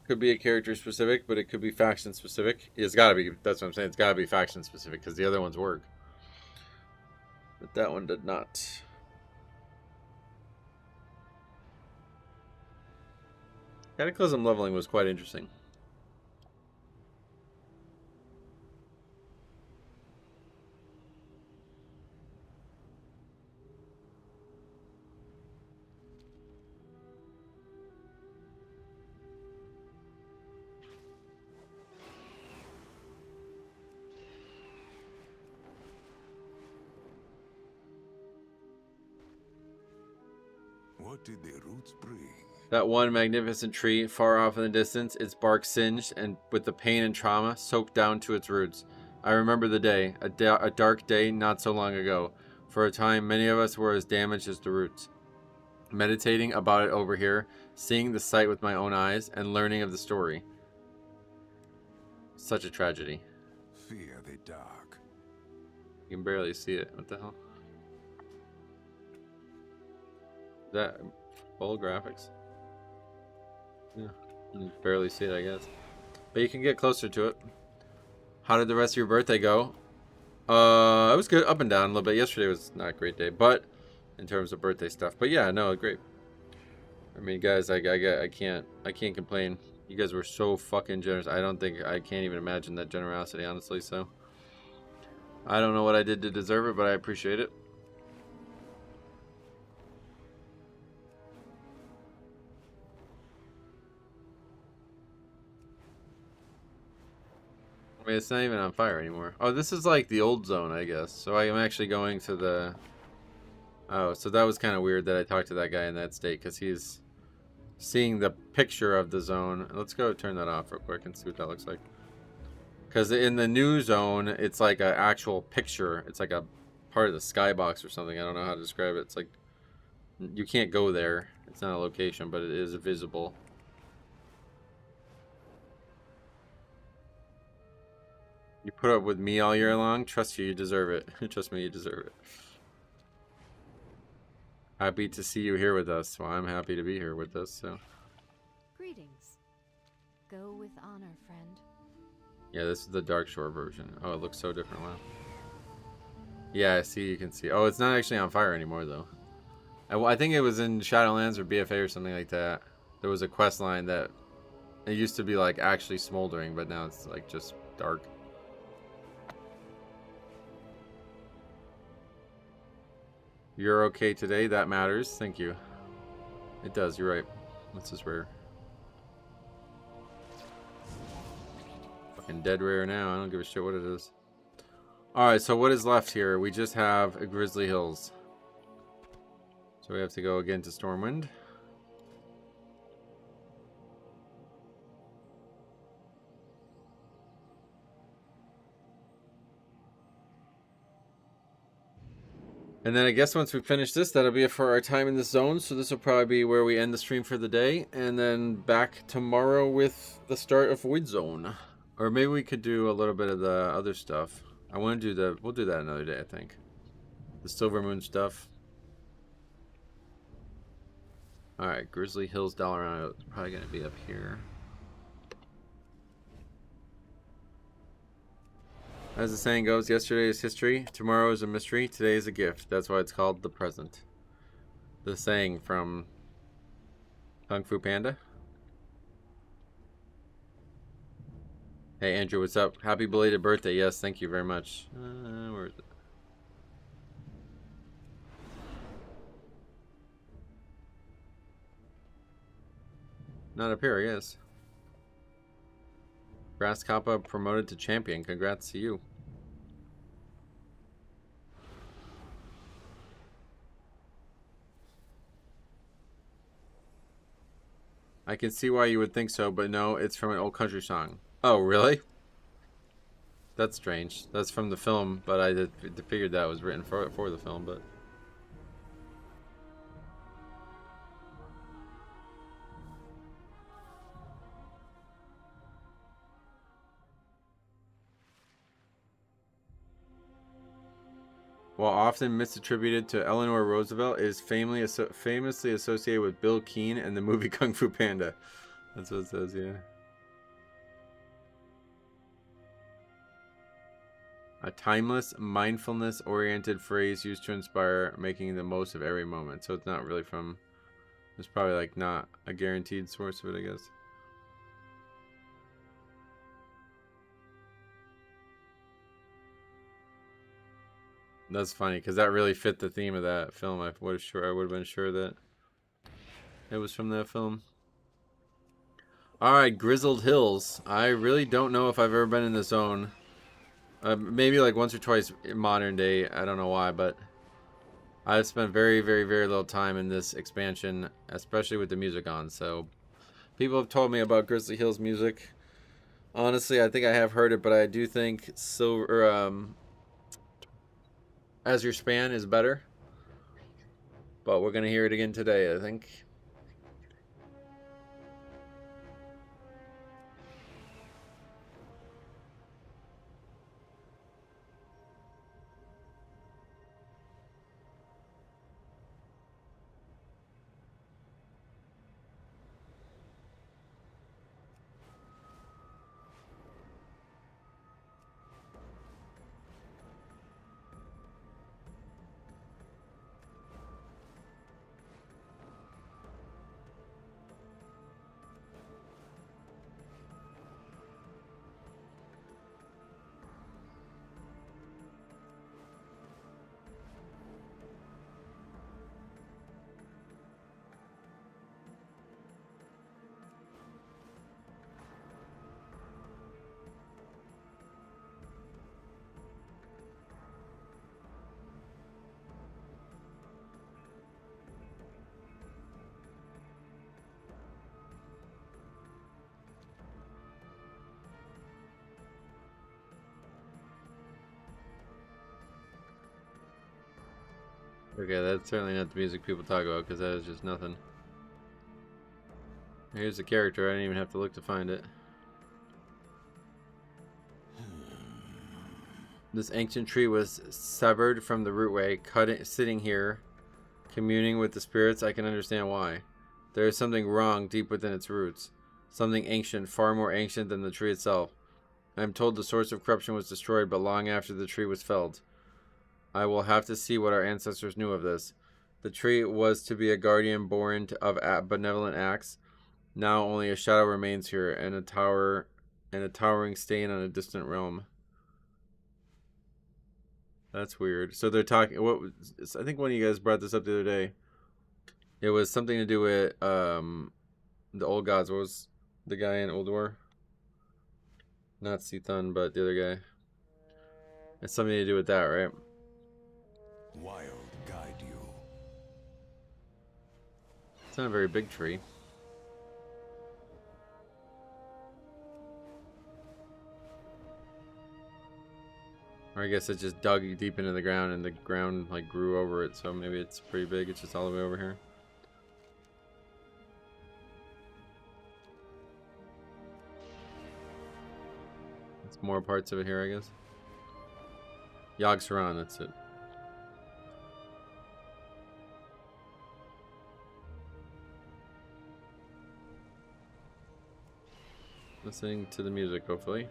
Speaker 1: Could be a character specific, but it could be faction specific. It's gotta be, that's what I'm saying, it's gotta be faction specific, because the other ones work. But that one did not. Cataclysm leveling was quite interesting.
Speaker 3: What did the roots bring?
Speaker 1: That one magnificent tree, far off in the distance, its bark singed and with the pain and trauma soaked down to its roots. I remember the day, a dark day not so long ago. For a time, many of us were as damaged as the roots. Meditating about it over here, seeing the sight with my own eyes, and learning of the story. Such a tragedy.
Speaker 3: Fear the dark.
Speaker 1: You can barely see it. What the hell? Is that full graphics? Yeah, you can barely see it, I guess. But you can get closer to it. How did the rest of your birthday go? It was good, up and down a little bit. Yesterday was not a great day, but in terms of birthday stuff. But yeah, no, great. I mean, guys, I can't complain. You guys were so fucking generous. I can't even imagine that generosity, honestly. So I don't know what I did to deserve it, but I appreciate it. I mean, it's not even on fire anymore. Oh, this is like the old zone, I guess. So I am actually going to the... Oh, so that was kind of weird that I talked to that guy in that state, because he's seeing the picture of the zone. Let's go turn that off real quick and see what that looks like. Because in the new zone, it's like an actual picture. It's like a part of the skybox or something. I don't know how to describe it. It's like, you can't go there. It's not a location, but it is visible. You put up with me all year long? Trust you, you deserve it. Trust me, you deserve it. Happy to see you here with us. Well, I'm happy to be here with us, so.
Speaker 9: Greetings. Go with honor, friend.
Speaker 1: Yeah, this is the Dark Shore version. Oh, it looks so different. Wow. Yeah, I see, you can see. Oh, it's not actually on fire anymore, though. I think it was in Shadowlands or BFA or something like that. There was a quest line that it used to be like actually smoldering, but now it's like just dark. You're okay today? That matters. Thank you. It does, you're right. This is rare. Fucking dead rare now. I don't give a shit what it is. Alright, so what is left here? We just have Grizzly Hills. So we have to go again to Stormwind. And then I guess once we finish this, that'll be it for our time in this zone. So this will probably be where we end the stream for the day. And then back tomorrow with the start of Void Zone. Or maybe we could do a little bit of the other stuff. I want to do the... We'll do that another day, I think. The Silver Moon stuff. Alright, Grizzly Hills Dollarano is probably going to be up here. As the saying goes, yesterday is history, tomorrow is a mystery, today is a gift. That's why it's called the present. The saying from Kung Fu Panda. Hey Andrew, what's up? Happy belated birthday. Yes, thank you very much. Where is it? Not up here, I guess. Grass Kappa promoted to champion. Congrats to you. I can see why you would think so, but no, it's from an old country song. Oh, really? That's strange. That's from the film, but I figured that was written for the film, but... While often misattributed to Eleanor Roosevelt, it is famously associated with Bill Keane and the movie Kung Fu Panda. That's what it says, yeah. A timeless, mindfulness-oriented phrase used to inspire making the most of every moment. So it's not really from... It's probably like not a guaranteed source of it, I guess. That's funny because that really fit the theme of that film. I would have been sure that it was from that film. All right, Grizzled Hills. I really don't know if I've ever been in the zone. Maybe like once or twice in modern day. I don't know why, but I've spent very, very, very little time in this expansion, especially with the music on. So people have told me about Grizzly Hills music. Honestly, I think I have heard it, but I do think As Your Span is better. But we're going to hear it again today, I think. Okay, that's certainly not the music people talk about, because that is just nothing. Here's the character, I didn't even have to look to find it. This ancient tree was severed from the rootway, sitting here, communing with the spirits. I can understand why. There is something wrong deep within its roots. Something ancient, far more ancient than the tree itself. I am told the source of corruption was destroyed, but long after the tree was felled. I will have to see what our ancestors knew of this. The tree was to be a guardian born of benevolent acts. Now only a shadow remains here, and a towering stain on a distant realm. That's weird. So they're talking. I think one of you guys brought this up the other day. It was something to do with the old gods. What was the guy in Old War? Not Sethun, but the other guy. It's something to do with that, right?
Speaker 3: Wild guide you.
Speaker 1: It's not a very big tree. Or I guess it just dug deep into the ground and the ground like grew over it, so maybe it's pretty big. It's just all the way over here. It's more parts of it here, I guess. Yogg-Saron, that's it. Listening to the music, hopefully.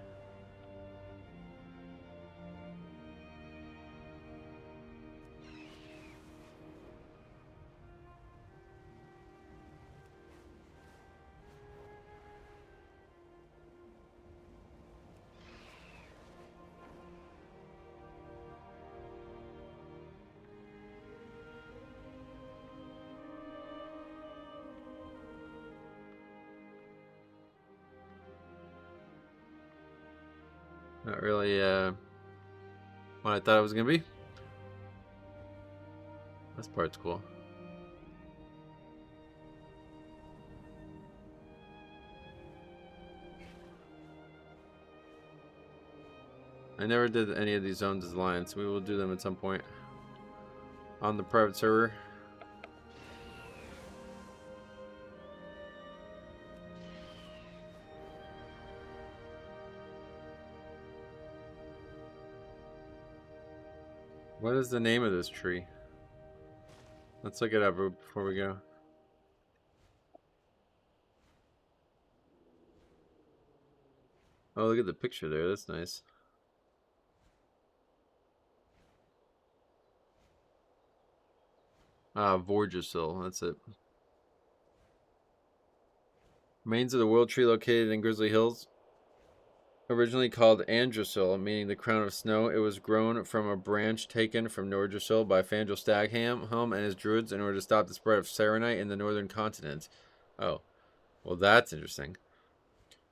Speaker 1: Not really what I thought it was gonna be. This part's cool. I never did any of these zones as Alliance. We will do them at some point on the private server. What is the name of this tree? Let's look it up before we go. Oh, look at the picture there. That's nice. Ah, Vorgesil. That's it. Remains of the world tree located in Grizzly Hills. Originally called Andrasil, meaning the crown of snow, it was grown from a branch taken from Nordrasil by Fandral Staghelm and his druids in order to stop the spread of Serenite in the northern continent. Oh, well, that's interesting.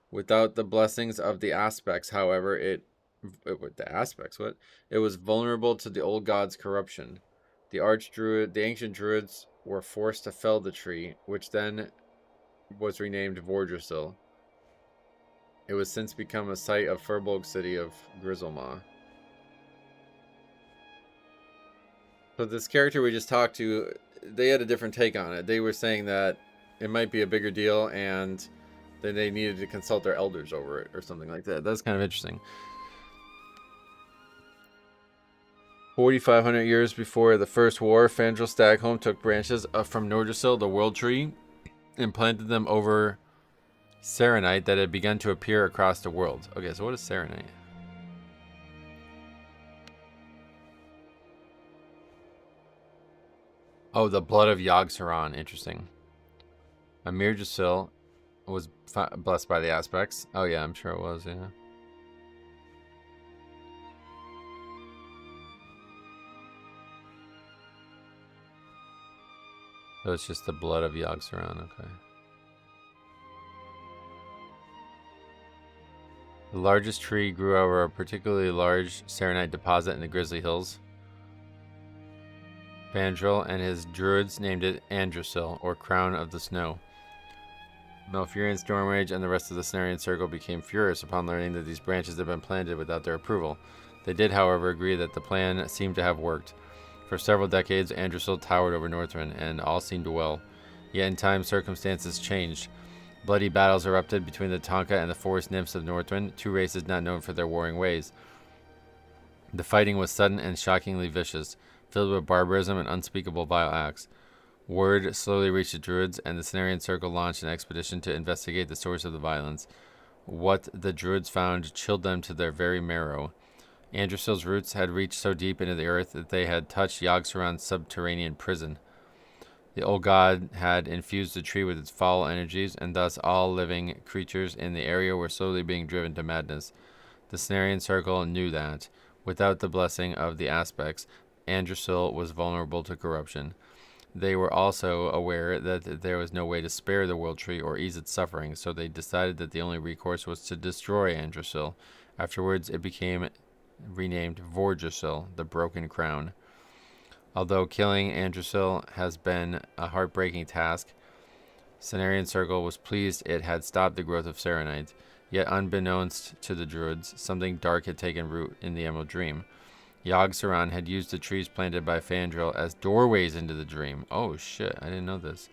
Speaker 1: Without the blessings of the aspects, however, it was vulnerable to the old god's corruption. The ancient druids were forced to fell the tree, which then was renamed Vordrasil. It was since become a site of Furbolg city of Grizzlemaw. So this character we just talked to, they had a different take on it. They were saying that it might be a bigger deal and then they needed to consult their elders over it or something like that. That's kind of interesting. 4,500 years before the First War, Fandral Staghelm took branches from Nordrasil, the World Tree, and planted them over Serenite that had begun to appear across the world. Okay, so what is Serenite? Oh, the blood of Yogg-Saron. Interesting. Amirjasil was blessed by the aspects. Oh yeah, I'm sure it was, yeah. So it's just the blood of Yogg-Saron, okay. The largest tree grew over a particularly large Serenite deposit in the Grizzly Hills. Fandral and his druids named it Andrasil, or Crown of the Snow. Malfurion, Stormrage, and the rest of the Cenarian Circle became furious upon learning that these branches had been planted without their approval. They did, however, agree that the plan seemed to have worked. For several decades, Andrasil towered over Northrend, and all seemed well. Yet in time, circumstances changed. Bloody battles erupted between the Tonka and the forest nymphs of Northrend, two races not known for their warring ways. The fighting was sudden and shockingly vicious, filled with barbarism and unspeakable vile acts. Word slowly reached the Druids, and the Cenarian Circle launched an expedition to investigate the source of the violence. What the Druids found chilled them to their very marrow. Andrasil's roots had reached so deep into the earth that they had touched Yogg-Saron's subterranean prison. The old god had infused the tree with its foul energies, and thus all living creatures in the area were slowly being driven to madness. The Cenarian Circle knew that, without the blessing of the aspects, Andrasil was vulnerable to corruption. They were also aware that there was no way to spare the World Tree or ease its suffering, so they decided that the only recourse was to destroy Andrasil. Afterwards, it became renamed Vorgesil, the Broken Crown. Although killing Andrasil has been a heartbreaking task, Cenarian Circle was pleased it had stopped the growth of Serenite. Yet unbeknownst to the druids, something dark had taken root in the Emerald Dream. Yogg-Saron had used the trees planted by Fandral as doorways into the dream. Oh shit, I didn't know this.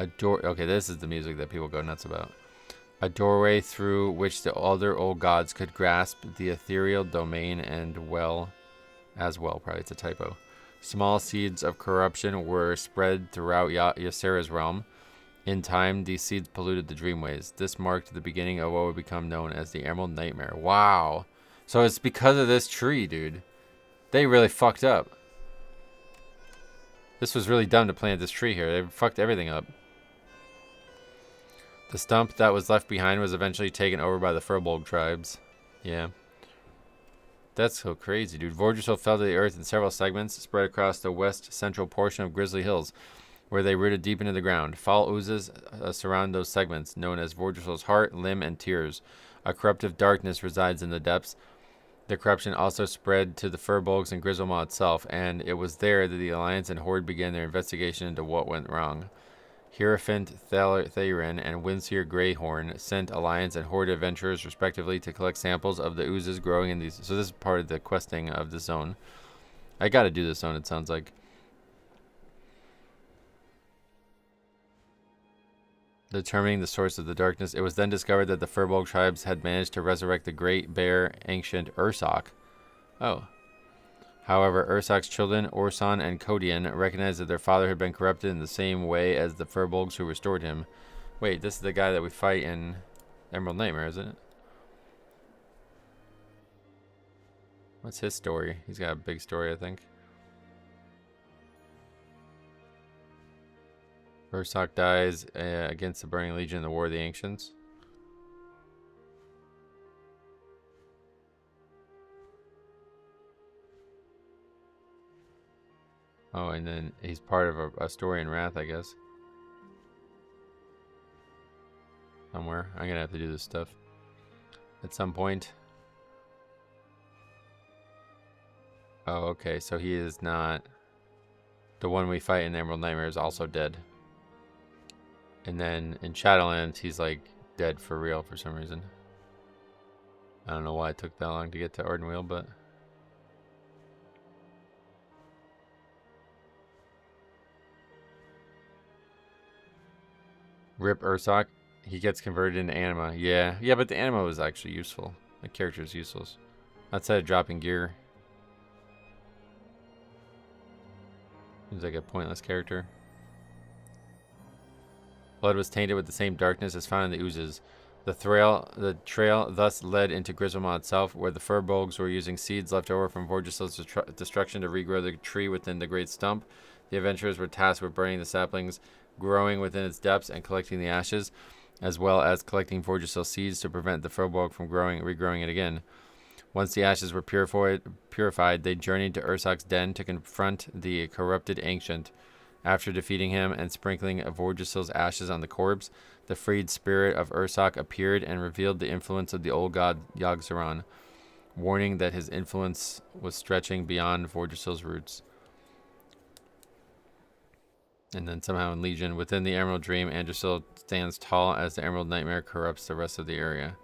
Speaker 1: Okay, this is the music that people go nuts about. A doorway through which the other old gods could grasp the ethereal domain and probably it's a typo. Small seeds of corruption were spread throughout Ysera's realm. In time, these seeds polluted the dreamways. This marked the beginning of what would become known as the Emerald Nightmare. Wow. So it's because of this tree, dude. They really fucked up. This was really dumb to plant this tree here. They fucked everything up. The stump that was left behind was eventually taken over by the Furbolg tribes. Yeah. That's so crazy, dude. Vordrassil fell to the earth in several segments, spread across the west central portion of Grizzly Hills, where they rooted deep into the ground. Foul oozes surround those segments, known as Vordrassil's heart, limb, and tears. A corruptive darkness resides in the depths. The corruption also spread to the Furbolgs and Grizzlemaw itself, and it was there that the Alliance and Horde began their investigation into what went wrong. Hierophant Thayrin and Windseer Greyhorn sent Alliance and Horde adventurers respectively to collect samples of the oozes growing in these. So this is part of the questing of the zone. I gotta do this zone, it sounds like. Determining the source of the darkness, it was then discovered that the Furbolg tribes had managed to resurrect the Great Bear ancient Ursoc. Oh. However, Ursoc's children, Orson and Kodian, recognized that their father had been corrupted in the same way as the Furbolgs who restored him. Wait, this is the guy that we fight in Emerald Nightmare, isn't it? What's his story? He's got a big story, I think. Ursoc dies against the Burning Legion in the War of the Ancients. Oh, and then he's part of a story in Wrath, I guess. Somewhere. I'm gonna have to do this stuff at some point. Oh, okay, so he is not... The one we fight in Emerald Nightmare is also dead. And then in Shadowlands, he's like dead for real for some reason. I don't know why it took that long to get to Ardenweald, but... Rip Ursoc. He gets converted into Anima. Yeah, but the Anima was actually useful. The character is useless. Outside of dropping gear. Seems like a pointless character. Blood was tainted with the same darkness as found in the oozes. The trail thus led into Grizzlemaw itself, where the Furbolgs were using seeds left over from Vordrassil's destruction to regrow the tree within the great stump. The adventurers were tasked with burning the saplings growing within its depths and collecting the ashes, as well as collecting Vordrassil seeds to prevent the Furbolg from regrowing it again. Once the ashes were purified, they journeyed to Ursoc's den to confront the corrupted ancient. After defeating him and sprinkling Vordrassil's ashes on the corpse, the freed spirit of Ursoc appeared and revealed the influence of the old god Yogg-Saron, warning that his influence was stretching beyond Vordrassil's roots. And then somehow in Legion, within the Emerald Dream, Androssil stands tall as the Emerald Nightmare corrupts the rest of the area.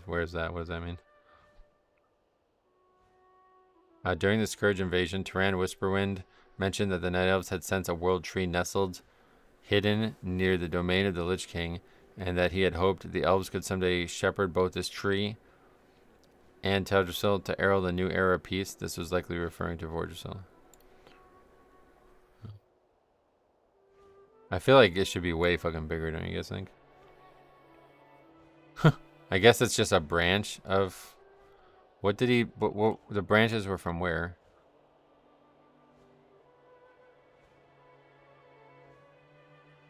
Speaker 1: Where's that? What does that mean? During the Scourge invasion, Tyran Whisperwind mentioned that the Night Elves had sensed a world tree nestled, hidden near the domain of the Lich King, and that he had hoped the Elves could someday shepherd both this tree and Teldrassil to herald a new era of peace. This was likely referring to Vordrassil. I feel like it should be way fucking bigger, don't you guys think? I guess it's just a branch of... What did he... What the branches were from where?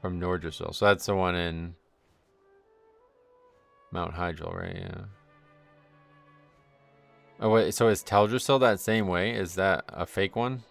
Speaker 1: From Nordrassil. So that's the one in Mount Hyjal, right? Yeah. Oh, wait. So is Teldrassil that same way? Is that a fake one?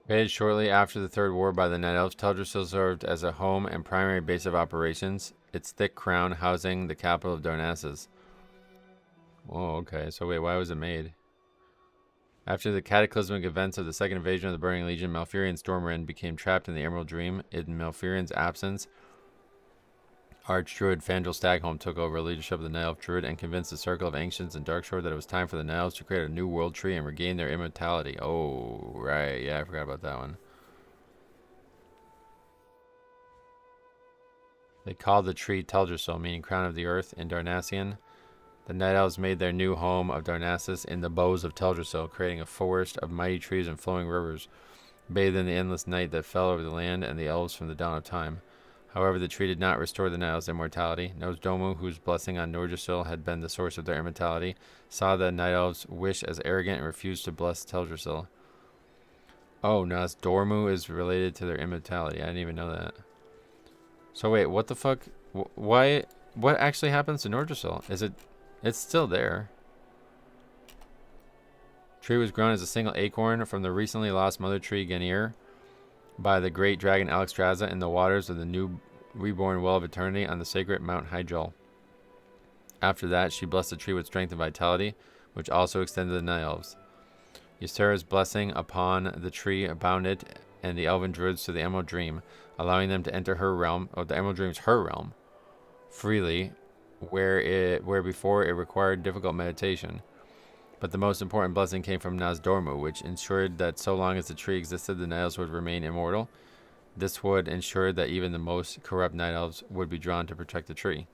Speaker 1: Created shortly after the Third War by the Night Elves, Teldrassil served as a home and primary base of operations, its thick crown housing the capital of Darnassus. Oh, okay. So wait, why was it made? After the cataclysmic events of the Second Invasion of the Burning Legion, Malfurion Stormwind became trapped in the Emerald Dream. In Malfurion's absence, Archdruid Fandral Stagholm took over leadership of the Night Elf Druid and convinced the Circle of Ancients and Darkshore that it was time for the Night Elves to create a new world tree and regain their immortality. Oh, right. Yeah, I forgot about that one. They called the tree Teldrassil, meaning Crown of the Earth in Darnassian. The Night Elves made their new home of Darnassus in the boughs of Teldrassil, creating a forest of mighty trees and flowing rivers, bathed in the endless night that fell over the land and the elves from the dawn of time. However, the tree did not restore the Night Elves' immortality. Nosdomu, whose blessing on Nordrassil had been the source of their immortality, saw the Night Elves' wish as arrogant and refused to bless Teldrassil. Oh, Nosdormu is related to their immortality. I didn't even know that. So wait, what the fuck? Why? What actually happens to Nordrassil? Is it... It's still there. Tree was grown as a single acorn from the recently lost mother tree Ganir by the great dragon Alexstrasza in the waters of the new reborn well of eternity on the sacred Mount Hyjal. After that, she blessed the tree with strength and vitality, which also extended the Night Elves. Ysera's blessing upon the tree bound it and the elven druids to the Emerald Dream, allowing them to enter her realm. Oh, the Emerald Dream's her realm. Freely, where before it required difficult meditation. But the most important blessing came from Nosdormu, which ensured that so long as the tree existed, the Night Elves would remain immortal. This would ensure that even the most corrupt Night Elves would be drawn to protect the tree.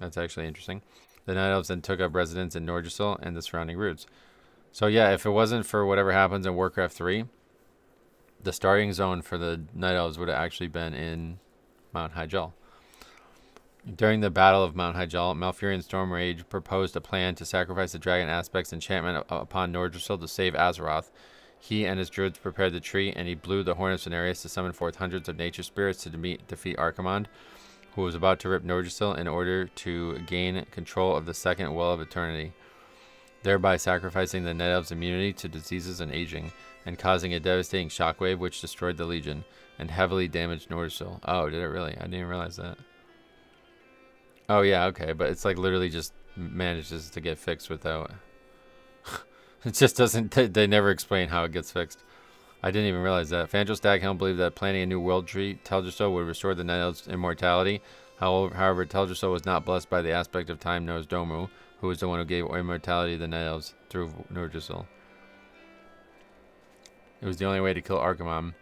Speaker 1: That's actually interesting. The Night Elves then took up residence in Nordrassil and the surrounding roots. So yeah, if it wasn't for whatever happens in Warcraft 3, the starting zone for the Night Elves would have actually been in Mount Hyjal. During the Battle of Mount Hyjal, Malfurion Stormrage proposed a plan to sacrifice the Dragon Aspect's enchantment upon Nordrassil to save Azeroth. He and his druids prepared the tree, and he blew the Horn of Cenarius to summon forth hundreds of nature spirits to defeat Archimonde, who was about to rip Nordrassil in order to gain control of the second Well of Eternity, thereby sacrificing the Night Elves' immunity to diseases and aging, and causing a devastating shockwave which destroyed the Legion, and heavily damaged Nordrassil. Oh, did it really? I didn't even realize that. Oh, yeah, okay, but it's like literally just manages to get fixed without... It just doesn't... They never explain how it gets fixed. I didn't even realize that. Fandral Staghelm believed that planting a new world tree, Teldrassil, would restore the Night Elves' immortality. However, Teldrassil was not blessed by the aspect of time Nosdomu, who was the one who gave immortality to the Night Elves through Nordrassil. It was the only way to kill Archimonde.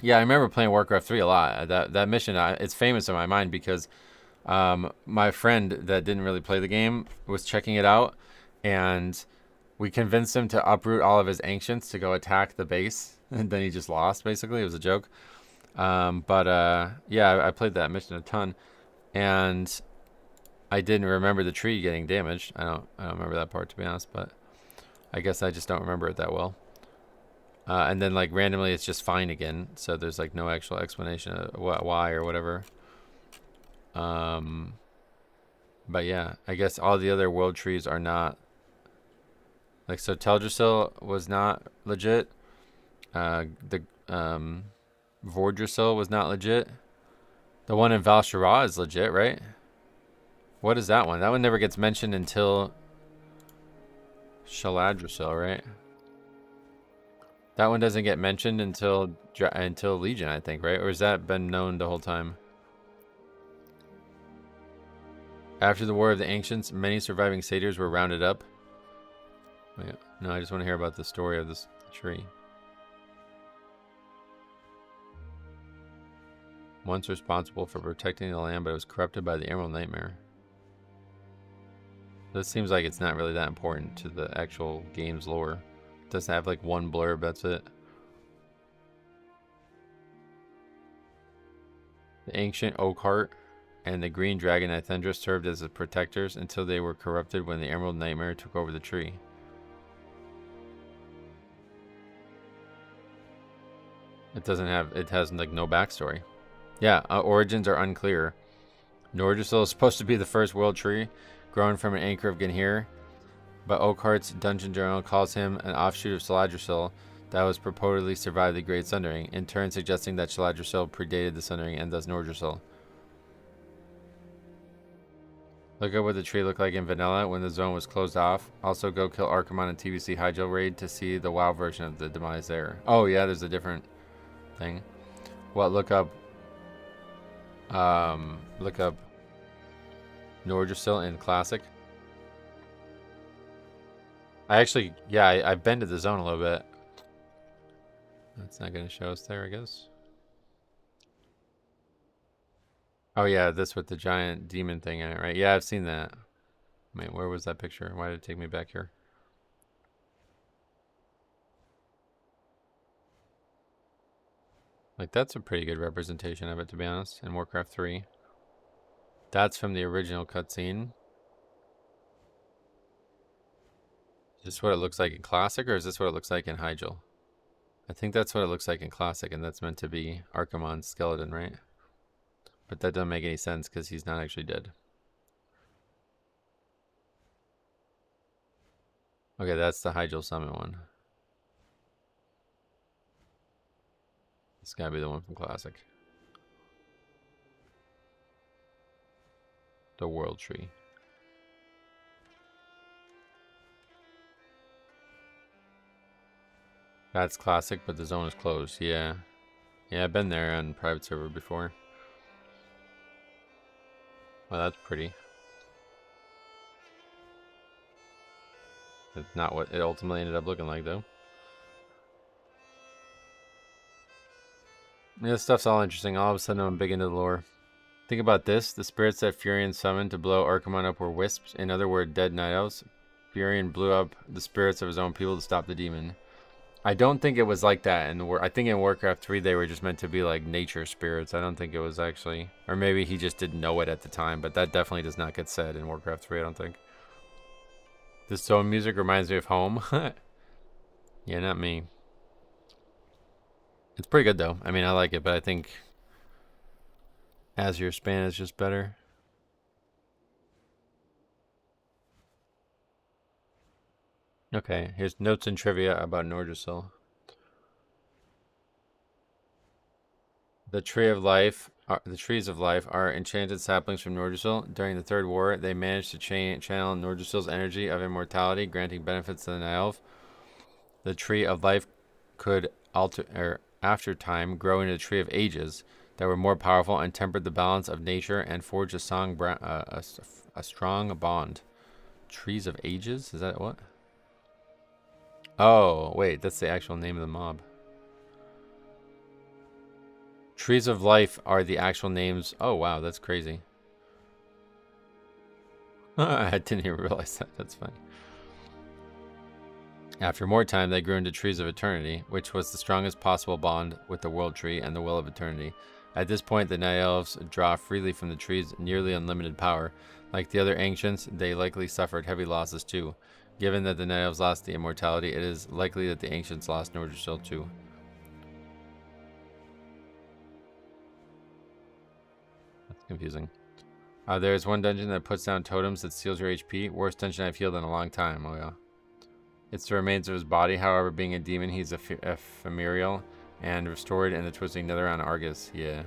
Speaker 1: Yeah, I remember playing Warcraft 3 a lot. That mission, it's famous in my mind because... my friend that didn't really play the game was checking it out, and we convinced him to uproot all of his ancients to go attack the base, and then he just lost. Basically, it was a joke. Yeah, I played that mission a ton, and I didn't remember the tree getting damaged. I don't remember that part, to be honest, but I guess I just don't remember it that well. And then like randomly it's just fine again, so there's like no actual explanation of why or whatever. But yeah, I guess all the other world trees are not like, so Teldrassil was not legit. The Vordrassil was not legit. The one in Val-Shara is legit, right? What is that one? That one never gets mentioned until Shaladrassil, right? That one doesn't get mentioned until Legion, I think, right? Or has that been known the whole time? After the War of the Ancients, many surviving satyrs were rounded up. Wait, no, I just want to hear about the story of this tree. Once responsible for protecting the land, but it was corrupted by the Emerald Nightmare. This seems like it's not really that important to the actual game's lore. It doesn't have like one blurb, that's it. The ancient Oakheart and the green dragon Athendra served as the protectors until they were corrupted when the Emerald Nightmare took over the tree. It has like no backstory. Yeah, origins are unclear. Nordrassil is supposed to be the first world tree grown from an anchor of Ganir, but Oakheart's dungeon journal calls him an offshoot of Saladrassil. that was purportedly survived the Great Sundering, in turn suggesting that Yggdrasil predated the Sundering and thus Nordrassil. Look at what the tree looked like in vanilla when the zone was closed off. Also go kill Archimon and TBC Hydro Raid to see the WoW version of the demise there. Oh yeah, there's a different thing. What, look up Nordrassil in Classic. I've been to the zone a little bit. That's not going to show us there, I guess. Oh yeah, this with the giant demon thing in it, right? Yeah, I've seen that. Wait, where was that picture? Why did it take me back here? Like, that's a pretty good representation of it, to be honest, in Warcraft 3. That's from the original cutscene. Is this what it looks like in Classic, or is this what it looks like in Hyjal? I think that's what it looks like in Classic, and that's meant to be Archimon's skeleton, right? But that doesn't make any sense, because he's not actually dead. Okay, that's the Hyjal Summit one. This gotta be the one from Classic. The World Tree. That's Classic, but the zone is closed. Yeah. Yeah, I've been there on private server before. Well, that's pretty. That's not what it ultimately ended up looking like, though. Yeah, this stuff's all interesting. All of a sudden, I'm big into the lore. Think about this. The spirits that Furion summoned to blow Archimon up were wisps. In other words, dead night elves. Furion blew up the spirits of his own people to stop the demon. I don't think it was like that in the I think in Warcraft 3 they were just meant to be like nature spirits. I don't think it was actually, or maybe he just didn't know it at the time, but that definitely does not get said in Warcraft 3, I don't think. This zone music reminds me of home. Yeah, not me. It's pretty good though. I mean, I like it, but I think Azure Span is just better. Okay, here's notes and trivia about Nordrassil. The trees of life are enchanted saplings from Nordrassil. During the Third War, they managed to channel Nordrassil's energy of immortality, granting benefits to the Night Elf. The tree of life could after time grow into a tree of ages that were more powerful and tempered the balance of nature and forged a strong bond. Trees of ages? Is that what? Oh, wait, that's the actual name of the mob. Trees of Life are the actual names. Oh, wow, that's crazy. I didn't even realize that. That's funny. After more time, they grew into Trees of Eternity, which was the strongest possible bond with the World Tree and the Will of Eternity. At this point, the Night Elves draw freely from the tree's nearly unlimited power. Like the other ancients, they likely suffered heavy losses too. Given that the Night Elves lost the immortality, it is likely that the ancients lost Nordrassil too. That's confusing. There is one dungeon that puts down totems that steals your HP. Worst dungeon I've healed in a long time. Oh yeah. It's the remains of his body. However, being a demon, he's ephemeral and restored in the Twisting Nether on Argus. Yeah.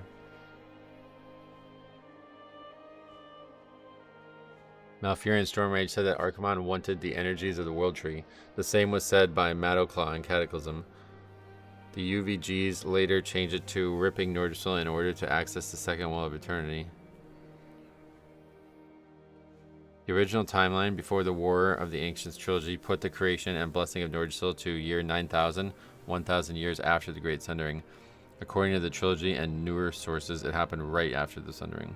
Speaker 1: Malfurion Stormrage said that Archimon wanted the energies of the World Tree. The same was said by Madoclaw in Cataclysm. The UVGs later changed it to ripping Nordrassil in order to access the second Wall of Eternity. The original timeline before the War of the Ancients trilogy put the creation and blessing of Nordrassil to year 9000, 1000 years after the Great Sundering. According to the trilogy and newer sources, it happened right after the Sundering.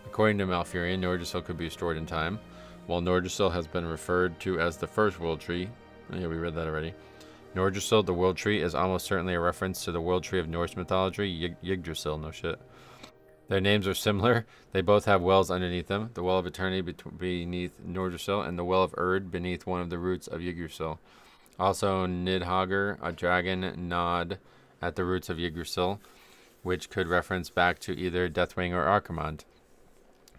Speaker 1: According to Malfurion, Nordrassil could be restored in time. While Nordrassil has been referred to as the first World Tree, yeah, we read that already. Nordrassil, the World Tree, is almost certainly a reference to the World Tree of Norse mythology, Yggdrasil, no shit. Their names are similar. They both have wells underneath them. The Well of Eternity beneath Nordrassil, and the Well of Erd beneath one of the roots of Yggdrasil. Also, Nidhogger, a dragon, gnawed at the roots of Yggdrasil, which could reference back to either Deathwing or Archimon.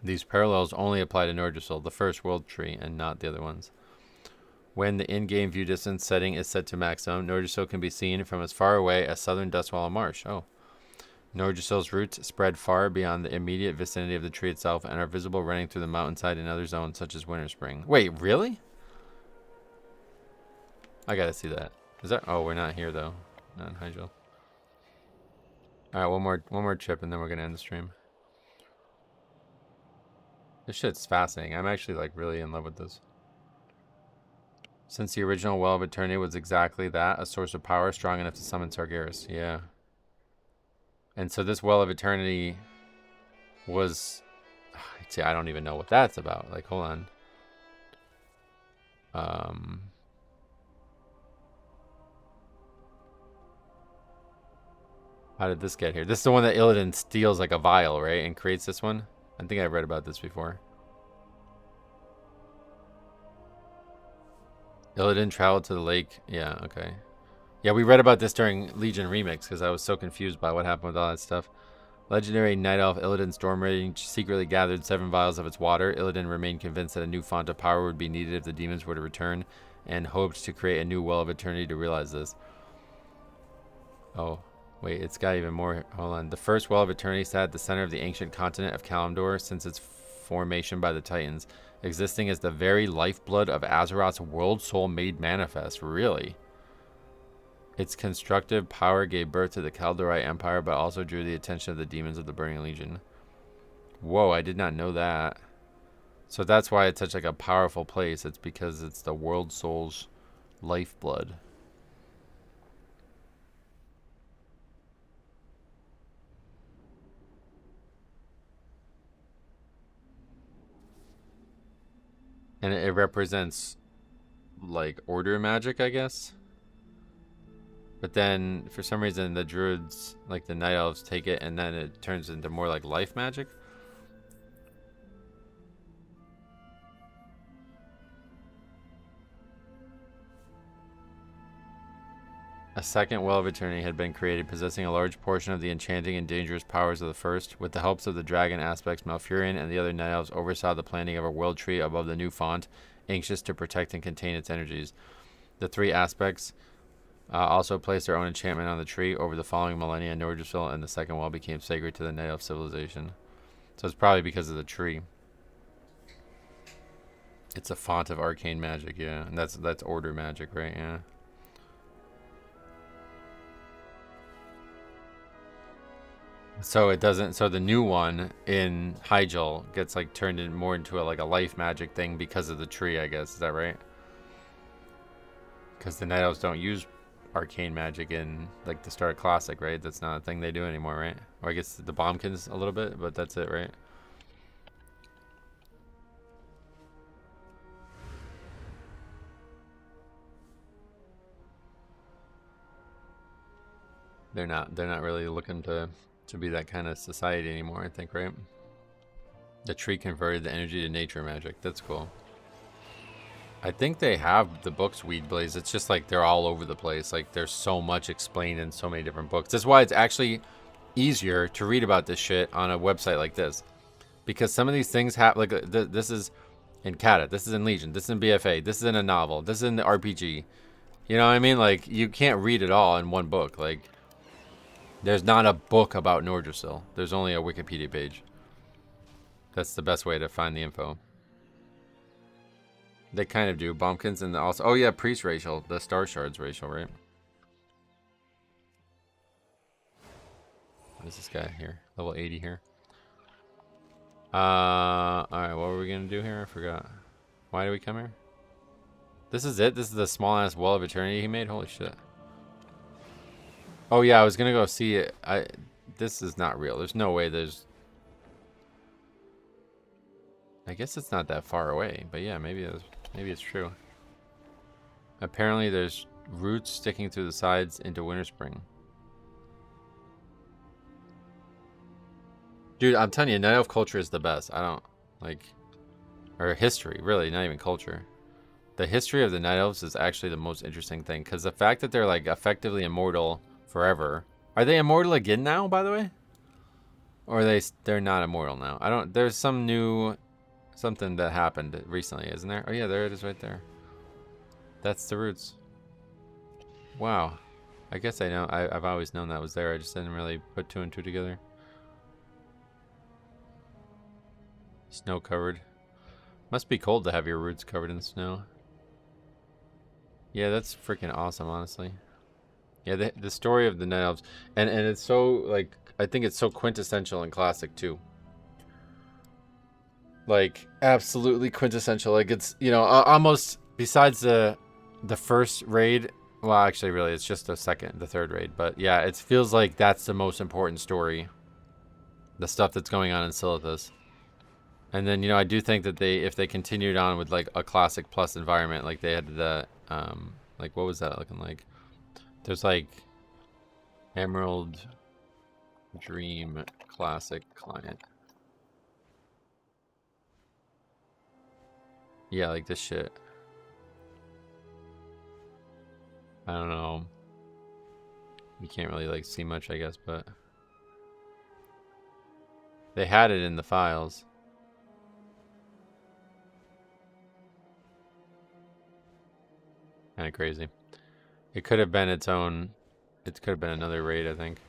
Speaker 1: These parallels only apply to Nordrassil, the first World Tree, and not the other ones. When the in-game view distance setting is set to maximum, Nordrassil can be seen from as far away as southern Dustwallow Marsh. Oh. Nordrassil's roots spread far beyond the immediate vicinity of the tree itself and are visible running through the mountainside in other zones such as Winter Spring. Wait, really? I gotta see that. Is that? Oh, we're not here though. Not in Hyjal. All right, one more trip, and then we're gonna end the stream. This shit's fascinating. I'm actually like really in love with this. Since the original Well of Eternity was exactly that, a source of power strong enough to summon Sargeras. Yeah. And so this Well of Eternity was... See, I don't even know what that's about. Like, hold on. How did this get here? This is the one that Illidan steals like a vial, right? And creates this one? I think I've read about this before. Illidan traveled to the lake. Yeah, okay. Yeah, we read about this during Legion Remix because I was so confused by what happened with all that stuff. Legendary Night Elf Illidan Stormrage secretly gathered 7 vials of its water. Illidan remained convinced that a new font of power would be needed if the demons were to return, and hoped to create a new Well of Eternity to realize this. Oh, wait, it's got even more. Hold on. The first Well of Eternity sat at the center of the ancient continent of Kalimdor since its formation by the Titans, existing as the very lifeblood of Azeroth's world soul made manifest. Really? Its constructive power gave birth to the Kaldorite Empire, but also drew the attention of the demons of the Burning Legion. Whoa, I did not know that. So that's why it's such like a powerful place. It's because it's the world soul's lifeblood. And it represents like order magic, I guess. But then for some reason the druids, like the night elves, take it and then it turns into more like life magic. A second Well of Eternity had been created, possessing a large portion of the enchanting and dangerous powers of the first. With the helps of the dragon aspects, Malfurion and the other night elves oversaw the planting of a world tree above the new font, anxious to protect and contain its energies. The 3 aspects also placed their own enchantment on the tree. Over the following millennia, Nordrassil and the second well became sacred to the night elf civilization. So it's probably because of the tree. It's a font of arcane magic, yeah. And that's order magic, right? Yeah. So it doesn't. So the new one in Hyjal gets like turned in more into like a life magic thing because of the tree, I guess. Is that right? Because the night elves don't use arcane magic in like the Star Classic, right? That's not a thing they do anymore, right? Or I guess the Bombkins a little bit, but that's it, right? They're not really looking to be that kind of society anymore, I think, right? The tree converted the energy to nature magic. That's cool. I think they have the books Weed Blaze. It's just like they're all over the place. Like there's so much explained in so many different books. That's why it's actually easier to read about this shit on a website like this. Because some of these things have, like this is in Kata, this is in Legion, this is in BFA, this is in a novel, this is in the RPG. You know what I mean? Like you can't read it all in one book. Like there's not a book about Nordrassil. There's only a Wikipedia page. That's the best way to find the info. They kind of do. Bumpkins and also... Oh, yeah, Priest racial. The Star Shards racial, right? What is this guy here? Level 80 here. Alright, what were we going to do here? I forgot. Why did we come here? This is it? This is the small-ass Well of Eternity he made? Holy shit. Oh, yeah, I was going to go see it. This is not real. There's no way there's... I guess it's not that far away. But yeah, maybe it's true. Apparently there's roots sticking through the sides into Winter Spring. Dude, I'm telling you, Night Elf culture is the best. I don't, like... Or history, really, not even culture. The history of the Night Elves is actually the most interesting thing. Because the fact that they're, like, effectively immortal forever... Are they immortal again now, by the way? Or they're not immortal now? I don't... There's some new... Something that happened recently, isn't there? Oh, yeah, there it is right there. That's the roots. Wow. I guess I know. I've always known that was there. I just didn't really put 2 and 2 together. Snow covered. Must be cold to have your roots covered in snow. Yeah, that's freaking awesome, honestly. Yeah, the story of the Night Elves, and it's so, like, I think it's so quintessential and classic too. Like, absolutely quintessential. Like, it's, you know, almost besides the first raid. Well, actually, really, it's just the third raid. But yeah, it feels like that's the most important story. The stuff that's going on in Silithus. And then, you know, I do think that if they continued on with like a classic plus environment, like they had the, like, what was that looking like? There's like Emerald Dream Classic Client. Yeah, like this shit. I don't know. You can't really like see much, I guess, but they had it in the files. Kind of crazy. It could have been its own. It could have been another raid, I think.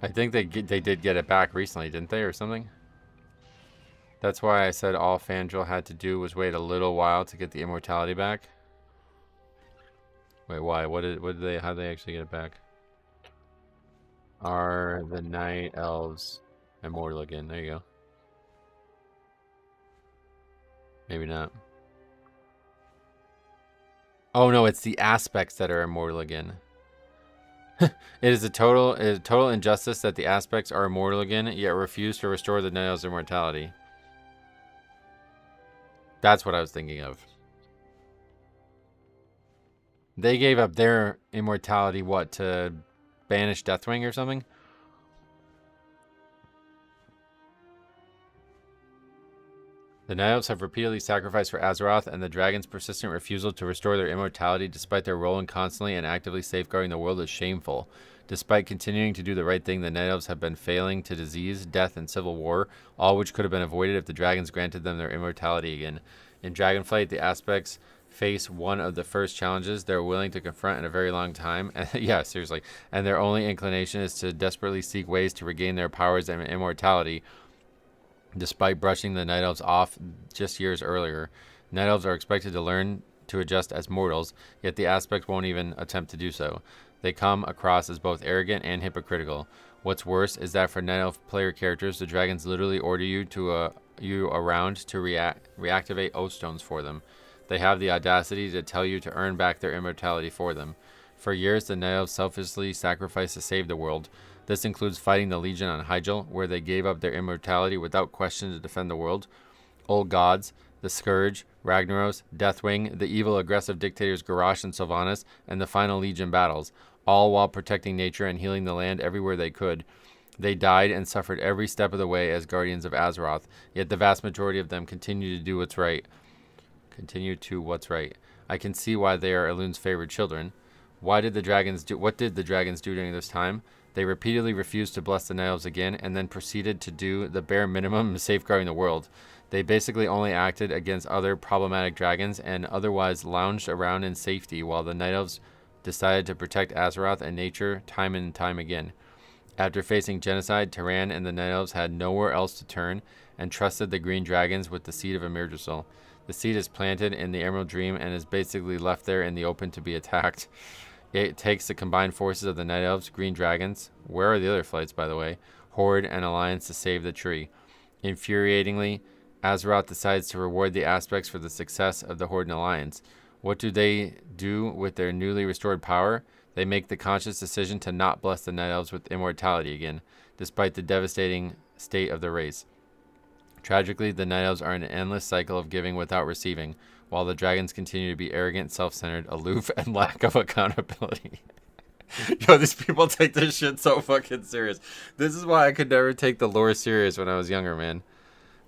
Speaker 1: I think they did get it back recently, didn't they, or something? That's why I said all Fandral had to do was wait a little while to get the immortality back. Wait, why? How did they actually get it back? Are the Night Elves immortal again? There you go. Maybe not. Oh no, it's the aspects that are immortal again. It is a total injustice that the aspects are immortal again, yet refuse to restore the Night Elves' immortality. That's what I was thinking of. They gave up their immortality, what, to banish Deathwing or something? The Night Elves have repeatedly sacrificed for Azeroth, and the dragon's persistent refusal to restore their immortality despite their role in constantly and actively safeguarding the world is shameful. Despite continuing to do the right thing, the Night Elves have been failing to disease, death, and civil war, all which could have been avoided if the dragons granted them their immortality again. In Dragonflight, the aspects face one of the first challenges they're willing to confront in a very long time. Yeah, seriously. And their only inclination is to desperately seek ways to regain their powers and immortality, despite brushing the Night Elves off just years earlier. Night Elves are expected to learn to adjust as mortals, yet the aspects won't even attempt to do so. They come across as both arrogant and hypocritical. What's worse is that for Night Elf player characters, the dragons literally order you around to reactivate oath stones for them. They have the audacity to tell you to earn back their immortality for them. For years, the Night Elves selflessly sacrificed to save the world. This includes fighting the Legion on Hyjal, where they gave up their immortality without question to defend the world. Old Gods, the Scourge, Ragnaros, Deathwing, the evil aggressive dictators Garrosh and Sylvanas, and the final Legion battles, all while protecting nature and healing the land everywhere they could. They died and suffered every step of the way as guardians of Azeroth, yet the vast majority of them continue to do what's right. I can see why they are Elun's favorite children. What did the dragons do during this time? They repeatedly refused to bless the Night Elves again, and then proceeded to do the bare minimum of safeguarding the world. They basically only acted against other problematic dragons, and otherwise lounged around in safety while the Night Elves decided to protect Azeroth and nature time and time again. After facing genocide, Terran and the Night Elves had nowhere else to turn, and trusted the Green Dragons with the seed of Emirdrassil. The seed is planted in the Emerald Dream and is basically left there in the open to be attacked. It takes the combined forces of the Night Elves, Green Dragons, where are the other flights, by the way, Horde, and Alliance to save the tree. Infuriatingly, Azeroth decides to reward the aspects for the success of the Horde and Alliance. What do they do with their newly restored power? They make the conscious decision to not bless the Night Elves with immortality again, despite the devastating state of the race. Tragically, the Night Elves are in an endless cycle of giving without receiving, while the dragons continue to be arrogant, self-centered, aloof, and lack of accountability. Yo, these people take this shit so fucking serious. This is why I could never take the lore serious when I was younger, man.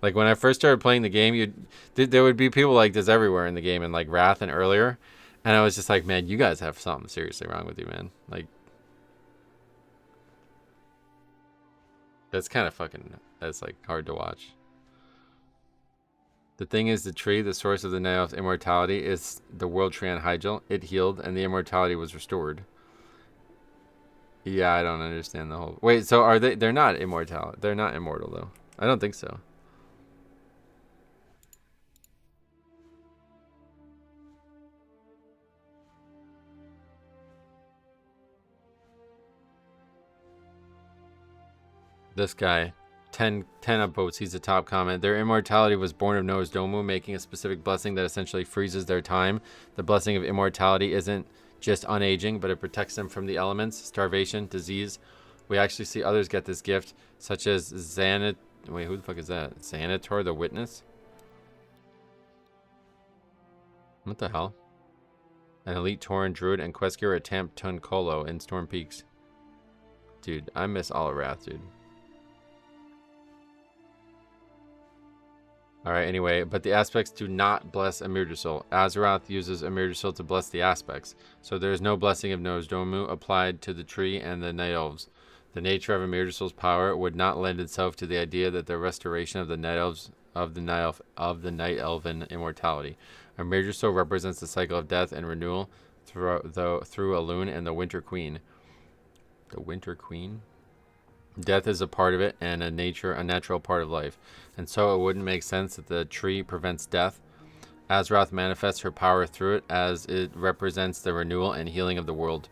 Speaker 1: Like, when I first started playing the game, there would be people like this everywhere in the game, and like Wrath and earlier, and I was just like, man, you guys have something seriously wrong with you, man. Like, that's kind of fucking, that's like hard to watch. The thing is, the tree, the source of the Night Elf's immortality, is the world tree on Hyjal. It healed, and the immortality was restored. Yeah, I don't understand the whole... Wait, so are they... They're not immortal. They're not immortal, though. I don't think so. This guy. 10 upvotes. He's the top comment. Their immortality was born of Noah's Domu, making a specific blessing that essentially freezes their time. The blessing of immortality isn't just unaging, but it protects them from the elements, starvation, disease. We actually see others get this gift, such as Xanat... Wait, who the fuck is that? Xanator the Witness? What the hell? An elite Tauren Druid and Questgear at Tamp Tunkolo in Storm Peaks. Dude, I miss Alarath, dude. Alright, anyway, but the aspects do not bless Amirdrasul. Azeroth uses Amirdrasul to bless the aspects, so there is no blessing of Noah's Domu applied to the tree and the Night Elves. The nature of Amirdrasul's power would not lend itself to the idea that the restoration of the Night Elves of the Night Elven immortality. Amirdrasul represents the cycle of death and renewal through Elune and the Winter Queen. The Winter Queen? Death is a part of it and a natural part of life, and so it wouldn't make sense that the tree prevents death. Azeroth manifests her power through it as it represents the renewal and healing of the world.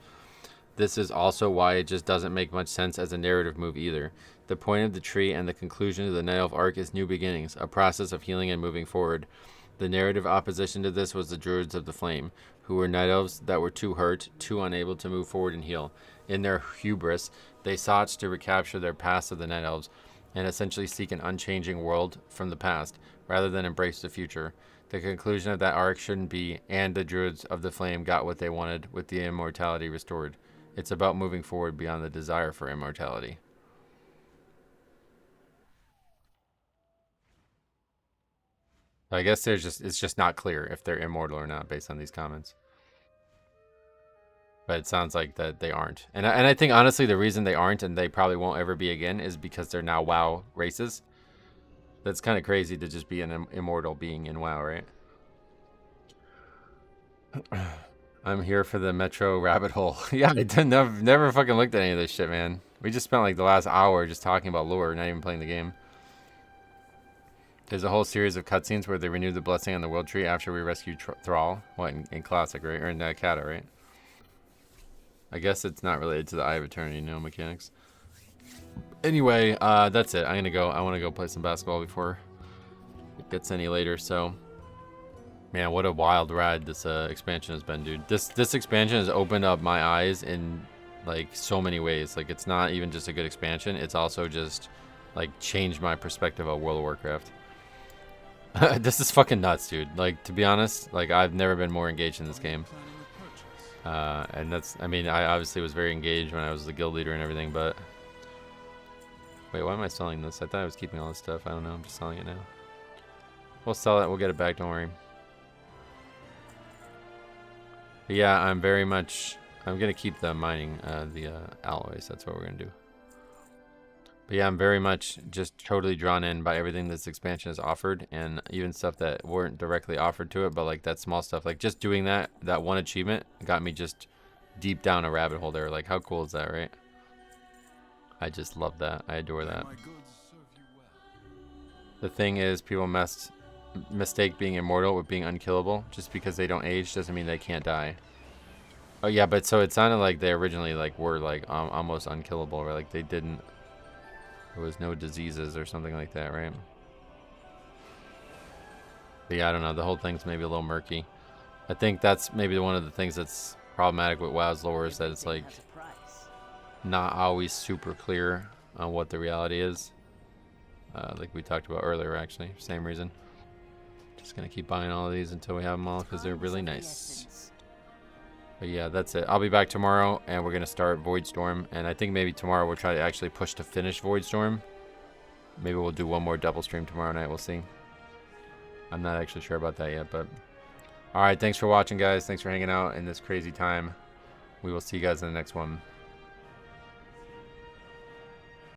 Speaker 1: This is also why it just doesn't make much sense as a narrative move either. The point of the tree and the conclusion of the Night Elf arc is new beginnings, a process of healing and moving forward. The narrative opposition to this was the Druids of the Flame, who were Night Elves that were too hurt, too unable to move forward and heal. In their hubris, they sought to recapture their past of the Night Elves and essentially seek an unchanging world from the past, rather than embrace the future. The conclusion of that arc shouldn't be, and the Druids of the Flame got what they wanted with the immortality restored. It's about moving forward beyond the desire for immortality. I guess it's just not clear if they're immortal or not based on these comments. But it sounds like that they aren't. And I think, honestly, the reason they aren't, and they probably won't ever be again, is because they're now WoW races. That's kind of crazy to just be an immortal being in WoW, right? I'm here for the Metro rabbit hole. Yeah, I never fucking looked at any of this shit, man. We just spent like the last hour just talking about lore, not even playing the game. There's a whole series of cutscenes where they renew the blessing on the world tree after we rescue Thrall. What, in Classic, right? Or in Kata, right? I guess it's not related to the Eye of Eternity, no mechanics. Anyway, that's it. I'm gonna go. I want to go play some basketball before it gets any later. So, man, what a wild ride this expansion has been, dude. This expansion has opened up my eyes in like so many ways. Like, it's not even just a good expansion. It's also just like changed my perspective of World of Warcraft. This is fucking nuts, dude. Like, to be honest, like I've never been more engaged in this game. And that's, I mean, I obviously was very engaged when I was the guild leader and everything, but wait, why am I selling this? I thought I was keeping all this stuff. I don't know. I'm just selling it now. We'll sell it. We'll get it back. Don't worry. But yeah, I'm going to keep the mining, the alloys. That's what we're going to do. But yeah, I'm very much just totally drawn in by everything this expansion has offered, and even stuff that weren't directly offered to it, but like that small stuff, like just doing that one achievement got me just deep down a rabbit hole there. Like, how cool is that, right? I just love that. I adore that. The thing is, people mistake being immortal with being unkillable. Just because they don't age doesn't mean they can't die. Oh yeah, but so it sounded like they originally like were like almost unkillable, or like they didn't. There was no diseases or something like that, right? But yeah, I don't know. The whole thing's maybe a little murky. I think that's maybe one of the things that's problematic with WoW's lore, is that it's like not always super clear on what the reality is. Like we talked about earlier, actually. Same reason. Just gonna keep buying all of these until we have them all, because they're really nice. But yeah, that's it. I'll be back tomorrow, and we're going to start Voidstorm. And I think maybe tomorrow we'll try to actually push to finish Voidstorm. Maybe we'll do one more double stream tomorrow night. We'll see. I'm not actually sure about that yet, but... Alright, thanks for watching, guys. Thanks for hanging out in this crazy time. We will see you guys in the next one.